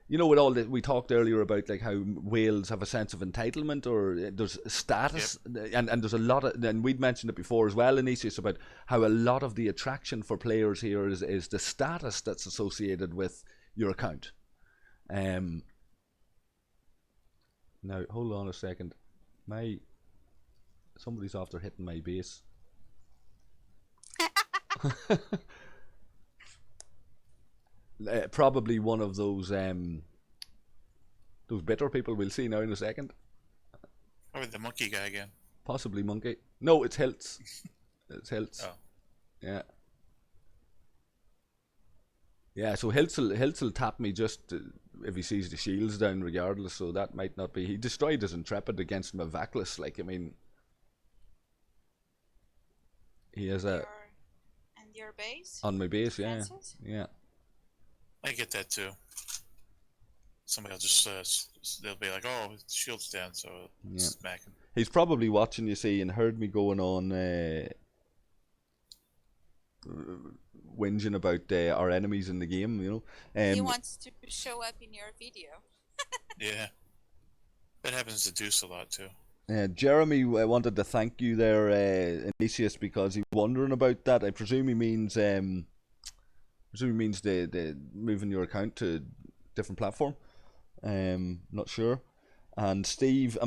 you know, with all that we talked earlier about, like, how whales have a sense of entitlement, or there's status. Yep. and there's a lot of, and we'd mentioned it before as well, Inesias, about how a lot of the attraction for players here is the status that's associated with your account. Now hold on a second, somebody's after hitting my base. Probably one of those bitter people we'll see now in a second. Probably the monkey guy again. Possibly monkey. No, it's Hiltz. It's Hiltz. Oh. Yeah. Yeah, so Hiltz will tap me just if he sees the shields down regardless, so that might not be... He destroyed his Intrepid against Mavaclis, like, I mean... He has a... And your base? On my base, yeah. Yeah. I get that too. Somebody will just they'll be like, "Oh, his shield's down," so smack him. He's probably watching, you see, and heard me going on whinging about our enemies in the game. You know, he wants to show up in your video. Yeah, that happens to Deuce a lot too. Jeremy wanted to thank you there, Inesias, because he's wondering about that. I presume he means the moving your account to different platform. Not sure. And Steve,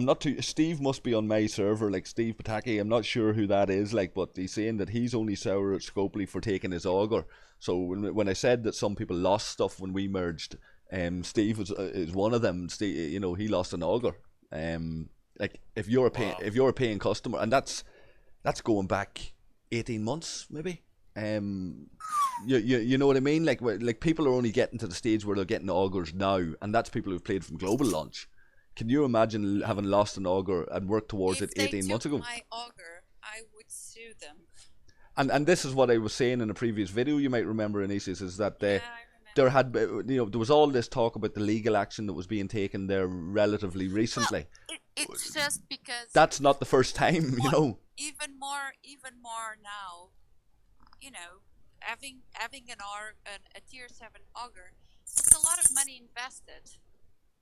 Steve must be on my server, like Steve Pataki. I'm not sure who that is, like, but he's saying that he's only sour at Scopely for taking his auger. So when I said that some people lost stuff when we merged, Steve is one of them. Steve, you know, he lost an auger. Like, if you're a paying customer, and that's going back 18 months maybe. You know what I mean? Like people are only getting to the stage where they're getting augers now, and that's people who've played from global launch. Can you imagine having lost an auger and worked towards it 18 months ago? If they took my auger, I would sue them. And this is what I was saying in a previous video, you might remember, Inesias, is that there had, you know, there was all this talk about the legal action that was being taken there relatively recently. Well, it's just because that's not the first time, you know. Even more now. You know, having a tier 7 auger, it's a lot of money invested.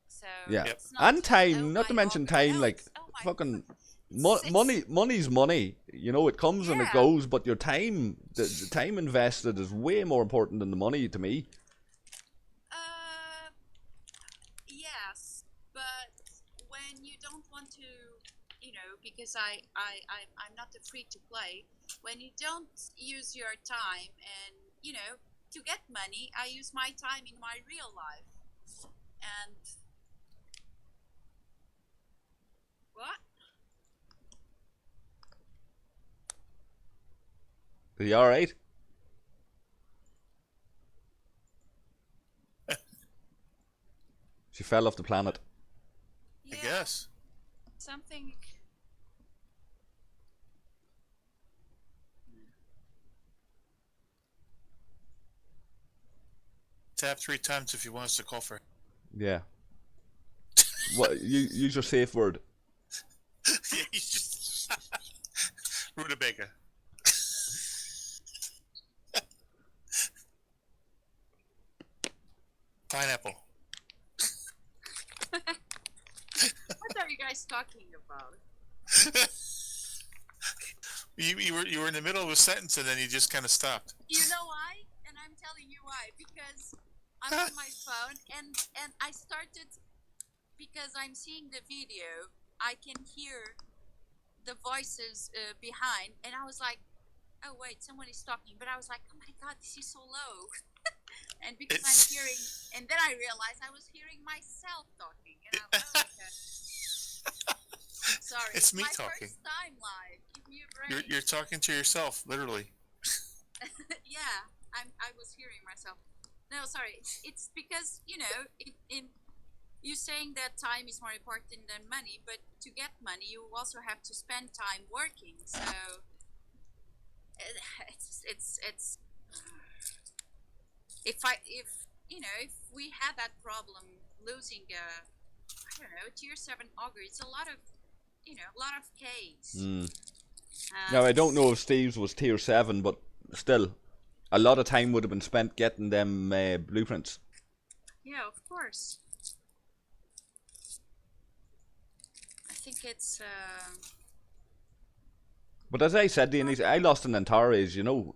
So Yeah, Yep. it's not and just, time. oh, Not to my mention auger. time. No, Like it's, oh my fucking God. It's- money. Money's money. You know, it comes and it Yeah. goes. But your time, the time invested, is way more important than the money to me. Yes, but when you don't want to, because I'm not a free to play. When you don't use your time and, to get money, I use my time in my real life. And what? Are you all right? She fell off the planet. I Yeah, guess. something. Tap 3 times if you want us to call for. Yeah. What? You use your safe word. Yeah, you just rutabaga. Pineapple. What are you guys talking about? You were in the middle of a sentence and then you just kind of stopped. You know why? And I'm telling you why. Because I'm on my phone and I started, because I'm seeing the video, I can hear the voices behind, and I was like, oh wait, someone is talking. But I was like, oh my God, this is so low. And because I'm hearing, and then I realized I was hearing myself talking, and I'm like, oh, okay. Sorry, It's me my talking. first time live. Give me a break. You're talking to yourself, literally. Yeah, I was hearing myself. No, sorry. It's because in you saying that time is more important than money, but to get money, you also have to spend time working. So it's if we had that problem losing I don't know, tier 7 auger, it's a lot of Ks. Now I don't know if Steve's was tier 7, but still, a lot of time would have been spent getting them blueprints. Yeah, of course. I think it's But as I said, I lost an Antares, you know.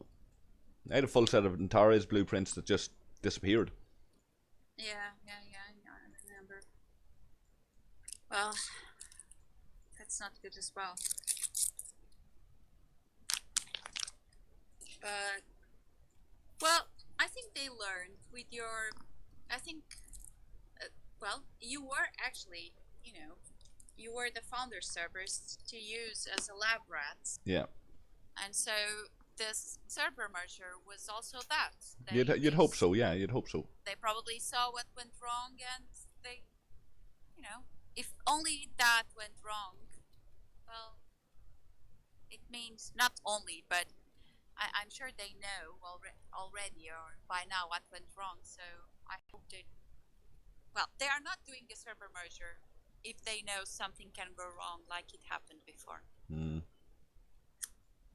I had a full set of Antares blueprints that just disappeared. yeah, I remember. Well, that's not good as well. But well, I think they learned with your. I think. Well, you were actually, you were the founder servers to use as a lab rat, Yeah. and so this server merger was also that. You'd hope so, yeah, you'd hope so. They probably saw what went wrong, and they, if only that went wrong, well, it means not only, but I'm sure they know already or by now what went wrong. So I hope they are not doing a server merger if they know something can go wrong like it happened before.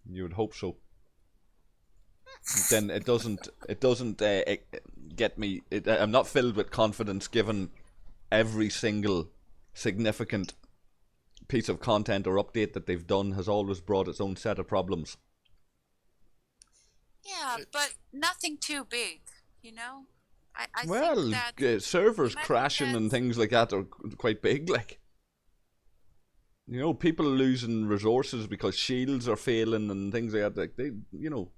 You would hope so. Then it doesn't get me. I'm not filled with confidence given every single significant piece of content or update that they've done has always brought its own set of problems. Yeah, but nothing too big, I Well, think that servers imagine crashing that- and things like that are quite big. Like, people losing resources because shields are failing and things like that. Like I know,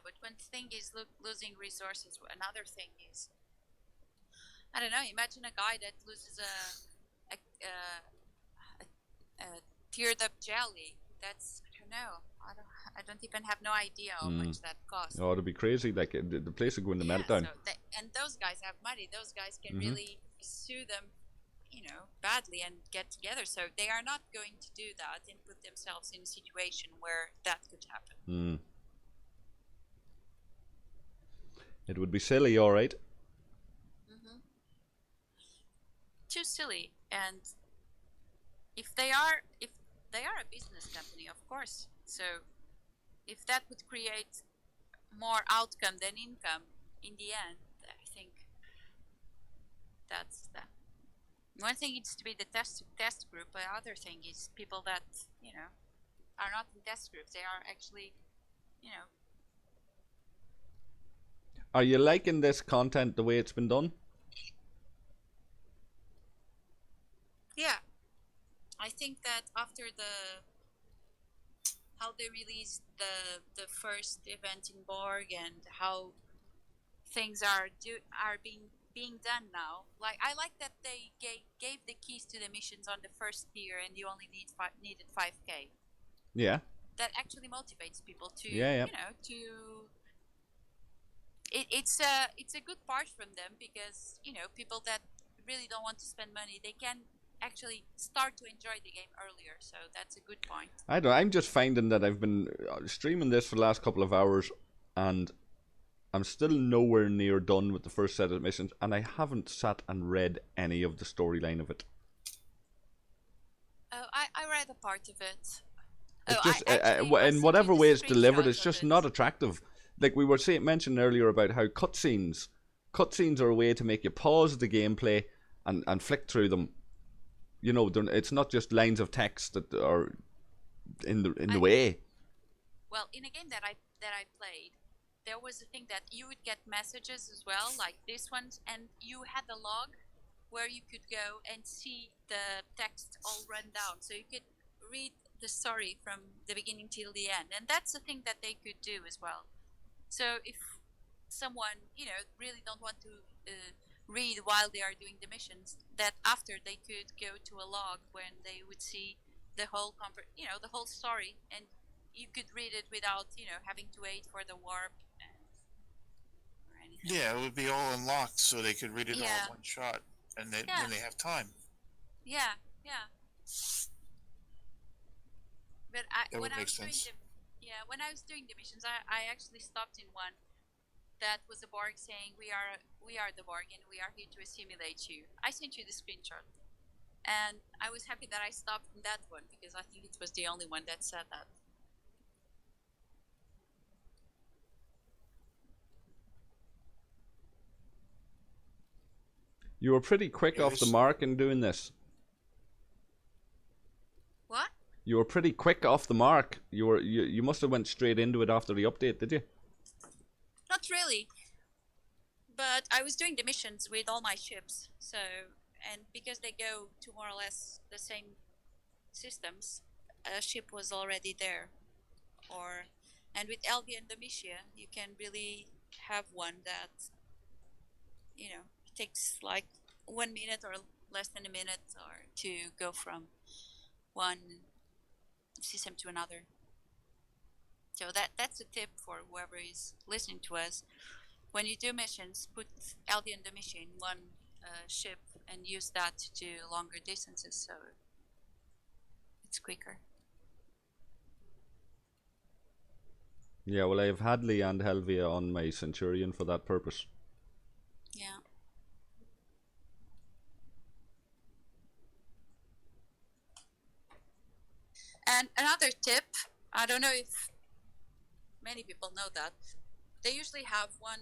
but one thing is losing resources. Another thing is, I don't know. Imagine a guy that loses a tiered up jelly. That's, I don't know. I don't even have no idea how much that costs. Oh, it'd be crazy. Like the place would go into meltdown. So and those guys have money. Those guys can really sue them, badly and get together. So they are not going to do that and put themselves in a situation where that could happen. It would be silly, all right. Too silly. And if they are a business company, of course. So if that would create more outcome than income in the end, I think That's that. One thing is to be the test group, but other thing is people that are not in test groups. They are actually, you know, Are you liking this content the way it's been done? yeah. I think that after how they released the first event in Borg and how things are being done now. Like I like that they gave the keys to the missions on the first tier, and you only needed 5k. Yeah. That actually motivates people to Yeah. it's a good part from them, because people that really don't want to spend money, they can actually start to enjoy the game earlier, so that's a good point. I'm just finding that I've been streaming this for the last couple of hours, and I'm still nowhere near done with the first set of missions, and I haven't sat and read any of the storyline of it. I read a part of it. It's just in whatever way it's delivered, it's just not attractive. Like we were mentioning earlier about how cutscenes are a way to make you pause the gameplay and flick through them. It's not just lines of text that are in the way. Well, in a game that I played, there was a thing that you would get messages as well, like this one, and you had a log where you could go and see the text all run down, so you could read the story from the beginning till the end, and that's the thing that they could do as well. So if someone really don't want to read while they are doing the missions, that after they could go to a log when they would see the whole the whole story, and you could read it without having to wait for the warp or anything. Yeah, it would be all unlocked, so they could read it all in one shot, and then they have time. Yeah. But when I was doing the missions, I actually stopped in one that was a Borg saying, we are the Borg and we are here to assimilate you. I sent you the screenshot, and I was happy that I stopped in that one, because I think it was the only one that said that. You were pretty quick off the mark in doing this. What? You were pretty quick off the mark. You must have went straight into it after the update, did you? Not really. But I was doing the missions with all my ships, so, and because they go to more or less the same systems, a ship was already there. And with Elvia and Domitia, you can really have one that takes like 1 minute or less than a minute or to go from one system to another. So that's a tip for whoever is listening to us. When you do missions, put Elvia and Domitia in one ship and use that to do longer distances, so it's quicker. Yeah, well, I have Hadley and Helvia on my Centurion for that purpose. Yeah. And another tip, I don't know if many people know that, they usually have one,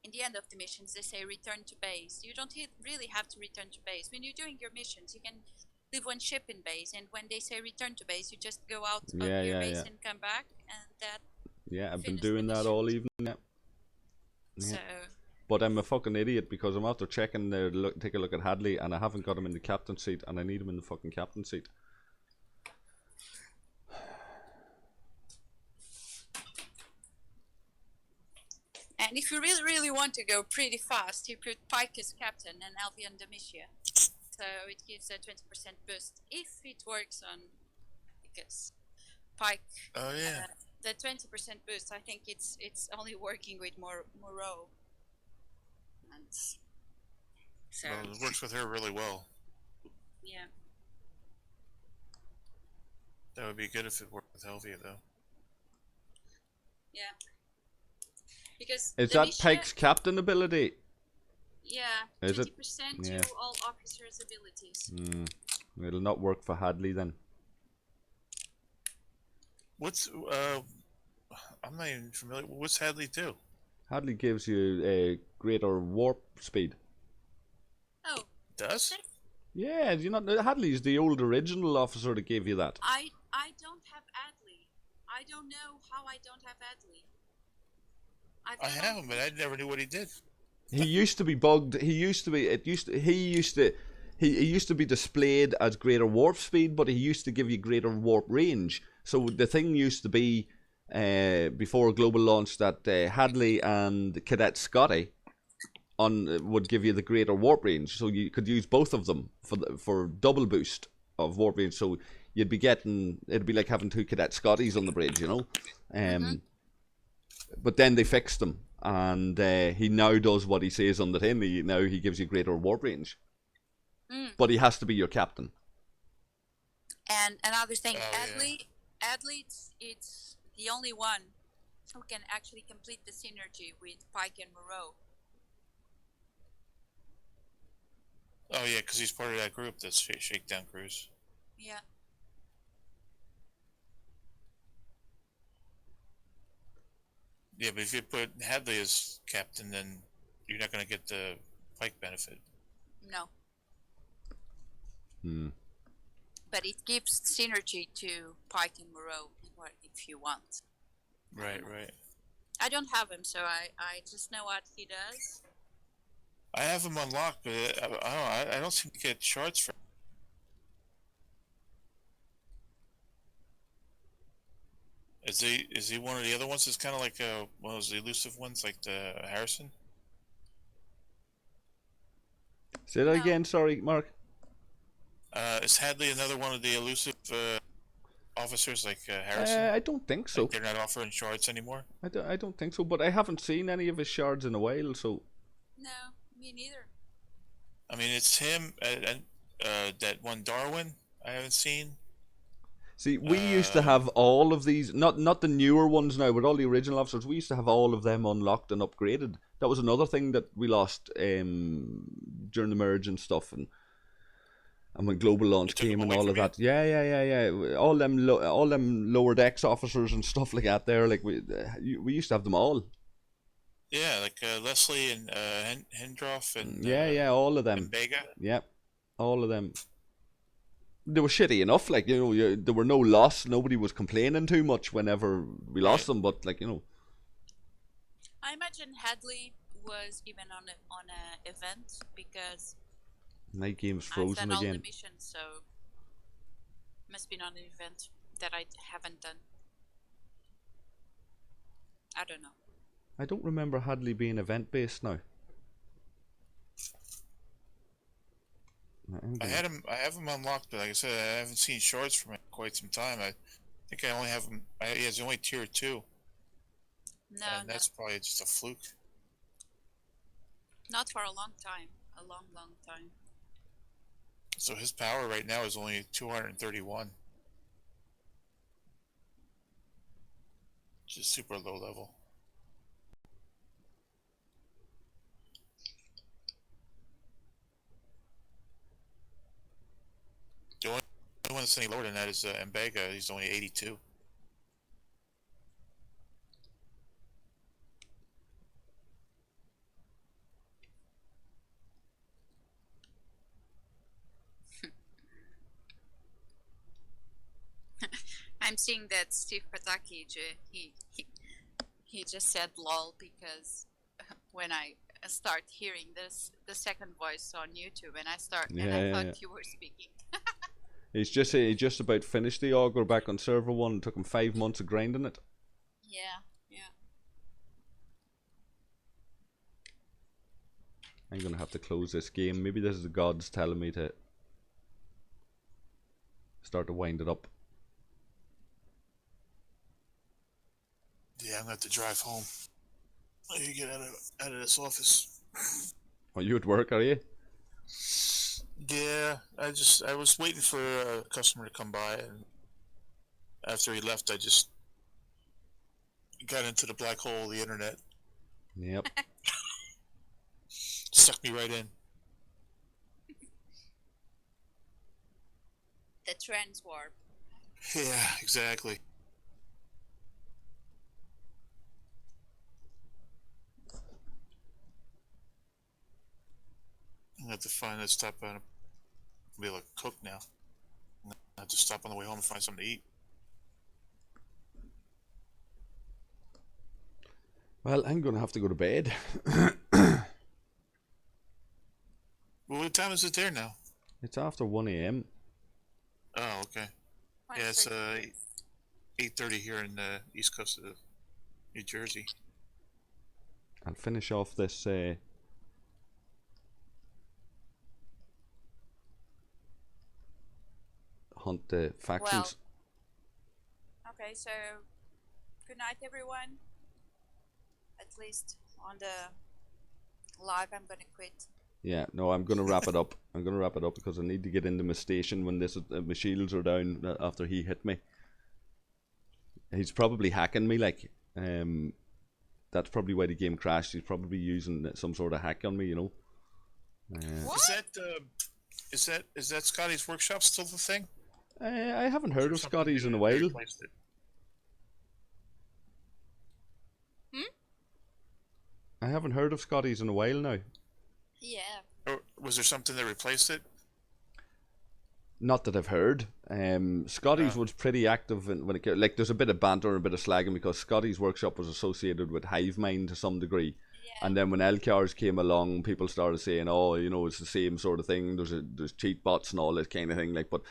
in the end of the missions, they say return to base. You don't really have to return to base. When you're doing your missions, you can leave one ship in base, and when they say return to base, you just go out of your base and come back, and that. Yeah, I've been doing that all evening. Yeah. So. But I'm a fucking idiot, because I'm after checking take a look at Hadley, and I haven't got him in the captain seat, and I need him in the fucking captain seat. And if you really, really want to go pretty fast, you put Pike as captain and Elvia and Domitia. So it gives a 20% boost if it works on, because Pike. Oh yeah. The 20% boost, I think it's only working with Moreau. And so. Well, it works with her really well. Yeah. That would be good if it worked with Helvia, though. Yeah. Because is that Pike's captain ability? Yeah, is 20% to all officers' abilities. It'll not work for Hadley then. What's I'm not even familiar. What's Hadley do? Hadley gives you a greater warp speed. Oh, Does? Yeah, do you not know? Hadley's the old original officer that gave you that. I don't have Adley. I don't know how I don't have Adley. I have him, but I never knew what he did. He used to be bugged. He used to be. He used to be displayed as greater warp speed, but he used to give you greater warp range. So the thing used to be, before Global launched, that Hadley and Cadet Scotty would give you the greater warp range. So you could use both of them for double boost of warp range. So you'd be getting, it'd be like having two Cadet Scotties on the bridge, you know. But then they fixed them, and he now does what he says on the tin. Now he gives you greater warp range. But he has to be your captain. And another thing, Oh, Adley, it's the only one who can actually complete the synergy with Pike and Moreau. Oh yeah, because he's part of that group, that's Shakedown Cruise. Yeah. Yeah, but if you put Hadley as captain, then you're not going to get the Pike benefit. No. Hmm. But it gives synergy to Pike and Moreau if you want. Right. I don't have him, so I just know what he does. I have him unlocked, but I don't seem to get shards from. Is he one of the other ones that's kind of like one of those elusive ones, like the Harrison? Say that No. again, sorry, Mark. Is Hadley another one of the elusive officers like Harrison? I don't think so. Like they're not offering shards anymore? I don't think so, but I haven't seen any of his shards in a while, so... No, me neither. I mean, it's him and that one Darwin I haven't seen. See, we used to have all of these, not the newer ones now, but all the original officers, we used to have all of them unlocked and upgraded. That was another thing that we lost during the merge and stuff, and when Global Launch They took came them and away all of from that. Yeah. All them lower decks officers and stuff like that there, like we used to have them all. Yeah, like Leslie and Hendroff and all of them. and Vega. Yeah, all of them. They were shitty enough, like, you know, there were no loss. Nobody was complaining too much whenever we lost them, but, like, you know. I imagine Hadley was even on a event because Night game's I've frozen done all the again. missions, so must be on an event that I haven't done. I don't know. I don't remember Hadley being event based now. I have him unlocked, but like I said, I haven't seen shards from him in quite some time. I think I only have him. He has only tier 2, No, and that's probably just a fluke. not for a long time. A long time. So his power right now is only 231, which is super low level. The only one that's any lower than that is Mbega. He's only 82. I'm seeing that Steve Pataki, he just said lol because when I start hearing the second voice on YouTube and I thought you were speaking. He just about finished the auger back on server 1. It took him 5 months of grinding it. Yeah. I'm gonna have to close this game. Maybe this is the gods telling me to start to wind it up. Yeah, I'm gonna have to drive home. I need to get out of this office. Are you at work, are you? Yeah, I was waiting for a customer to come by, and after he left, I just got into the black hole of the internet. Yep. Sucked me right in. The trans warp. Yeah, exactly. I have to find a stop on. Be able to cook now. I have to stop on the way home and find something to eat. Well, I'm gonna have to go to bed. Well, what time is it there now? It's after 1 a.m. Oh, okay. Yeah, it's 8:30 here in the east coast of New Jersey. I'll finish off this hunt the factions. Okay, so good night, everyone. At least on the live, I'm gonna quit. Yeah, no, I'm gonna wrap it up. I'm gonna wrap it up because I need to get into my station when this my shields are down after he hit me. He's probably hacking me, like, that's probably why the game crashed. He's probably using some sort of hack on me, you know. What? Is that Scotty's workshop still the thing? I haven't heard of Something Scotty's in a they while. replaced it. I haven't heard of Scotty's in a while now. Yeah. Or was there something that replaced it? Not that I've heard. Scotty's Oh. was pretty active when it came, like, there's a bit of banter and a bit of slagging because Scotty's workshop was associated with Hivemind to some degree. Yeah. And then when LCRs came along, people started saying, "Oh, you know, it's the same sort of thing. There's cheat bots and all this kind of thing." Like, but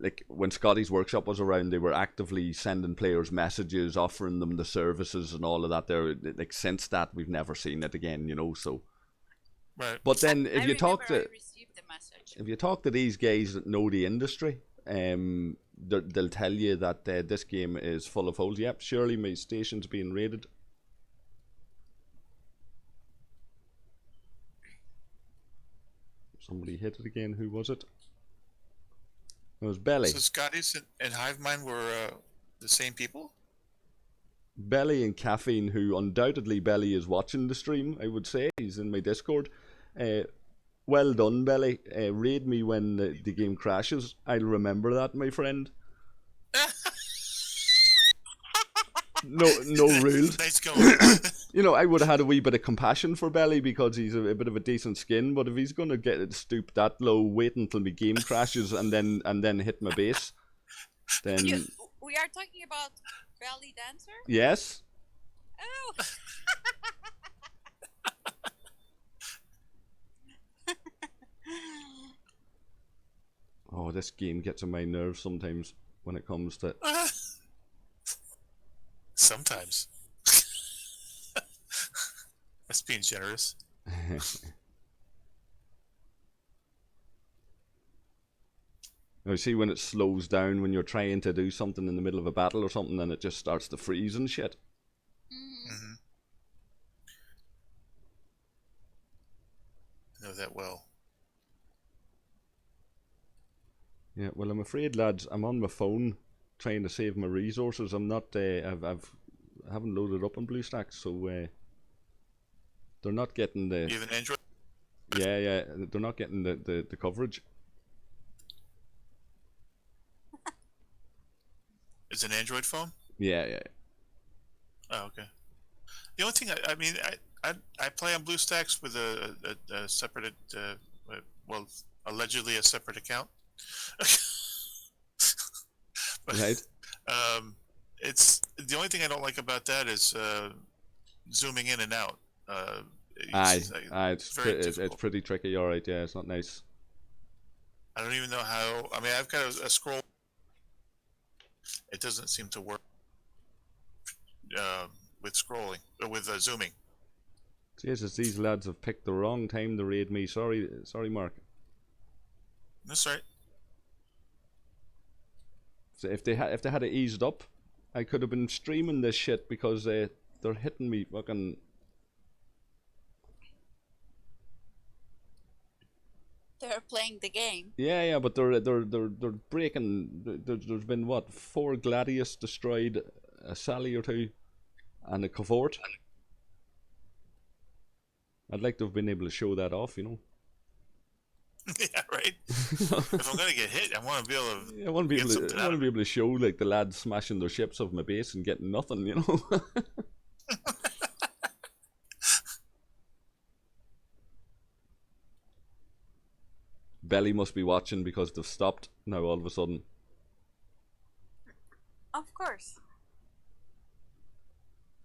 like when Scotty's workshop was around, they were actively sending players messages, offering them the services and all of that. There, like, since that, we've never seen it again. You know, so. Right. But then, if I you talk remember to I received the message. if you talk to these guys that know the industry, they'll tell you that this game is full of holes. Yep, surely my station's being raided. Somebody hit it again. Who was it? It was Belly. So Scotty's and Hivemind were the same people? Belly and Caffeine, who undoubtedly Belly is watching the stream, I would say. He's in my Discord. Well done, Belly. Raid me when the game crashes. I'll remember that, my friend. No rules. Nice going. You know, I would have had a wee bit of compassion for Belly because he's a bit of a decent skin, but if he's going to get it stooped that low, wait until my game crashes and then hit my base, then... We are talking about Belly Dancer? Yes? Oh! Oh, this game gets on my nerves sometimes when it comes to... Sometimes. That's being generous. You see when it slows down when you're trying to do something in the middle of a battle or something and it just starts to freeze and shit. Mm-hmm. I know that well. Yeah, well, I'm afraid, lads, I'm on my phone trying to save my resources. I'm not, I haven't loaded up on BlueStacks, so they're not getting the... You have an Android? Yeah, they're not getting the coverage. It's an Android phone? Yeah. Oh, okay. The only thing I mean, I play on BlueStacks with a separate, well, allegedly a separate account. But, Right. It's the only thing I don't like about that is zooming in and out. It's pretty tricky. All right, yeah, it's not nice. I don't even know how. I mean, I've got a scroll. It doesn't seem to work with scrolling or with zooming. Jesus, these lads have picked the wrong time to raid me. Sorry, Mark. That's right. So if they had it eased up, I could have been streaming this shit because they're hitting me fucking. They're playing the game. Yeah, but they're breaking. There's been what 4 Gladius destroyed, a Sally or 2, and a Cavort. I'd like to have been able to show that off, you know. Yeah, right. If I'm gonna get hit, I want to be able to. Yeah, I want to be able to show like the lads smashing their ships off my base and getting nothing, you know. Belly must be watching because they've stopped now all of a sudden. Of course.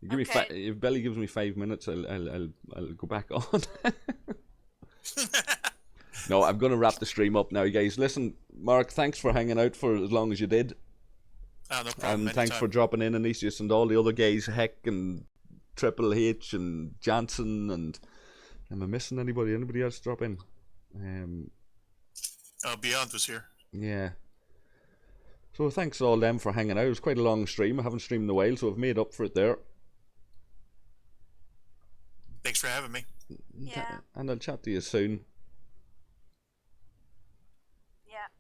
Give me Okay. if Belly gives me 5 minutes, I'll go back on. No, I'm gonna wrap the stream up now, guys. Listen, Mark, thanks for hanging out for as long as you did. Oh, no problem. And thanks for dropping in, Inesias, and all the other guys, Heck and TripleHHH and Jansen, and am I missing anybody? Anybody else drop in? Beyond was here. Yeah. So thanks all them for hanging out. It was quite a long stream. I haven't streamed in a while, so I've made up for it there. Thanks for having me. Yeah. And I'll chat to you soon.